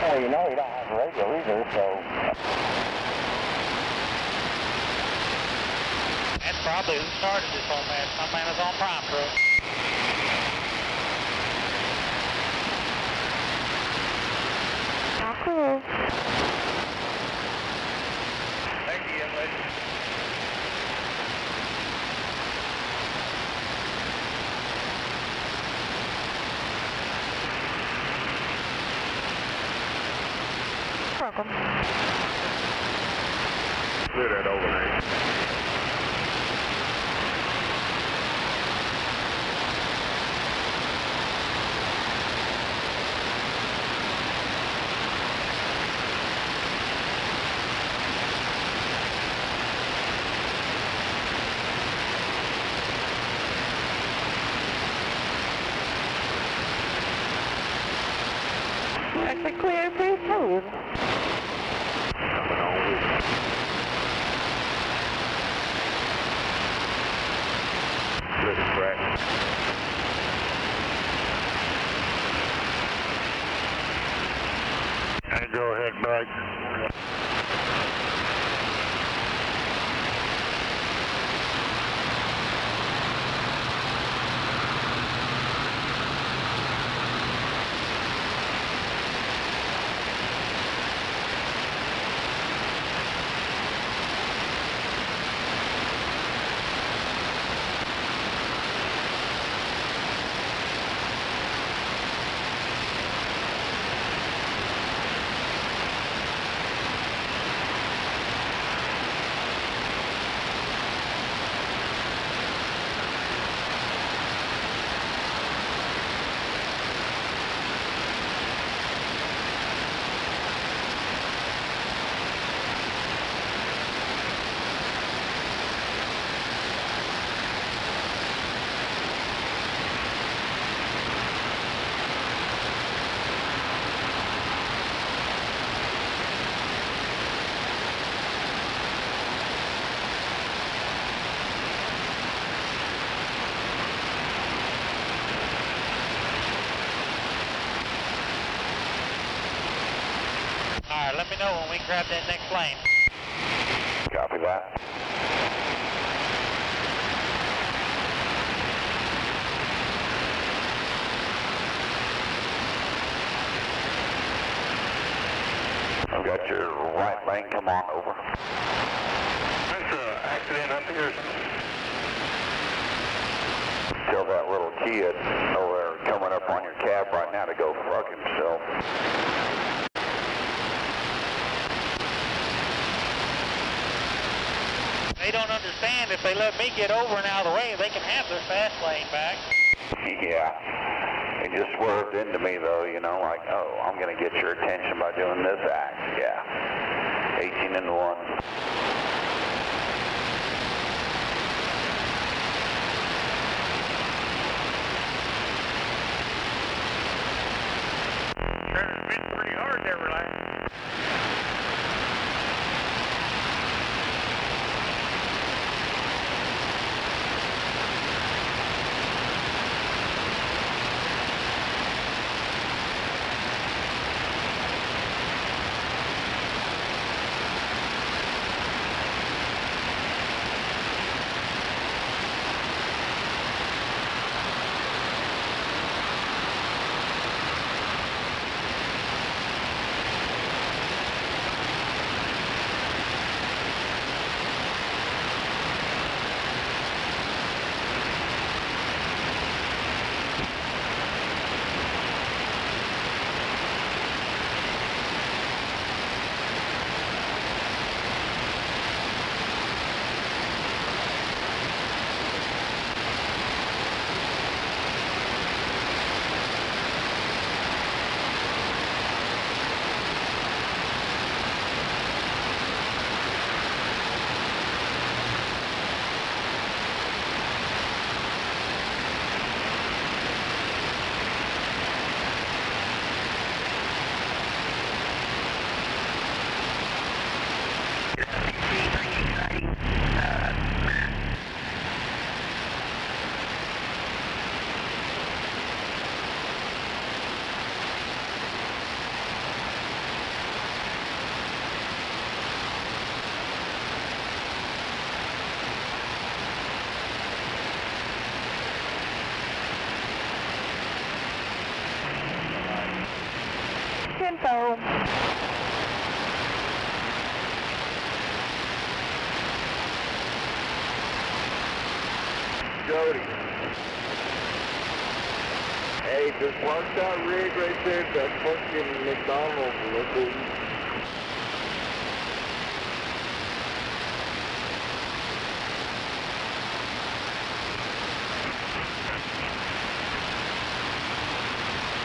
Well, you know, you don't have a radio either, so... That's probably who started this whole mess. Some Amazon Prime truck. How cool. Thank you, young lady. Welcome. Clear that overhang. Actually clear, pretty smooth. Coming on with it. Let it crack. And go ahead, Mike. Let me know when we grab that next lane. Copy that. I've got your right lane, come on over. There's an accident up here. Tell that little kid over there coming up on your cab right now to go fuck himself. They don't understand if they let me get over and out of the way, they can have their fast lane back. Yeah. He just swerved into me though, you know, like, oh, I'm going to get your attention by doing this act. Yeah. 18 and 1. Turner's been pretty hard there, relax. Info. Jody. Hey, just park that rig right there at that fucking McDonald's. Let's go eat.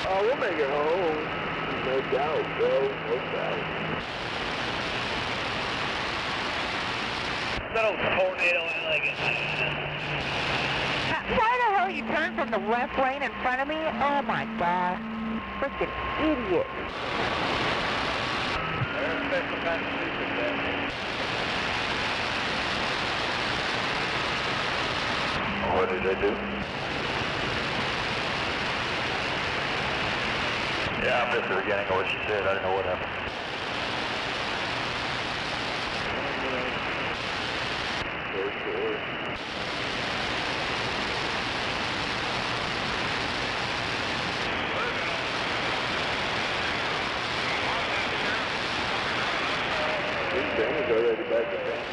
Oh, we'll make it home. No doubt, bro. No doubt. Little tornado elegant. Why the hell you turned from the left lane in front of me? Oh my god. Freaking idiot. They're a special kind of stupid, man. What did they do? Yeah, I missed the beginning of what she said. I didn't know what happened. Danny's already back in town.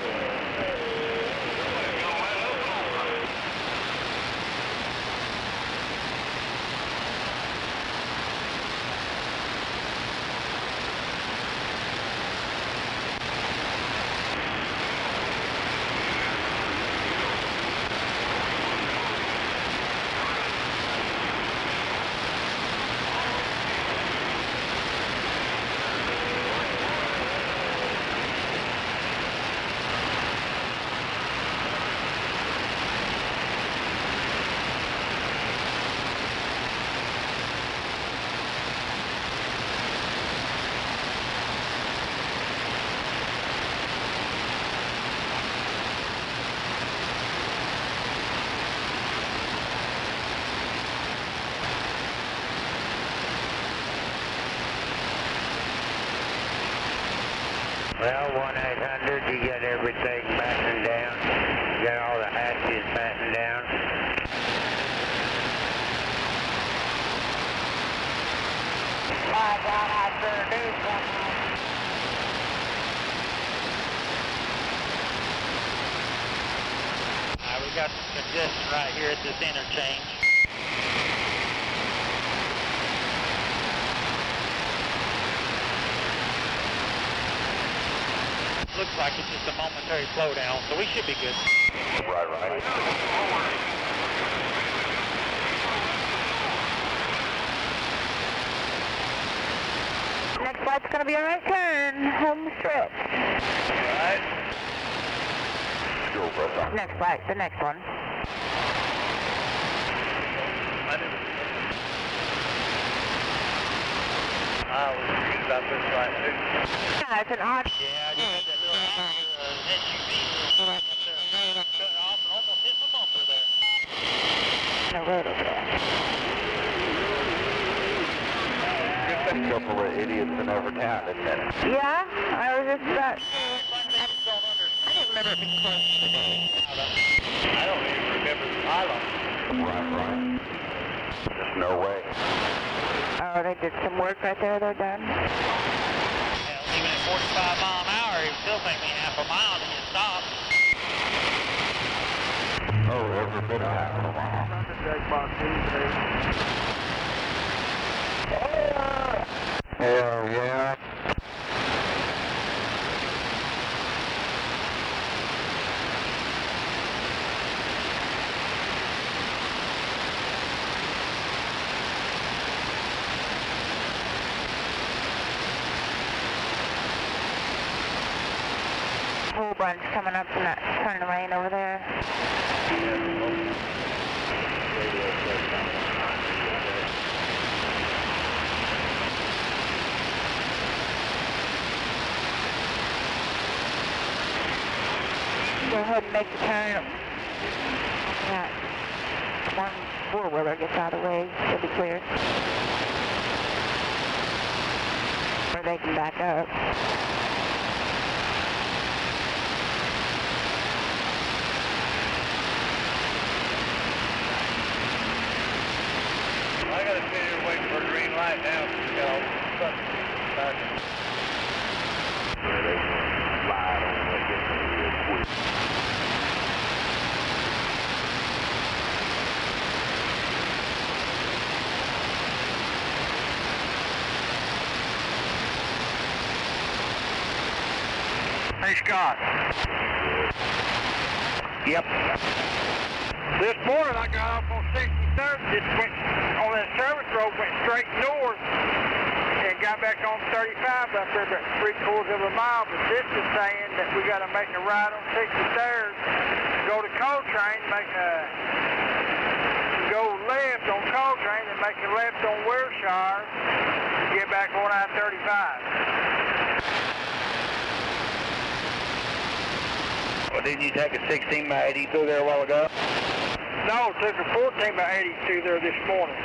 Well, 1-800, you got everything battening down. You got all the hatches battening down. Down, I sure do. We got congestion right here at this interchange. Looks like it's just a momentary slowdown, so we should be good. Right. Next flight's going to be a right turn, home stretch. Next flight, the next one. I was confused about this flight too. Yeah, it's an odd. Yeah, I just had that little SUV up there, cut off and almost hit my bumper there. No road over there. A couple of idiots in every town, isn't it? Yeah, I was just about. I don't remember if it's close to the I don't even remember the pylon. Right. There's no way. Oh, they did some work right there, they're done. Hell, even at 45 mile an hour, it would still take me half a mile to get stopped. Oh, every bit of half a mile. Hell yeah. Whole bunch coming up in that turn lane over there. Go ahead and make the turn. Yeah. One four-wheeler gets out of the way, it'll be clear. Or they can back up. I gotta sit here waiting for a green light now because we got all this stuff back. Hey, Scott. Yep. This morning I got off on 63rd, just went on that service road, went straight north, and got back on 35 up there about 3/4 of a mile. But this is saying that we got to make a right on 63rd, go to Coltrane, go left on Coltrane, and make a left on Wilshire, get back on I-35. Well, didn't you take a 16 by 80 through there a while ago? No, took a 14 by 80 through there this morning.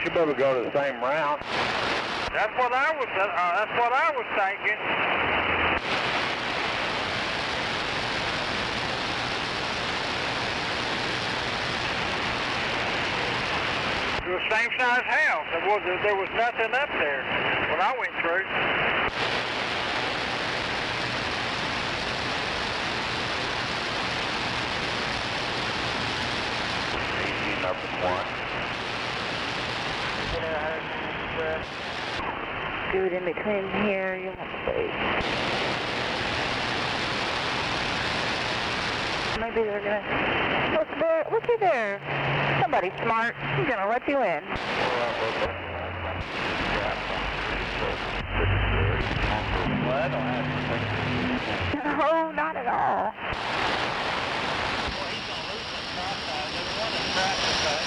Should be able to go to the same route. That's what I was thinking. It was the same size house. There was nothing up there when I went through. Number one. Do it in between here, you won't space. Maybe they're gonna. Look at there. Somebody smart. He's gonna let you in. Well, I don't have to. No, not at all. Well, he's gonna lose some crossfire. There's one that's traffic, but.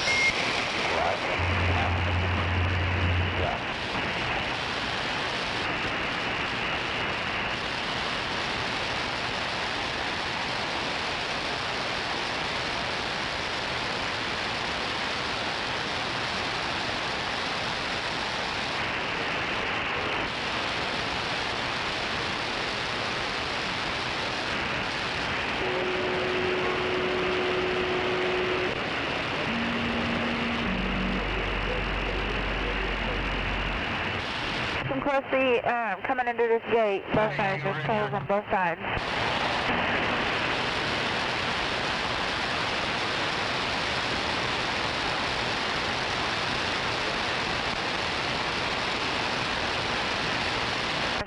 plus the, coming into this gate, both sides, there's tolls on both sides.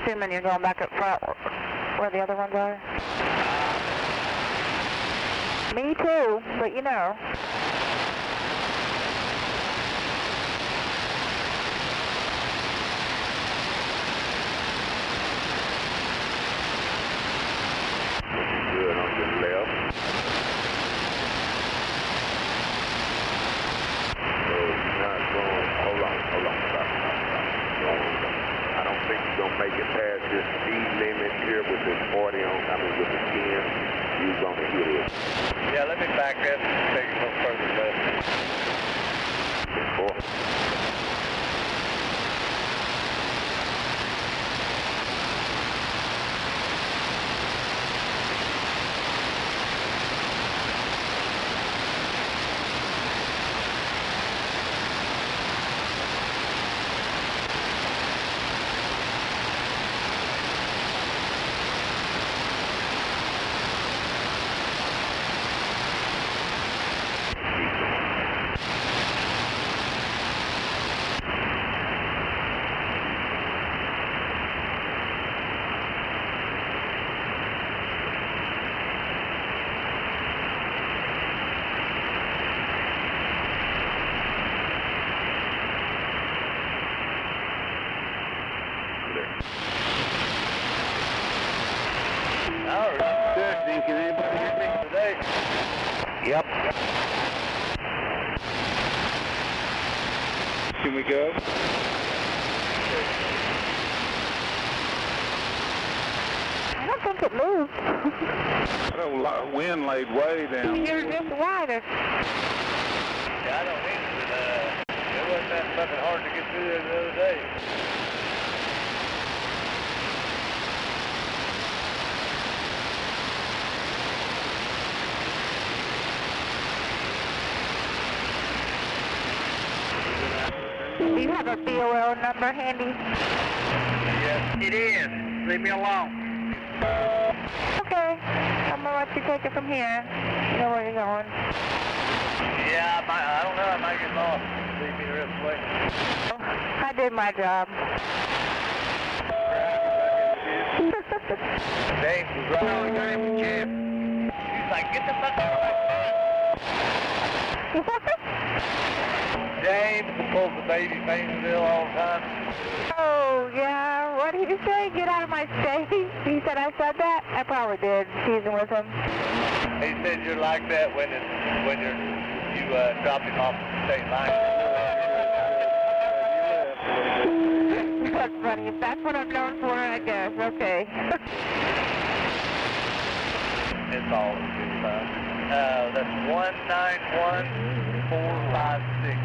Assuming you're going back up front where the other ones are. Me too, but you know. Good on your left. Not going, hold on, stop. I don't think you're going to make it past this speed limit here with this 40 on, with the 10. You're going to hit it. Yeah, let me back up and take it a little further left. Can anybody hear me today? Yep. Can we go? I don't think it moved. The wind laid way down. You're just wider. Yeah, I don't need it, but it wasn't that fucking hard to get through there the other day. Do you have a BOL number handy? Yes, it is. Leave me alone. Okay. I'm gonna let you take it from here. You know where you're going. Yeah, I don't know. I might get lost. Leave me the rest of the way. I did my job. James was right on the game with Jeff. He's like, get the fuck out of my car. James pulls the baby Painesville all the time. Oh, yeah. What did you say? Get out of my state? He said I said that? I probably did, teasing with him. He said you're like that when you drop him off the state line. That's funny. If that's what I'm known for, I guess. Okay. It's all good time. That's 191456.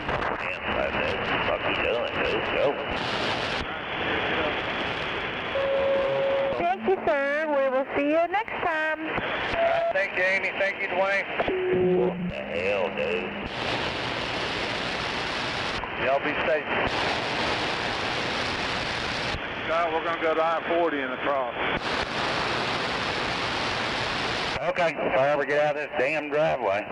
Damn, what the fuck you doing? Let's go. Thank you, sir. We will see you next time. All right, thank you, Amy. Thank you, Dwayne. What the hell, dude? Y'all be safe. Scott, we're going to go to I-40 and across. Okay, if I ever get out of this damn driveway.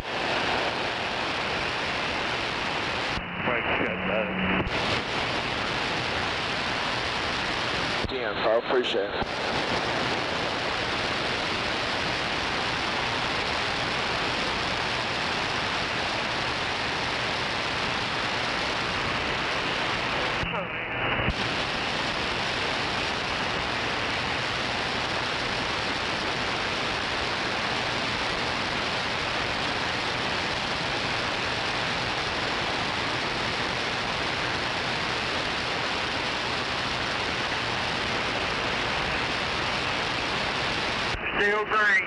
Again, I appreciate it. Still green.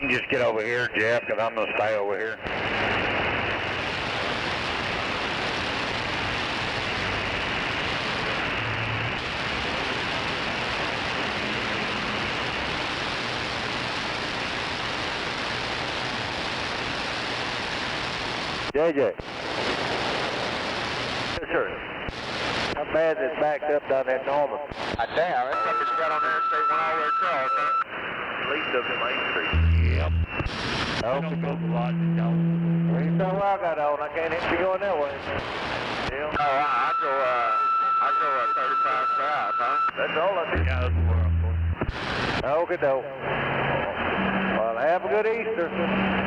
Just get over here, Jeff, because I'm going to stay over here. JJ. Yes, sir. How bad is it backed up down there at Norman? I doubt it. Somebody's got on there and they went all the way across, huh? At least up in Main Street. Yep. I hope it goes a lot, y'all. Well, you saw what I got on. I can't even be going that way. Oh, I go 35 south, huh? That's all I did. Yeah, that's where I'm going. Okay, doke. Well, have a good Easter.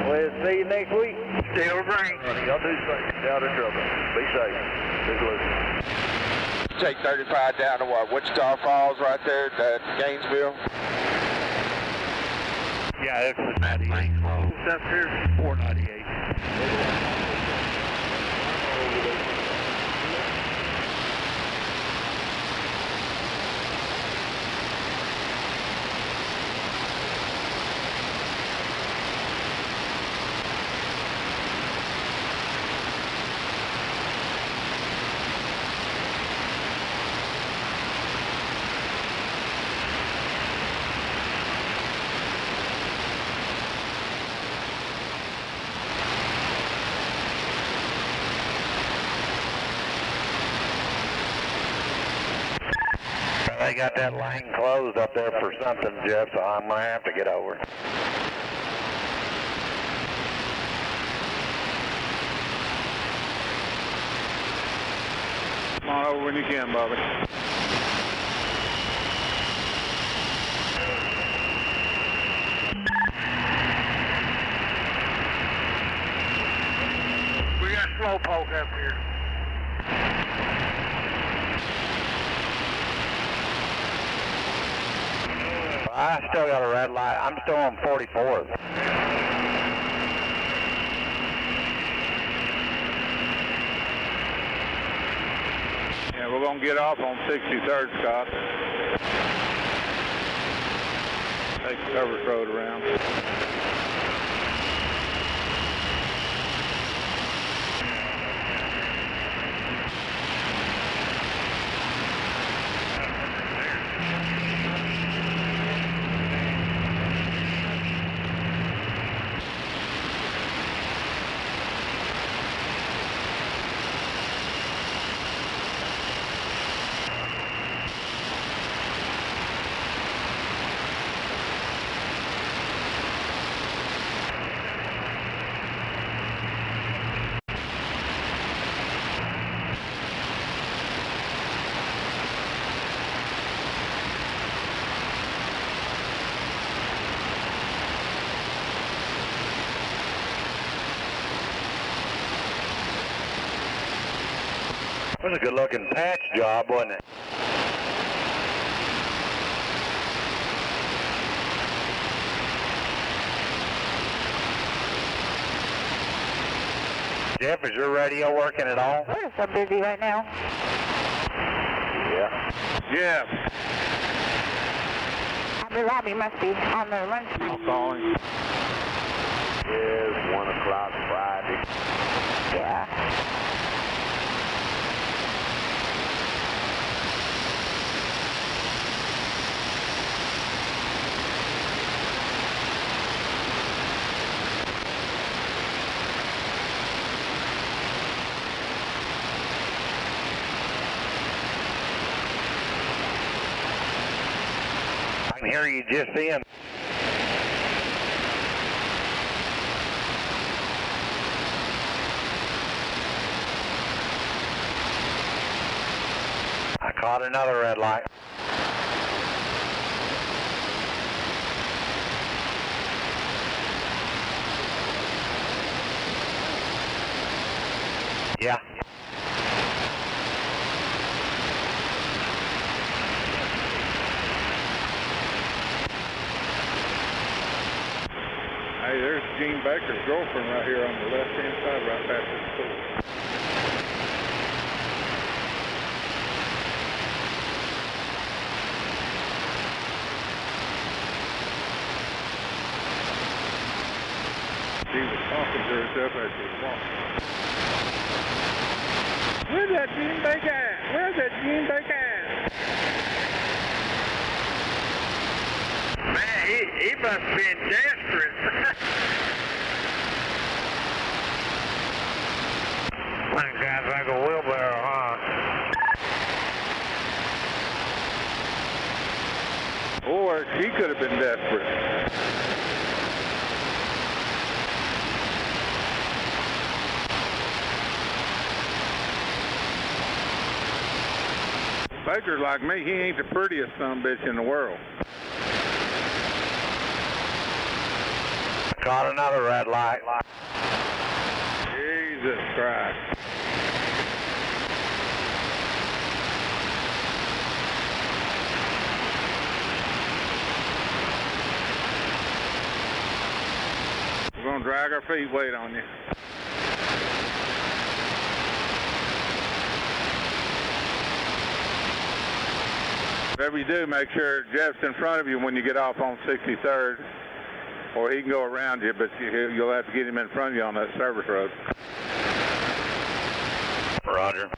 We'll see you next week. Still green. Y'all do safe. Stay out of trouble. Be safe. Just listen. Take 35 down to what? Wichita Falls right there at Gainesville? Yeah, it's the 98. What's up here? 498. They got that lane closed up there for something, Jeff, so I'm going to have to get over. Come on over when you can, Bobby. We got slowpoke up here. I still got a red light. I'm still on 44th. Yeah, we're going to get off on 63rd, Scott. Take the Covers Road around. It was a good looking patch job, wasn't it? Jeff, is your radio working at all? We're so busy right now. Yeah. Yeah. The Robbie must be on the lunch. I'm calling. Yes, 1 o'clock Friday. Yeah. I can hear you just in. I caught another red light. Yeah. Hey, there's Gene Baker's girlfriend right here on the left-hand side, right past the school. She was talking to herself as she was walking. Where's that Gene Baker? Where's that Gene Baker? Man, he must have been desperate. One guy's like a wheelbarrow, huh? Or she could have been desperate. Baker's like me, he ain't the prettiest sumbitch in the world. Caught another red light. Jesus Christ. We're gonna drag our feet, wait on you. Whatever you do, make sure Jeff's in front of you when you get off on 63rd, or he can go around you, but you'll have to get him in front of you on that service road. Roger.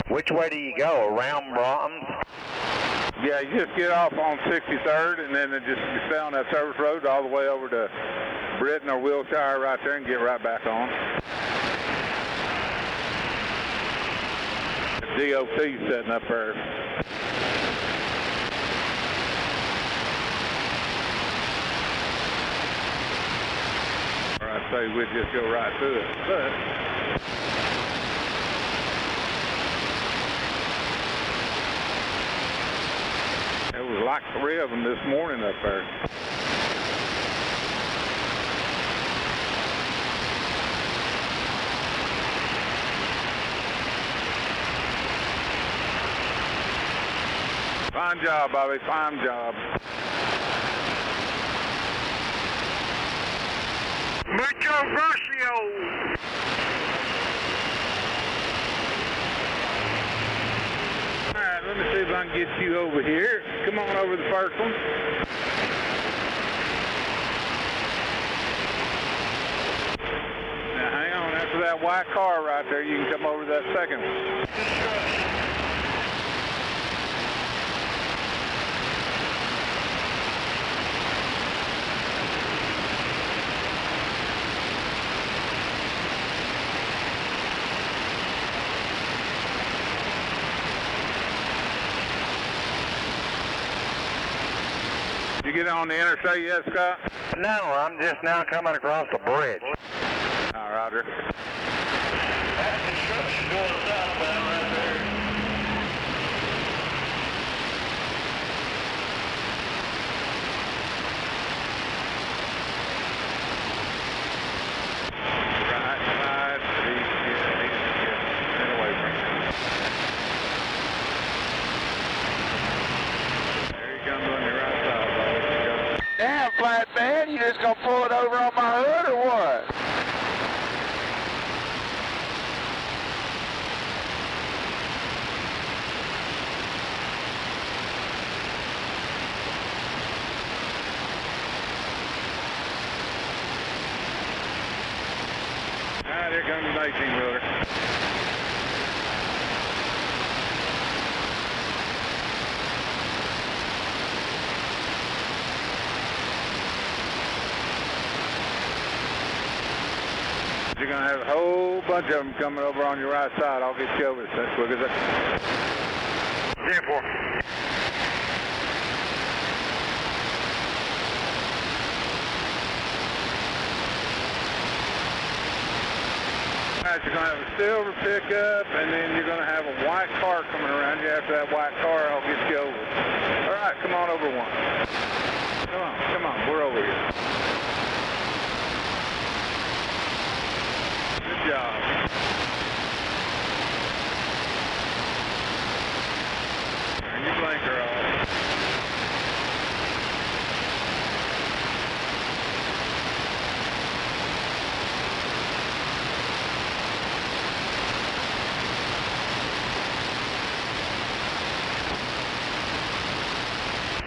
Which way do you go? Around Brahms? Yeah, you just get off on 63rd, and then just stay on that service road all the way over to Britton or Wilshire right there and get right back on. The DOT's setting up there. Or I'd say we'd just go right through it, but there was like 3 of them this morning up there. Fine job, Bobby, fine job. Mucho Versio! Alright, let me see if I can get you over here. Come on over the first one. Now hang on, after that white car right there, you can come over to that second one. You get on the interstate yet, Scott? No, I'm just now coming across the bridge. All right, Roger. That construction going southbound right there. Right side, get away from you. There he comes on your right side, Bobby. Damn, flatbed, you just gonna pull it over on my hood or what? Alright, here comes an 18-wheeler. You're going to have a whole bunch of them coming over on your right side. I'll get you over as quick as I can. 10-4. Alright, you're going to have a silver pickup, and then you're going to have a white car coming around you. After that white car, I'll get you over. Alright, come on over one. Come on, we're over here. Good job. Turn your blinker off.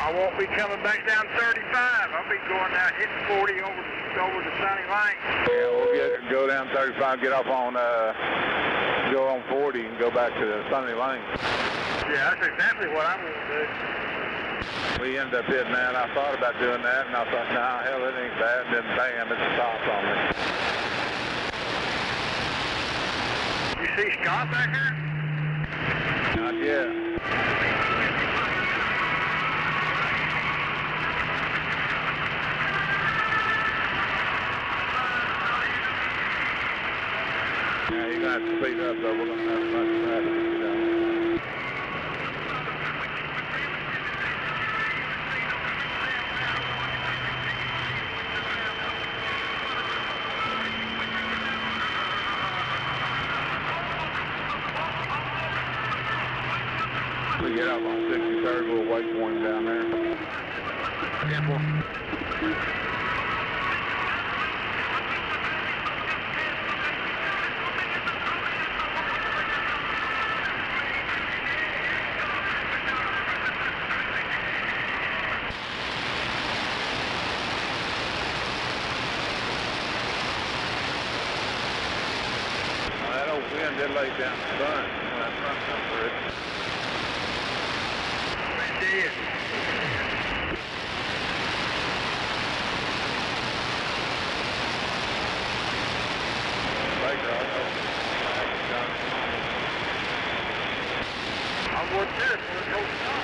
I won't be coming back down 35. I'll be going down, hitting 40 over the Sunny Lane. Yeah, we'll go down 35, get off on, go on 40 and go back to the Sunny Lane. Yeah, that's exactly what I'm going to do. We ended up hitting that. I thought about doing that, and I thought, nah, hell, it ain't bad. And then bam, it stopped on me. You see Scott back here? Not yet. Yeah, you're going to have to speed up, though. We're going to have a bunch of traffic to get down. We get up on 63rd, we'll wait for him down there. That old wind did lay down the front when that front come through. It is. I'll work this when it goes down.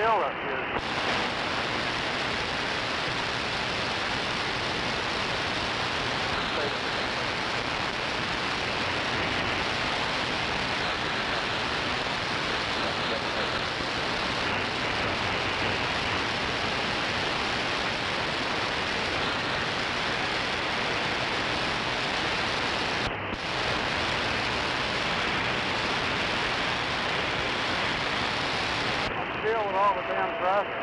hill up here. Deal with all the damn traffic.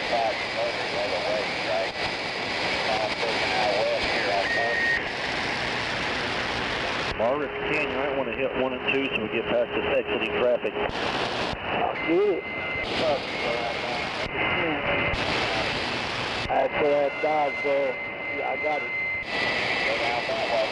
35 north the other way, right? I'm looking out west here on 40. Margaret, Ken, you might want to hit 1 and 2 so we get past this exiting traffic. Get it. After that Dodge there, yeah, I got it. Go down that way.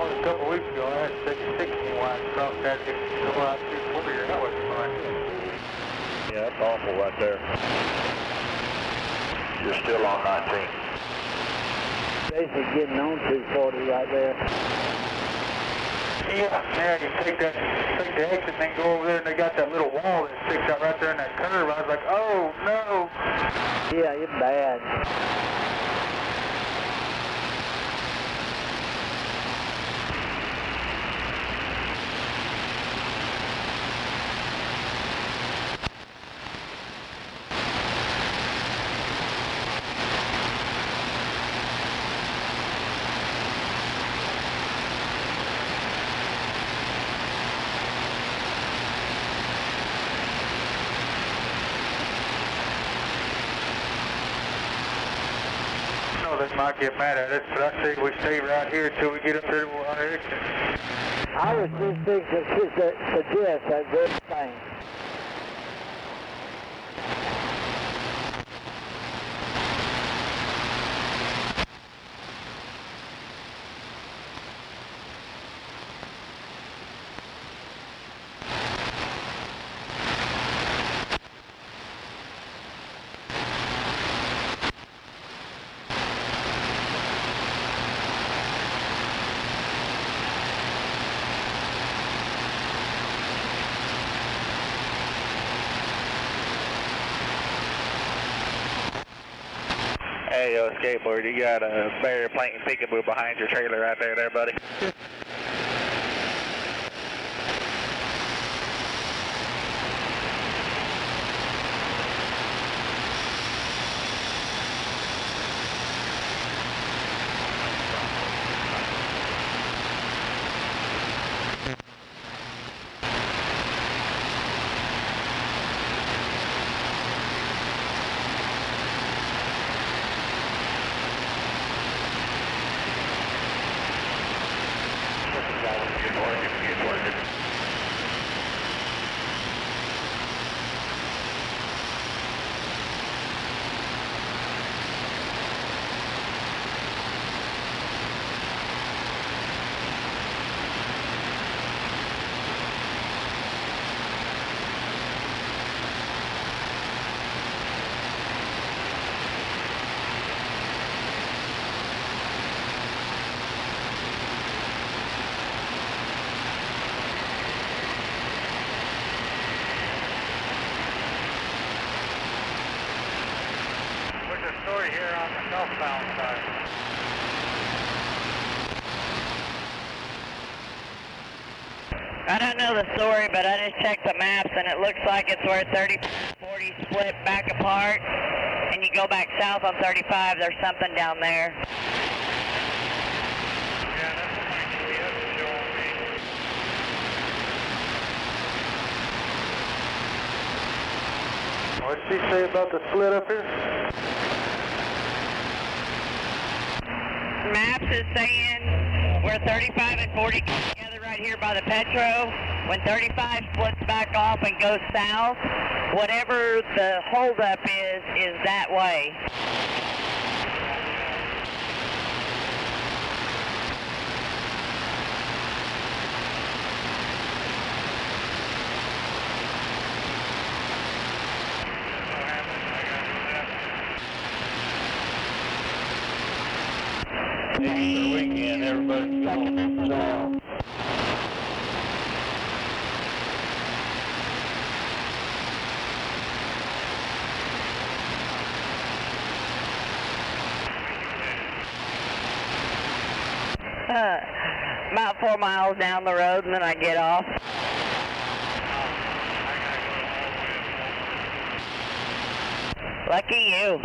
A couple weeks ago, I had to take a 60 wide truck that could go out 240. That was fun. Yeah, that's awful right there. You're still on 19. Basically getting on 240 right there. Yeah, you take the exit and then go over there and they got that little wall that sticks out right there in that curve. I was like, oh no. Yeah, it's bad. They might get mad at us, but I say we stay right here until we get up there to our exit. I was just thinking to suggest that very thing. Hey, skateboard, you got a barrier planking peekaboo behind your trailer right there, buddy. Here on the southbound side. I don't know the story, but I just checked the maps and it looks like it's where 30-40 split back apart and you go back south on 35, there's something down there. Yeah, that's what my GPS is showing me. What did she say about the split up here? Maps is saying we're 35 and 40 together right here by the Petro. When 35 splits back off and goes south, whatever the holdup is that way. About 4 miles down the road, and then I get off. Lucky you.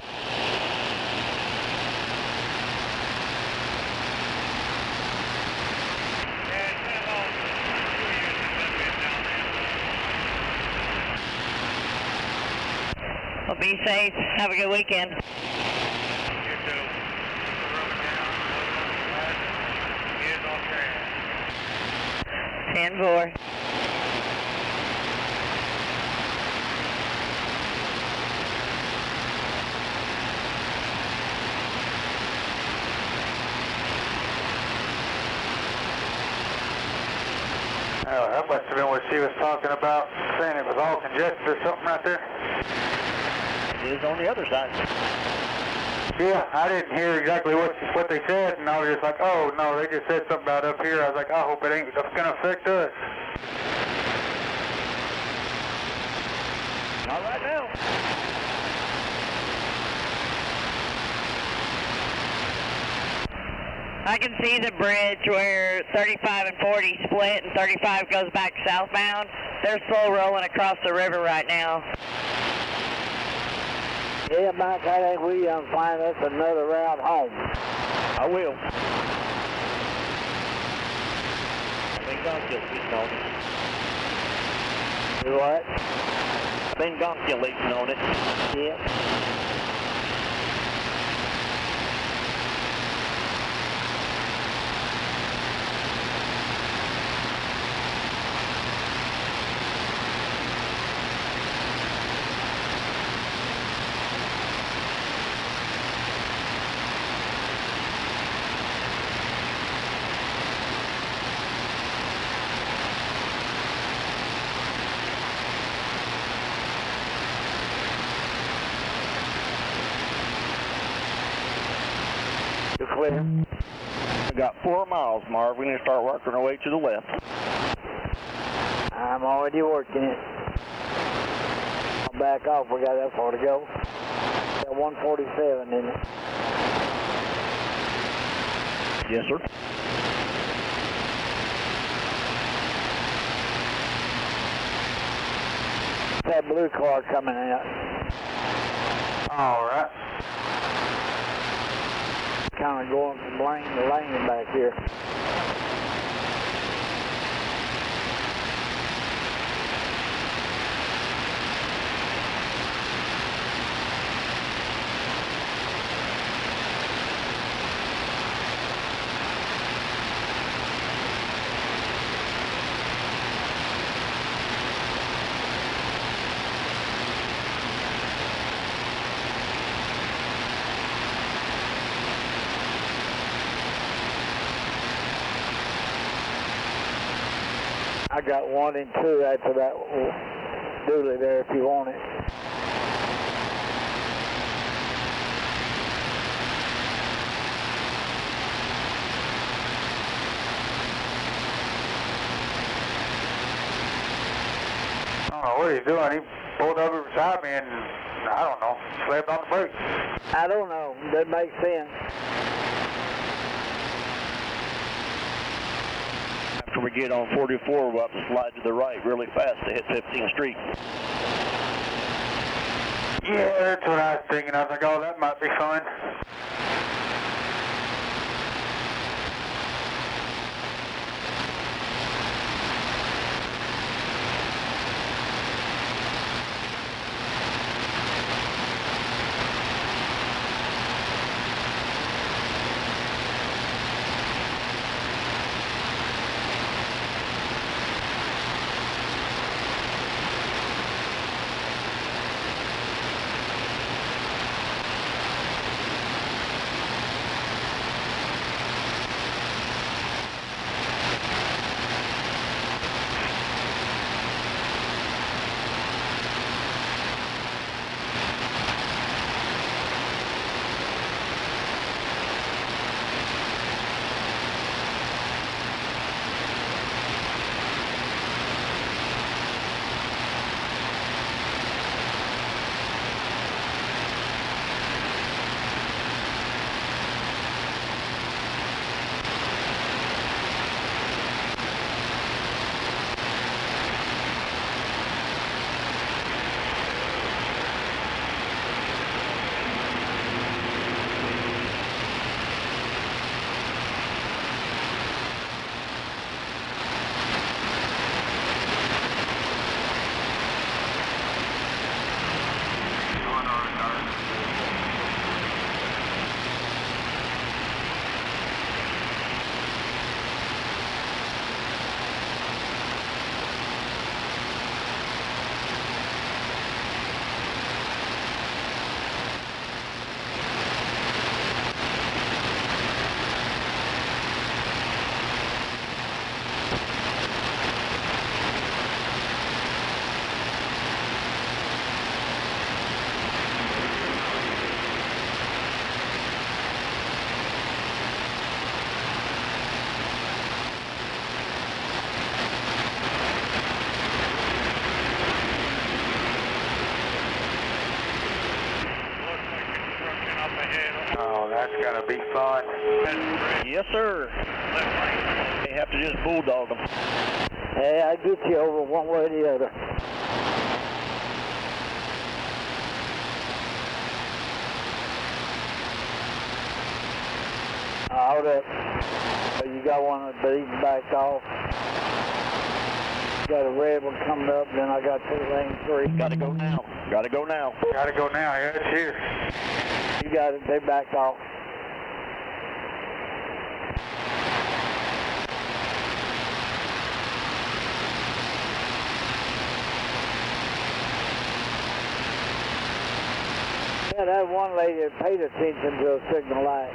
Well, be safe. Have a good weekend. 10-4. Oh, that must have been what she was talking about, saying it was all congested or something right there. It is on the other side. Yeah, I didn't hear exactly what they said, and I was just like, oh, no, they just said something about up here. I was like, I hope it ain't going to affect us. Not right now. I can see the bridge where 35 and 40 split and 35 goes back southbound. They're slow rolling across the river right now. Yeah, Mike, I think we find us another route home. I will. I think Gonkill leaking on it. Do what? I think Gonkill leaking on it. Yeah. You're clear. We got 4 miles, Marv. We need to start working our way to the left. I'm already working it. I'll back off. We got that far to go. Got 147 in it. Yes, sir. That blue car coming out. All right. Kind of going from lane to lane back here. I got 1 and 2 after that dually there if you want it. I don't know what he's doing. He pulled over beside me and, I don't know, slammed on the brakes. I don't know. That makes sense. After we get on 44, we'll have to slide to the right really fast to hit 15th Street. Yeah, that's what I was thinking. I was like, oh, that might be fun. That's gonna be fun. Yes, sir. They have to just bulldog them. Hey, I get you over one way or the other. Hold up. You got one of the beaten back off. Got a red one coming up, then I got 2 lane 3. Gotta go now. Gotta go now. Gotta go now, yeah, it's here. You got it, they backed off. Yeah, that one lady that paid attention to a signal light.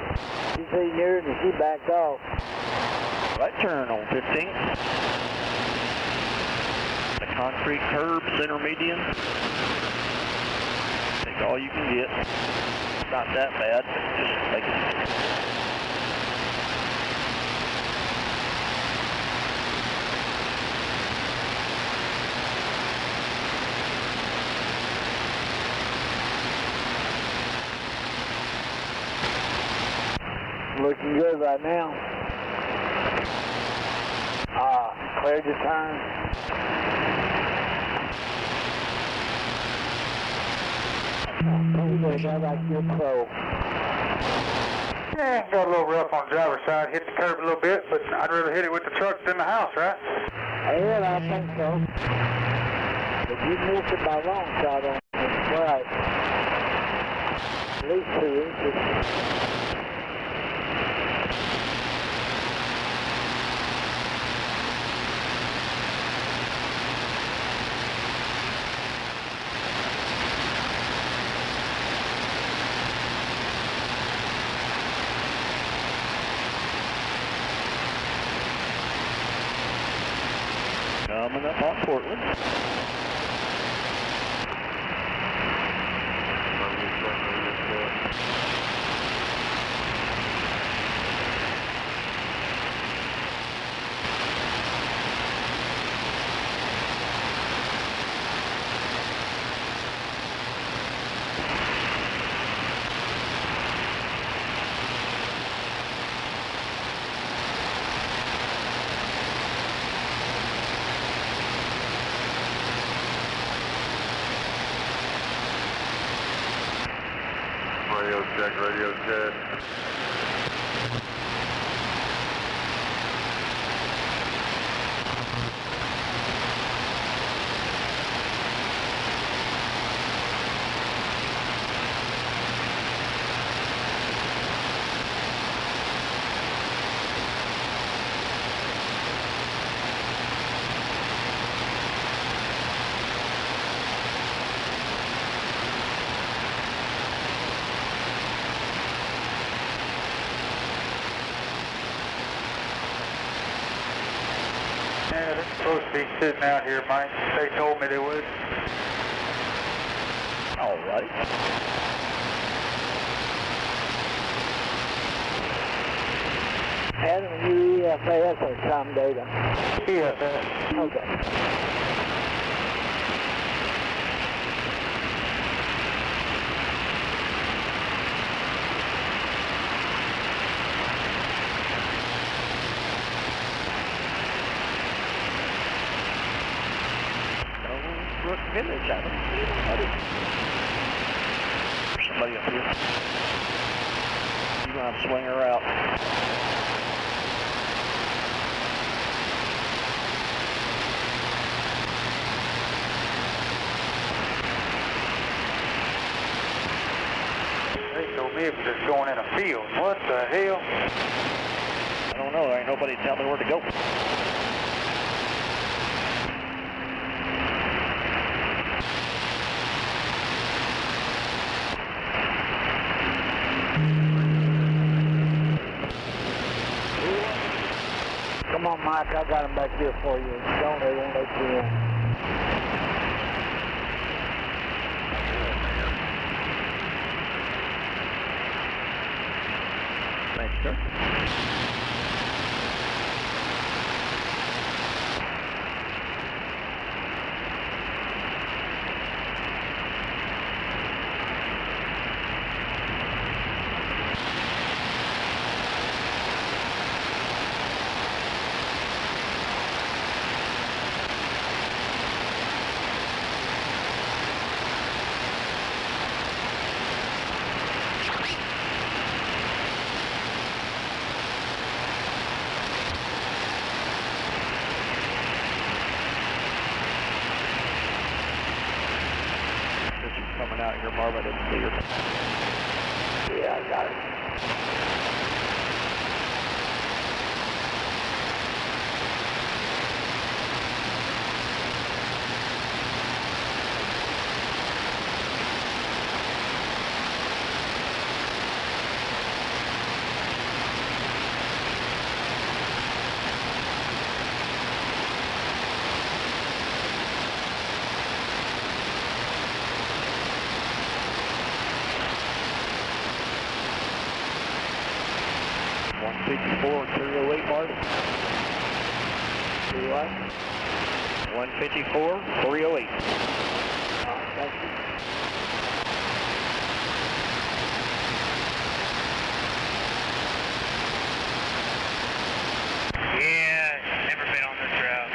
She seen yours and she backed off. Right turn on 15. The concrete curb, center median. Take all you can get. Not that bad. Just make it. Looking good right now. Cleared your turn. Yeah, got a little rough on the driver's side. Hit the curb a little bit, but I'd rather hit it with the truck than the house, right? Yeah, I think so. But you missed it by long shot on it. Right. At least 2 inches. Coming up on Portland. Radio check, radio check. Yeah, they're supposed to be sitting out here, Mike. They told me they would. All right. Adam, you EFS or some data? EFS. Okay. Village, I don't see anybody. There's somebody up here. You're going to have to swing her out. They told me it was just going in a field. What the hell? I don't know. There ain't nobody telling me where to go. Come on, Mike, I got him back here for you. If you don't, they won't let you in. Thanks, sir. out here, Marv. I didn't see your... Yeah, I got it. $154 308, Marv. 154 308. Thank you. Yeah, never been on this route.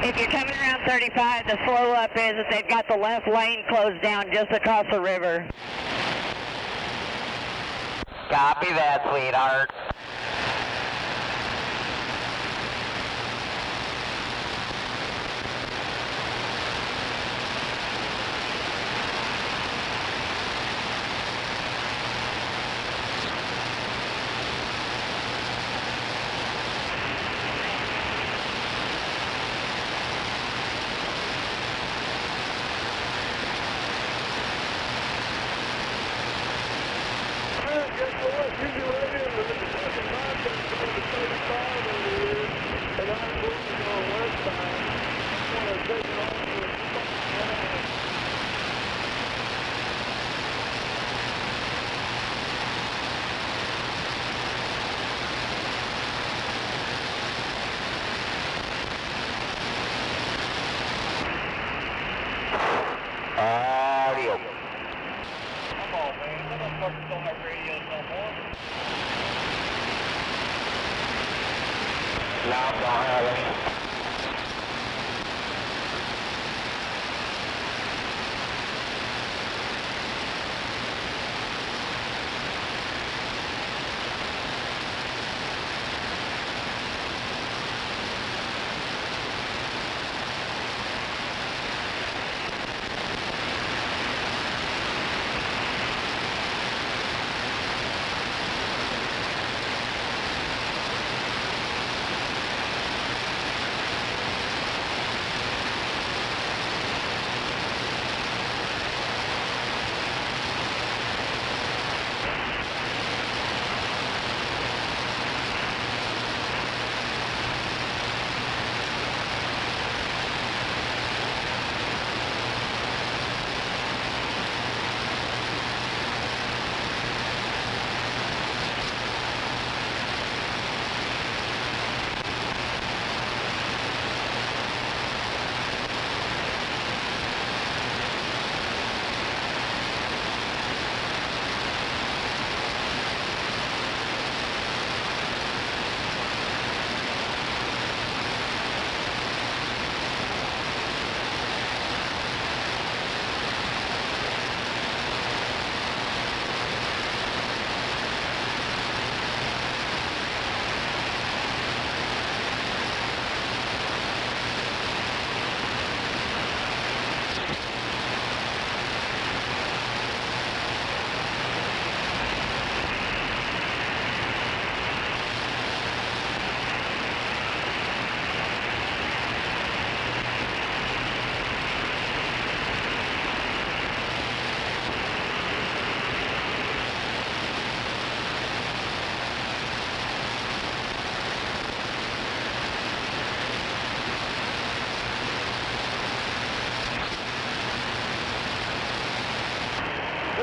If you're coming around 35, the slow up is that they've got the left lane closed down just across the river. Copy that, sweetheart. Guess what? You can run into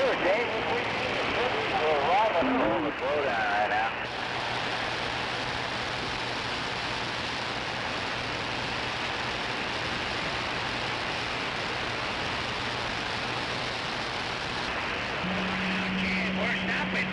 Sure, Dave. We're arriving on the blowdown right now. We're stopping.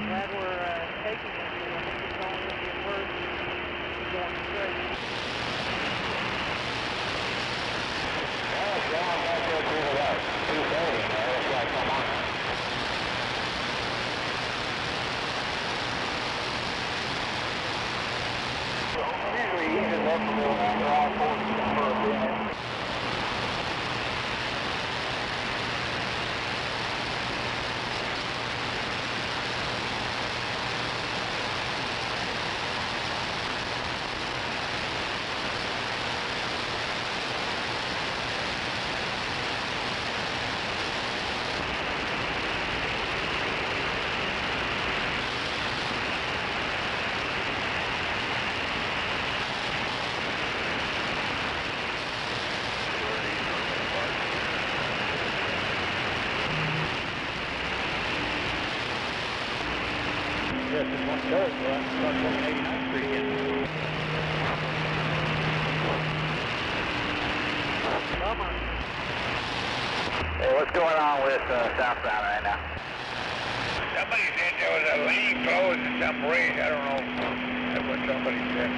Glad we're taking it. I think it's only going to get worse going straight. Usually eases up a little after I-40 for a bit. Yes, it's one third, so I start going 89th Street again. Come on. Hey, what's going on with southbound right now? Somebody said there was a lane closed in some bridge. I don't know. That's what somebody said.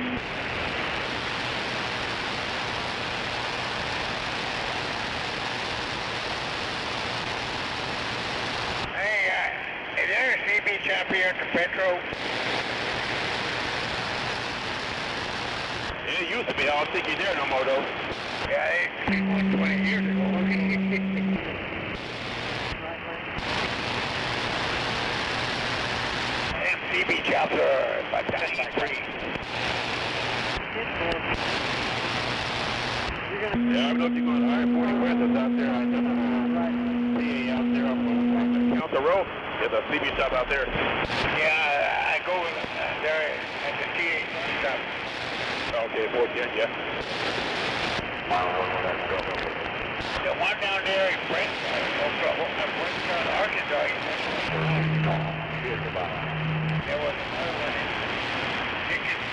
Hey, is there a CB shop here at the Petro? It used to be. I don't think you're there no more, though. Yeah, it's 20 years ago. MCB shops are about 93. Yeah, I don't know if you're going to I-40 West is out there. I just see out there on Council Road. There's a CB shop out there. Yeah, I go there at the TA shop. Okay, 410, yeah. The one down there in Brent, Arkansas. There was another one in Dickens.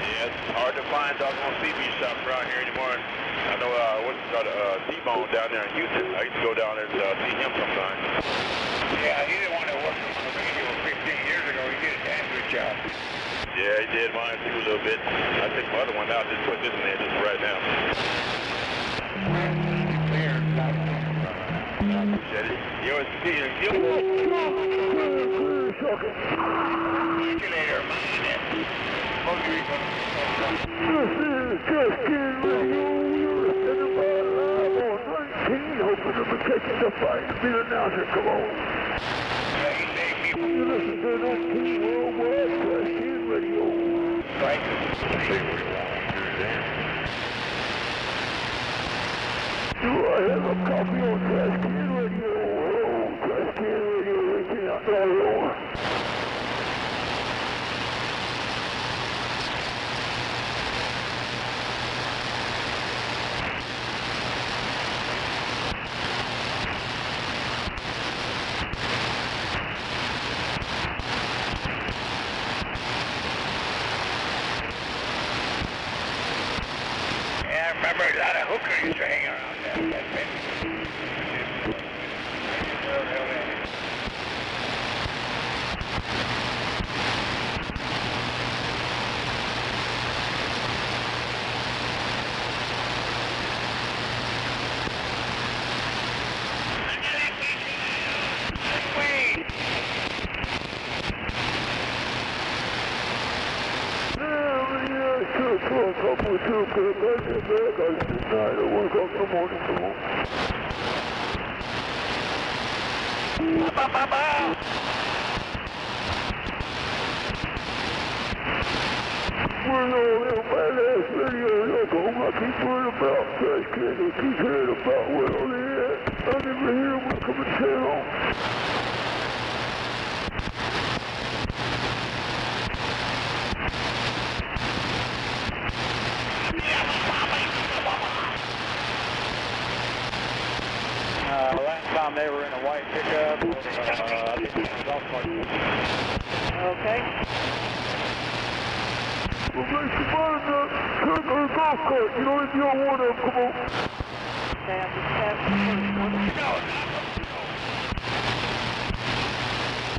Yeah, it's hard to find doggone CB shops around here anymore. I know what's it called, T-Bone down there in Houston. I used to go down there to see him sometimes. Yeah, he didn't want to work on the radio 15 years ago. He did a damn good job. Yeah, he did mine too a little bit. I think my other one out, just put this in there just for right now. Later, Hoping to be catching the fight. Be the announcer, come on. You listen to 19 Worldwide Trash Can Radio. Right. Do I have a copy on Trash Can Radio? Oh, Trash Can Radio, reaching out to everyone. Yeah, I remember a lot of hookers used to hang around that bit. Sure. my truck. I'm with you, okay? Back in back. I said, nah, I don't want to come in the morning. Come on. We're all in my last video. Look, I keep hearing about trash cans. I keep hearing about where all they at. I never hear them when I come to town. Last time they were in a white pickup, I think it was golf cart. Okay. Well, make some money now. Take a golf cart. You know, if you don't want them, come on. Okay, I'm just passing the first one.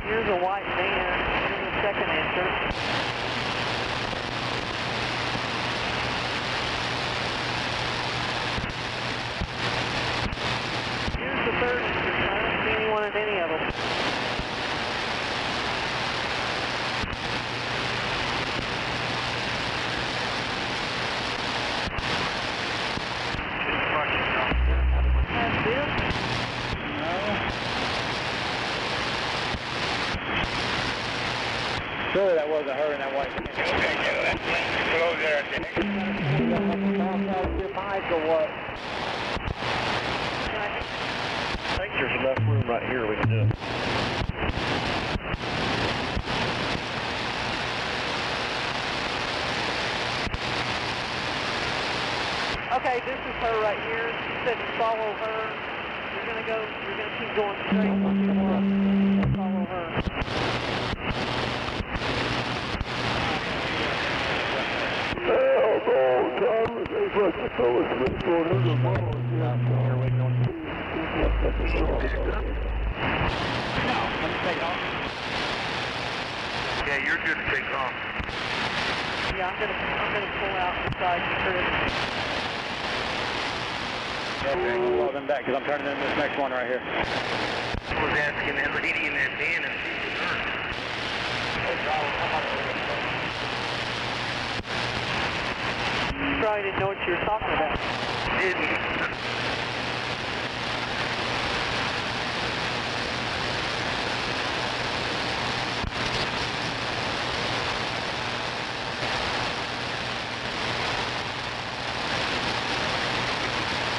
Here's a white van. Here's the second entrance. Here's the third entrance. I don't see anyone in any of them. That's it? Surely that wasn't her in that white van. Close there, Nick. Your mic or what? I think there's enough room right here we can do it. Okay, this is her right here. She said to follow her. You're gonna keep going straight. Follow her. Hell no, Thomas. They fucking fell asleep for another month. Yeah, you're good to take off. Yeah, I'm gonna pull out beside you, Chris. Okay, we'll roll them back because I'm turning in this next one right here. I was asking that lady in that van if she was hurt. Probably didn't know what you were talking about. Didn't.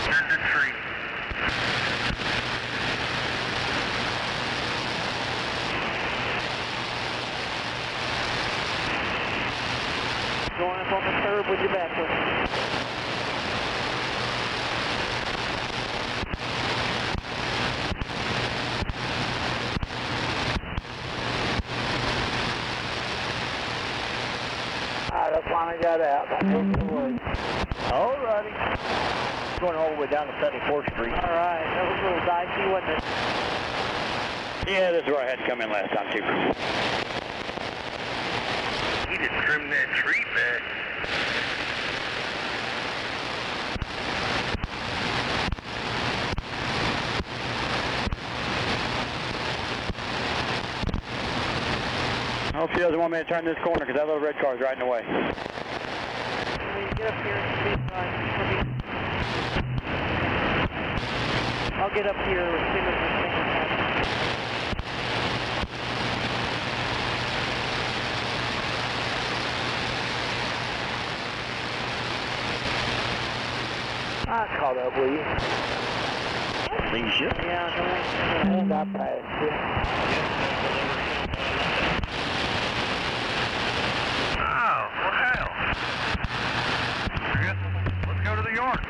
There's the tree. Going up on the curb with your back with you. I finally got out. I moved away. Alrighty. Going all the way down to 74th Street. All right, that was a little dicey, wasn't it? Yeah, this is where I had to come in last time too. He just trimmed that tree back. I hope she doesn't want me to turn this corner because that little red car is right in the way. Get up here and speed right. I'll get up here as soon as the thing happens. I caught up with you. Leaves you. Yeah, And I passed you. Oh, well, hell. Let's go to the yard.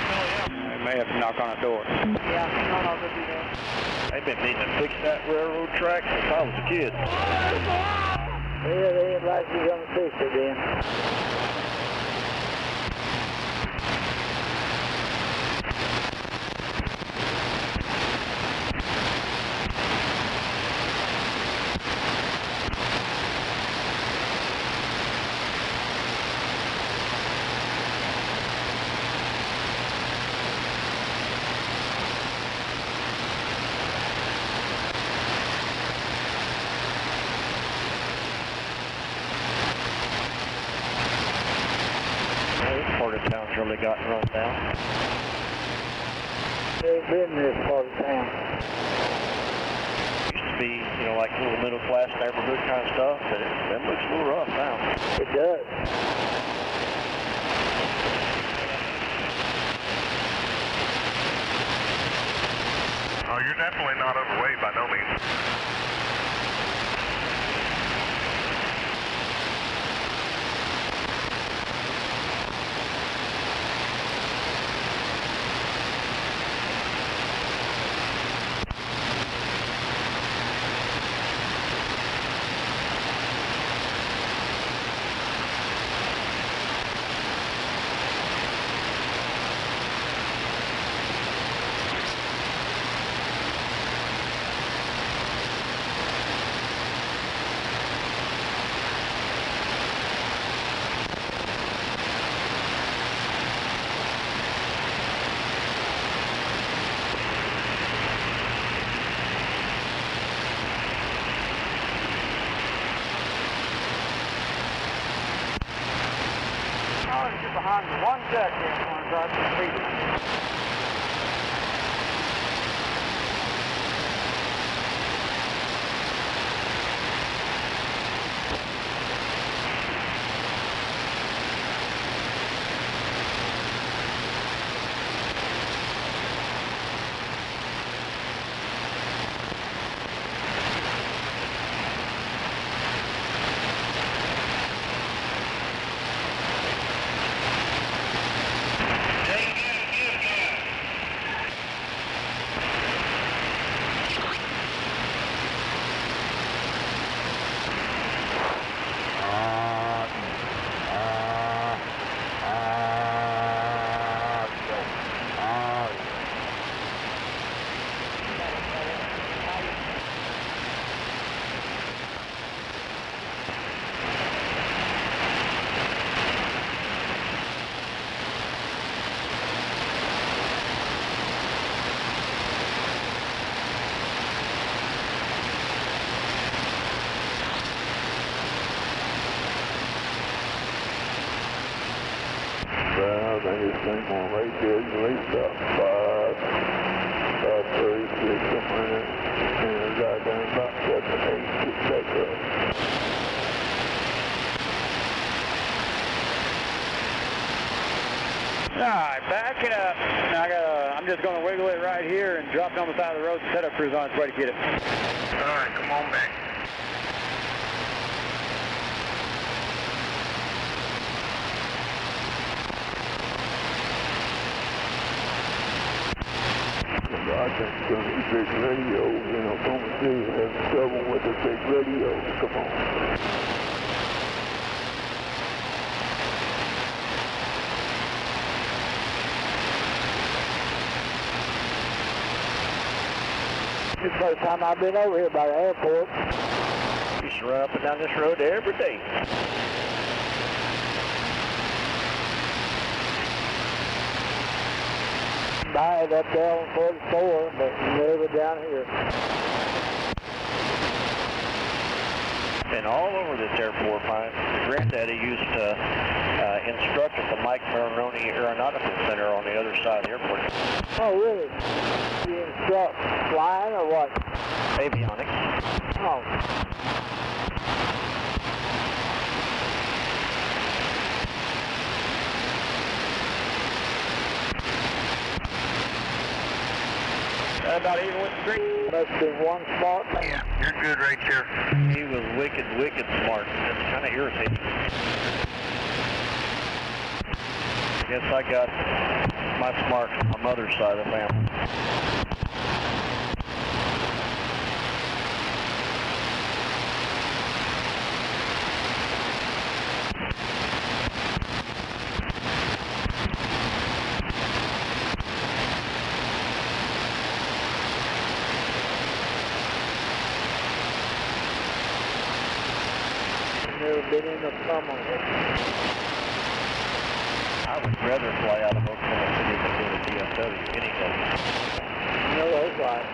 I may have to knock on a door. Yeah, I'll go do that. They've been needing to fix that railroad track since I was a kid. Yeah, they ain't like you're gonna fix it then. really gotten run down. Never been in this part of town. Used to be, you know, like little middle class neighborhood kind of stuff, but that looks a little rough now. It does. Oh, you're definitely not overweight by no means. Behind one deck there, when I drive to the feet. I think this thing on right there is at least about 536, something like that. And it's got down about 7 to 8, get back up. Alright, back it up. Now I'm just going to wiggle it right here and drop it on the side of the road. The setup crew's on its way to get it. Alright, come on back. I think it's going to be big radio, you know, Oklahoma City has trouble with the big radio. Come on. This is the first time I've been over here by the airport. Used to run up and down this road every day. Buy it up there on 44, but never down here. And all over this airport, my granddaddy used to instruct at the Mike Maroney Aeronautical Center on the other side of the airport. Oh, really? You instruct flying or what? Avionics. Oh. About even with the street. Must have been one smart man. Yeah, you're good right there. He was wicked smart. It's kind of irritating. Guess I got my smart from my mother's side of the family. Never been in the summer. I would rather fly out of Oklahoma City than go to DFW any day. No, that's right.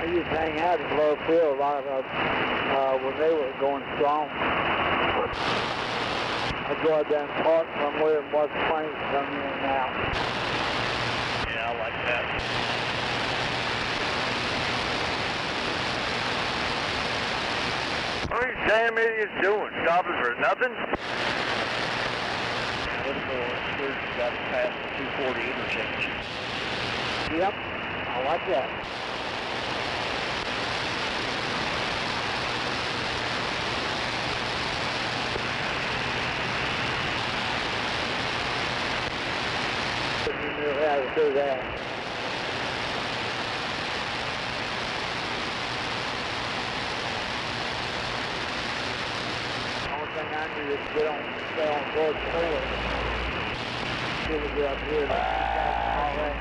I used to hang out in low field a lot of when they were going strong. I'd go out there and park somewhere and watch planes come in and out. Yeah, I like that. What are these damn idiots doing? Stopping for nothing? Let's go upstairs. We got to pass the 240 interchange. Yep, I like that. You knew how to do that. Only thing I need is to stay on George Taylor. Till we get up here. All right.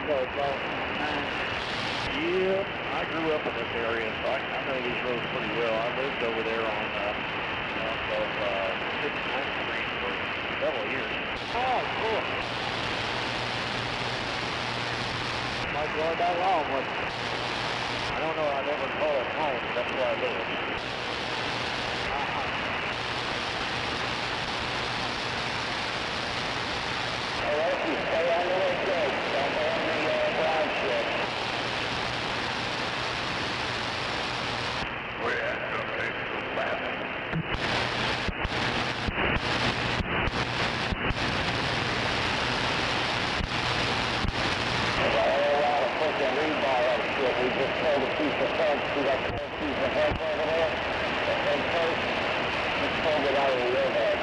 So it's all nice. Yeah, I grew up in this area, so I know these roads pretty well. I lived over there on off of 59th Street for several years. Oh, cool. Might go that long, but I don't know, I never call it home, but that's where I live. All right, you stay on the way, good. Don't go on the ground ship. Where at? Okay, left. We just pulled a piece of fence. See that piece of fence over there? The fence post? Just pulled it out of the roadhead.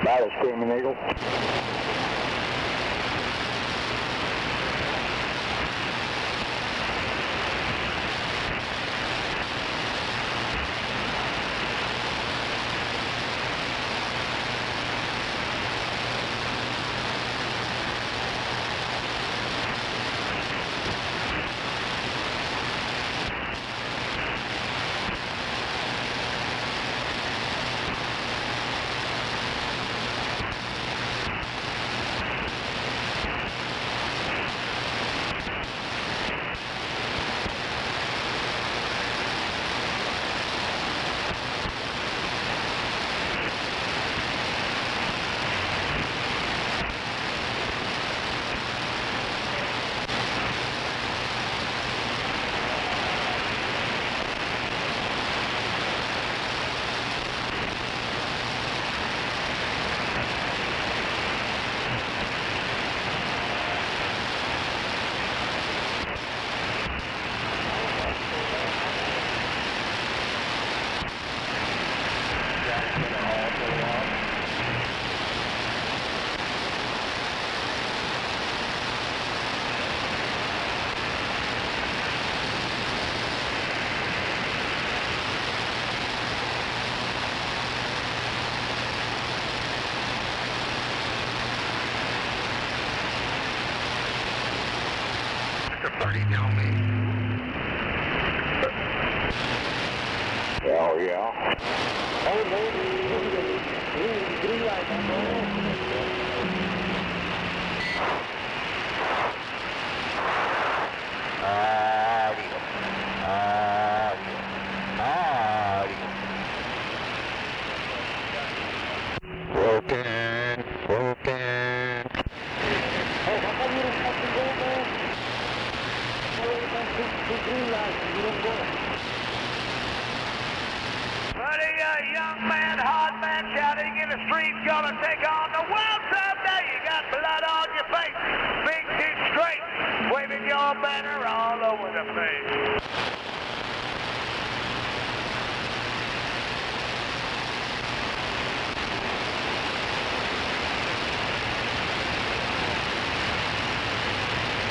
Battle Screaming Eagle. the party down me. Oh, yeah. Oh, no, green light, Broken. Hey, how come you don't fucking go, man? How you don't green light? You don't go. Buddy, a young man, hard man, shouting in the street, gonna take on the world someday. You got blood on your face, big teeth straight, waving your banner all over the place.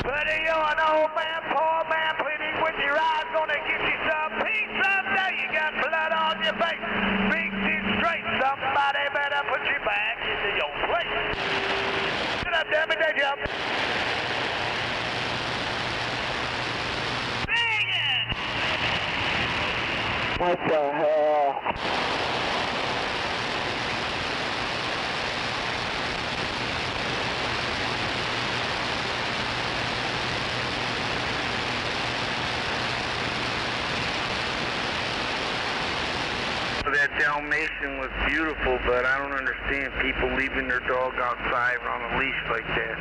Buddy, you're an old man, poor man, pleading with your eyes, gonna get you some peace someday. You got blood on your face, big teeth straight, somebody better put you back into your place. Get up, damn it, they jump. Sing it! What the hell? That Dalmatian was beautiful, but I don't understand people leaving their dog outside on a leash like that.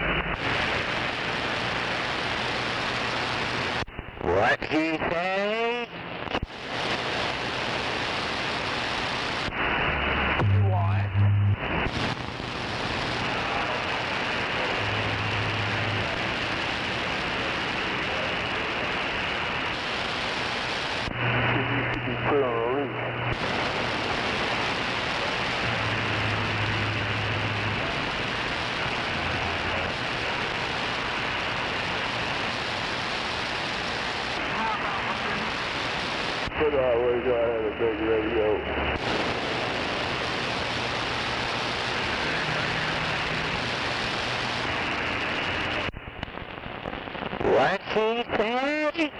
What he say? Put on a leash. But I always had a big radio. What he say?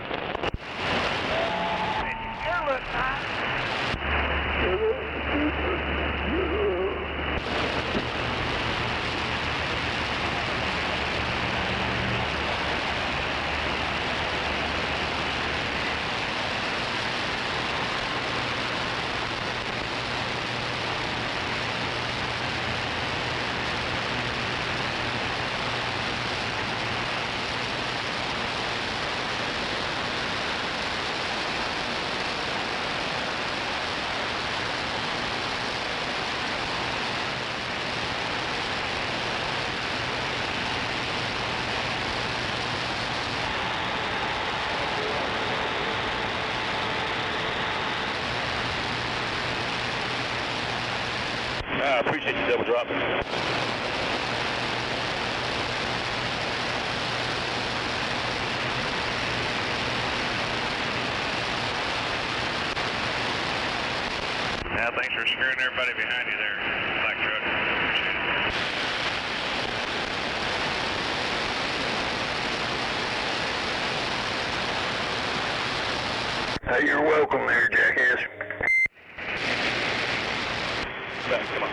I appreciate you double dropping. Yeah, thanks for screwing everybody behind you there, black truck. Appreciate it. Hey, you're welcome there, jackass. Come on.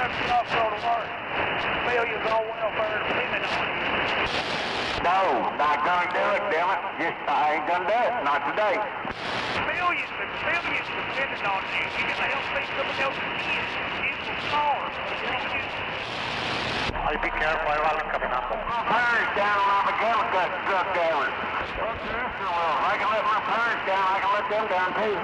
have to off go to work. Millions on welfare depending on you. No, not gonna do it, damn it. Just, I ain't gonna do it. Not today. Millions and millions depending on you. You can help feed somebody else's kids. Kids will starve. I'll be careful, I wasn't coming up. My parents down on my gamma cut truck drivers. If I can let my parents down, I can let them down too.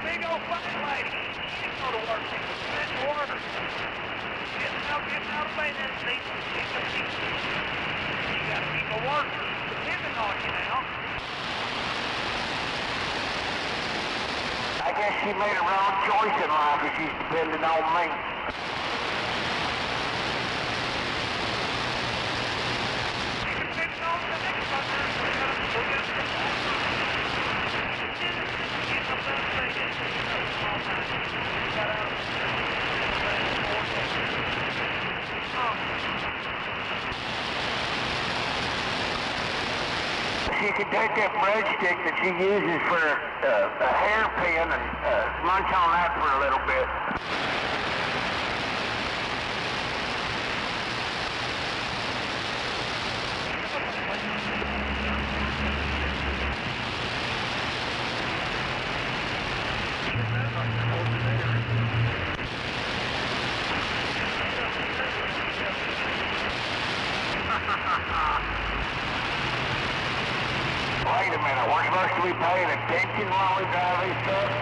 Big old fat lady. She can't go to work. She's at work. Getting out of bed and sleeping. You gotta keep a worker depending on you now. I guess she made a wrong choice in life if she's depending on me. She could take that breadstick that she uses for a hairpin and munch on that for a little bit. Wait a minute, we're supposed to be paying attention while we drive these trucks?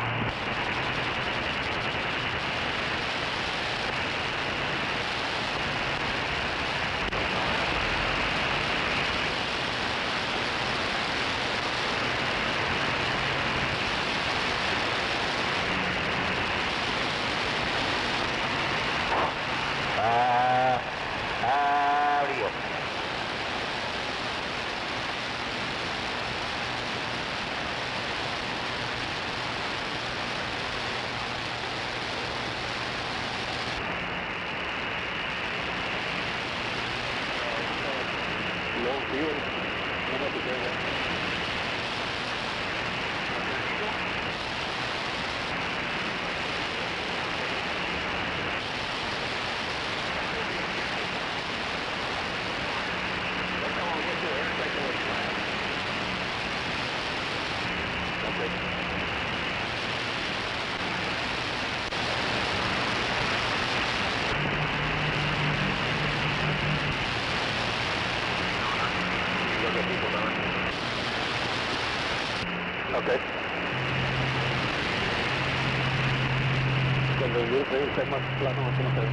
Okay. Cuando el video esté más plano, ¿cómo se ve?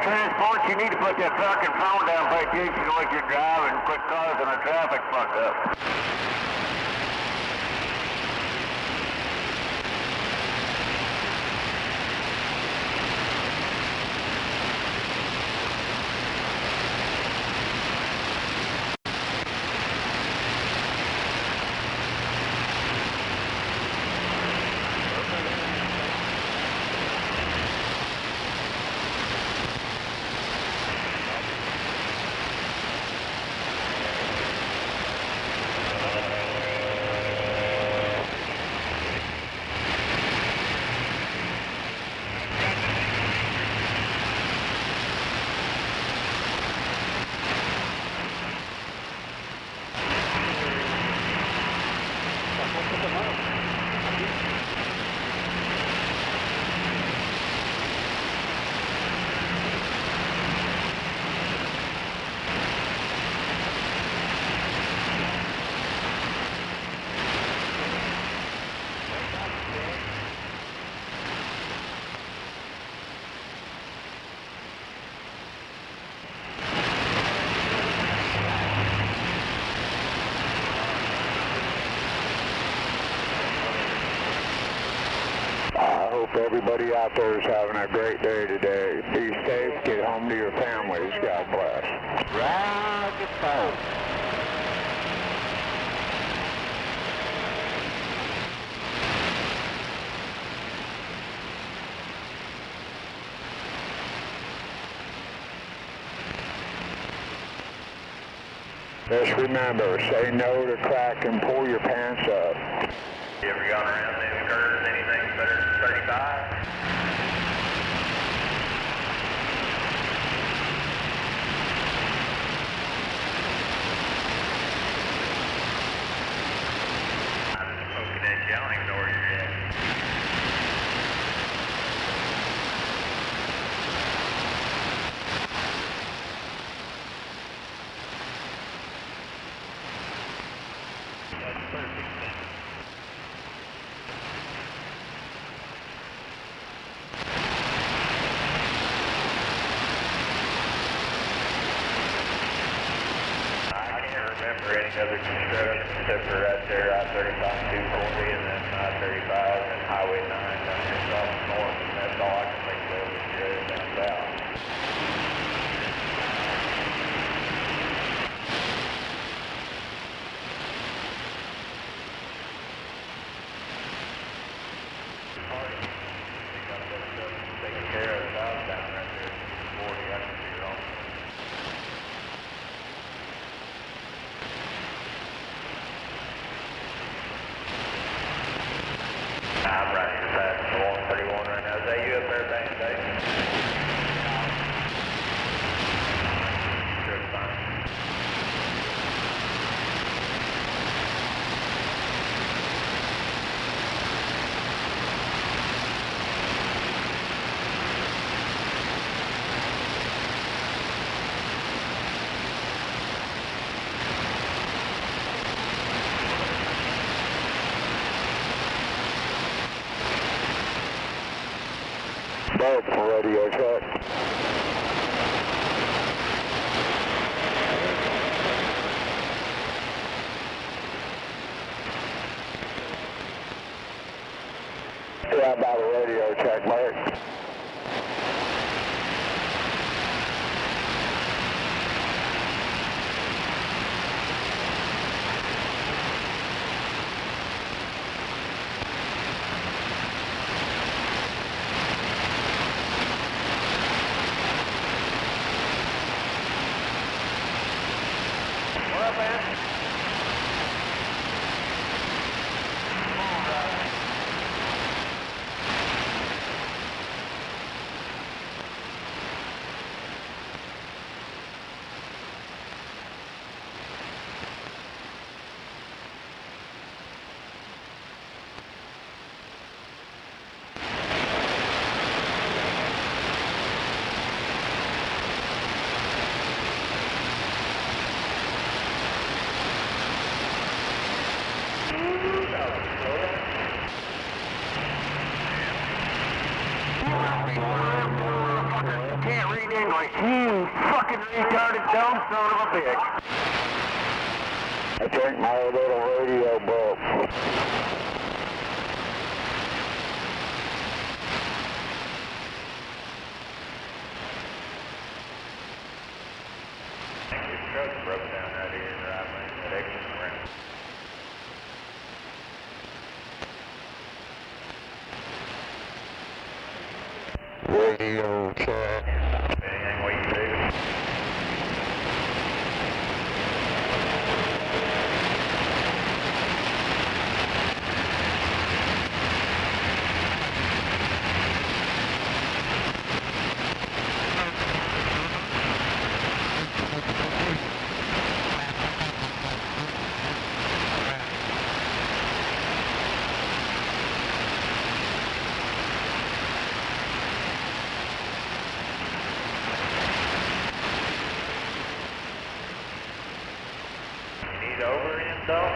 Transport, you need to put that fucking phone down, pay attention to what you're driving, quit causing a traffic fuck up. hope everybody out there is having a great day today. Be safe, get home to your families. God bless. Rocket phone. Just remember, say no to crack and pull your pants up. You ever gone around them curves, anything better than 35? I'm just poking at you, I don't even know where you're at. That's perfect. Remember any other construction except for right there, I-35, 240, and then I-35 and Highway 9 down here south and north, and that's all I can think of is your other down south. They got that stuff taken care of southbound right there, 240, I can see it on. I'm right here past the 131 right now. Is that you up there, Band Dave? Sure, it's fine. Both radio check. Yeah, about a radio check, Mark. Can't read English. You fucking retarded dumb son of a bitch. I think my little radio broke. This truck broke down right here in the right lane, that exit ramp. Radio check. Anything we can do. Over in though?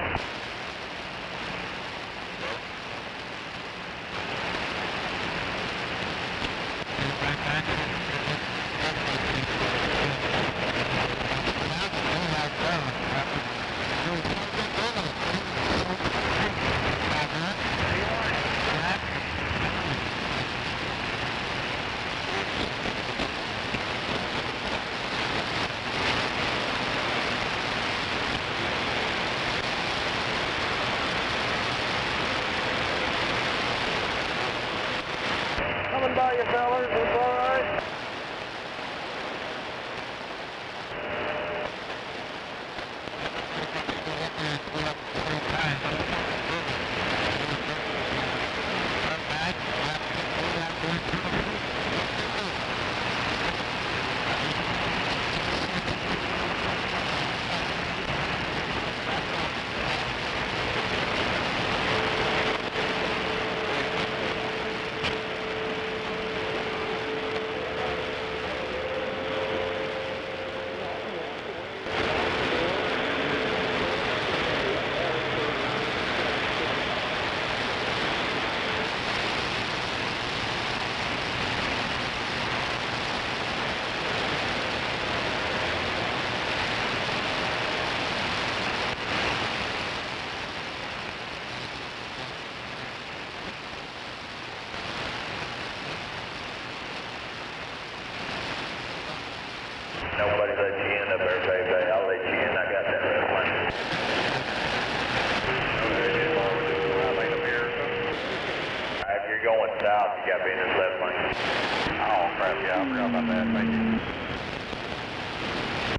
Thank you.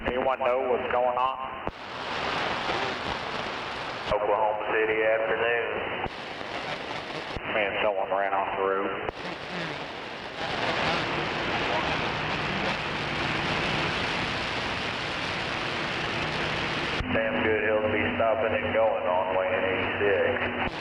Anyone know what's going on? Oklahoma City afternoon. Man, someone ran off the road. Damn good he'll be stopping and going on Wayne 86.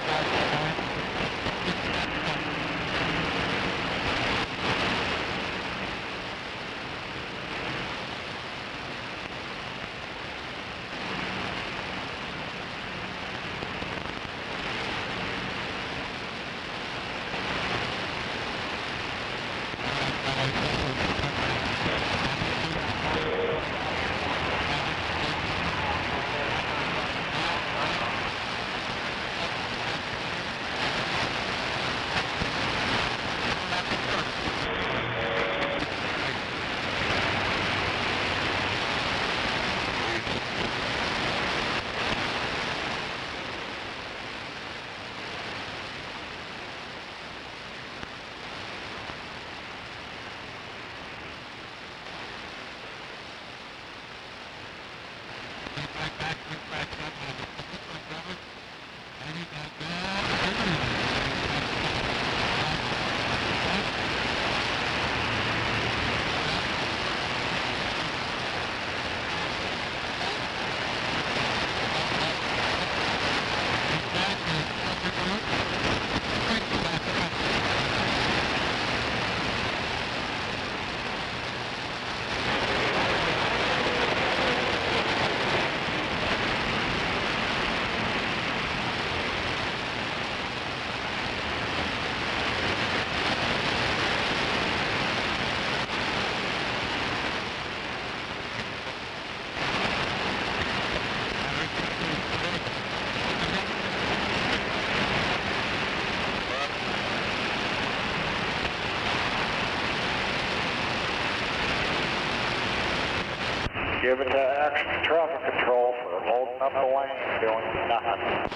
Give it to extra traffic control for holding up the lane, doing nothing.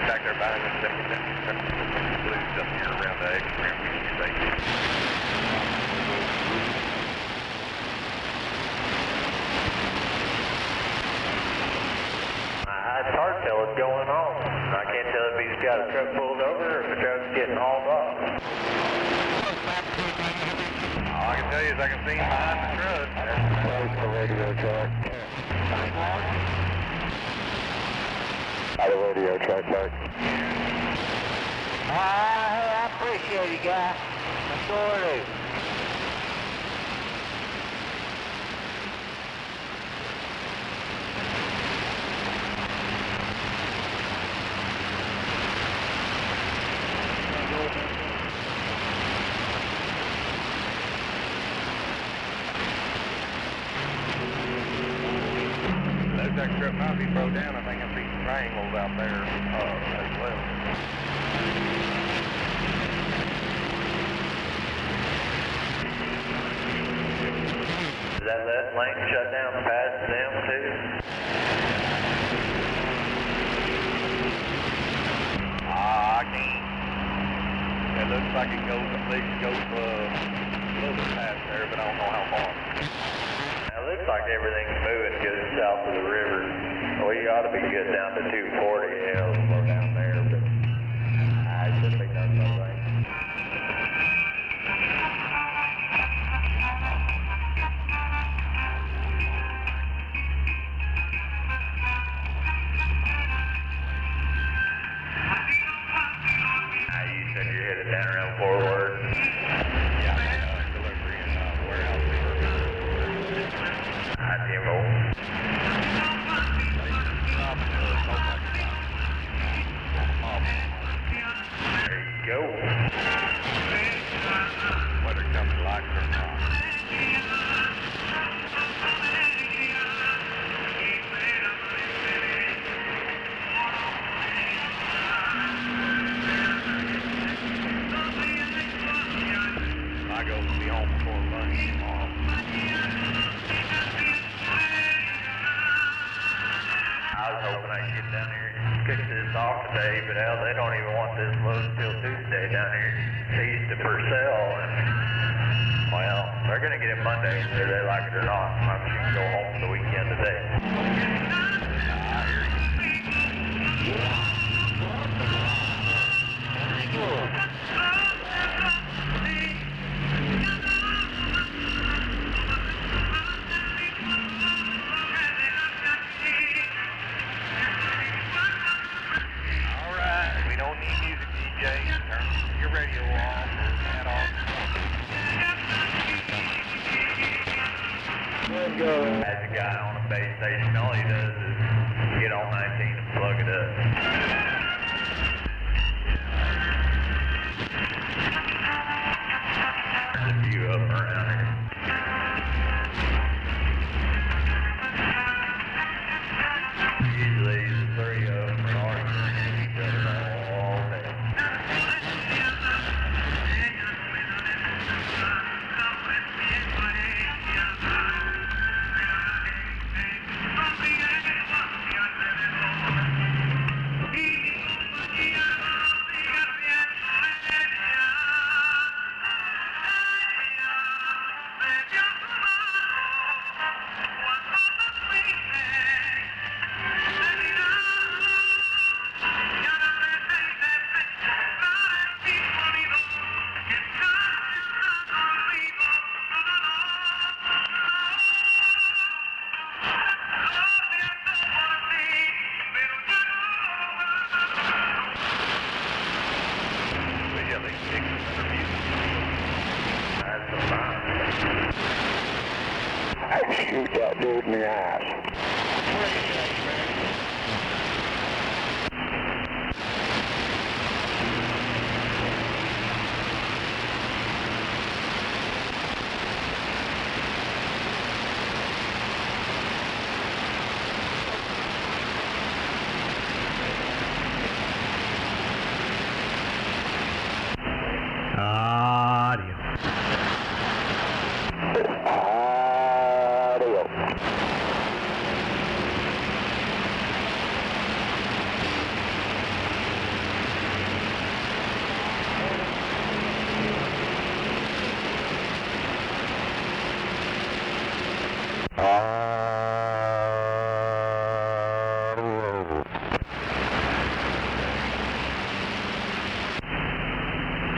Back there behind us, blues up here around the egg station. It's hard to tell what's going on. I can't tell if he's got a truck pulled over or if the truck's getting hauled off. tell you is I can see him behind the truck. Where's the radio truck? By the radio truck, Mark. Hey, I appreciate it, guy. I sure do. That truck might be broke down. I think I see some triangles out there as well. Is that lane shut down past them too? I can't. It looks like it goes a little bit past there, but I don't know how far. It looks like everything's moving good south of the river. We ought to be good down to 240, slow down there, but I should be done something. You said you're headed down around forward. Yeah, delivery and warehouse. There you go. Whether it comes like it or not. I go to be home before lunch tomorrow. I was hoping I could get down here and kick this off today, but hell, they don't even want this load till Tuesday down here east of Purcell. And, well, they're going to get it Monday whether they like it or not. I'm just going to go home for the weekend today. Alright, we don't need music, DJ. Turn your radio off or that off. As a guy on a base station, all he does is get on 19 and plug it up. There's a few of them around here. Usually the three of them are arguing with each other all day. Shoot that dude in the ass.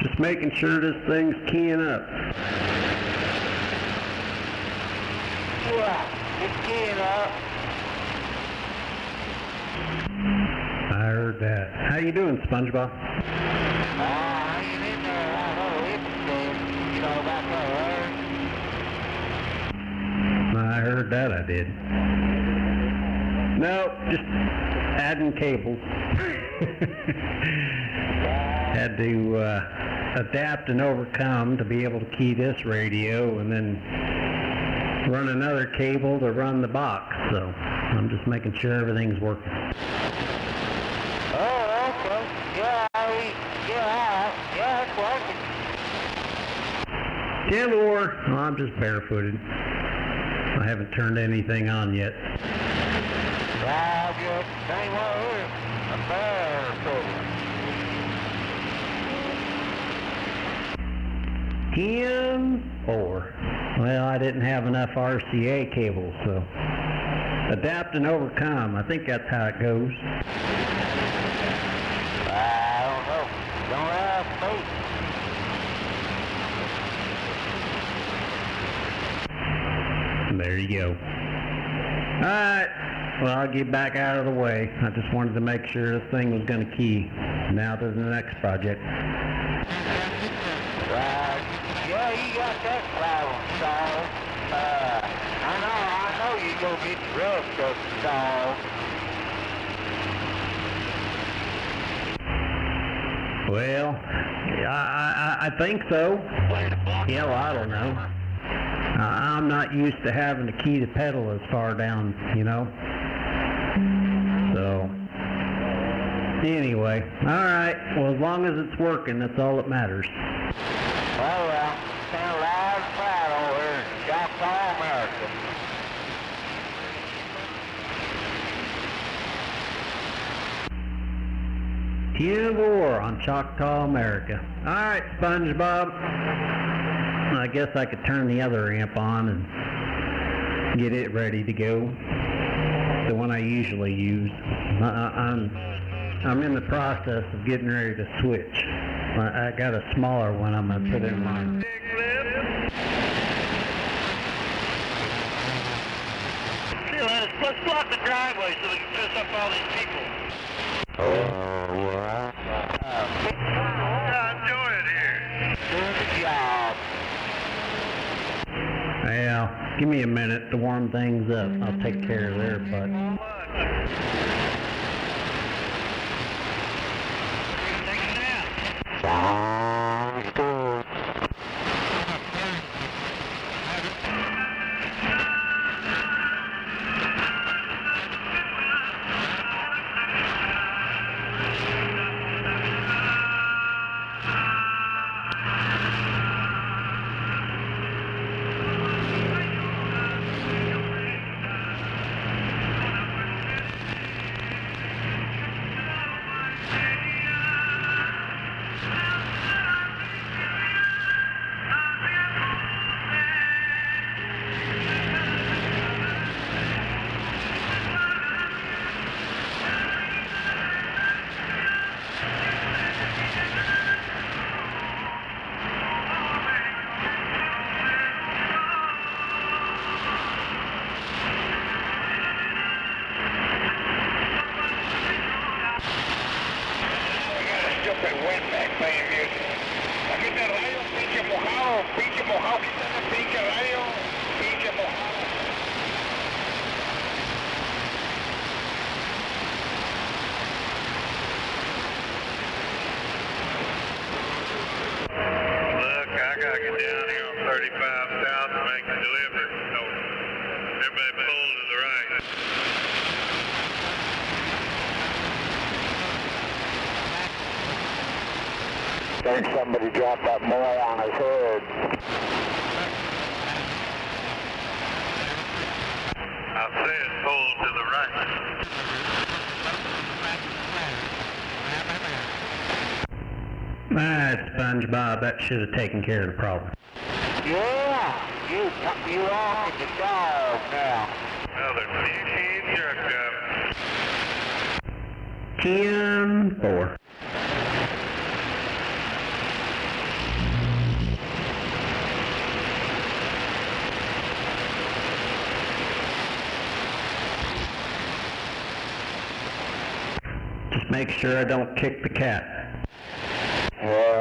Just making sure this thing's keying up. It's keying up. I heard that. How you doing, SpongeBob? Hanging in there. I know it's dead. You know about that, right? I heard that, I did. No, just adding cables. Had to adapt and overcome to be able to key this radio and then run another cable to run the box. So I'm just making sure everything's working. Oh, okay. Yeah, it's working. 10-4. Well, I'm just barefooted. I haven't turned anything on yet. Roger. Same way. I'm barefooted. 10-4. Well, I didn't have enough RCA cables, so adapt and overcome. I think that's how it goes. I don't know. Don't ask me. There you go. Alright, well, I'll get back out of the way. I just wanted to make sure this thing was going to key. Now to the next project. Yeah, you got that problem solved. I know you go get the real stuff solved. Well, I think so. Yeah, well, I don't know. I'm not used to having to key the pedal as far down, you know. So, anyway, alright. Well, as long as it's working, that's all that matters. Well, stand loud and proud over here in Choctaw, America. War on Choctaw, America. Alright, SpongeBob. I guess I could turn the other amp on and get it ready to go. The one I usually use. I'm in the process of getting ready to switch. I got a smaller one I'm going to put in mine. Here, let's block the driveway so we can piss up all these people. Enjoy it here. Good job. Well, give me a minute to warm things up. I'll take care of their butt. Sounds good. I think somebody dropped that boy on his head. I said pull to the right. Alright, SpongeBob, that should have taken care of the problem. Yeah, you off at the dog now. Another dickhead jerk up. 10-4. Make sure I don't kick the cat. Well.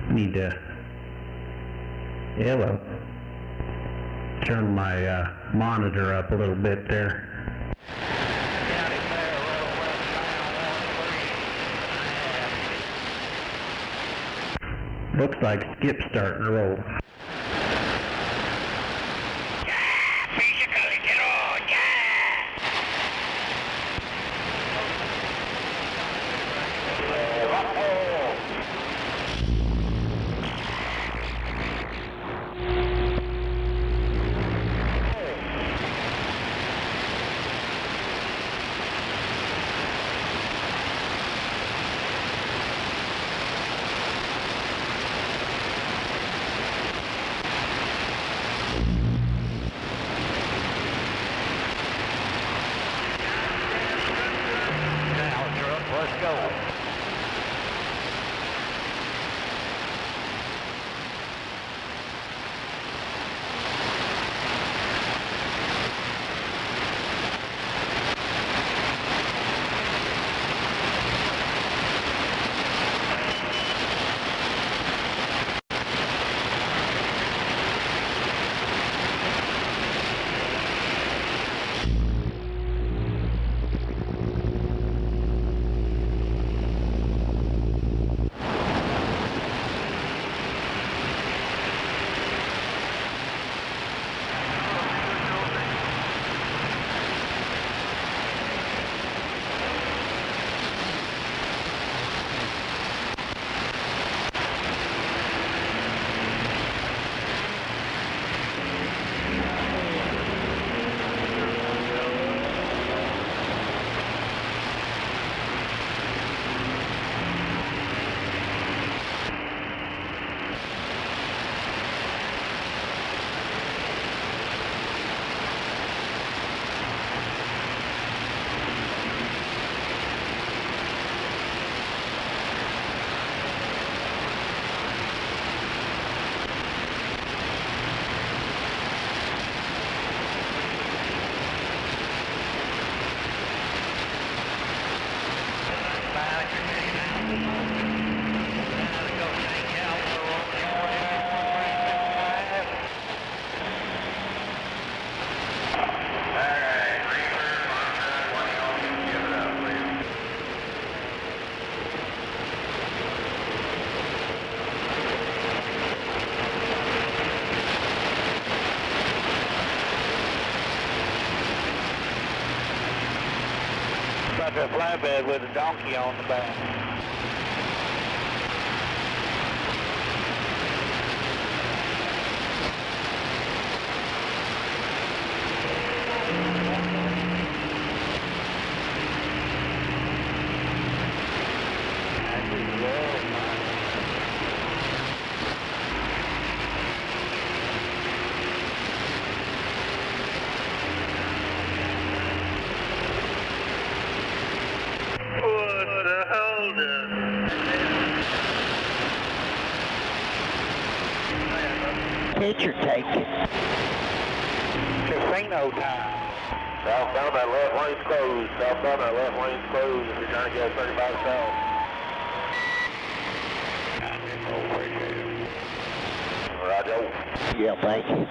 Need to, hello, turn my monitor up a little bit there. Looks like Skip's starting to roll. Like a flatbed with a donkey on the back. Picture take. Casino time. Southbound, that left lane's closed. Southbound, that left lane's closed if you're trying to go 35 south. Roger. Yeah, thank you.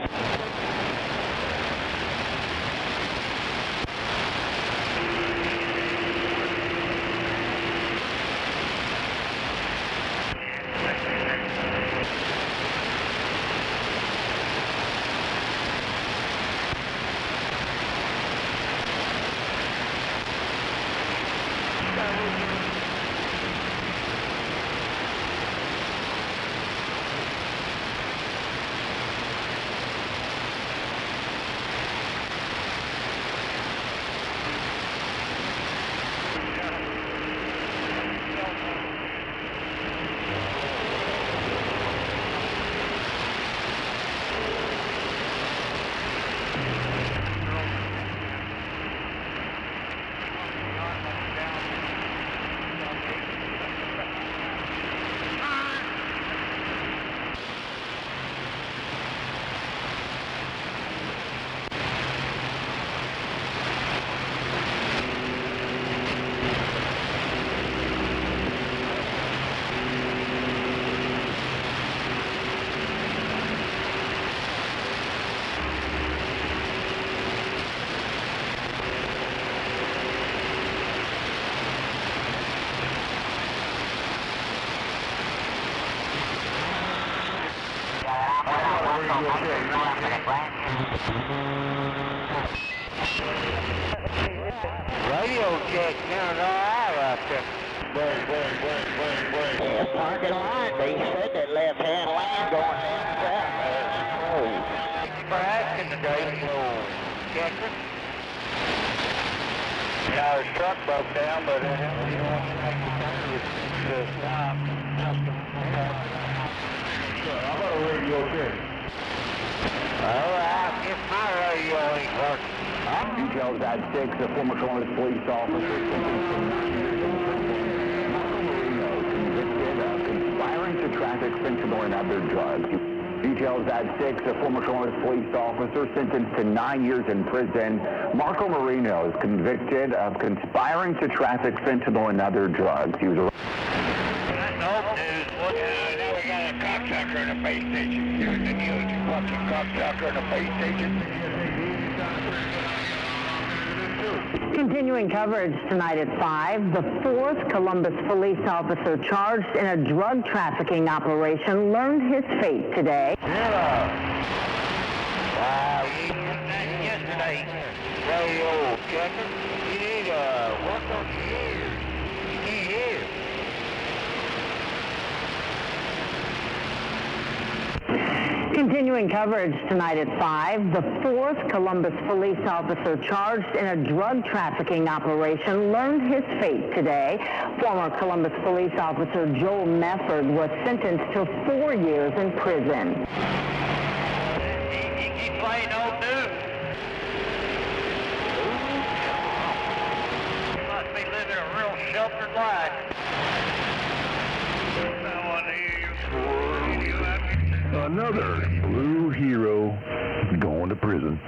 Radio check down all out there. Yeah, parking lot, they said that left-hand lane going down south there. Thank you for asking today, Checker. Yeah, his truck broke down, but he don't want to make the tires stop. How about a radio check? All right, if my radio ain't working. Details at 6, a former Columbus police officer convicted of conspiring to traffic fentanyl and other drugs. Details at 6, a former Columbus police officer sentenced to 9 years in prison. Marco Marino is convicted of conspiring to traffic fentanyl and other drugs. He was Nope, dude. What? Now we got a cocksucker in a base station. Here's the news, you fucking cocksucker in a base station. Continuing coverage tonight at 5, the fourth Columbus police officer charged in a drug trafficking operation learned his fate today. Wow, you did that yesterday. Radio checker. You need to work on your ears. You can't hear. Continuing coverage tonight at 5, the fourth Columbus police officer charged in a drug trafficking operation learned his fate today. Former Columbus police officer Joel Mefford was sentenced to 4 years in prison. You keep playing old news. You must be living a real sheltered life. I want to hear you score. Another blue hero is going to prison.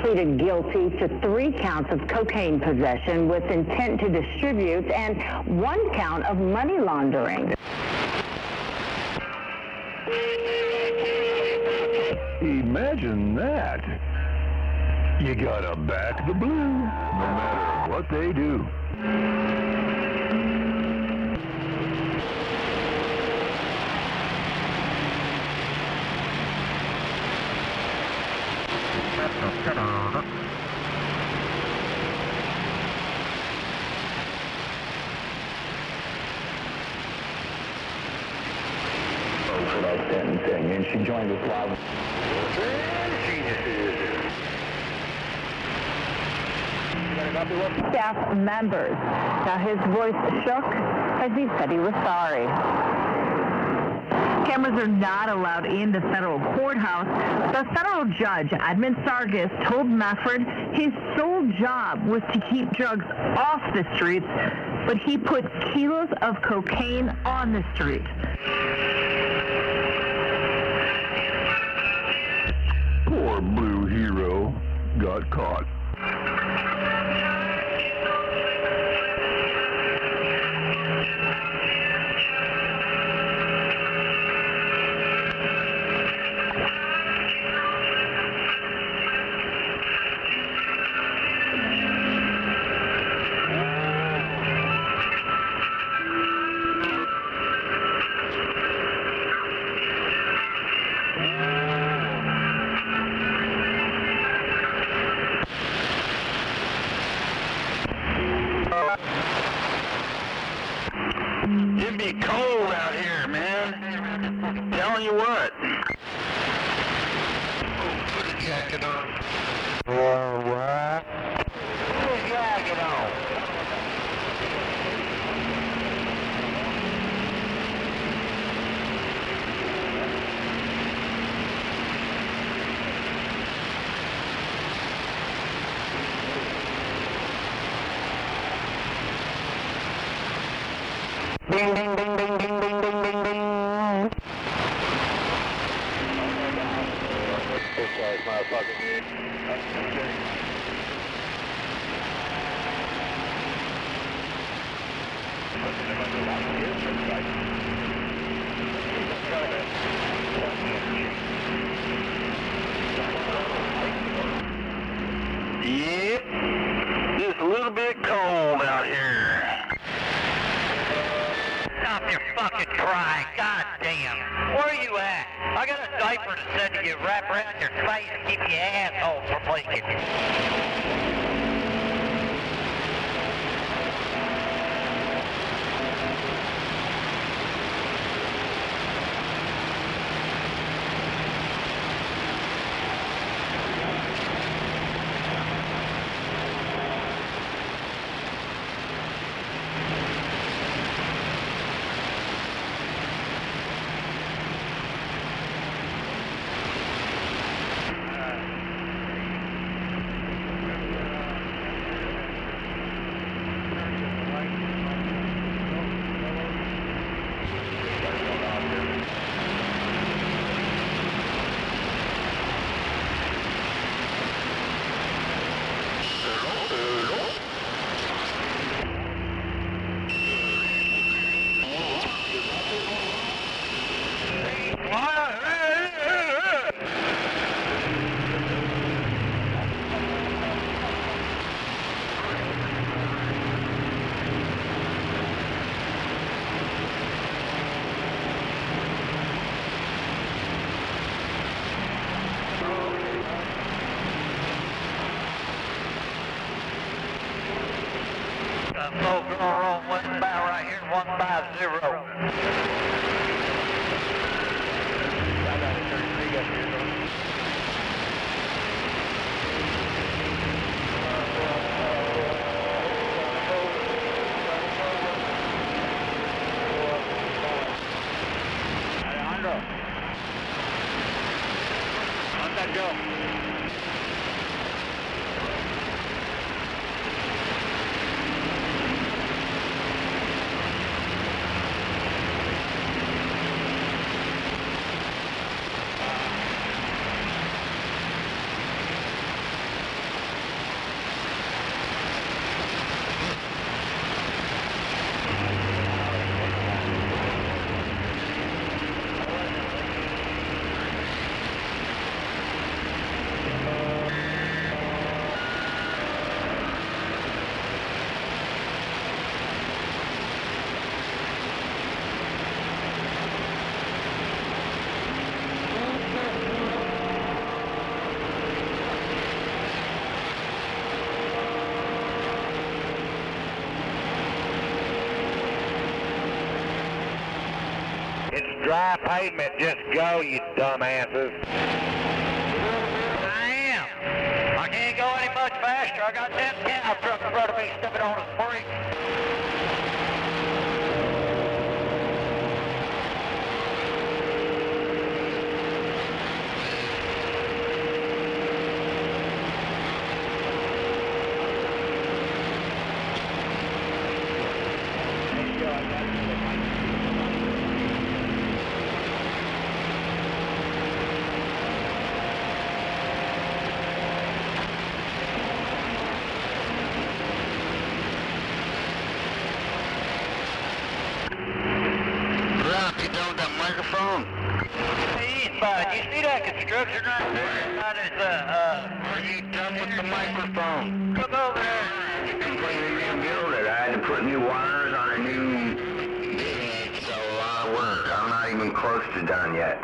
Pleaded guilty to 3 counts of cocaine possession with intent to distribute and 1 count of money laundering. Imagine that. You gotta back the blue, no matter what they do. for that sentencing, and she joined us live. Staff members. Now his voice shook as he said he was sorry. Cameras are not allowed in the federal courthouse. The federal judge, Edmund Sargis, told Mefford his sole job was to keep drugs off the streets, but he put kilos of cocaine on the street. Poor blue hero got caught. It'd be cold out here, man. Telling you what. Oh, put a jacket on. All right. Put a jacket on. Ding, ding, ding, ding, ding, ding, ding, ding, ding. This guy's motherfucker. Stop your fucking crying. God damn. Where are you at? I got a diaper that said to you wrap around your face and keep your asshole from leaking. Folks are on westbound right here, 150. Alejandro. How's that go? It's dry pavement. Just go, you dumbasses. I am. I can't go any much faster. I got that cow truck in front of me stepping on his brake. Microphone. Hey, bud, you see that construction right there? That is, Are you done with the microphone? come over there. You completely rebuilt it. I had to put new wires on a new bit. It's a lot of work. I'm not even close to done yet.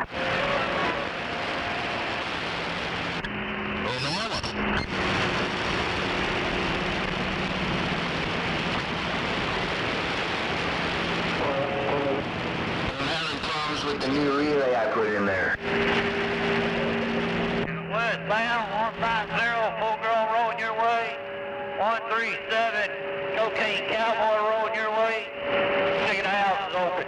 With the new relay I put in there. Westbound, 150, Full Grown Road your way. 137, Cocaine Cowboy Road your way. Chicken house is open.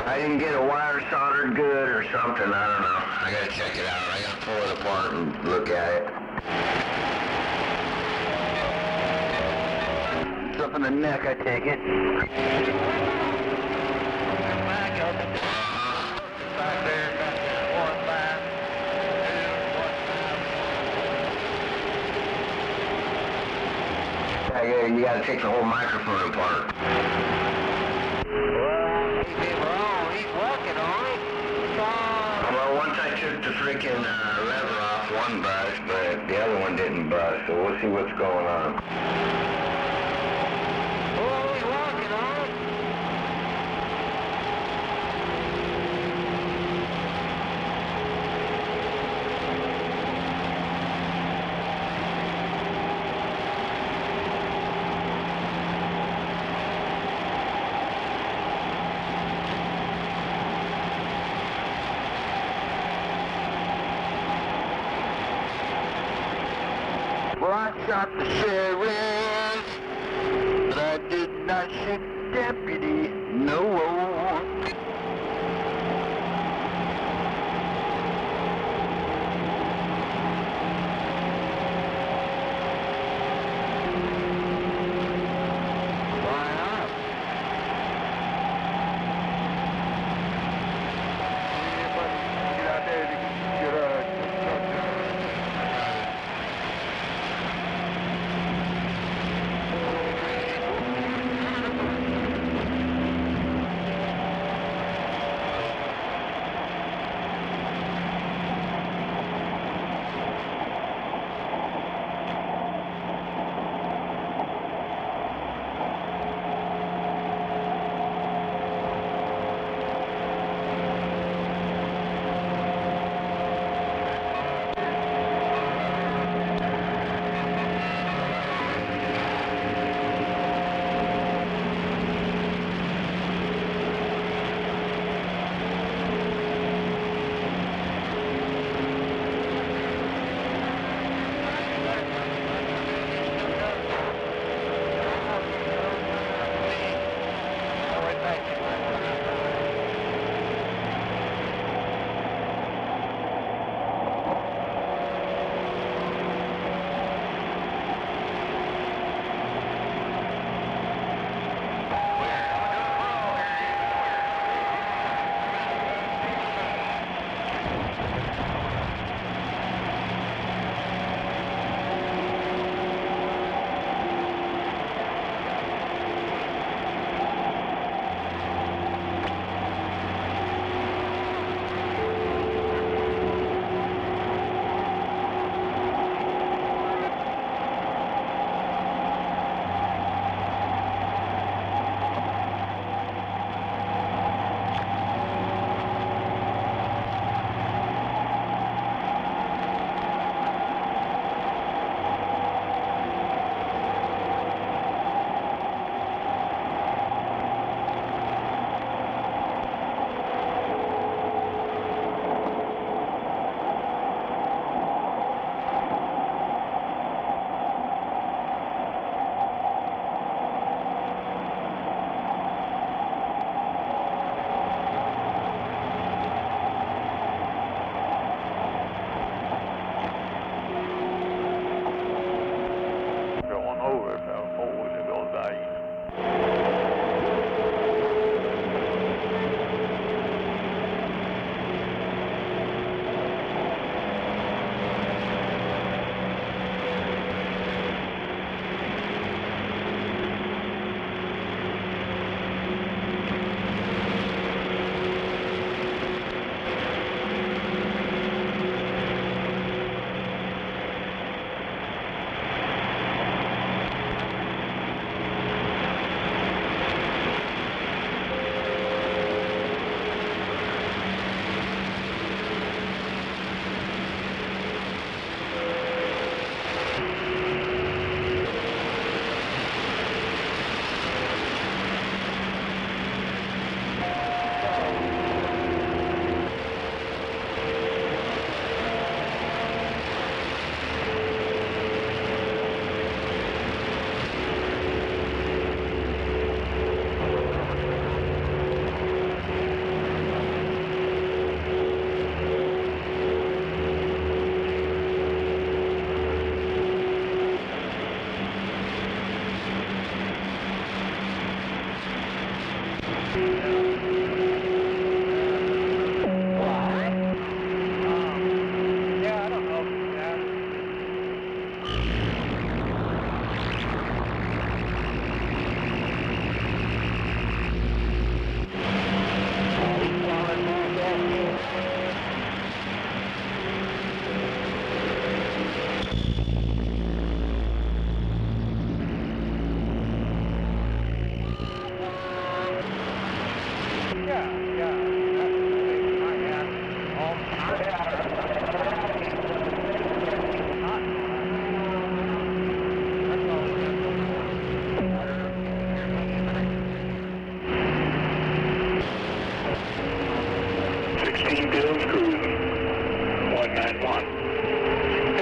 I didn't get a wire soldered good or something. I don't know. I gotta check it out. I gotta pull it apart and look at it. It's up in the neck, I take it. You gotta take the whole microphone apart. Well, he's working on it. Well, once I took the freaking lever off, one bust, but the other one didn't bust, so we'll see what's going on. Well, he's working on it. shot the sheriff, but I did not shoot the deputy, no.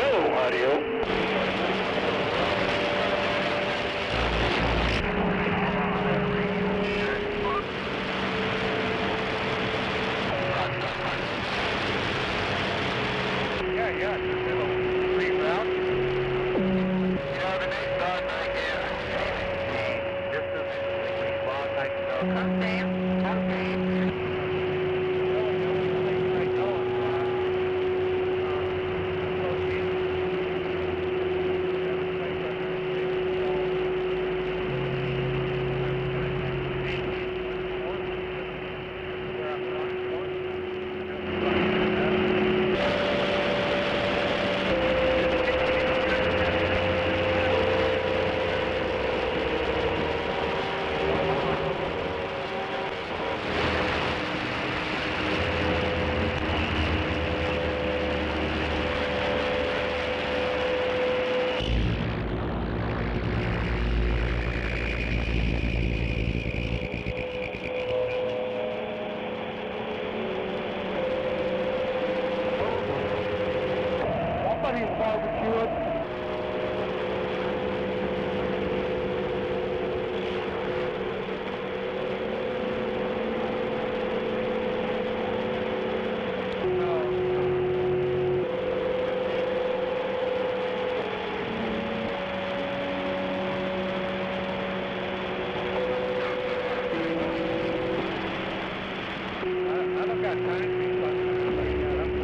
Hello, audio. Somebody's barbecuing. I don't got time to be fucking somebody out. I'm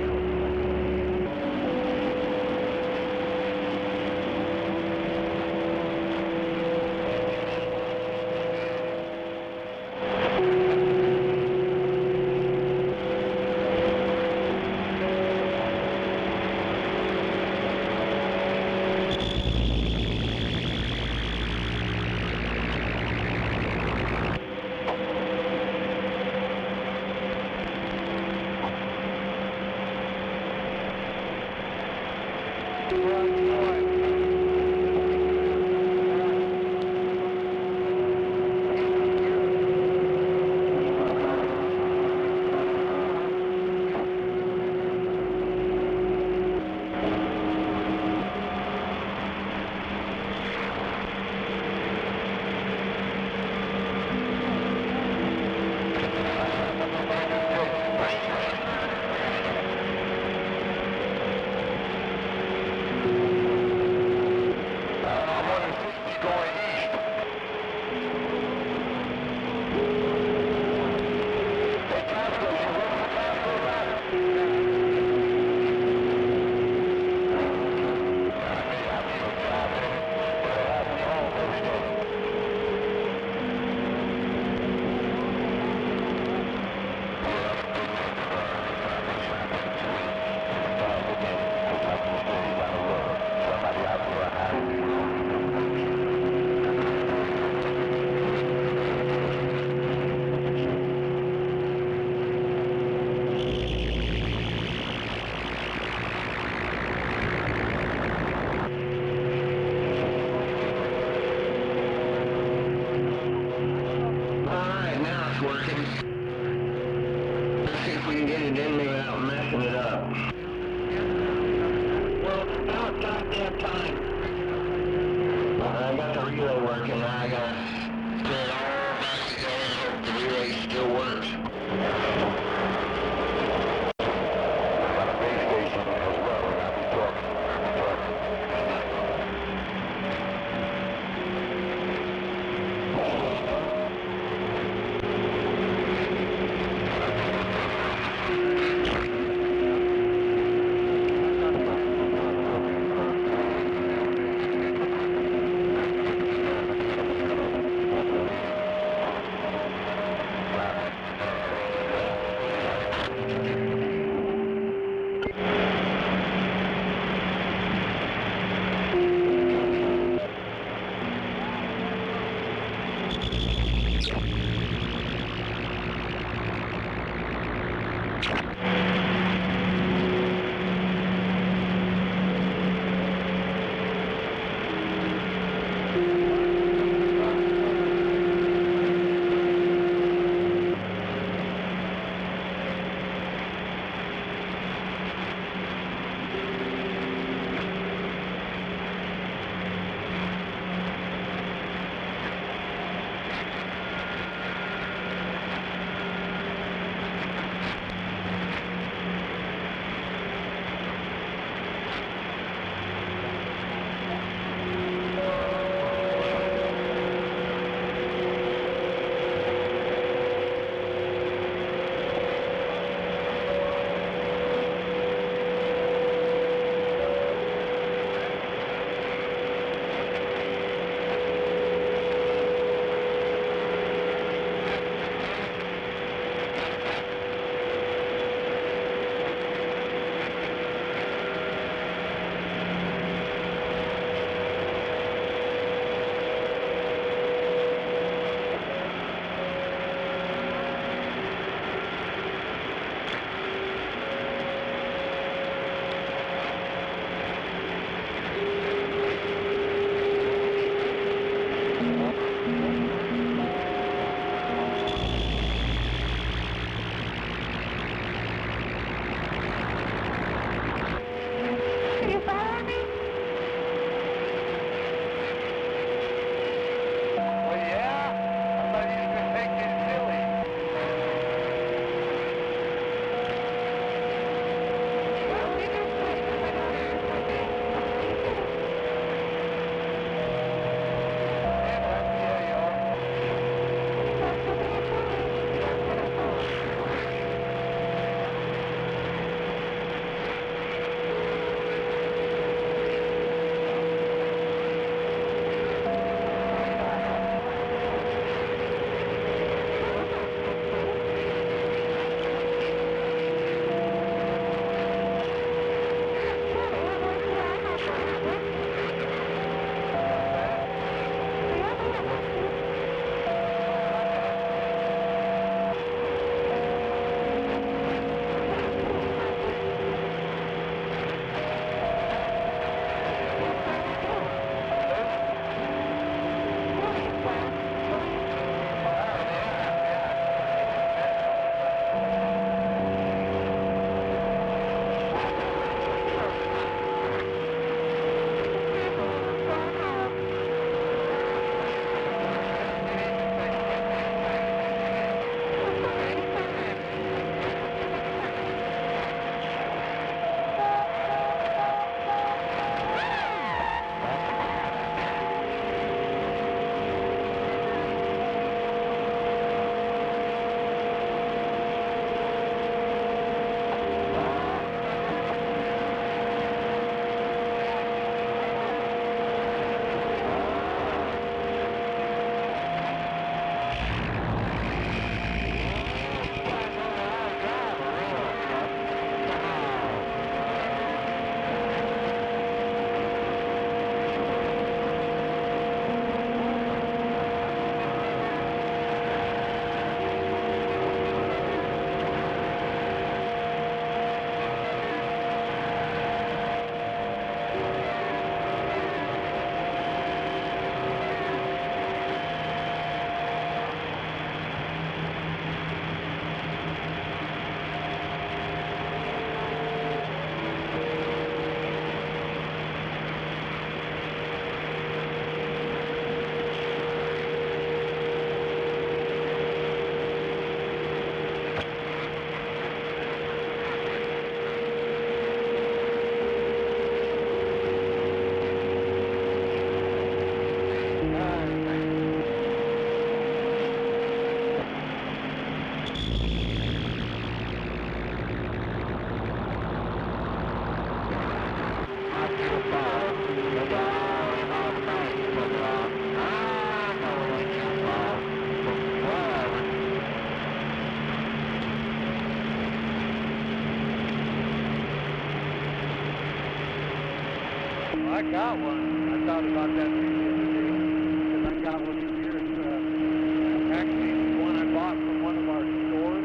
I got one. I thought about that the other day because I got one here. It's actually one I bought from one of our stores.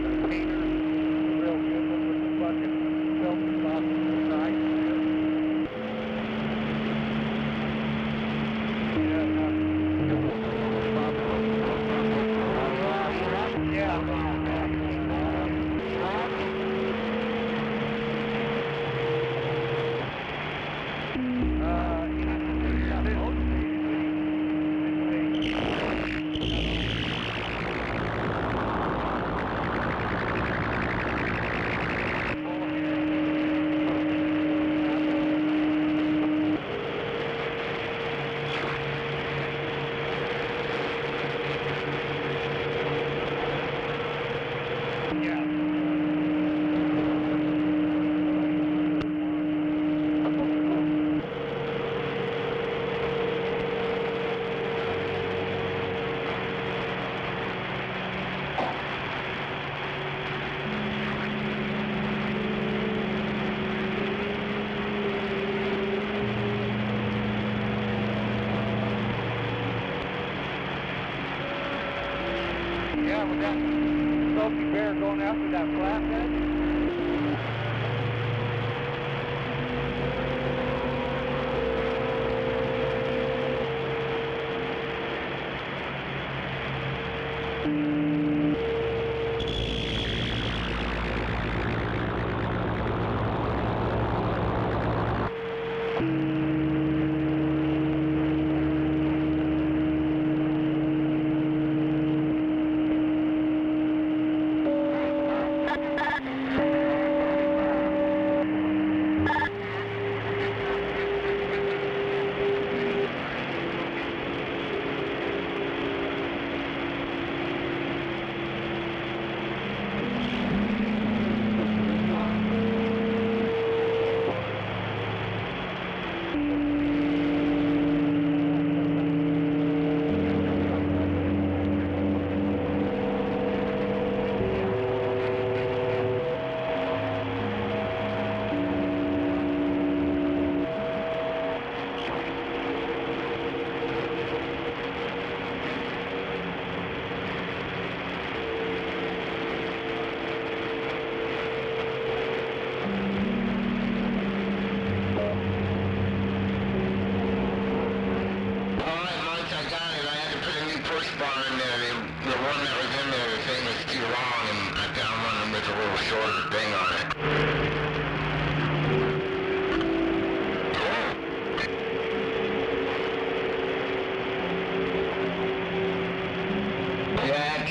The painter, real good one with the fucking filter sauce inside. Yeah, with that Smoky Bear going after that flathead.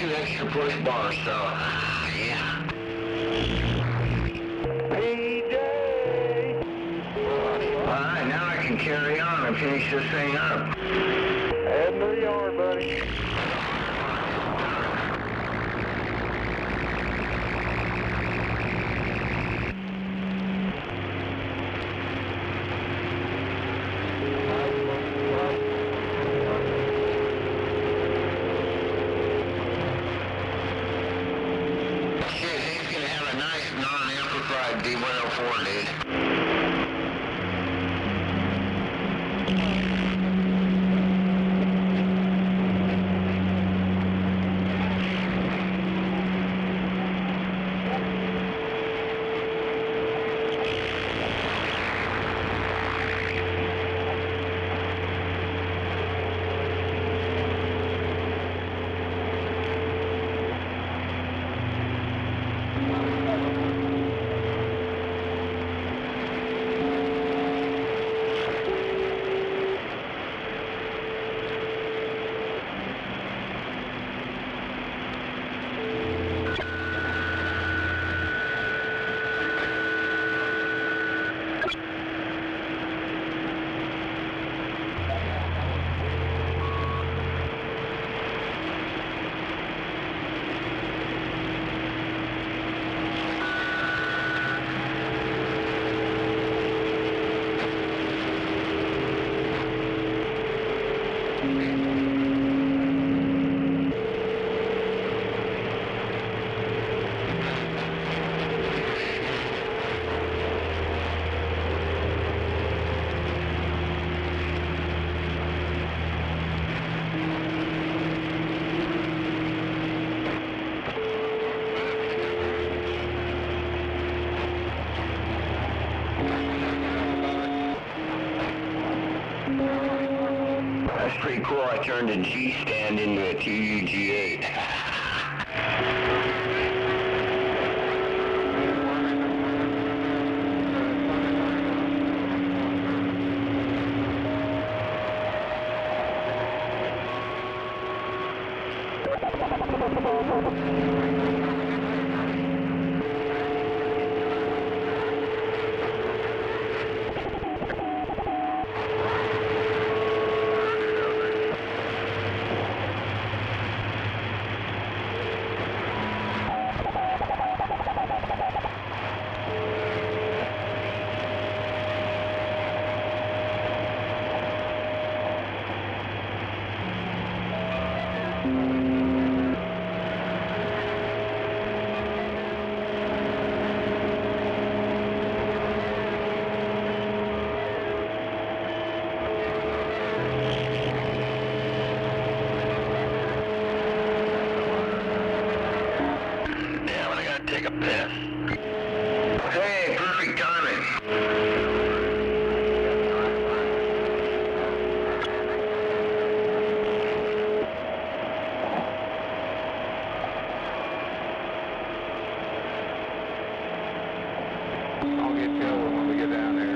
Extra push bars, so yeah. PJ! Alright, now I can carry on and finish this thing up. Heading to the yard, buddy. D104, dude. cool. I turned a G stand into a TUG8. Take a piss. Hey, perfect timing. I'll get killed when we get down there.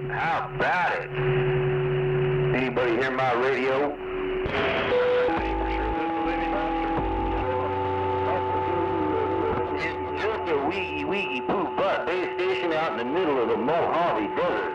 How about it? Anybody hear my radio? It's just a weedy poo butt base station out in the middle of the Mojave Desert.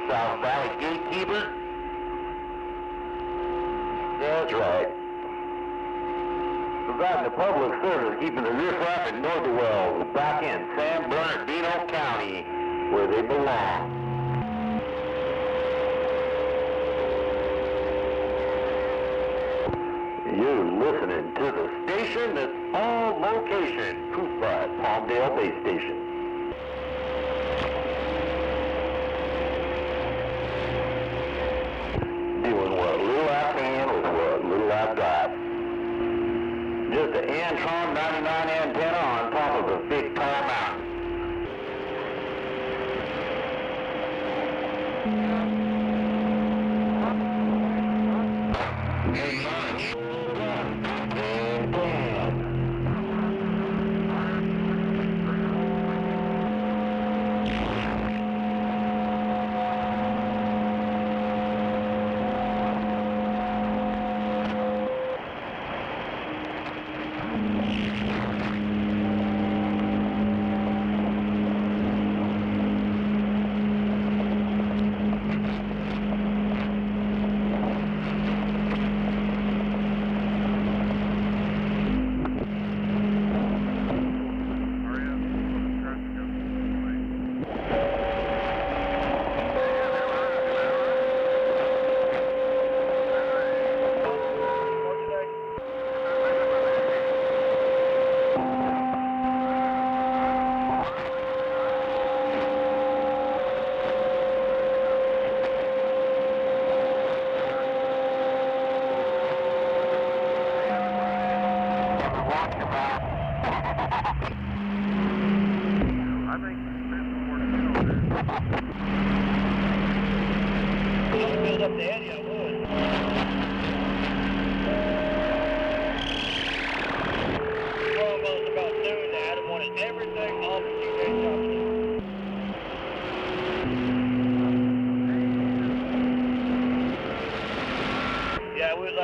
South Valley Gatekeeper? That's right. Providing the public service, keeping the riffraff and Northwell back in San Bernardino County. where they belong. You're listening to the station that's on location, Proof by Palmdale Base Station. Doing what little I can with what little I've got. Just an Antron 99 antenna on top of a big tall mountain.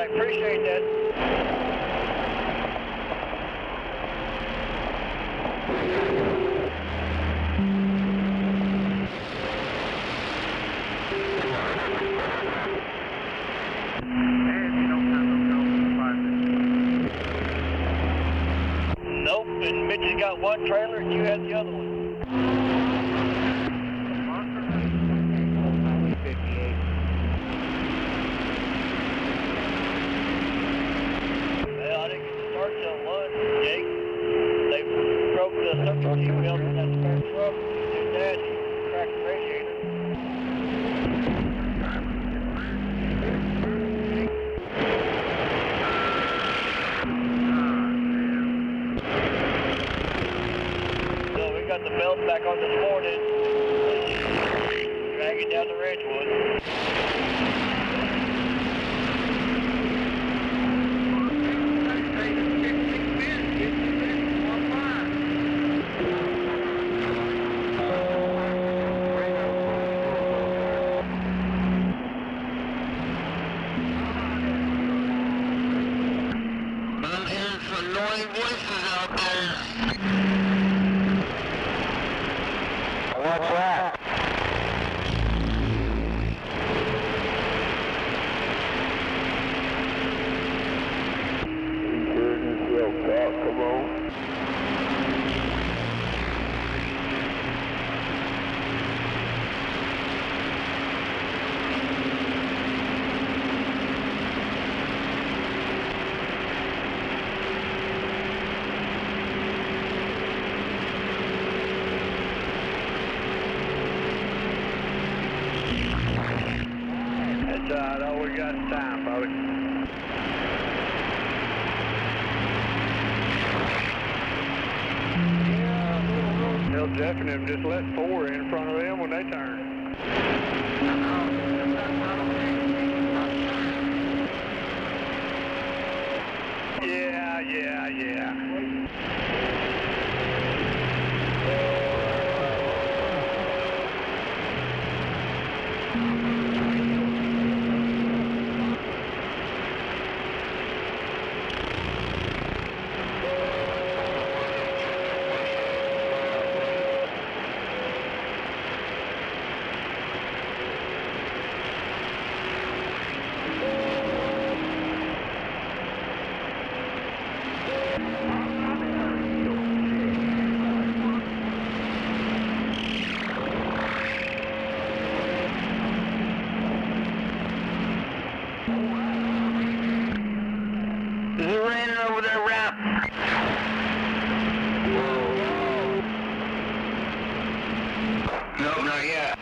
Appreciate that. Nope, and Mitch has got one trailer and you have the other one. Back on this morning, drag it down the Ridgewood. I'm hearing some annoying voices out there. What's that? You heard yourself talk, come on. That's all we got is time, brother. Tell Jeff and them just let 4 in front of them when they turn. Yeah. Is it raining over there, Rap? Nope, not yet.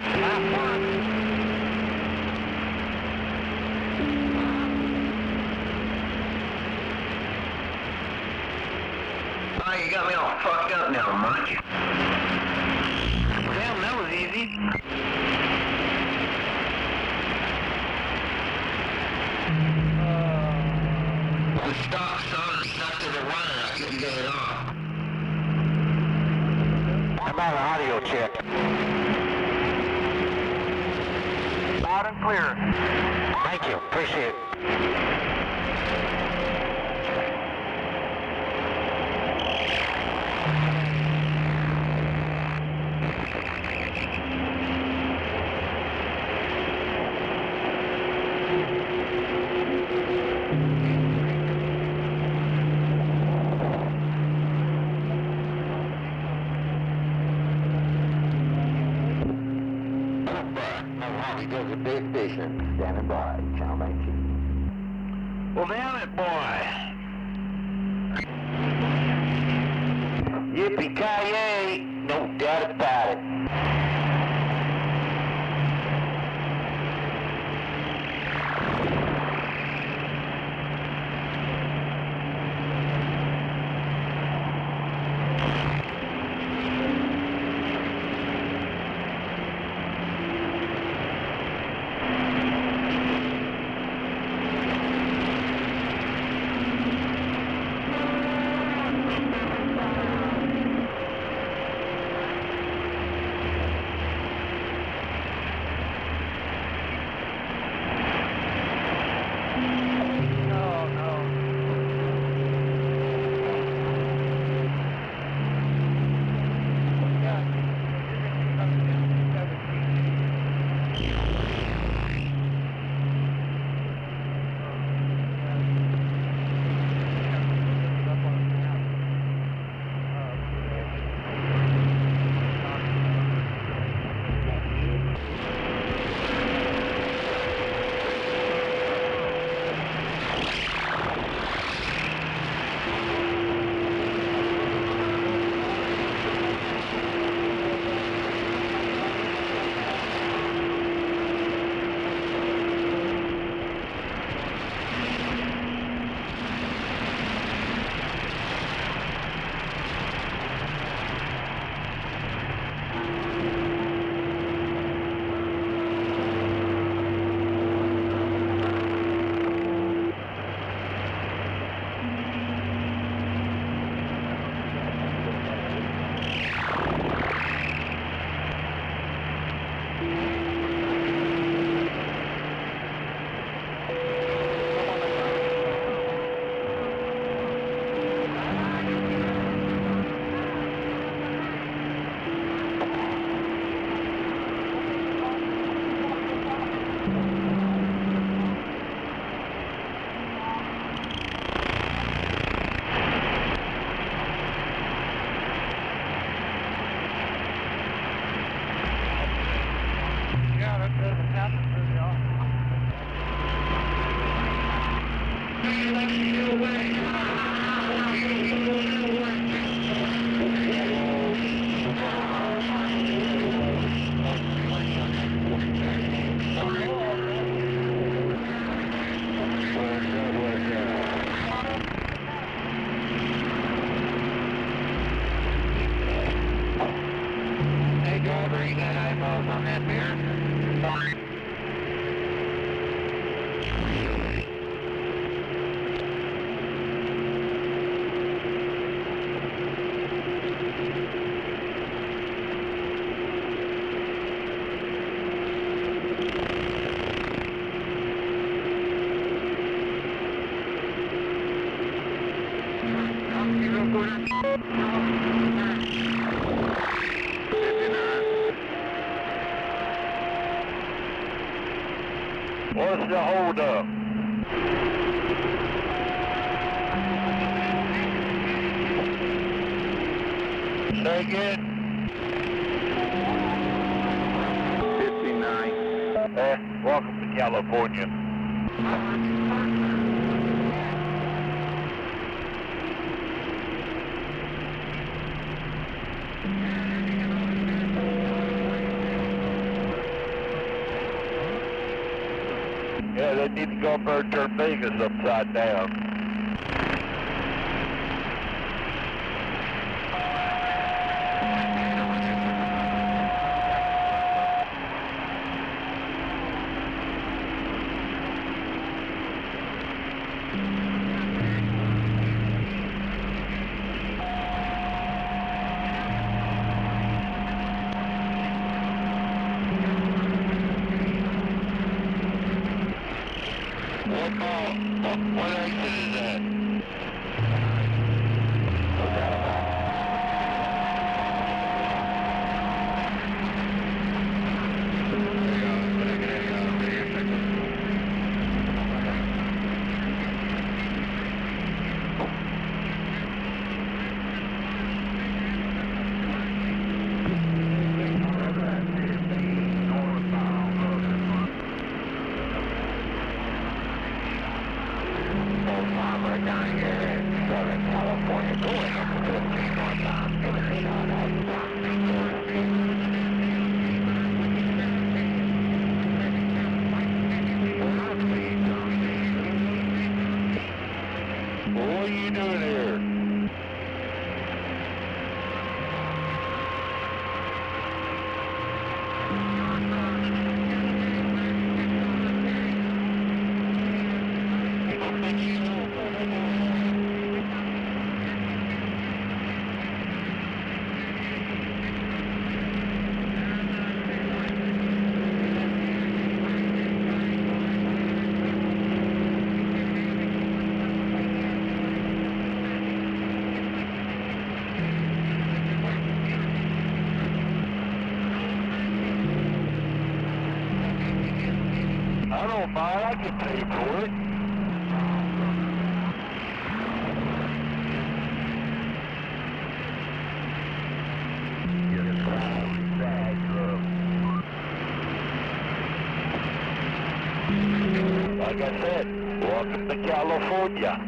Oh, you got me all fucked up now, Mike. Damn, that was easy. The stop sign stuck to the runner. I couldn't get it off. How about an audio check? Loud and clear. Thank you. Appreciate it. Does a big station. Standing by. Channel 19. Well, damn it, boy. Yippee-ki-yay. No doubt about it. What's the holdup? Say again? 59. Welcome to California. Yeah, they need to go up there and turn Vegas upside down. What exit is that? Down here in Southern California, going up to 15 northbound, give us a shot out. What are you doing here? I don't mind, I get paid for it. Like I said, welcome to California.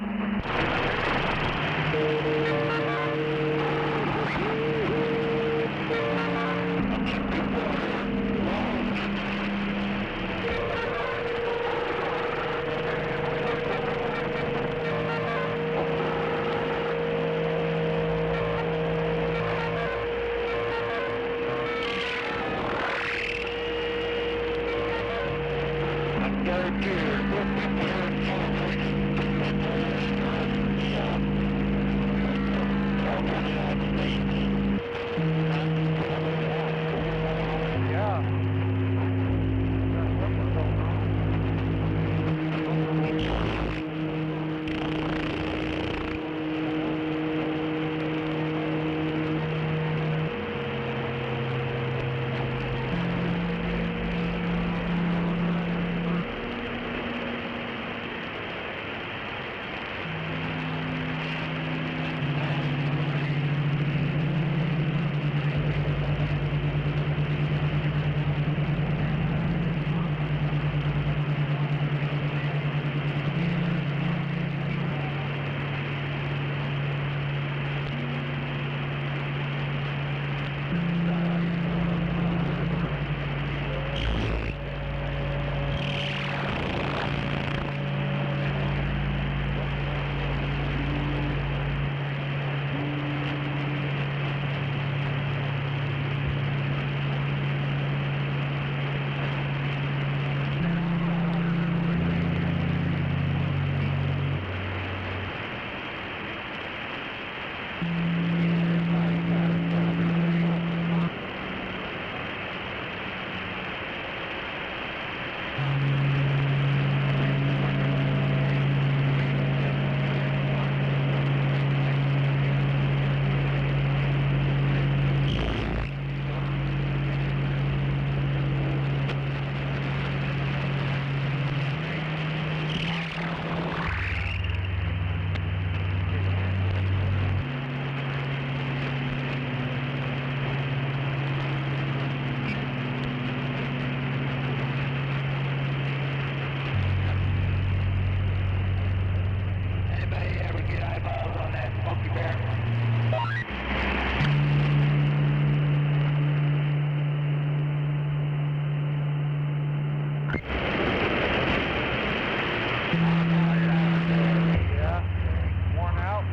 Yeah, worn out.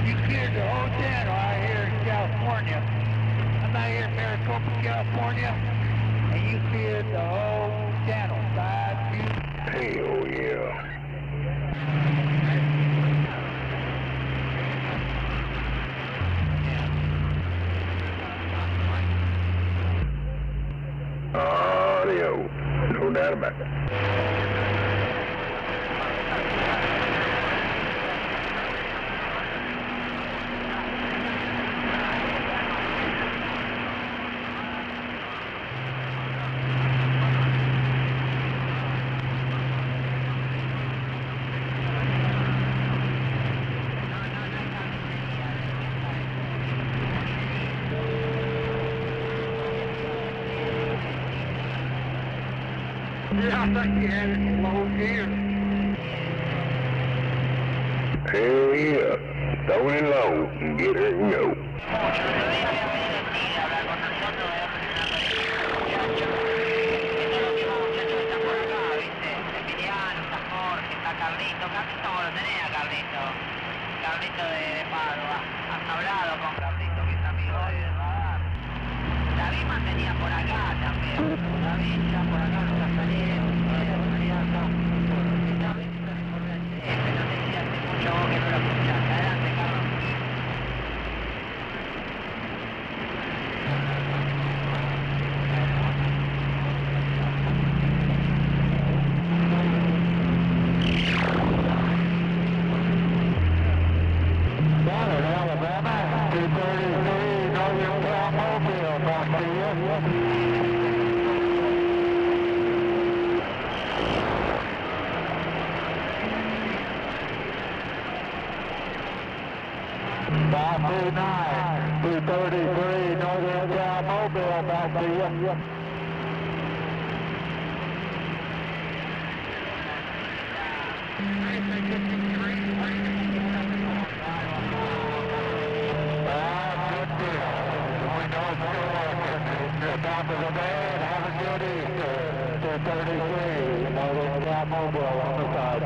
You cleared the whole channel out here in California. I'm out here in Maricopa, California, and you cleared the whole channel. Side view. Hell yeah. Audio No doubt about it. Yeah, I think you had it in low gear. Hell yeah. Throw it in low and get her and go. Carlito de Padua. ¿Has hablado con Carlito, que es amigo de Radar? David mantenía por acá también. David ya por acá no está saliendo. Salía acá. David por la pero decía hace mucho vos que no lo escuchás. Adelante, Carlos. Alabama, 233, Northern Mobile, back to you. Bob 29, 233, Northern Mobile, back to you. Top of the band, have a good Easter. 233, Northern Mobile on the side.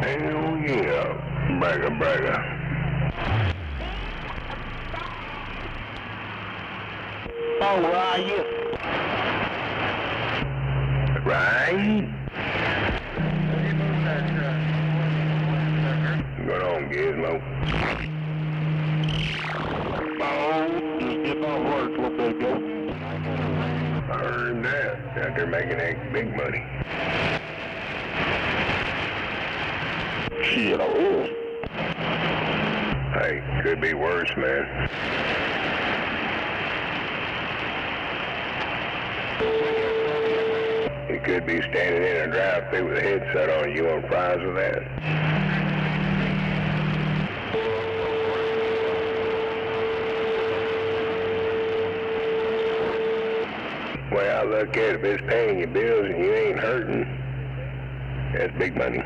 Hell yeah. Bragger, bragger. Oh, where are you? Right? Good on, Gizmo. Oh, just get my work a little bit ago. better than that. Out there making that big money. Shit, I will. Hey, could be worse, man. You could be standing in a drive-thru with a headset on. You want fries with that? Well, I look at it, if it's paying your bills and you ain't hurting, that's big money.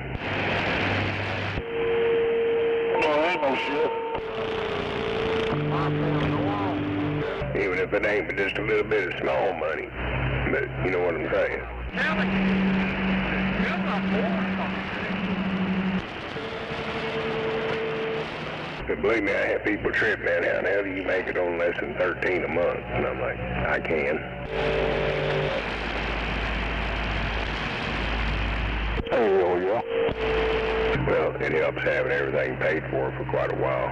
No, ain't no shit. Even if it ain't but just a little bit of small money. But you know what I'm saying. But believe me, I have people trip, man, how the hell do you make it on less than 13 a month? And I'm like, I can. Oh, yeah. Well, it helps having everything paid for quite a while.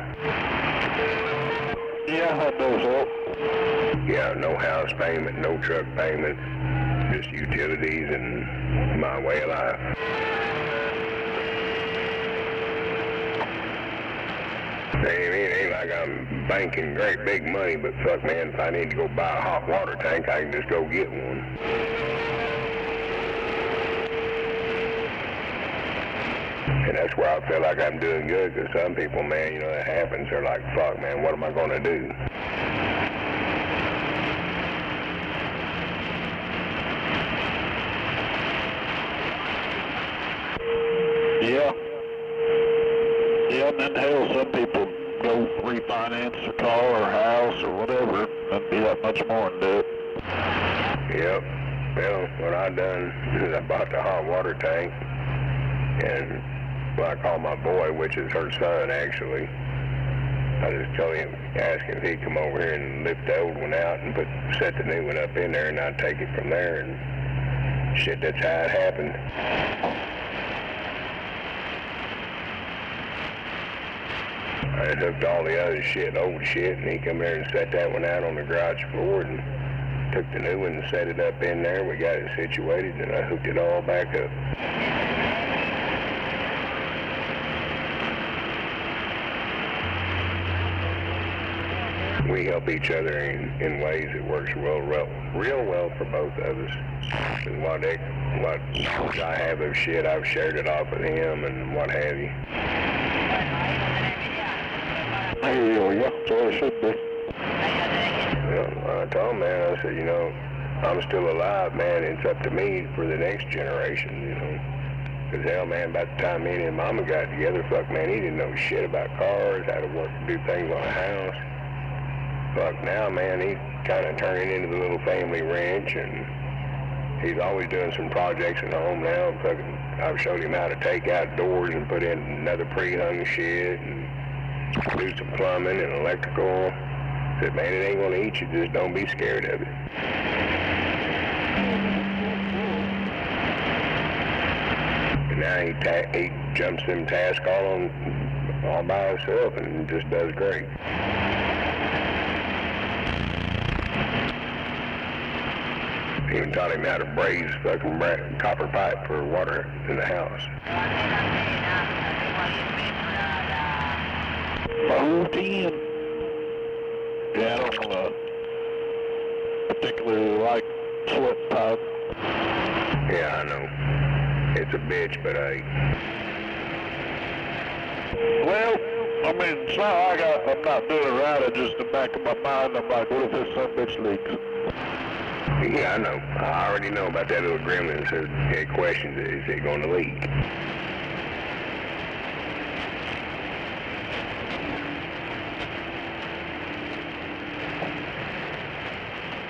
Yeah, that does help. Yeah, no house payment, no truck payments, just utilities and my way of life. It ain't like I'm banking great big money, but fuck, man, if I need to go buy a hot water tank, I can just go get one. And that's where I feel like I'm doing good, because some people, man, you know, that happens, they're like, fuck, man, what am I going to do? Yeah. Yeah, and then hell, some people go refinance a car or house or whatever and be that much more in debt. Yep. Well, what I done is I bought the hot water tank, and well, I called my boy, which is her son, actually. I just told him, ask him if he'd come over here and lift the old one out and set the new one up in there, and I'd take it from there, and shit, that's how it happened. I hooked all the other shit, old shit, and he come here and set that one out on the garage floor and took the new one and set it up in there. We got it situated, and I hooked it all back up. We help each other in ways that works real well for both of us. And what I have of shit, I've shared it off with him and what have you. Hell, yeah, so it should be. Well, I told him, man, I said, you know, I'm still alive, man. It's up to me for the next generation, you know. Because hell, man, by the time me and his mama got together, fuck, man, he didn't know shit about cars, how to work, do things on a house. Fuck, now, man, he's kind of turning into the little family ranch, and he's always doing some projects at home now. Fucking, I've showed him how to take out doors and put in another pre-hung shit, and do some plumbing and electrical. Said, man, it ain't gonna eat you, just don't be scared of it. And now he jumps them tasks all by himself and just does great. Even taught him how to braise fucking copper pipe for water in the house. Oh, 10. Yeah, I don't particularly like sweat pipe. Yeah, I know. It's a bitch, but well, I mean, it's not like I'm not doing it right. It's just in the back of my mind, I'm like, what if this son bitch leaks? Yeah, I know. I already know about that little gremlin that says, hey, questions, is it going to leak?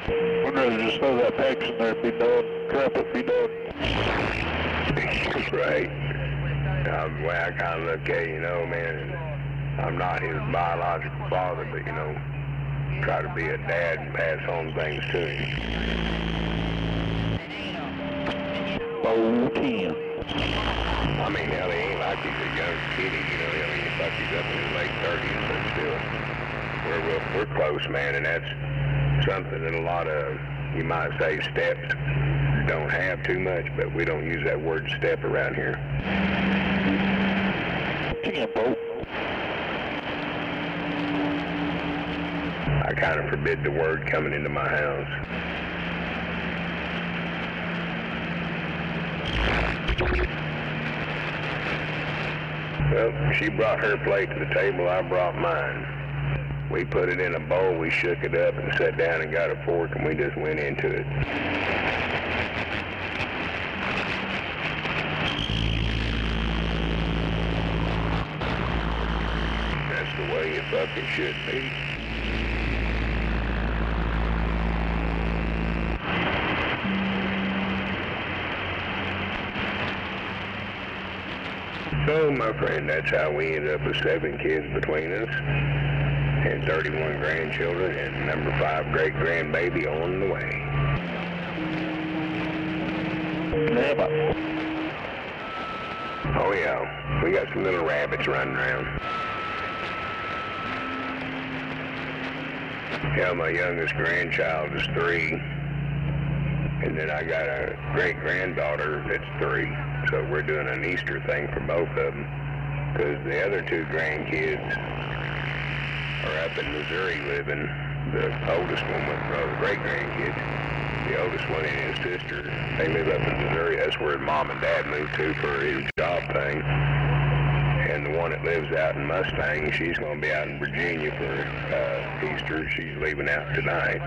I'd rather just throw that PEX in there and be done. Crap it, be done. Right. The way I kind of look at it, you know, man, I'm not his biological father, but, you know, try to be a dad and pass on things to him. Oh, 10. I mean, hell, he ain't like he's a young kitty, you know, I mean, fuck, he's up in his late 30s, but still, we're close, man, and that's something that a lot of you might say steps don't have too much, but we don't use that word step around here. I kind of forbid the word coming into my house. Well, she brought her plate to the table, I brought mine. We put it in a bowl, we shook it up and sat down and got a fork and we just went into it. That's the way it fucking should be. So, my friend, that's how we ended up with 7 kids between us, and 31 grandchildren, and number 5 great-grandbaby on the way. Oh, yeah. We got some little rabbits running around. Yeah, my youngest grandchild is 3, and then I got a great-granddaughter that's 3. So we're doing an Easter thing for both of them, because the other 2 grandkids are up in Missouri living. The oldest one with the great-grandkids, the oldest one and his sister, they live up in Missouri. That's where Mom and Dad moved to for his job thing. And the one that lives out in Mustang, she's going to be out in Virginia for Easter. She's leaving out tonight.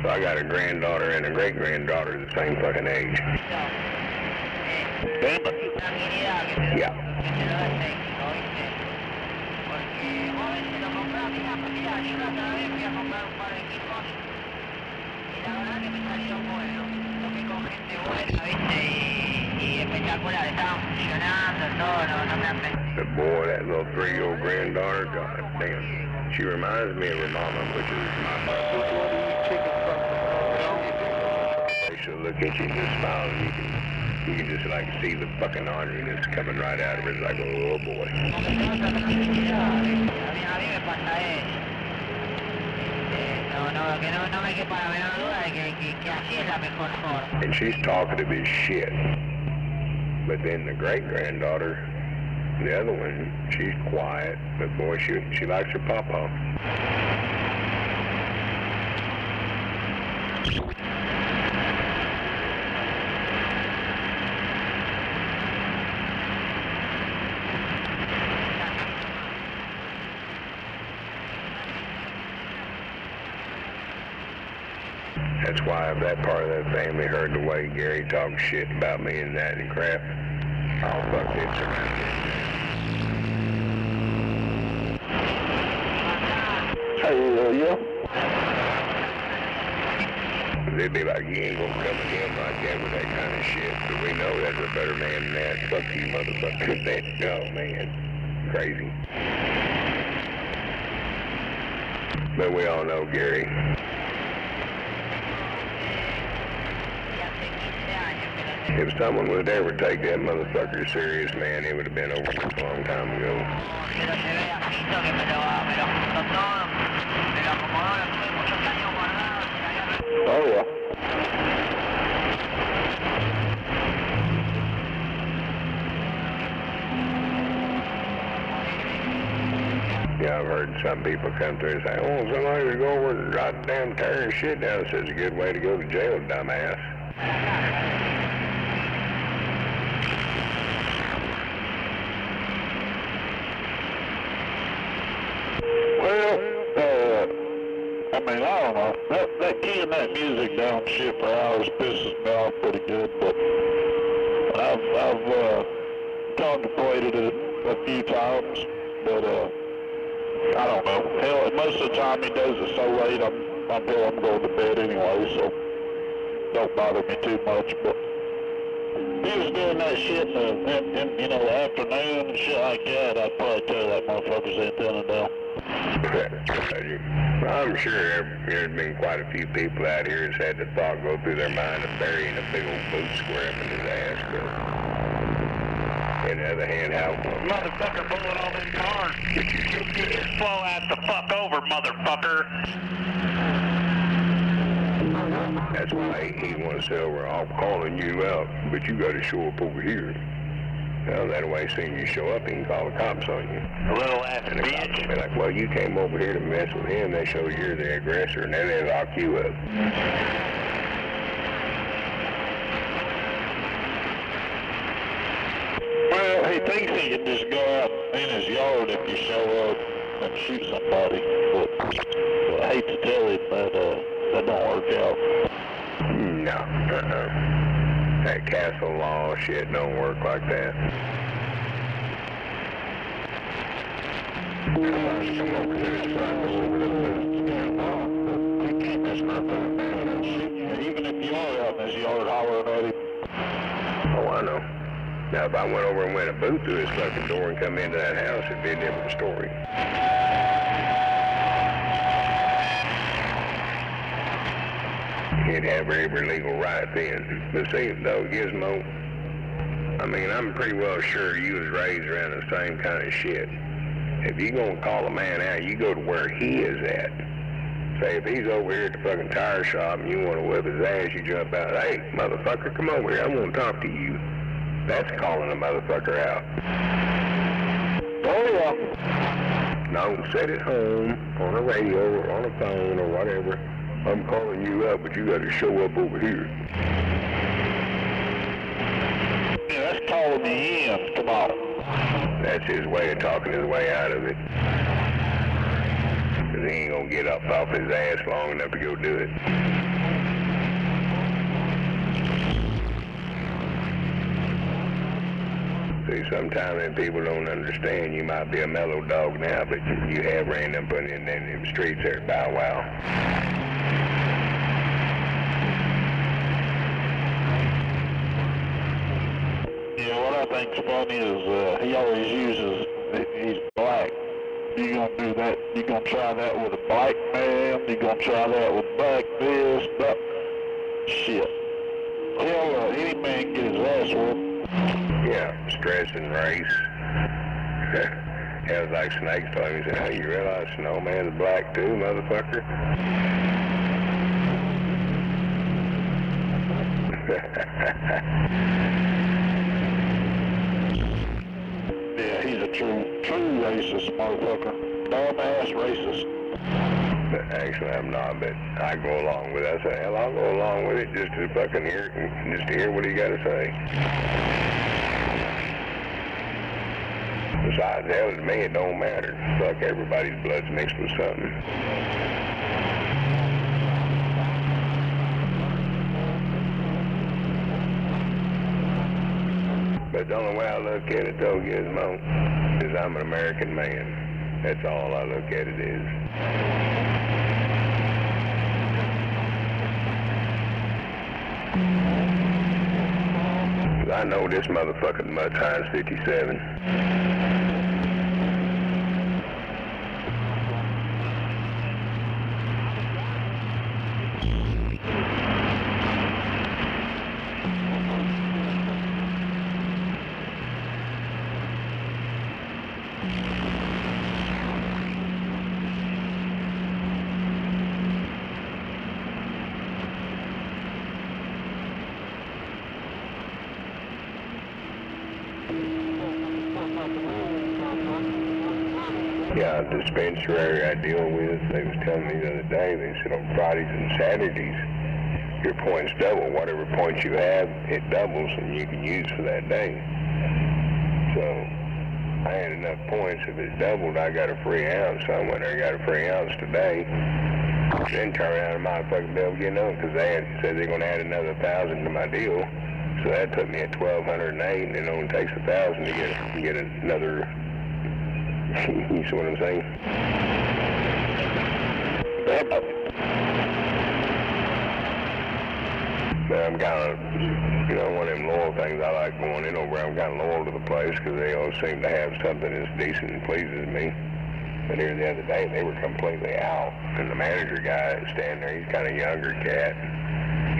So I got a granddaughter and a great-granddaughter the same fucking age. Yeah. But boy, that little 3-year-old granddaughter, god damn. She reminds me of her mama, which is my mother. She'll look at you and just smile, and you can just like see the fucking ornery coming right out of her. It's like, oh boy. And she's talkative as shit. But then the great-granddaughter, the other one, she's quiet, but boy, she likes her papa. That's why if that part of that family heard the way Gary talked shit about me and that and crap, I'll fuck it around. Hey, yeah. They'd be like, you ain't gonna come to him like that with that kind of shit. But we know that's a better man than that. Fuck you, motherfucker. That, oh, man. Crazy. But we all know Gary. If someone would ever take that motherfucker serious, man, it would have been over a long time ago. Oh, yeah. Yeah, I've heard some people come through and say, oh, somebody would go over and goddamn tearing shit down. Says it's a good way to go to jail, dumbass. I mean, I don't know. That keying that music downship for hours pisses me off pretty good, but I've contemplated it a few times, but I don't know. Hell, most of the time he does it so late, I'm going to bed anyway, so don't bother me too much. But if he was doing that shit in the afternoon and shit like that, I'd probably tear that motherfucker's antenna down. I'm sure there's been quite a few people out here that's had the thought go through their mind of burying a big old boot square up in his ass, but in the other hand, how... Motherfucker pulling on them cars. Slow ass the fuck over, motherfucker. That's why he wants to say, well, I'm calling you out, but you got to show up over here. Well, that way, soon you show up, he can call the cops on you. A little ass and the cops will be like, well, you came over here to mess with him. They show you're the aggressor, and then they lock you up. Well, he thinks he can just go out in his yard if you show up and shoot somebody. But I hate to tell him that don't work out. No, that castle law shit don't work like that. Come over to his front over the he can't mess around with that and shoot you. Even if you are out in his yard hollering at him. Oh, I know. Now, if I went over and went a boot through his fucking door and come into that house, it'd be a different story. He'd have every legal right then. But see, though, Gizmo, I mean, I'm pretty well sure you was raised around the same kind of shit. If you gonna call a man out, you go to where he is at. Say, if he's over here at the fucking tire shop and you want to whip his ass, you jump out, hey, motherfucker, come over here, I want to talk to you. That's calling a motherfucker out. Oh, yeah. No, sit at home, on a radio or on a phone or whatever. I'm calling you out, but you got to show up over here. Yeah, that's calling me in. Come on. That's his way of talking his way out of it. Because he ain't going to get up off his ass long enough to go do it. See, sometimes when people don't understand, you might be a mellow dog now, but you have ran them putting in them streets there, Bow Wow. Yeah, what I think's funny is he always uses, he's black. You gonna do that, you gonna try that with a black man, you gonna try that with black this, that, shit. Hell, any man get his ass whooped. Yeah, stress and race. It was like Snake told me, he said, hey, you realize Snowman's black too, motherfucker? Yeah, he's a true racist motherfucker. Dumbass racist. Actually, I'm not, but I go along with it. I say, hell, I'll go along with it just to fucking hear it, just to hear what he got to say. Besides, hell, to me, it don't matter. Fuck, everybody's blood's mixed with something. But the only way I look at it, though, Gizmo, is I'm an American man. That's all I look at it as. I know this motherfucking mutt's high as 57. Yeah, the dispensary I deal with, they was telling me the other day, they said on Fridays and Saturdays, your points double. Whatever points you have, it doubles and you can use for that day. So, I had enough points. If it's doubled, I got a free ounce. So I went there and got a free ounce today. Then turn around and might fucking be able to get another, because they said they're going to add another 1,000 to my deal. So that put me at 1,208, and it only takes 1,000 to get another. You see what I'm saying? But I'm kind of, one of them loyal things I like going in over. I'm kind of loyal to the place because they always seem to have something that's decent and pleases me. But here the other day, they were completely out. And the manager guy standing there, he's kind of younger cat.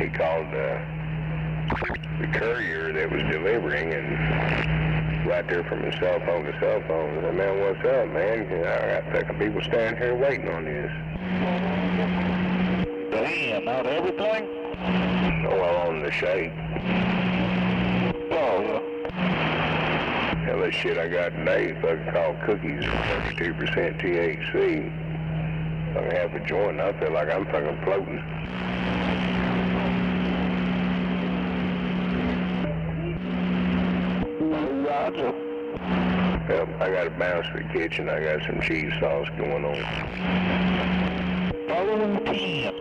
He called the courier that was delivering, and right there from his cell phone to cell phone. I said, man, what's up, man? I got fucking people standing here waiting on this. Damn, out everything? Oh, well, on the shake. Oh, yeah. Hell, this shit I got today is fucking called cookies, 32% THC. Fucking half a joint, and I feel like I'm fucking floating. Gotcha. Yep, I got a bounce for the kitchen. I got some cheese sauce going on. Follow 10.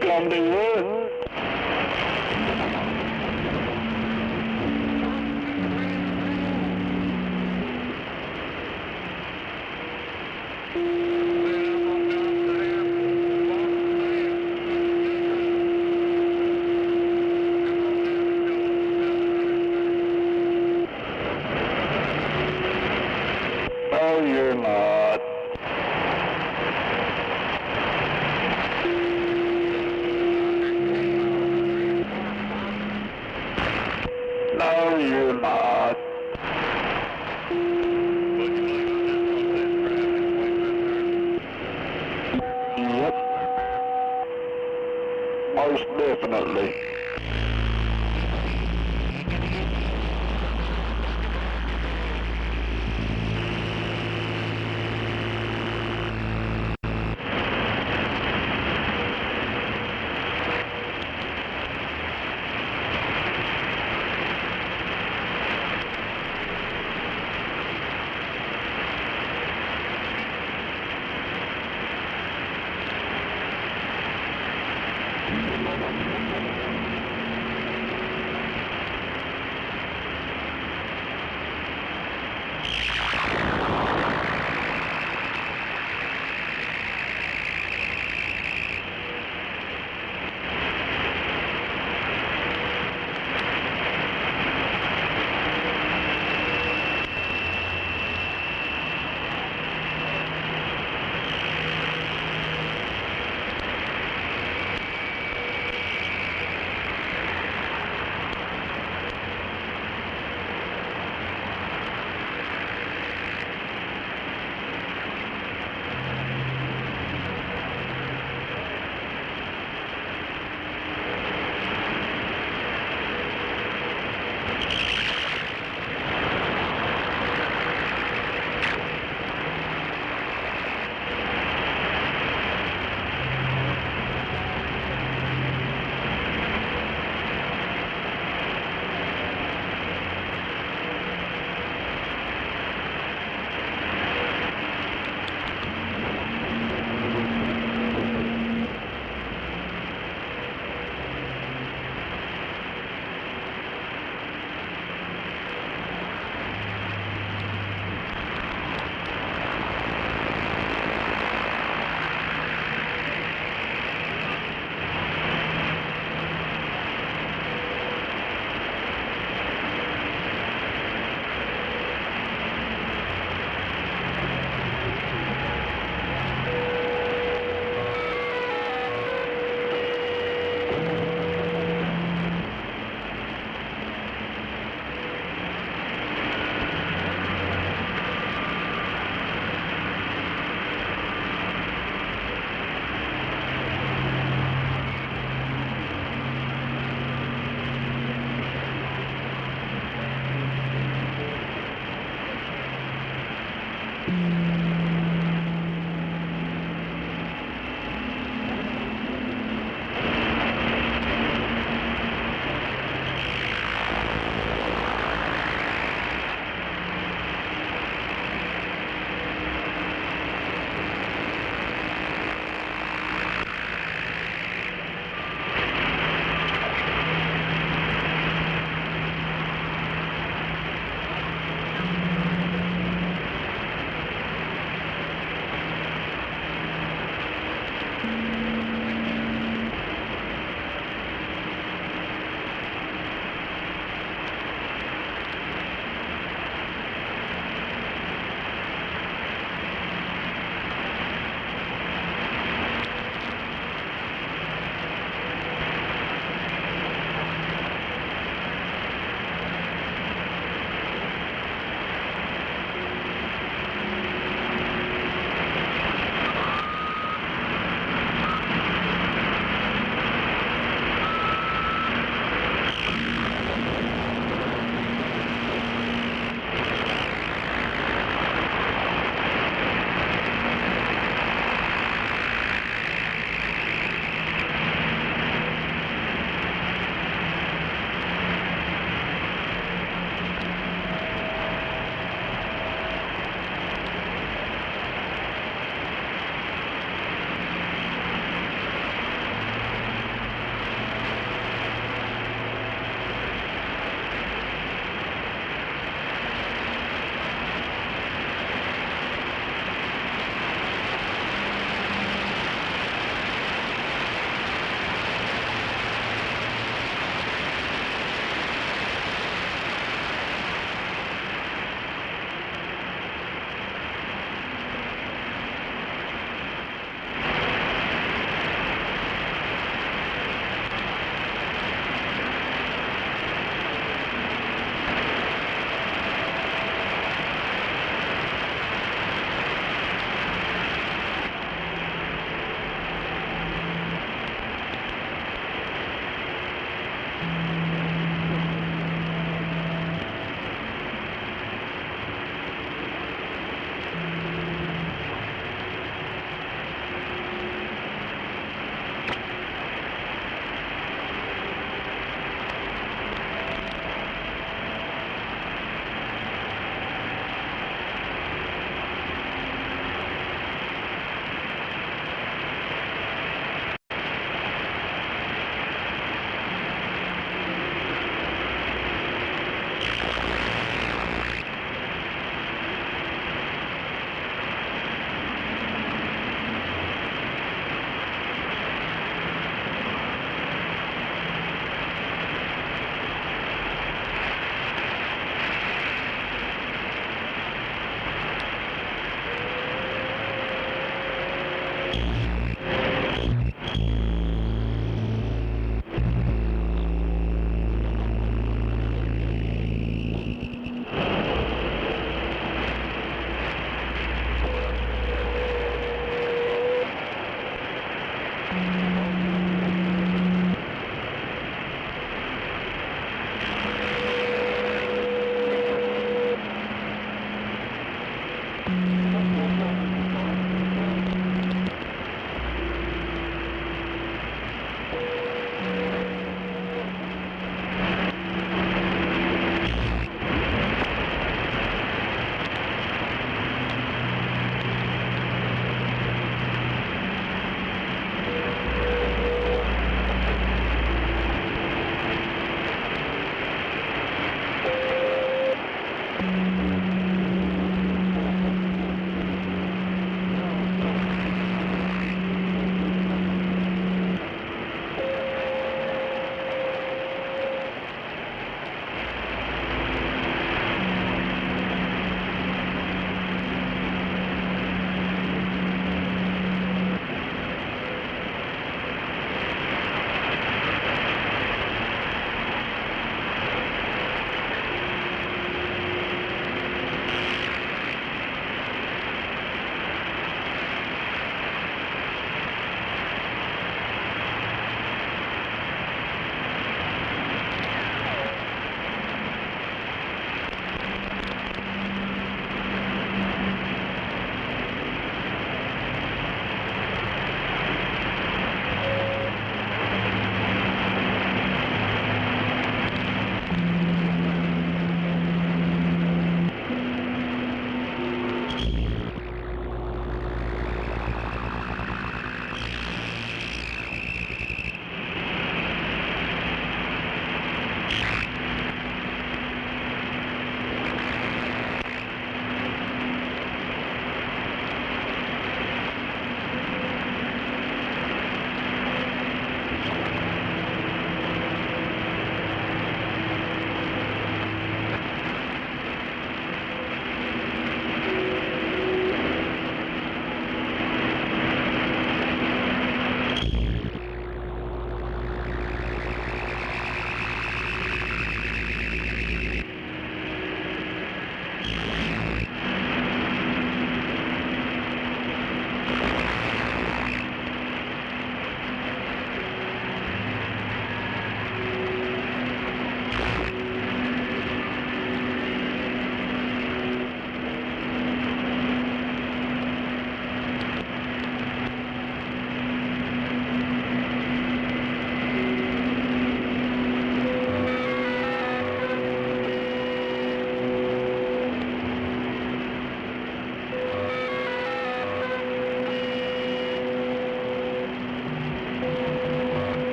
come to you. No, you're not. No, you're not. Yep. Most definitely.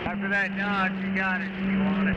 After that Dodge, you got it if you want it.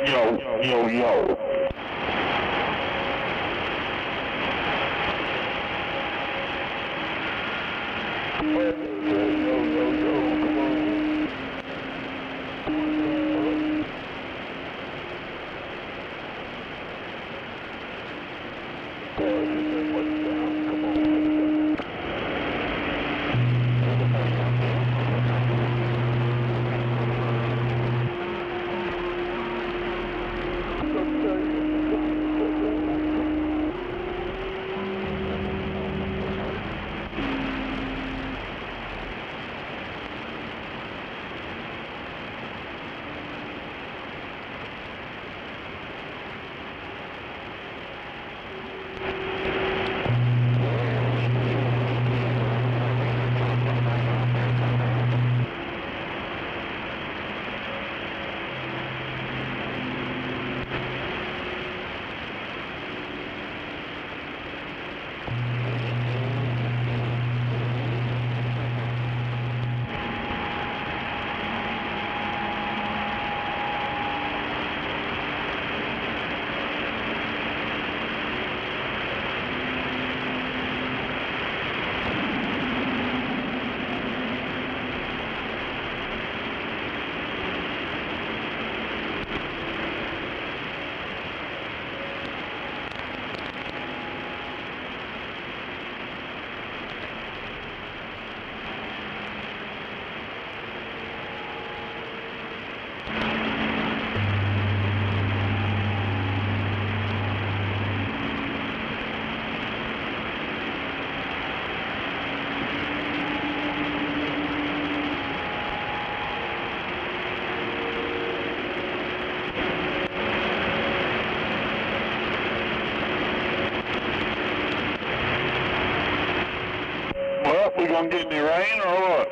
Yo. We gonna get any rain or what?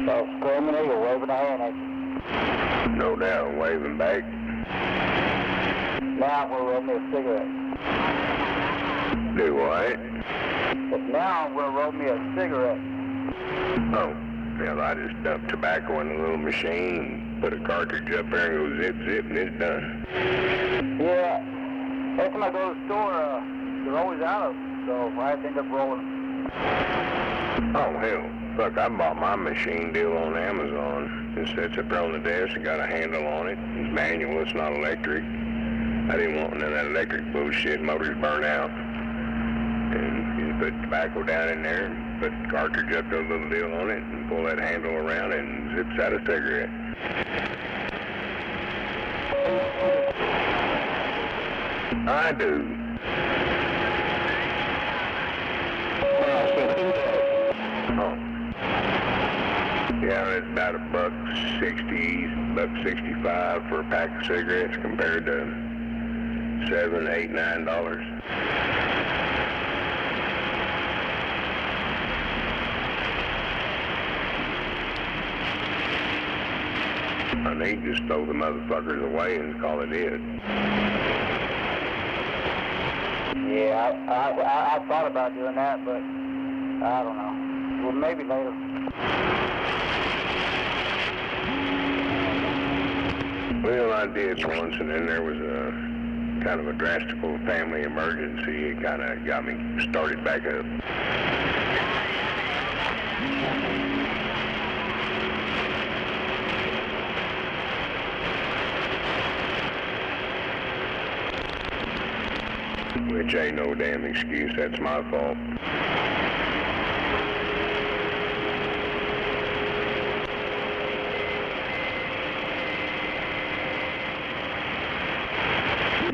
So, screaming at you, waving a hand at you. No doubt, waving back. Now we'll roll me a cigarette. Do what? But now we'll roll me a cigarette. Oh, well, I just dumped tobacco in a little machine, put a cartridge up there and go zip, zip, and it's done. Yeah. Every time I go to the store, they're always out of them, so I end up rolling. Oh, hell. Look, I bought my machine deal on Amazon. It sits up there on the desk. It got a handle on it. It's manual. It's not electric. I didn't want none of that electric bullshit. Motors burn out. And you put tobacco down in there, put the cartridge up to a little deal on it, and pull that handle around and zips out a cigarette. I do. Yeah, it's about $1.60, $1.65 for a pack of cigarettes compared to $7, $8, $9. And they just throw the motherfuckers away and call it it. Yeah, I thought about doing that, but I don't know. Well, maybe later. Well, I did once, and then there was a kind of a drastic family emergency. It kind of got me started back up. Which ain't no damn excuse, that's my fault.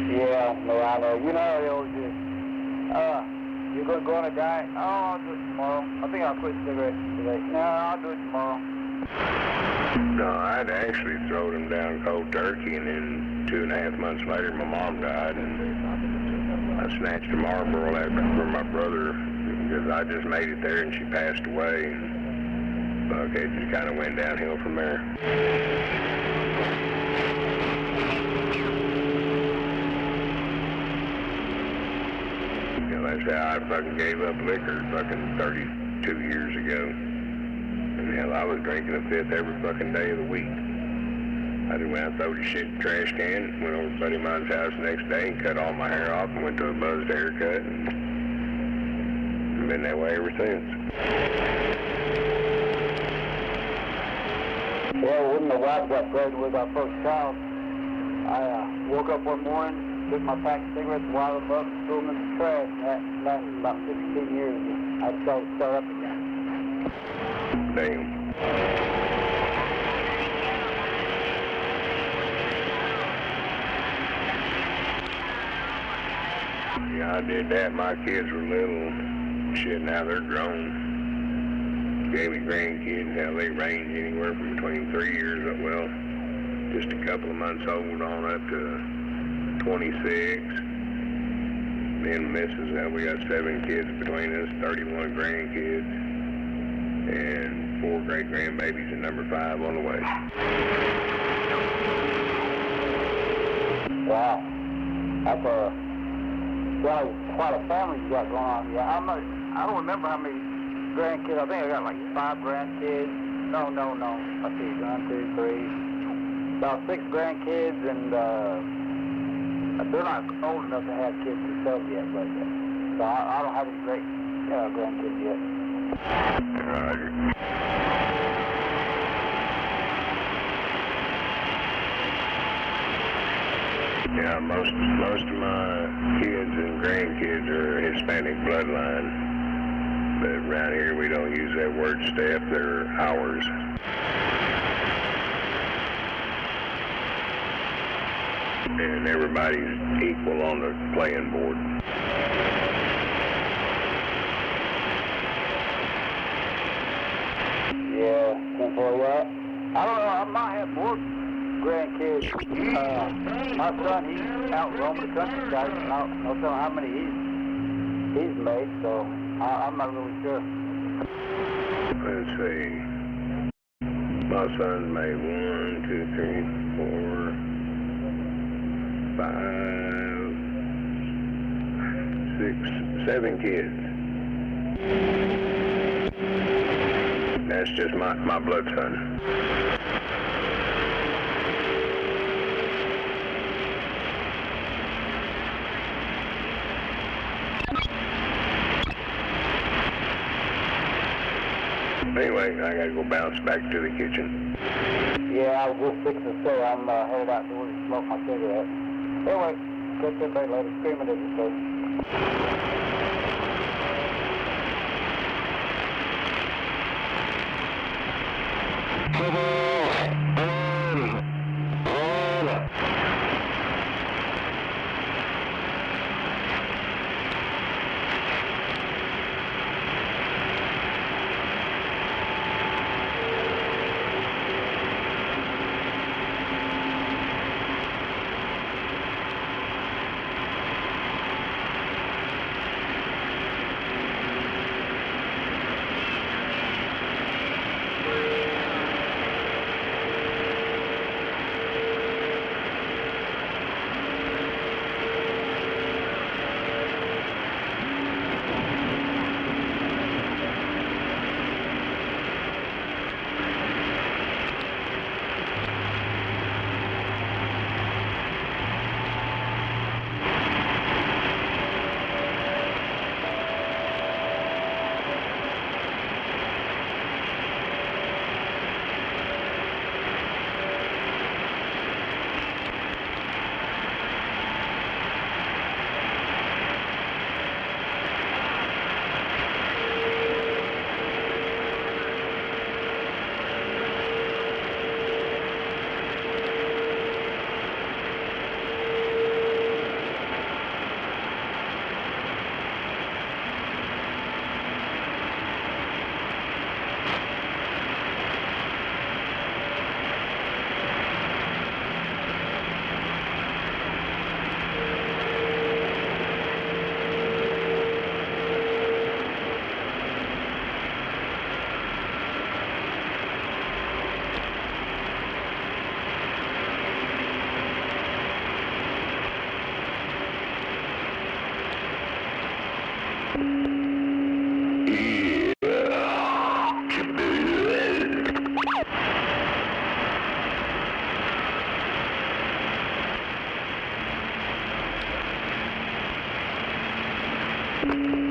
Yeah, no, I know. You know how they always do. You're going to go on a diet? Oh, I'll do it tomorrow. I think I'll quit cigarettes today. No, I'll do it tomorrow. No, I'd actually thrown them down cold turkey, and then 2.5 months later, my mom died, and I snatched a Marlboro for my brother because I just made it there, and she passed away. Fuck, it just kind of went downhill from there. That's how I fucking gave up liquor fucking 32 years ago. And hell, I was drinking a fifth every fucking day of the week. I just went out and threw the shit in the trash can, went over to buddy of mine's house the next day and cut all my hair off and went to a buzzed haircut, and been that way ever since. Well, when my wife got pregnant with our first child, I woke up one morning, took my pack of cigarettes, wired them up, and threw them in the trash, and that lasted about 16 years. And I decided to start up again. Damn. Yeah, I did that. My kids were little. Shit, now they're grown. Gave me grandkids. Hell, they range anywhere from between 3 years, well, just a couple of months old on up to 26. Me and Mrs. Hell, we got 7 kids between us, 31 grandkids, and 4 great-grandbabies, and number 5 on the way. Wow. That's quite a family you got going on. Yeah, I don't remember how many grandkids. I think I got like 5 grandkids. No. Let's see, 1, 2, 3. About 6 grandkids, and they're not old enough to have kids themselves yet, but so I don't have any great grandkids yet. Yeah, most of my kids and grandkids are Hispanic bloodline. But around here we don't use that word step, they're ours. And everybody's equal on the playing board. Yeah, I don't know, I might have more grandkids. My son, he's out roaming the countryside. I'll tell him how many he's made, so I'm not really sure. Let's see. My son made 1, 2, 3, 4, 5, 6, 7 kids. That's just my blood son. Anyway, I gotta go bounce back to the kitchen. Yeah, I was just fixing to say I'm headed outdoors to smoke my cigarette. Anyway, catch everybody later. Screaming at you, sir.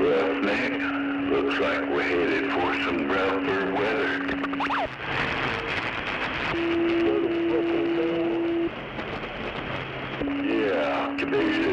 Roughneck, looks like we're headed for some rougher weather. Yeah, Caboose.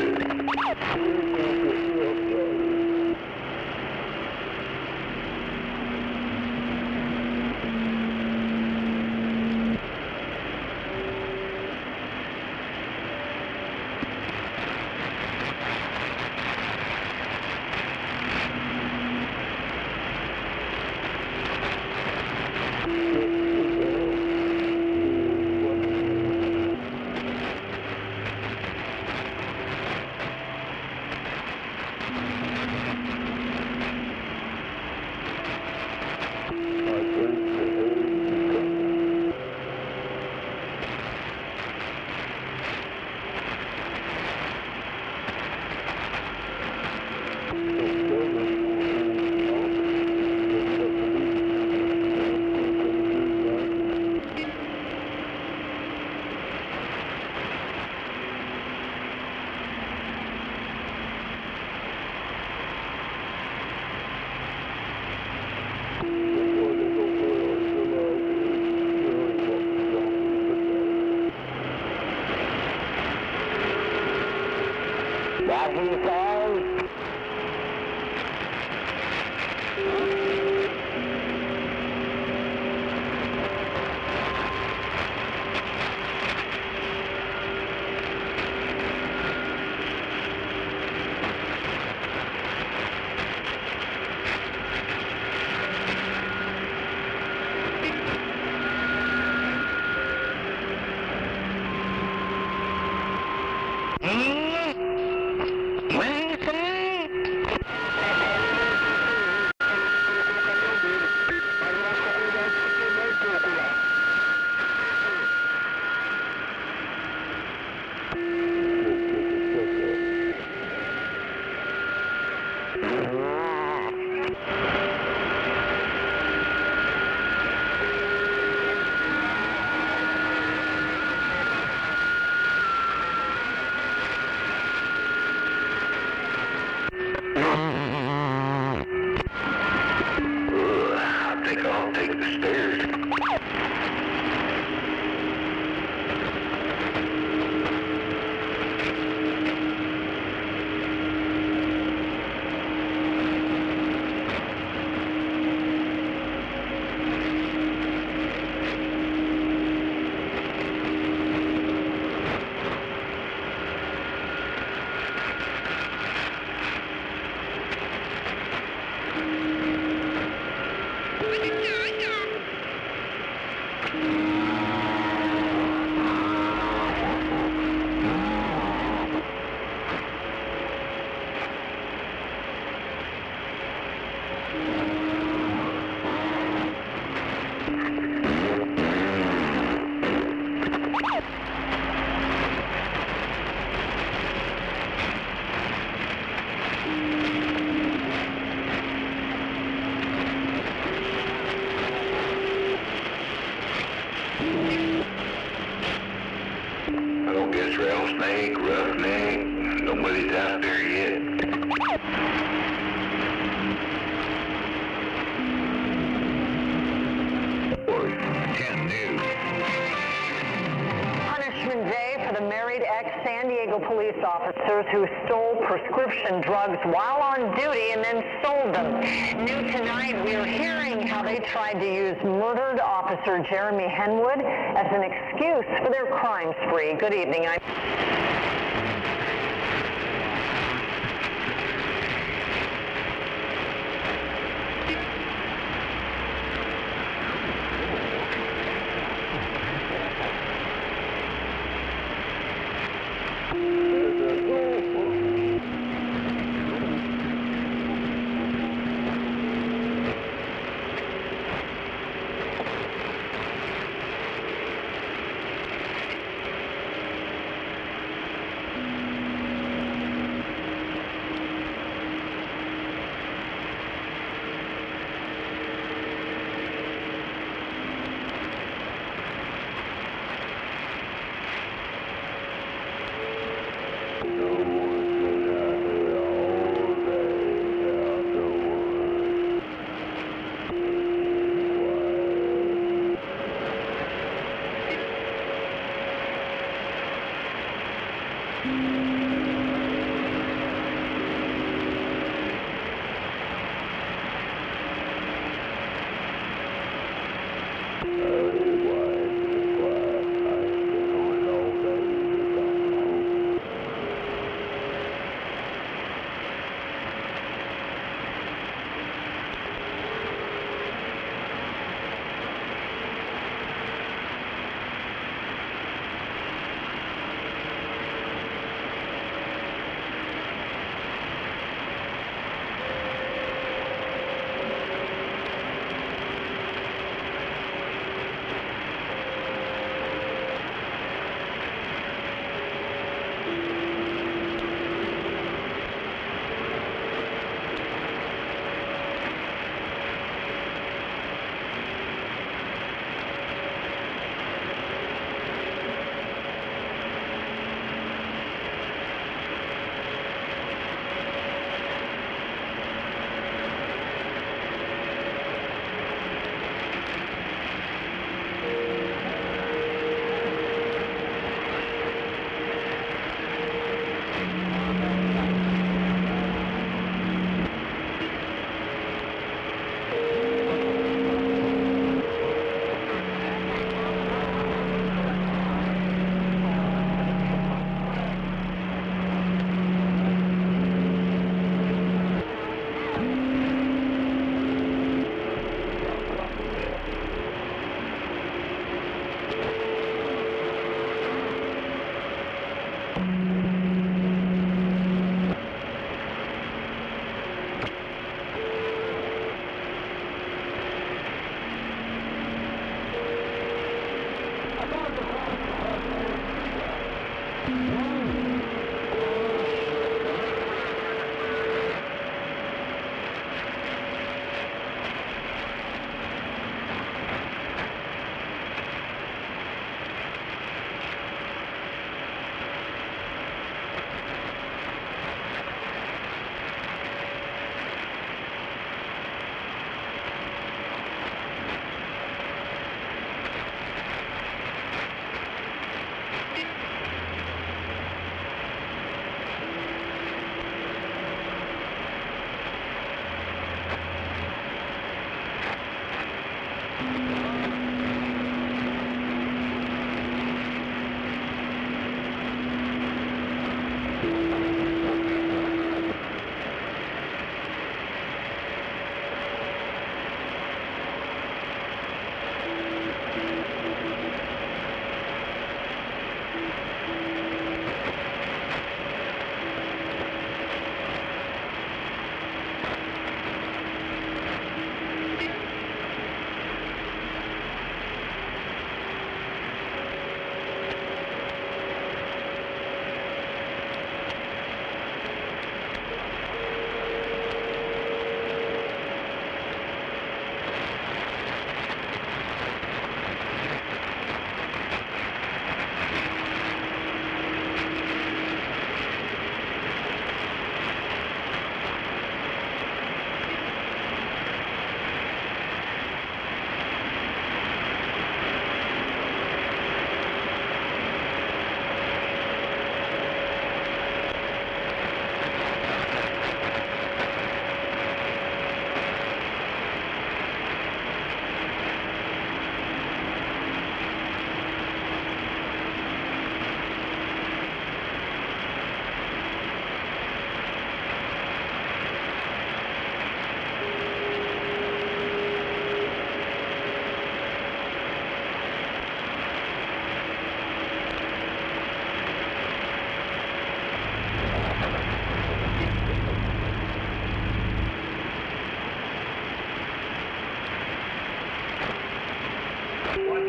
That he says. I think I'll take the stairs. I don't guess rattlesnake, roughneck, nobody's out there yet. Punishment day for the married ex-San Diego police officers who stole prescription drugs while on duty and then sold them. New tonight, we are hearing how they tried to use murdered officer Jeremy Henwood as an excuse for their crime spree. Good evening.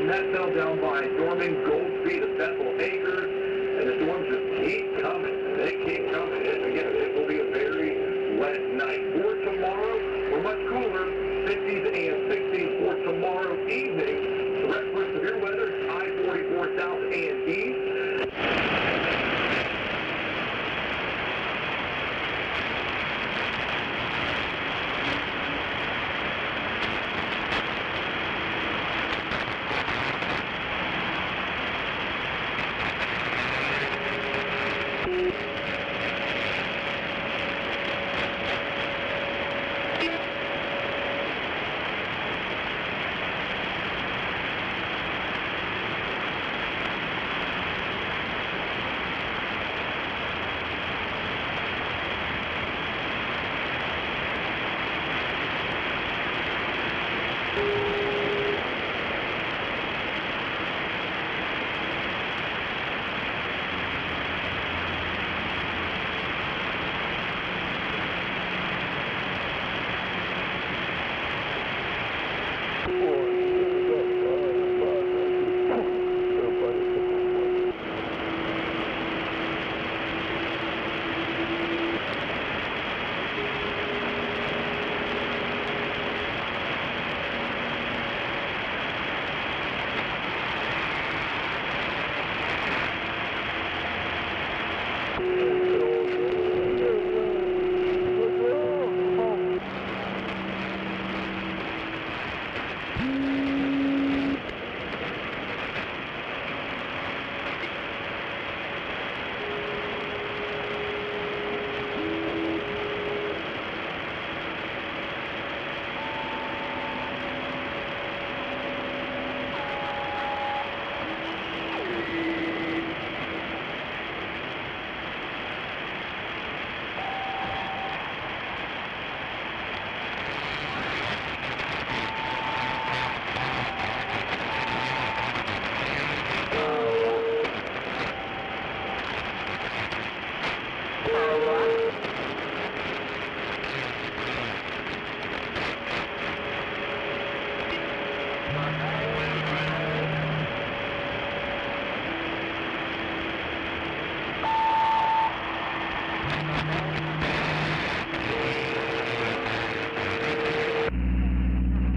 and that fell down by Norman, Goldsby, the Bethel Acres, and the storms just keep coming. They keep coming. Again, it will be a very wet night. For tomorrow, we're much cooler, 50s and 60s for tomorrow evening. The rest for severe weather, I-44 south and east.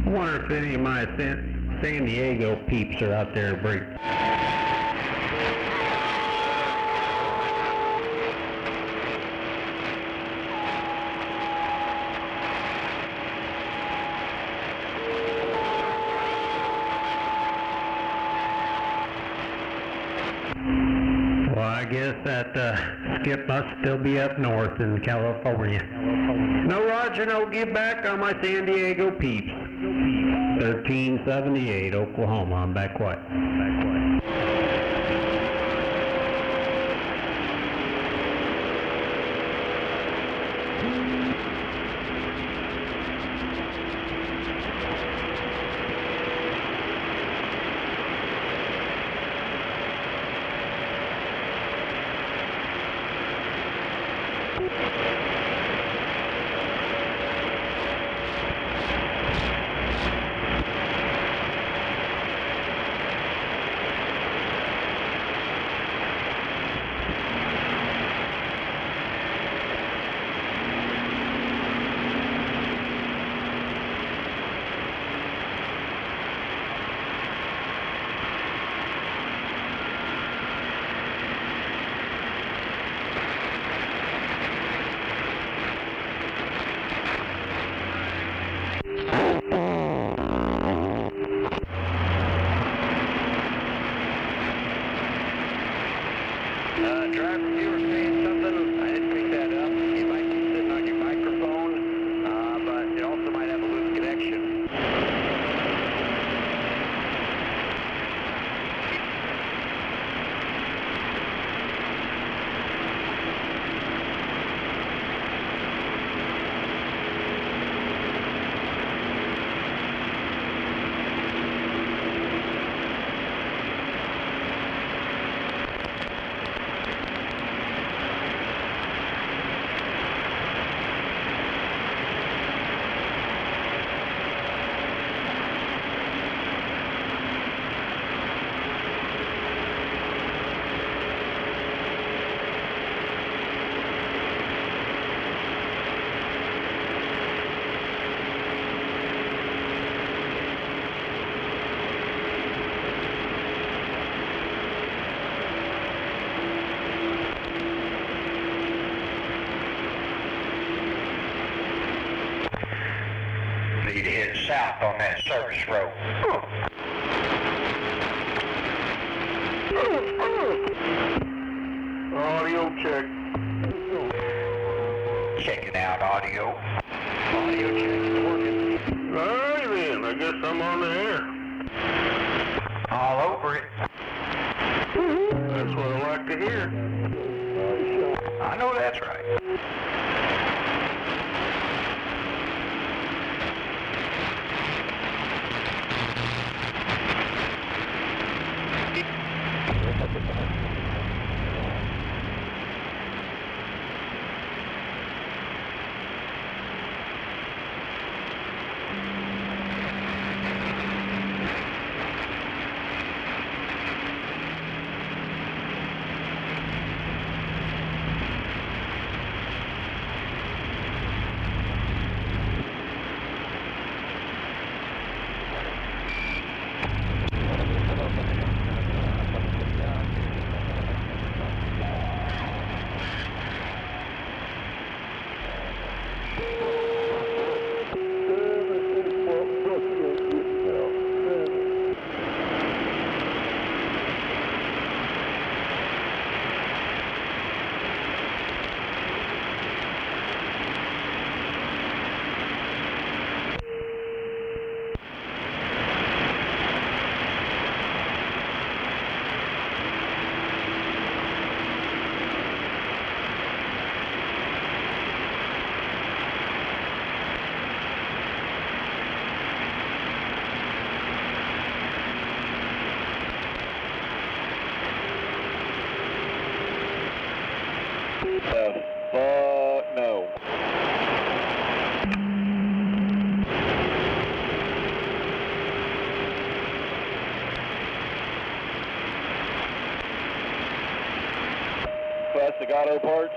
I wonder if any of my San Diego peeps are out there break. Well, I guess that skip must still be up north in California. No Roger, no give back on my San Diego peeps. 1378, Oklahoma. I'm back quiet. for you to hit south on that service road. Audio check. Checking out audio. Audio check is working. All right then, I guess I'm on the air. All over it. That's what I like to hear. I know that's right. No. Classic Auto Parts.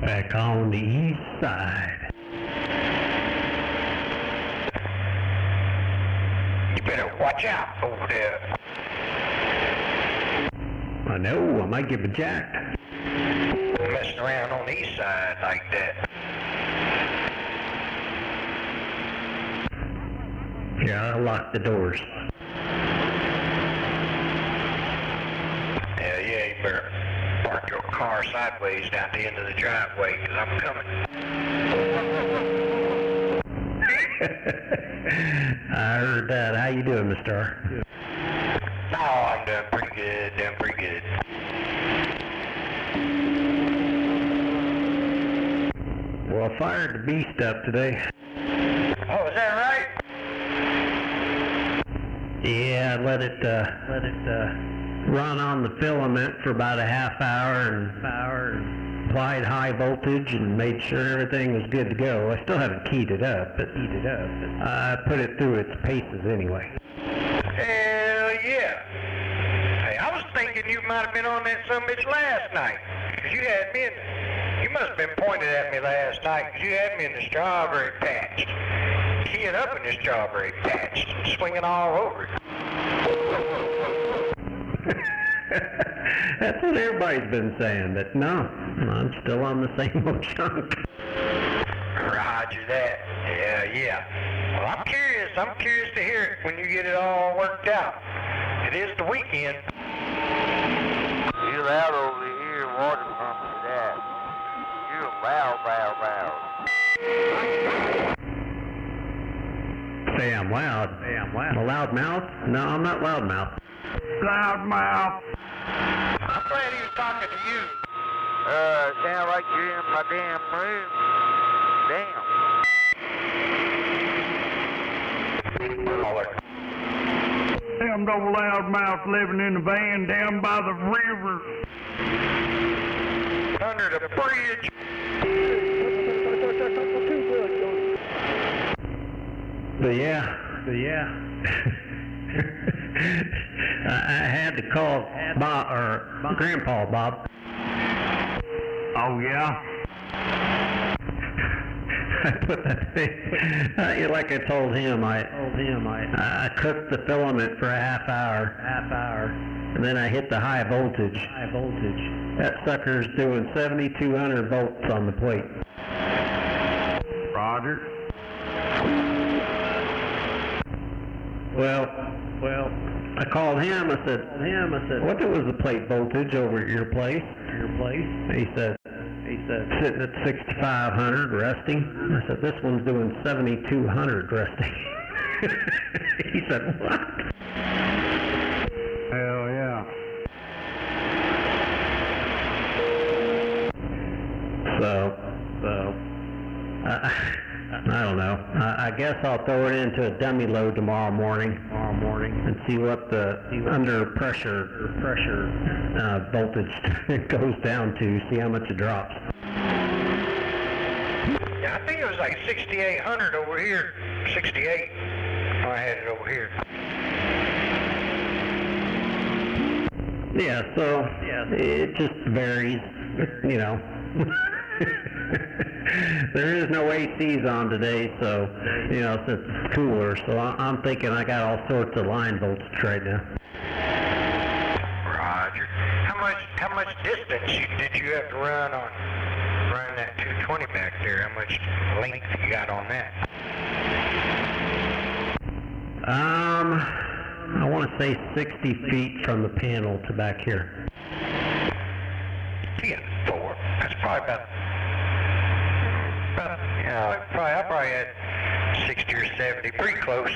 Back on the east side. You better watch out over there. I know, I might get jacked. Messing around on the east side like that. Yeah, I locked the doors. Yeah, you better park your car sideways down the end of the driveway, because I'm coming. I heard that. How you doing, Mr. R? No, I'm doing pretty good, Well, I fired the beast up today. Oh, is that right? Yeah, I let it run on the filament for about a half hour and applied high voltage and made sure everything was good to go. I still haven't keyed it up, but I put it through its paces anyway. Hell yeah. Hey, I was thinking you might have been on that summit last night. 'Cause you had me you must have been pointed at me last night, 'cause you had me in the strawberry patch. Keying up in the strawberry patch, swinging all over it. That's what everybody's been saying, but no, I'm still on the same old chunk. Roger that. Yeah. Well, I'm curious to hear it when you get it all worked out. It is the weekend. You're loud over here, water pump to that. You're loud. Say I'm loud. A loud mouth? No, I'm not loud mouth. Loud mouth. I'm glad he was talking to you. Sound like you're in my damn room. Damn. Damn old loudmouth living in a van down by the river. Under the bridge. But yeah. I had to call Bob, or Grandpa Bob. Oh yeah? I put that thing, like I told him, I cooked the filament for a half hour, and then I hit the high voltage. That sucker's doing 7,200 volts on the plate. Roger. Well, I called him. I said, what was the plate voltage over at your place? He said, sitting at 6,500 resting. I said, this one's doing 7,200 resting. He said, what? Hell yeah. So, I don't know. I guess I'll throw it into a dummy load tomorrow morning and see what the under pressure voltage goes down to, see how much it drops. Yeah, I think it was like 6,800 over here. 68. I had it over here. Yeah, so it just varies, you know. There is no ACs on today, so, you know, since it's cooler, so I'm thinking I got all sorts of line voltage right now. Roger. How much distance did you have to run that 220 back there? How much length you got on that? I want to say 60 feet from the panel to back here. Yeah, 4. That's probably about I probably had 60 or 70, pretty close.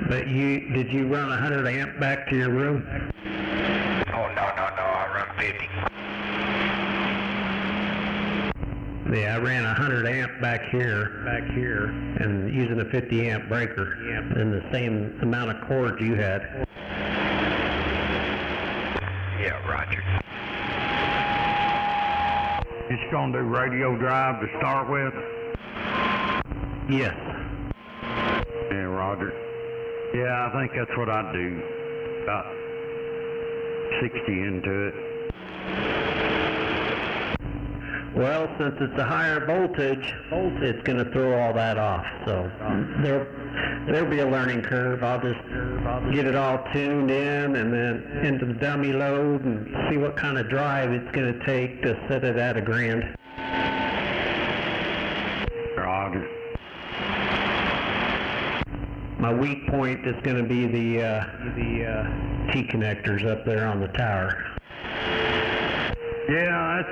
But did you run 100 amp back to your room? Oh, no, I run 50. Yeah, I ran 100 amp back here, and using a 50 amp breaker, and the same amount of cords you had. Yeah, roger. Just gonna do radio drive to start with? Yes. Yeah, roger. Yeah, I think that's what I'd do. About 60 into it. Well, since it's a higher voltage, it's going to throw all that off. So there'll be a learning curve. I'll just get it all tuned in and then into the dummy load and see what kind of drive it's going to take to set it at $1,000. Roger. My weak point is going to be the T connectors up there on the tower. Yeah,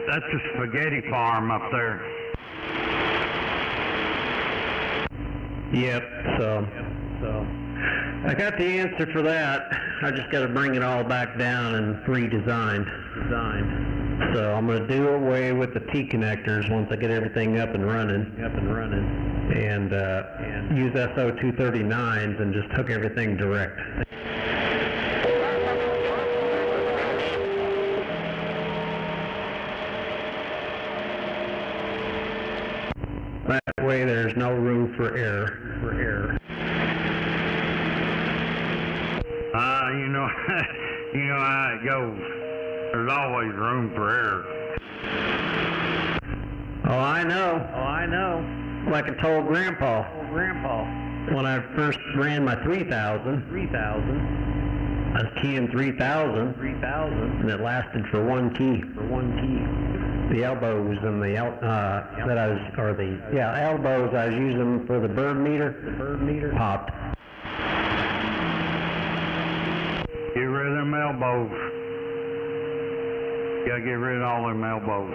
that's a spaghetti farm up there. Yep, so I got the answer for that. I just got to bring it all back down and redesigned. So I'm going to do away with the T-connectors once I get everything up and running, and use SO239s and just hook everything direct. That way there's no room for error. You know how it goes. There's always room for error. Oh, I know. Like I told Grandpa. When I first ran my 3000, I was keying 3000, and it lasted for one key. The elbows and the elbows I was using for the bird meter popped. Get rid of them elbows. You gotta get rid of all them elbows.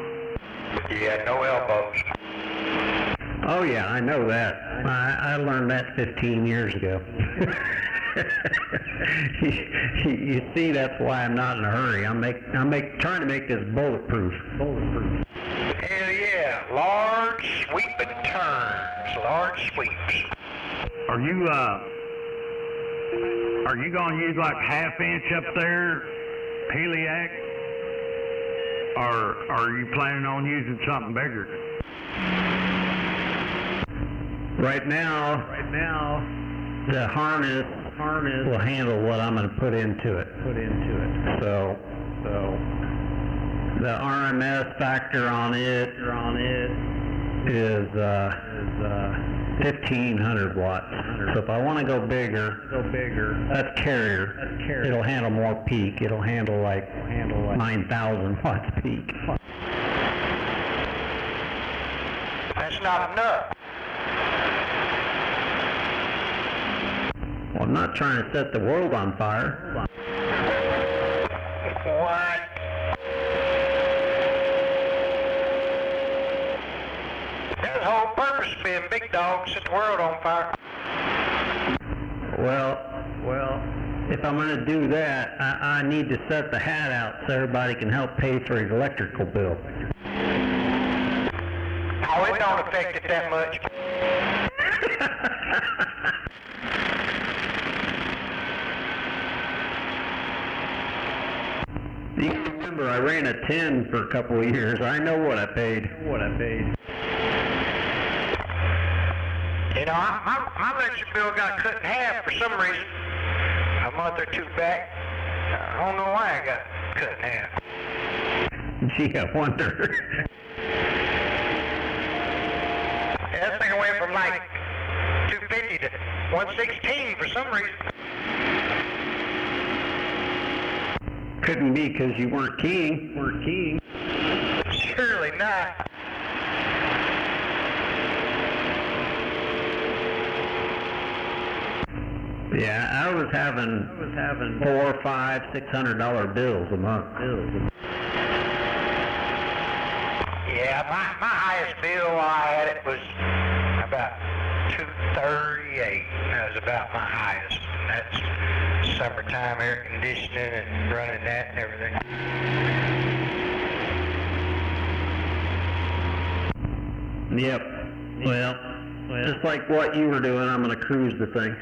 Yeah, no elbows. Oh yeah, I know that. I learned that 15 years ago. You see, that's why I'm not in a hurry. I'm trying to make this bulletproof. Hell yeah, large sweeping turns, large sweeps. Are you gonna use like half-inch up there, heliac, or are you planning on using something bigger? Right now, the harness will handle what I'm going to put into it. So the RMS factor on it is 1500 watts. So if I want to go bigger, that's carrier. It'll handle more peak. It'll handle like 9,000 watts peak. That's not enough. Well, I'm not trying to set the world on fire. What? There's the whole purpose of being big dog, set the world on fire. Well, if I'm going to do that, I need to set the hat out so everybody can help pay for his electrical bill. Oh, it don't affect it that much. You can remember I ran a 10 for a couple of years. I know what I paid. You know, my electric bill got cut in half for some reason. A month or two back. I don't know why I got cut in half. Gee, I wonder. That thing went from like 250 to 116 for some reason. Couldn't be because you weren't keying. Surely not. Yeah, I was having $400, $500, $600 bills a month. Yeah, my highest bill while I had it was about $238. That was about my highest. And that's summertime air conditioning and running that and everything. Yep. Well, just like what you were doing, I'm going to cruise the thing.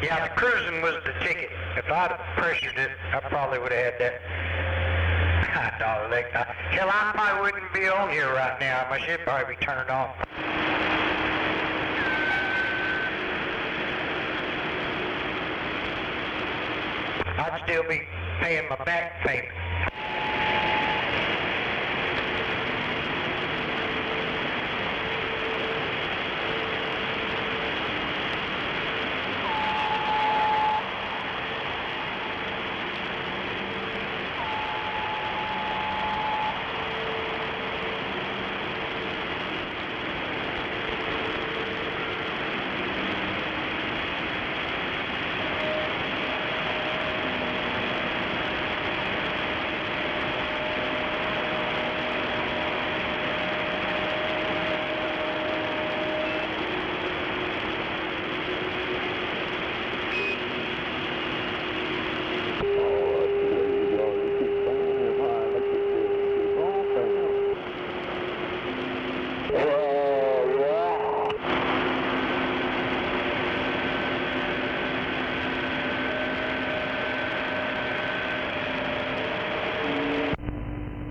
Yeah, the cruising was the ticket. If I'd have pressured it, I probably would have had that $5 leg. Hell, I probably wouldn't be on here right now. My ship probably be turned off. I'd still be paying my back payment.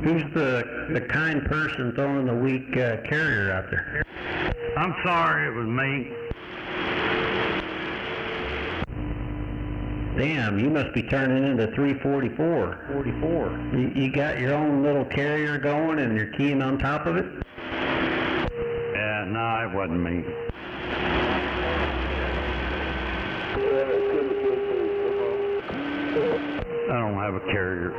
Who's the kind person throwing the weak carrier out there? I'm sorry, it was me. Damn, you must be turning into 344. 44. You got your own little carrier going and you're keying on top of it? Yeah, no, it wasn't me. I don't have a carrier.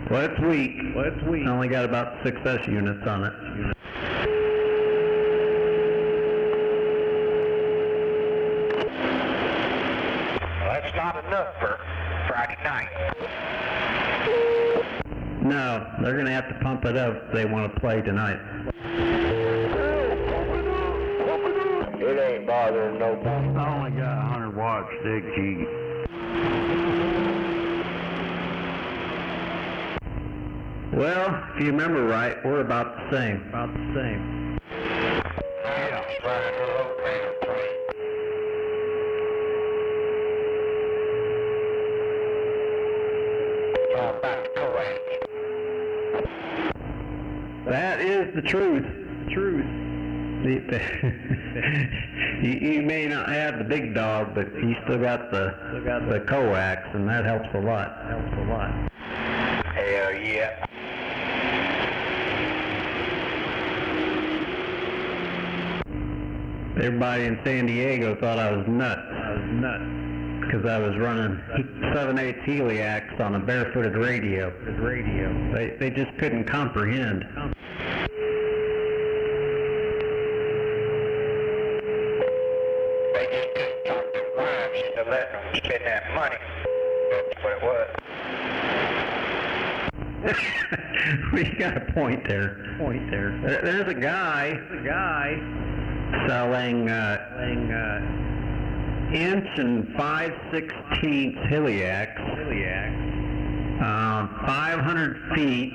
Well, it's weak. I only got about 6S units on it. Well, that's not enough for Friday night. No, they're going to have to pump it up if they want to play tonight. It ain't bothering nobody. I only got 100 watts dig key. Well, if you remember right, we're about the same. Yeah, right. About the coax. That is the truth. You may not have the big dog, but you still got the coax, and that helps a lot. Hell yeah. Everybody in San Diego thought I was nuts. Because I was running 7/8 heliacs on a barefooted radio. They just couldn't comprehend. They just couldn't talk their minds into letting them spend that money. That's what it was. We got a point there. There's a guy selling inch and 5/16 heliacs, 500 feet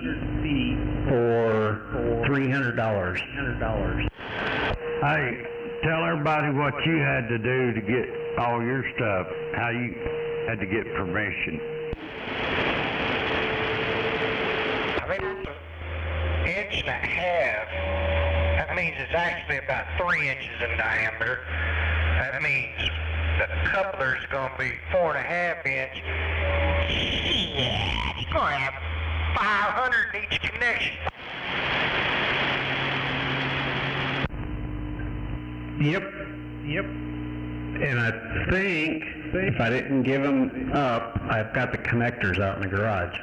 for $300. Hey, tell everybody what you had to do to get all your stuff, how you had to get permission. I think it's an inch and a half. That means it's actually about 3 inches in diameter. That means the coupler's going to be 4.5 inch. Yeah, it's going to have 500 in each connection. Yep. And I think if I didn't give them up, I've got the connectors out in the garage.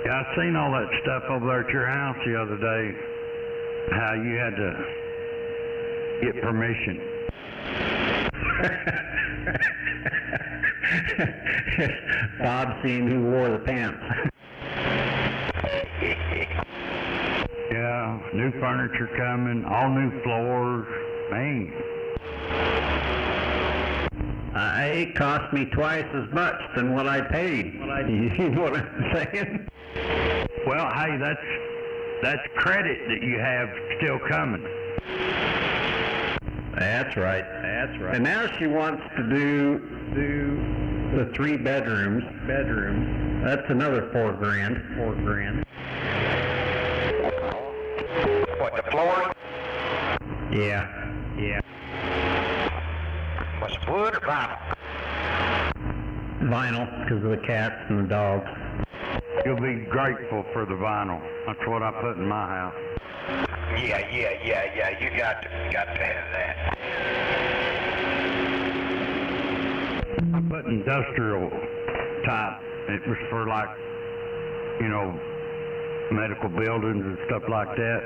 Yeah, I seen all that stuff over there at your house the other day, how you had to get permission. Bob seen who wore the pants. Yeah, new furniture coming, all new floors, man. It cost me twice as much than what I paid. You know what I'm saying? Well, hey, that's credit that you have still coming. That's right. And now she wants to do the 3 bedrooms. That's another $4,000. What, the floor? Yeah. Was it wood or vinyl? Vinyl, because of the cats and the dogs. You'll be grateful for the vinyl. That's what I put in my house. Yeah. You got to have that. I put industrial type. It was for medical buildings and stuff like that.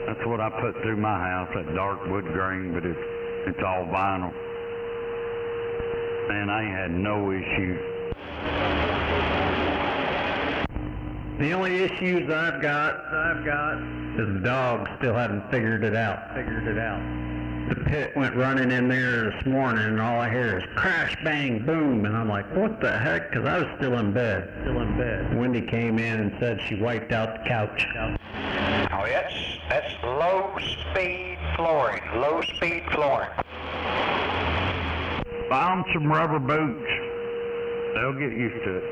That's what I put through my house, that dark wood grain, but it's all vinyl. And I ain't had no issues. The only issues I've got is the dogs still haven't figured it out. The pit went running in there this morning, and all I hear is crash, bang, boom, and I'm like, what the heck? Because I was still in bed. Wendy came in and said she wiped out the couch. Oh, that's low speed flooring. Buy them some rubber boots. They'll get used to it.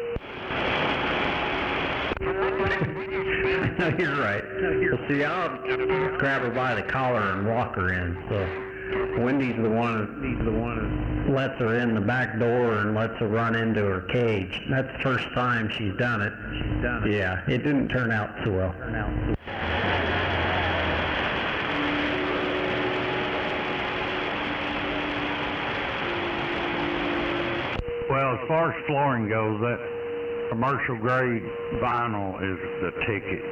No, you're right. Well, see, I'll grab her by the collar and walk her in. So Wendy's the one who lets her in the back door and lets her run into her cage. That's the first time she's done it. Yeah, it didn't turn out so well. Well, as far as flooring goes, that commercial grade vinyl is the ticket.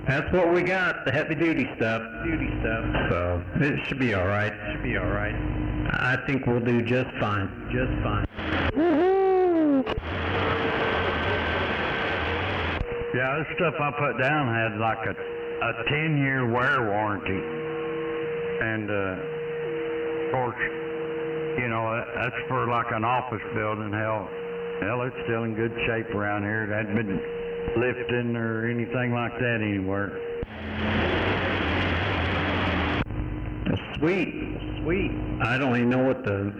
That's what we got, the heavy duty stuff. So it should be all right. I think we'll do just fine. Yeah, this stuff I put down had like a 10-year wear warranty. And, of course, you know, that's for like an office building. Hell, it's still in good shape around here. It hadn't been lifting or anything like that anywhere. Sweet. I don't even know what the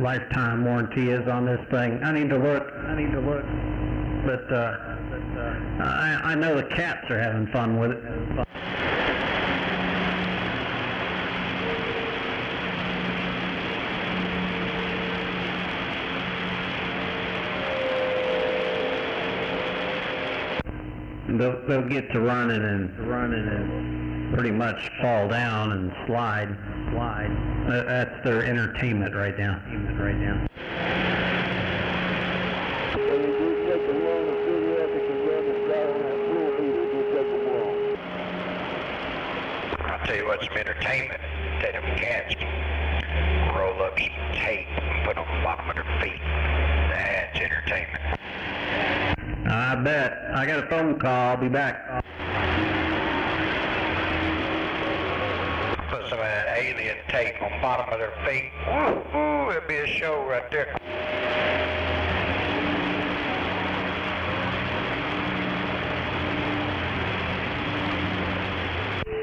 lifetime warranty is on this thing. I need to look. But I know the cats are having fun with it. They'll get to running and pretty much fall down and slide. That's their entertainment right now. I'll tell you what's some entertainment. Take them cats, roll up some tape and put on the bottom of their feet. That's entertainment. I bet. I got a phone call. I'll be back. Put some of that alien tape on the bottom of their feet. Ooh, it'll be a show right there.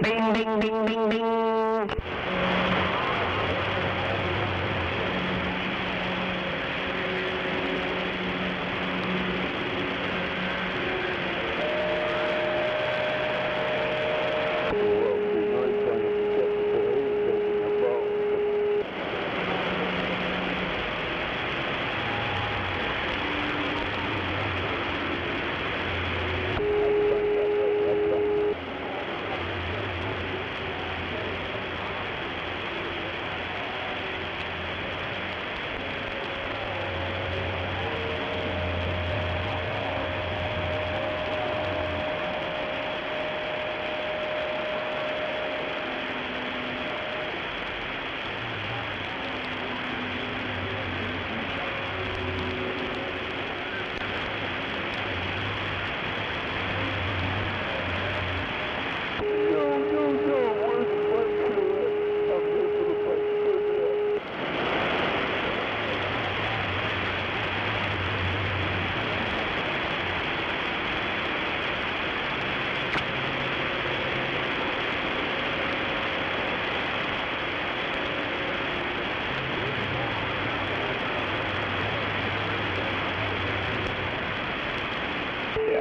Bing, bing, bing, bing, bing.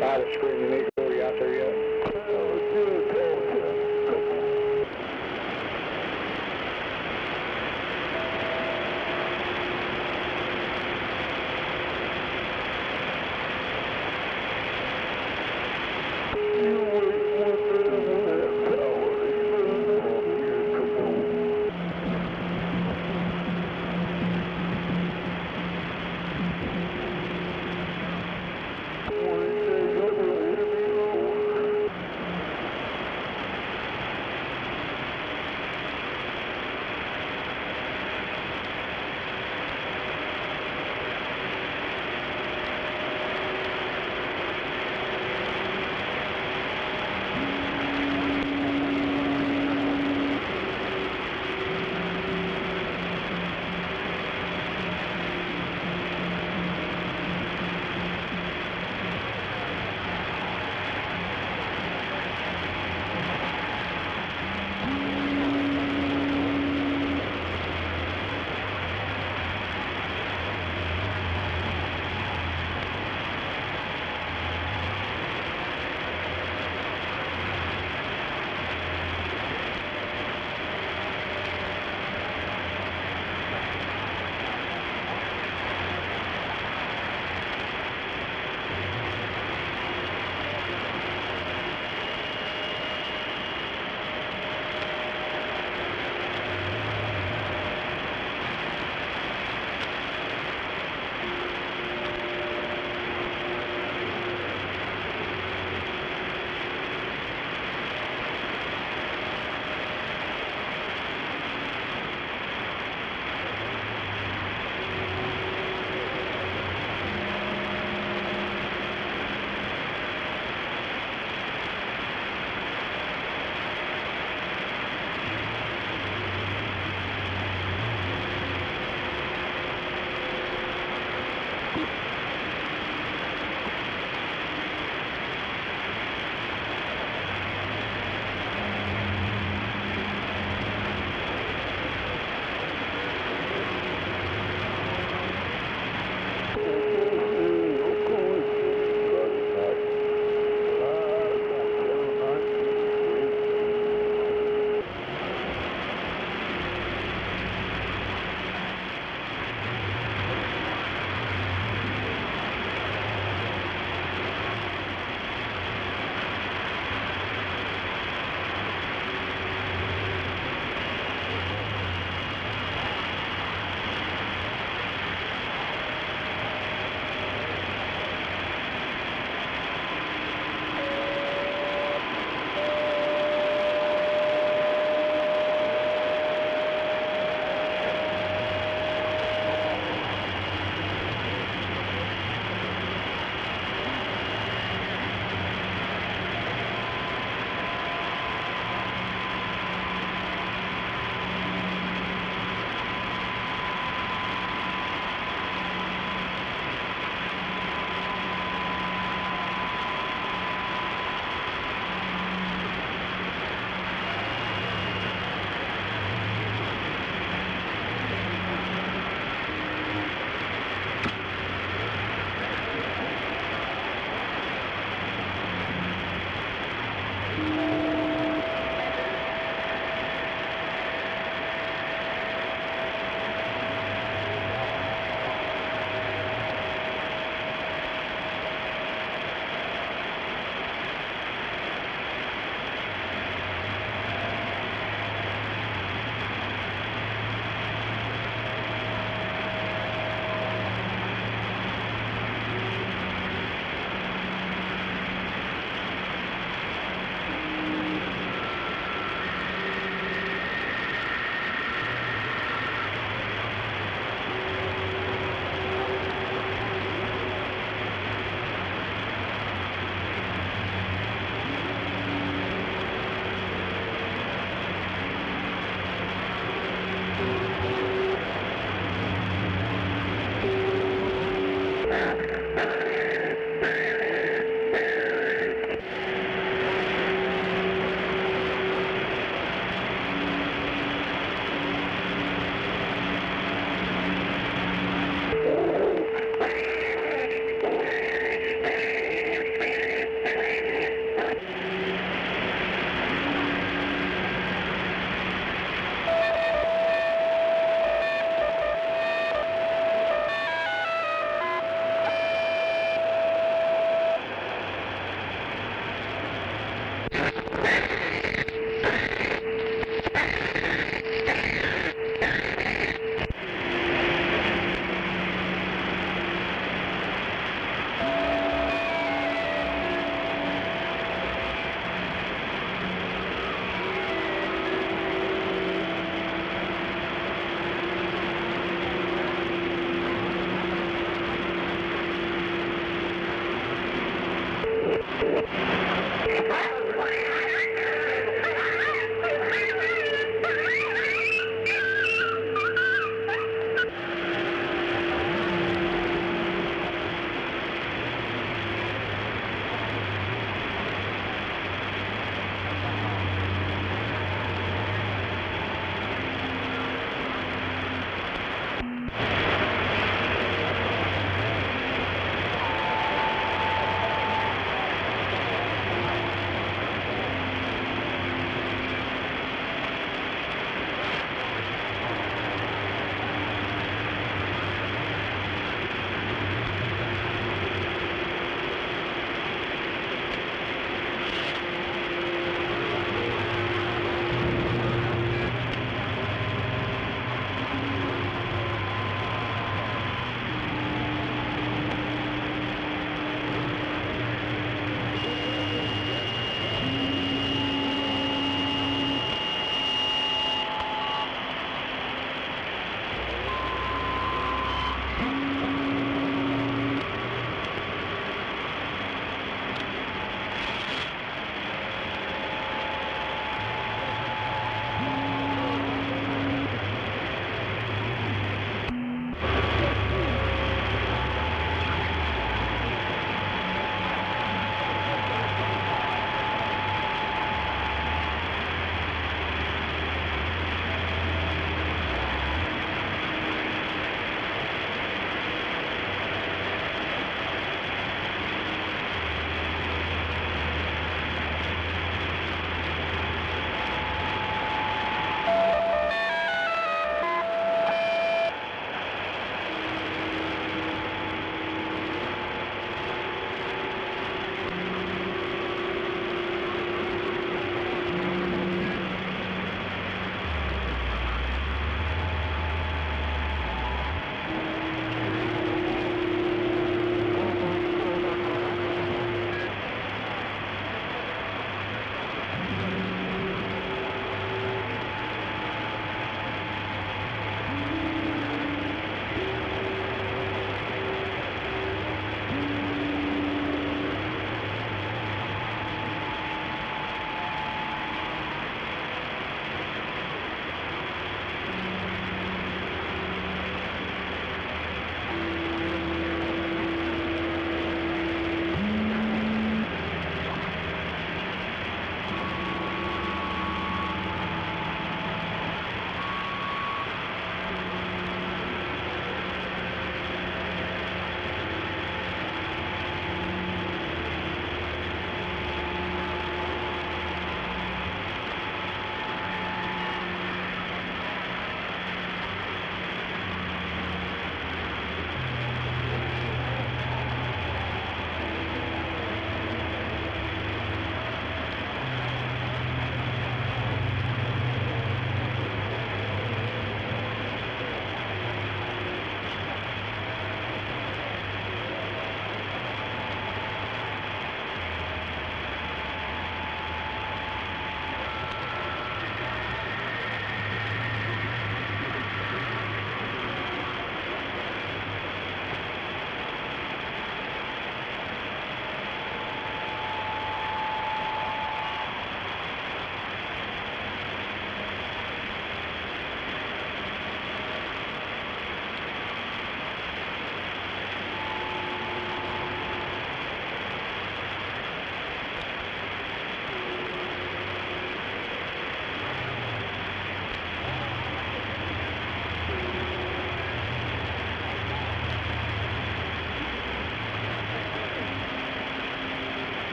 By the screen, Nake, are you out there yet?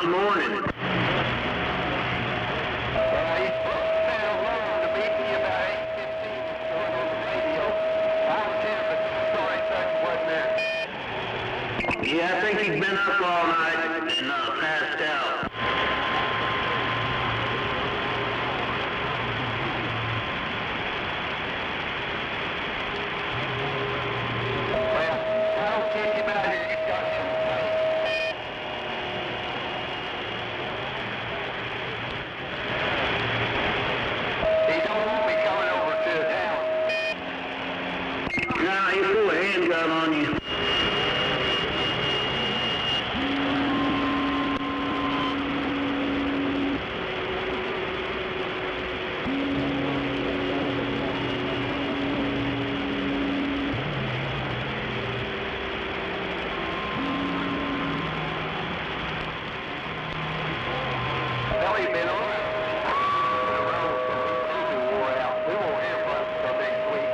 this morning. Yeah, I think he's been up all night and passed out. Well, I don't kick him out here. He's got him safe. He don't want me coming over to his house. Nah, he pulled a handgun on you. Well, he's been on the road, so he's been wore out. We won't hear from him until next week.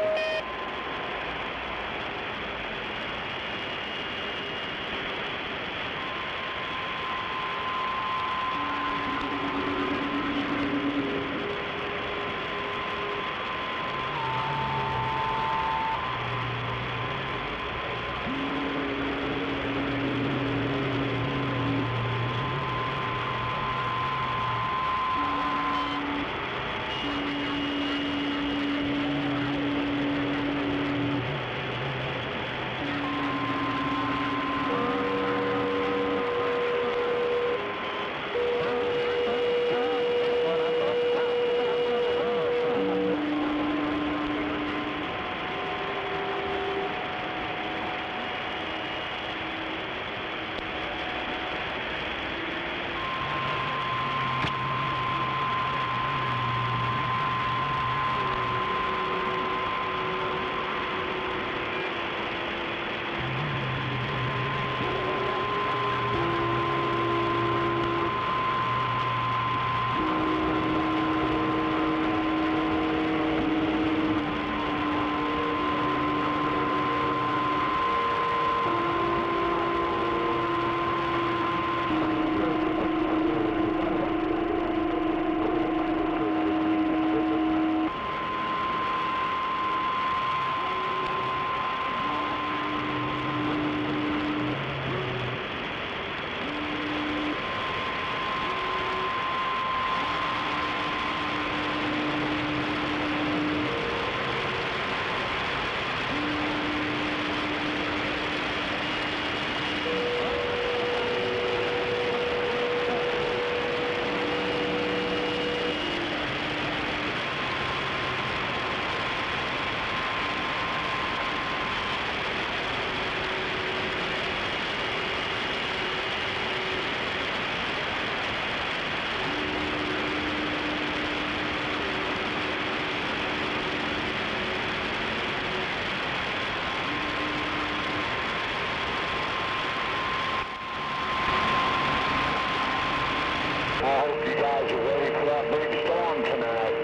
I hope you guys are ready for that big storm tonight.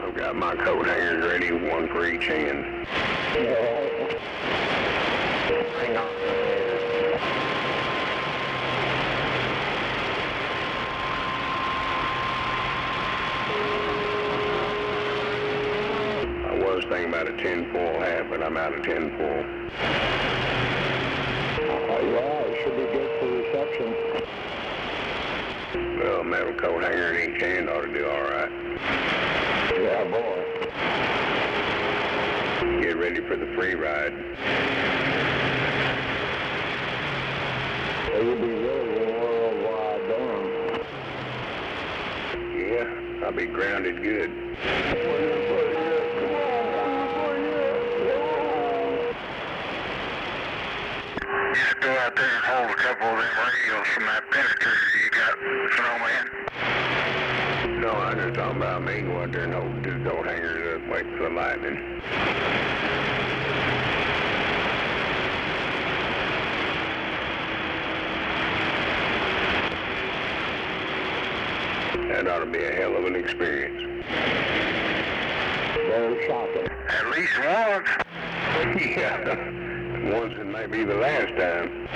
I've got my coat hangers ready, one for each hand. Hang on. I was thinking about a 10-4 hat, but I'm out of 10-4. Yeah, it should be good for reception. Well, a metal coat hanger in each hand ought to do all right. Yeah, boy. Get ready for the free ride. It would be really worldwide down. Yeah, I'll be grounded good. Just go out there and hold a couple of them radios from that penetrator you got, snowman. No, I just talking about me. Go out there and hold two coat hangers up, wait for the lightning. That ought to be a hell of an experience. Very shocking. At least once. Yeah, once and maybe the last time.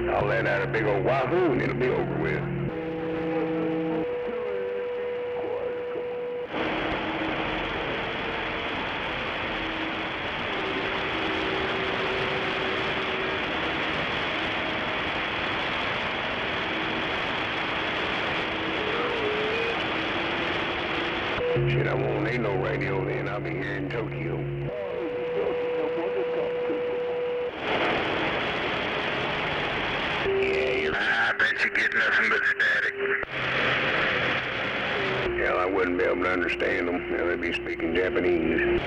I'll let out a big old wahoo and it'll be over with. Shit, I won't need no radio then. I'll be here in Tokyo. I bet you get nothing but static. Hell, I wouldn't be able to understand them. They'd be speaking Japanese.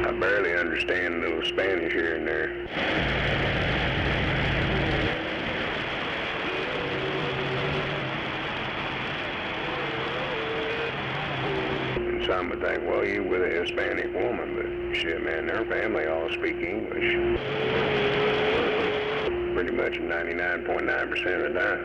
I barely understand a little Spanish here and there. Some would think, well, you with a Hispanic woman, but shit, man, their family all speak English. Pretty much 99.9% of the time.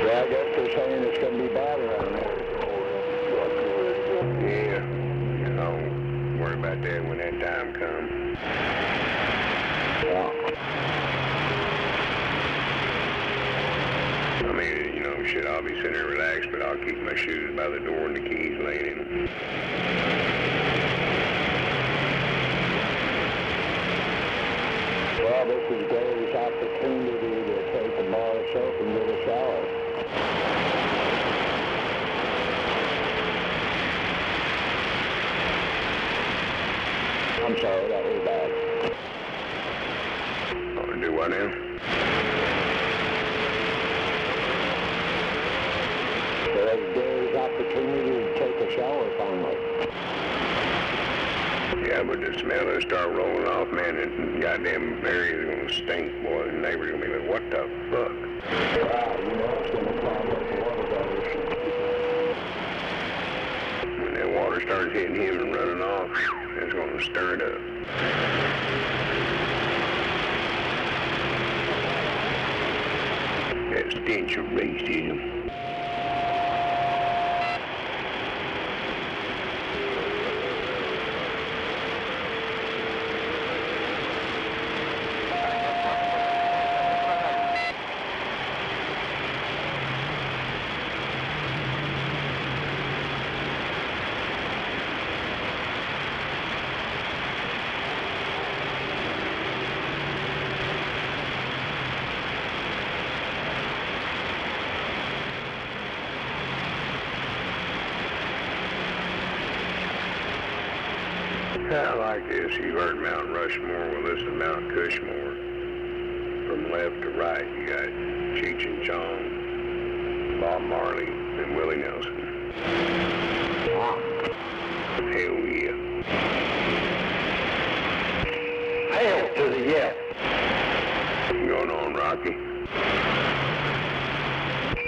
Well, I guess they're saying it's going to be bad around there. Yeah, you know, worry about that when that time comes. I mean, you know, shit, I'll be sitting there relaxed, but I'll keep my shoes by the door and the keys laying in them. Well, this is Gary's opportunity to take a bar of soap and get a shower. I'm sorry, that was bad. Oh, do what now? So that's Gary's opportunity to take a shower finally. Yeah, but the smell will start rolling off, man, and goddamn area's gonna stink, boy. The neighbor's gonna be like, what the fuck? Wow, you know it's gonna clog up the water gutters. When that water starts hitting him and running off, it's gonna stir it up. That stench of racism. I like this. You heard Mount Rushmore. Well, this is Mount Cushmore. From left to right, you got Cheech and Chong, Bob Marley, and Willie Nelson. Hell yeah. Hail to the yes. What's going on, Rocky?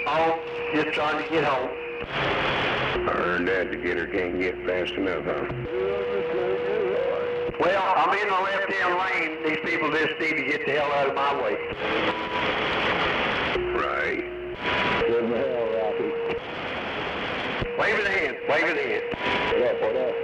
Oh, just trying to get home. I heard that the getter can't get fast enough, huh? Well, I'm in the left-hand lane. These people just need to get the hell out of my way. Right. Good in the hell, Rocky. Wave it hand. Wave it hand. What up? What up?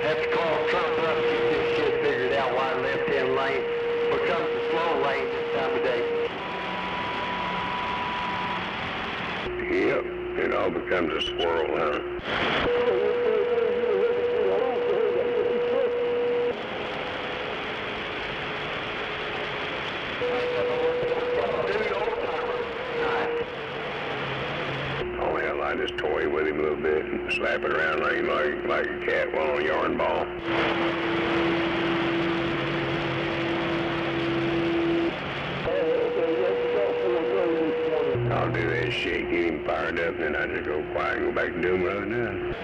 Have to call Trump up to get this shit figured out why left-hand lane becomes the slow lane this time of day. Yep. It all becomes a swirl, huh? Oh hell, I just toy with him a little bit and slap it around like a cat on a yarn ball. I'll do that shit, get him fired up, and then I just go quiet and go back to doing what I was doing.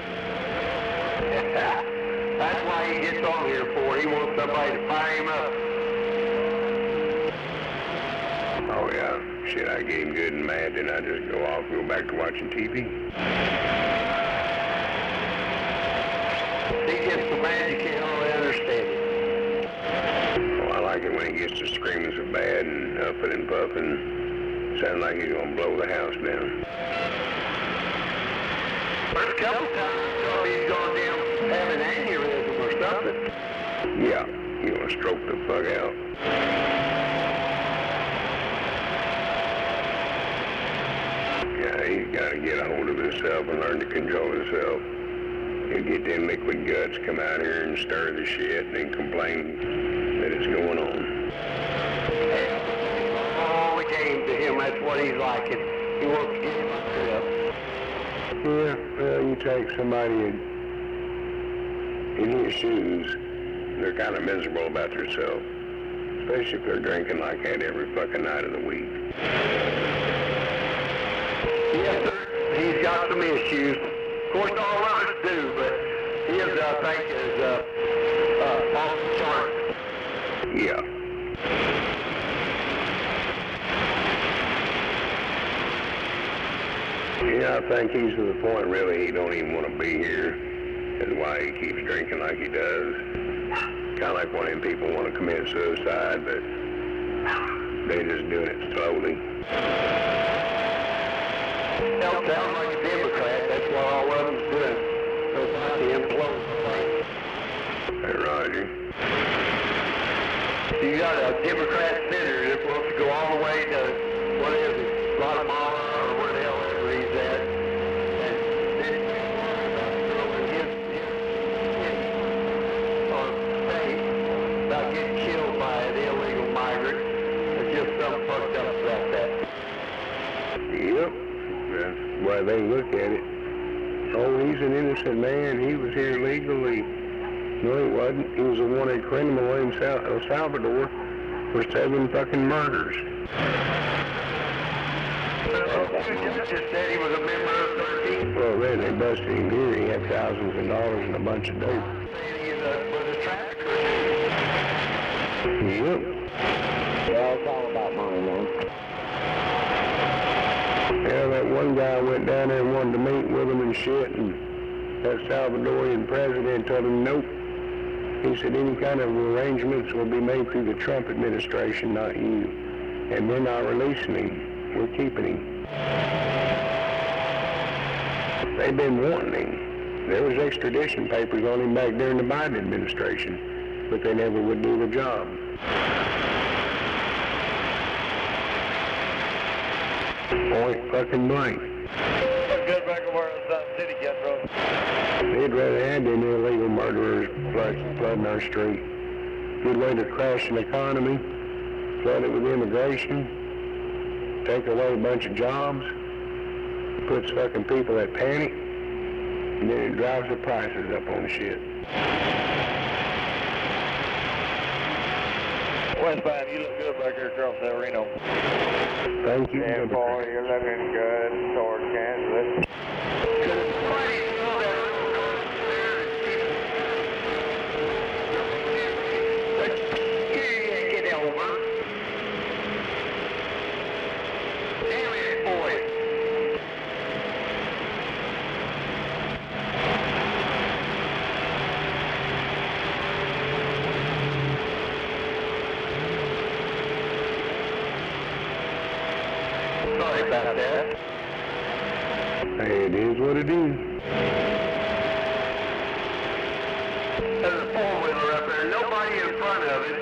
That's why he gets on here for. He wants somebody to fire him up. Oh yeah, shit, I get him good and mad, then I just go off and go back to watching TV. He gets so mad you can't hardly understand it. Oh, I like it when he gets to screaming so bad and huffing and puffing. Sounds like he's gonna blow the house down. First couple times I thought he's gonna have an aneurysm or something. Yeah, you wanna stroke the fuck out. Yeah, he's gotta get a hold of himself and learn to control himself. He'll get them liquid guts, come out here and stir the shit and then complain that it's going on. All the game to him, that's what he's like. He wants to get him upset. Yeah, well, you take somebody in his shoes, they're kind of miserable about themselves, especially if they're drinking like that every fucking night of the week. Yes, sir. He's got some issues. Of course, all of us do, but his, I think, is off the chart. Yeah. Yeah, I think he's to the point, really, he don't even want to be here. That's why he keeps drinking like he does. Kind of like one of them people want to commit suicide, but they're just doing it slowly. That sounds like a Democrat. That's what all of them's doing. They're about to implode. Hey, Roger. You got a Democrat senator that wants to go all the way to, what is it, Guatemala or where the hell ever he's at. And then about throwing his state about getting killed by an illegal migrant. There's just something fucked up about that. Yep. That's why they look at it. Oh, he's an innocent man. He was here legally. No, he wasn't. He was a wanted criminal in El Salvador for 7 fucking murders. You just said he was a member of 13. Well, really, they busted him here. He had thousands of dollars and a bunch of dope. Saying he was a trafficker. Yep. Well, it's all about money, man. Yeah, that one guy went down there and wanted to meet with him and shit, and that Salvadorian president told him nope. He said any kind of arrangements will be made through the Trump administration, not you. And we're not releasing him. We're keeping him. They've been wanting him. There was extradition papers on him back during the Biden administration, but they never would do the job. Point fucking blank. Good back over in Sun City, get bro. They'd rather have them illegal murderers flooding our street. Good way to crash an economy, flood it with immigration, take away a bunch of jobs, puts fucking people at panic, and then it drives the prices up on shit. Westbound, you look good back here across El Reno. Thank you. Yeah, boy, you're looking good toward Kansas. Sorry about that. Hey, it is what it is. There's a four-wheeler up there, nobody in front of it.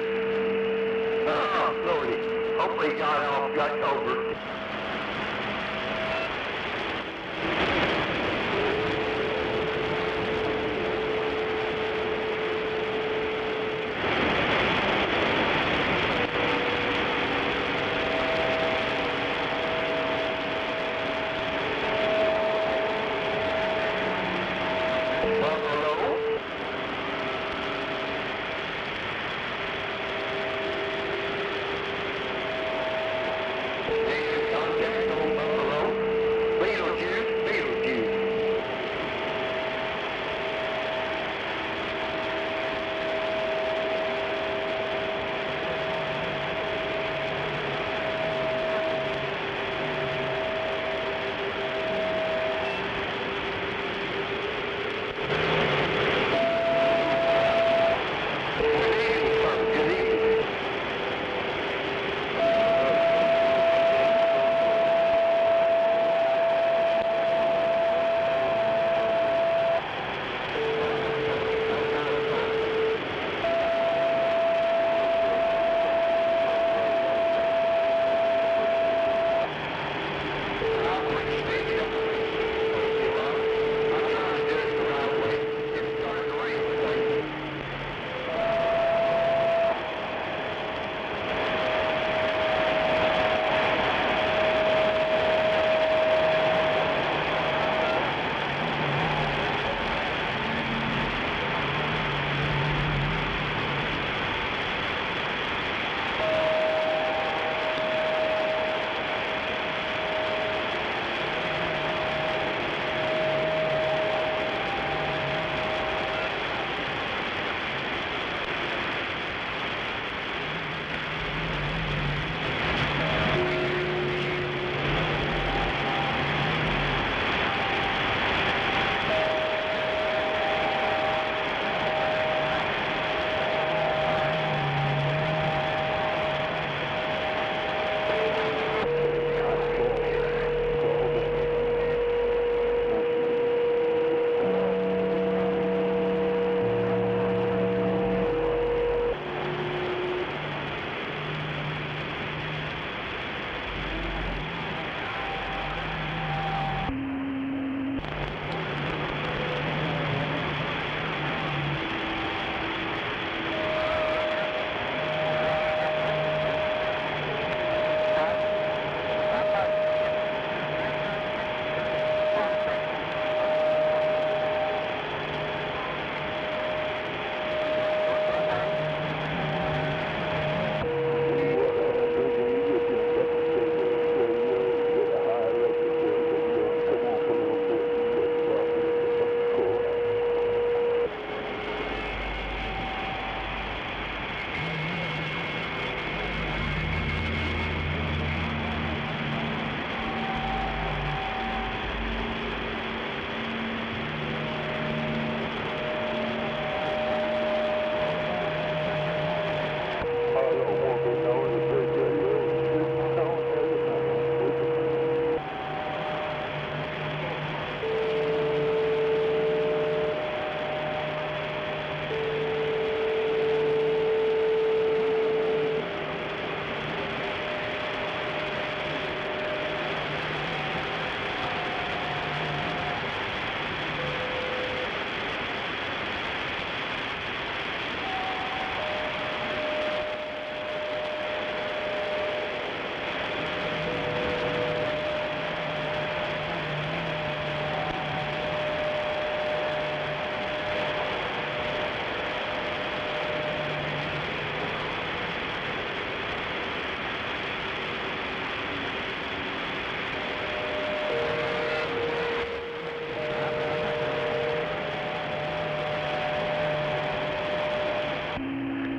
Oh, Lordy. Hopefully he got over.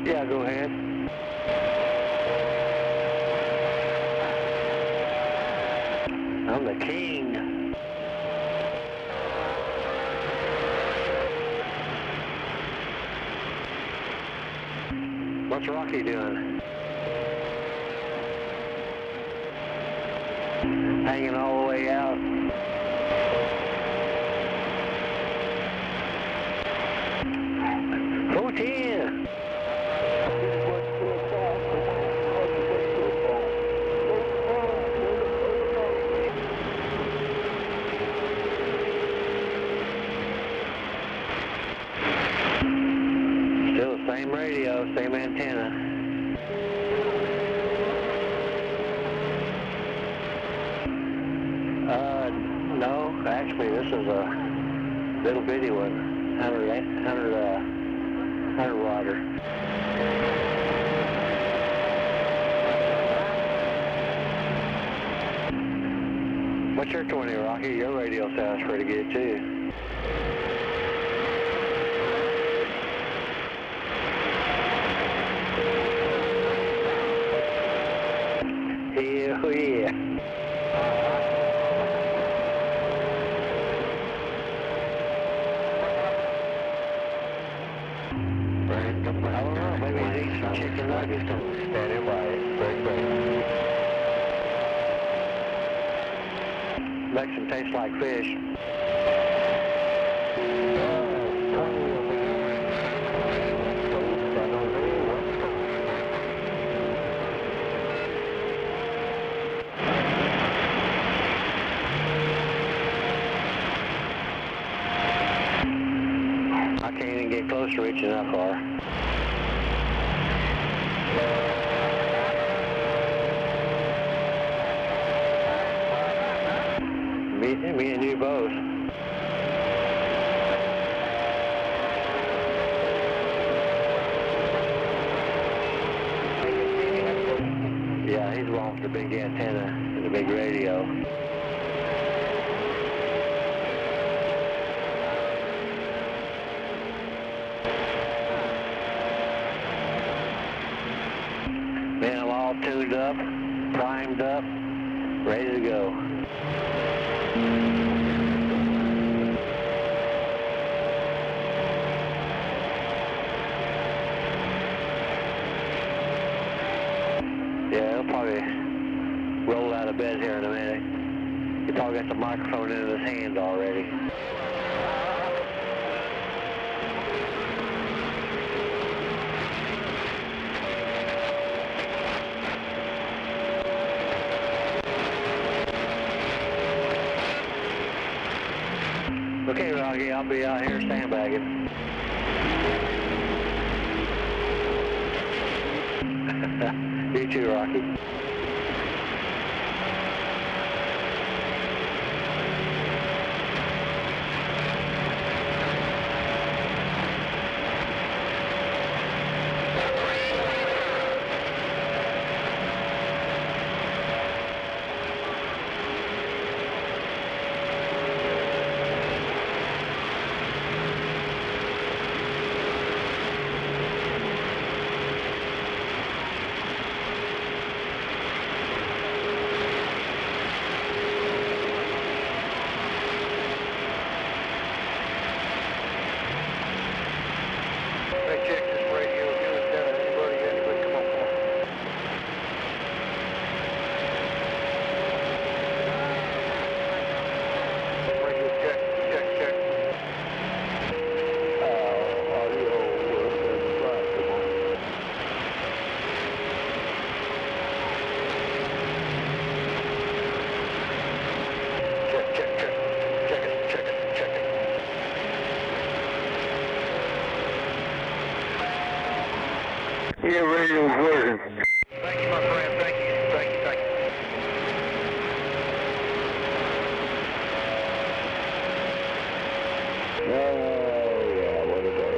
Yeah, go ahead. I'm the king. What's Rocky doing? Hanging all the way out. Still the same radio, same antenna. No, actually this is a little bitty one, 100 water. What's your 20, Rocky? Your radio sounds pretty good too. Hell yeah. I don't know, maybe he's eating some chicken nuggets. Standing by it. Break. Makes them taste like fish. I can't even get close to reaching that far. Me and you both. Yeah, he's wrong with the big antenna and the big radio. Man, I'm all tuned up, primed up, ready to go. Yeah, he'll probably roll out of bed here in a minute. He probably got the microphone in his hand already. Okay, Rocky, I'll be out here sandbagging. You too, Rocky. Yeah, radio's working. Thank you, my friend. Thank you. Yeah, what a day.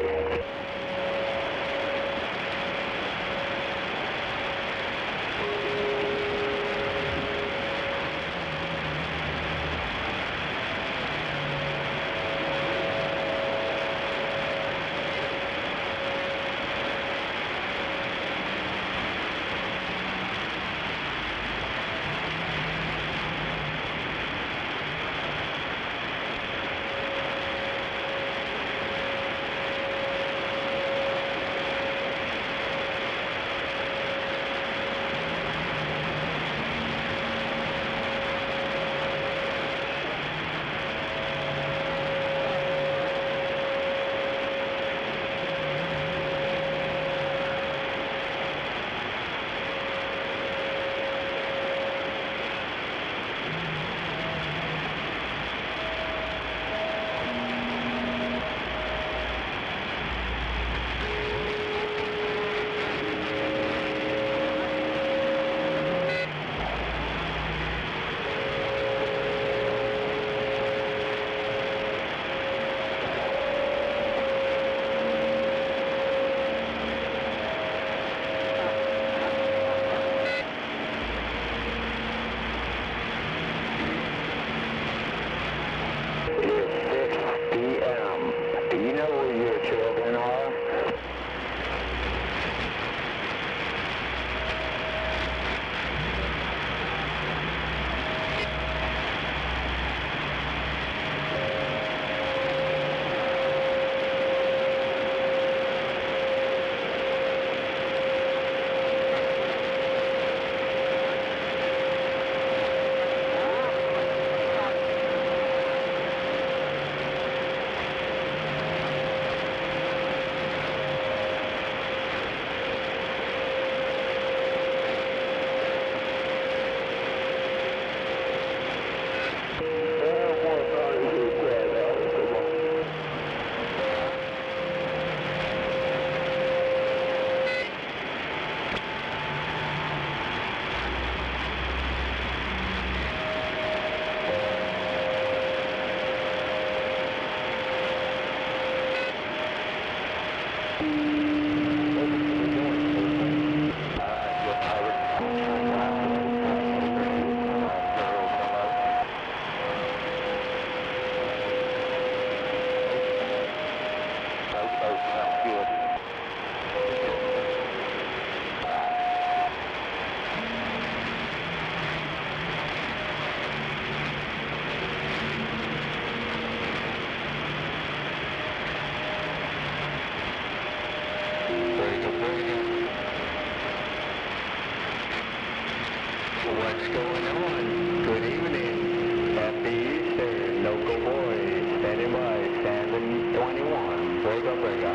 what's going on? Good evening. Happy Easter. Local boys, standing by, 721. Brega, brega.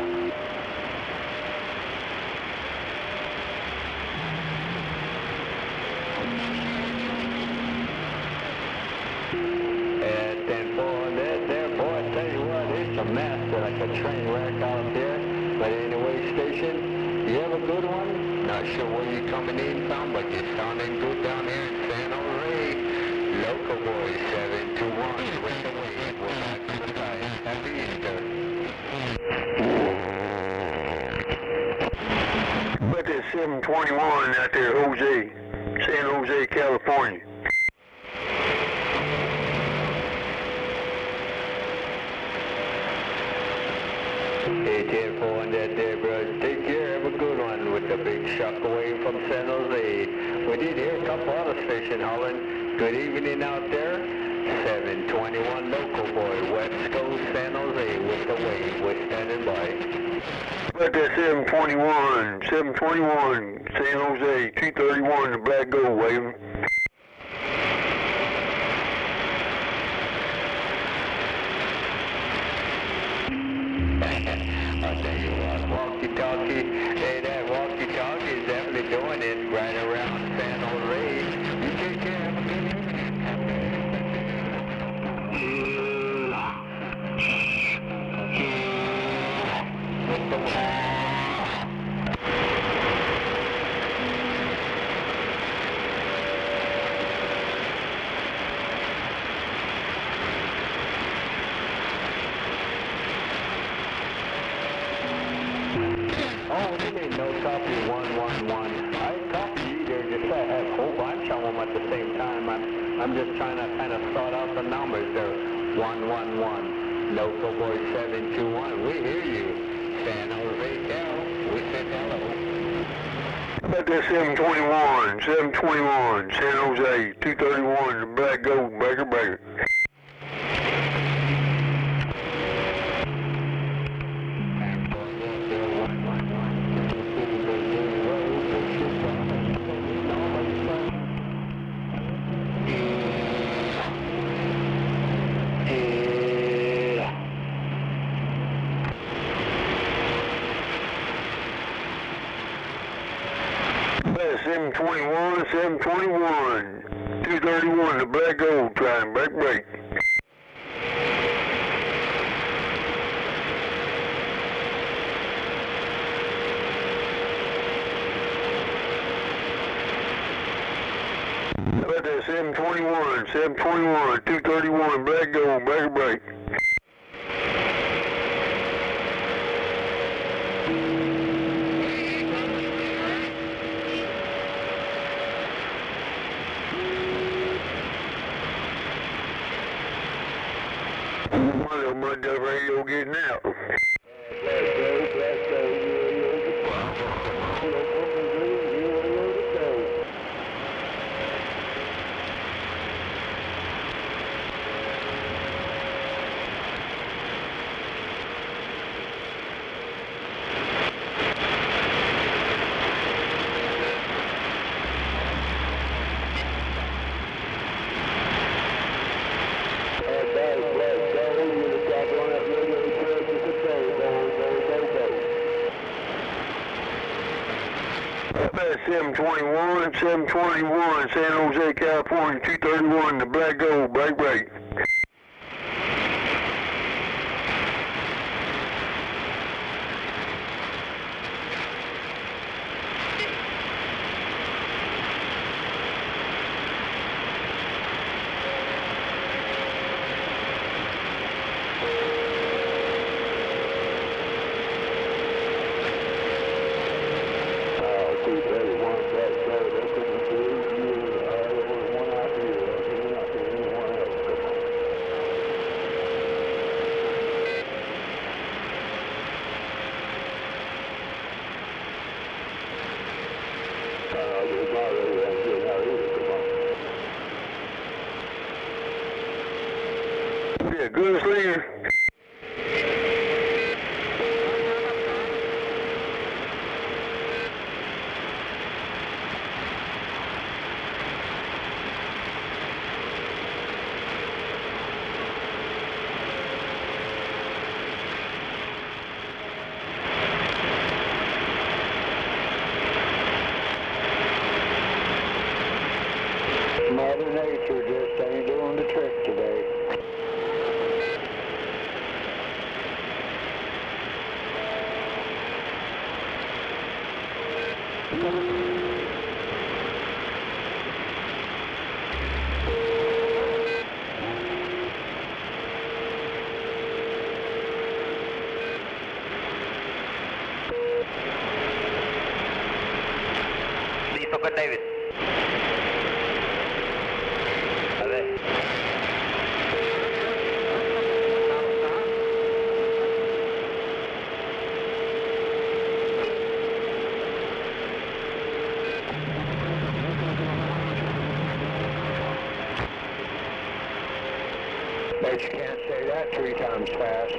At 10-4, there, boy, I tell you what, it's a mess, like a train wreck out there. But anyway, station, you have a good one? Not sure where you're coming in from, but you're sounding good down here in San Jose. Local boys, 721, with the wave. We're back to the side. Happy Easter. But that's 721 out there, Jose, San Jose, California. Hey, 10-4 on that there, bro. Take care, have a good one with the big shockwave from San Jose. We did hear a couple other stations hollering. Good evening out there. 721 local boy, West Coast San Jose with the wave. We're standing by. But that's 721 San Jose, 231, the Black Gold waving. I'll tell you what, walkie-talkie, hey, that walkie-talkie is definitely doing it right around San Jose. You take care, have a good Oh, you mean no copy 111. I copy either, just I have a whole bunch of them at the same time. I'm just trying to kind of sort out the numbers there. 111, local boy 721. We hear you. San Jose, Cal. We said hello. But that's 721 San Jose, 231, the Black Gold, Baker, Baker. That's 721, 231, the Black Gold, trying to break. But that's 721, 231, Black Gold, break. The radio getting out. That's 721, San Jose, California, 231, the Black Gold, break. Yeah, good sleep. nature just ain't doing the trick today. Listo con David. A ver. Bet you can't say that 3 times fast.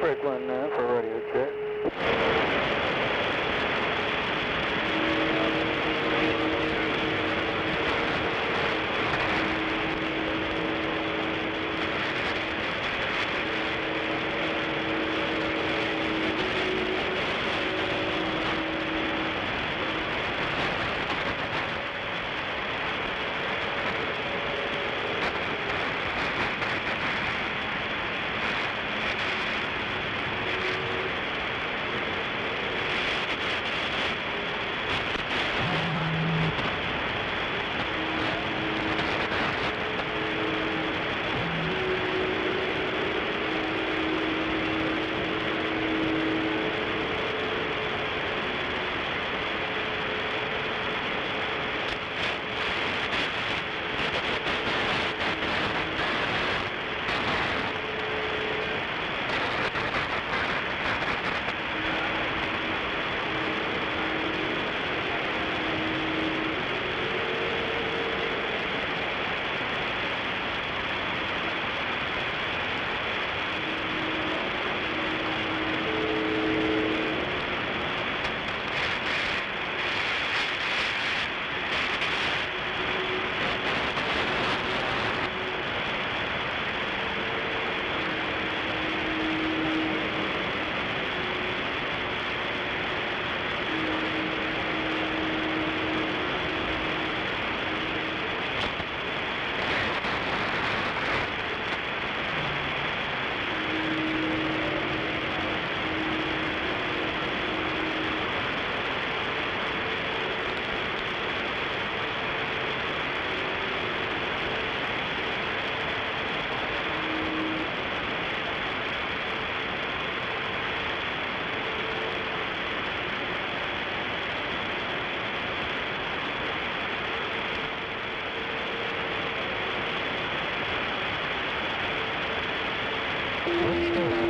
Break 19 for radio check. Let's go.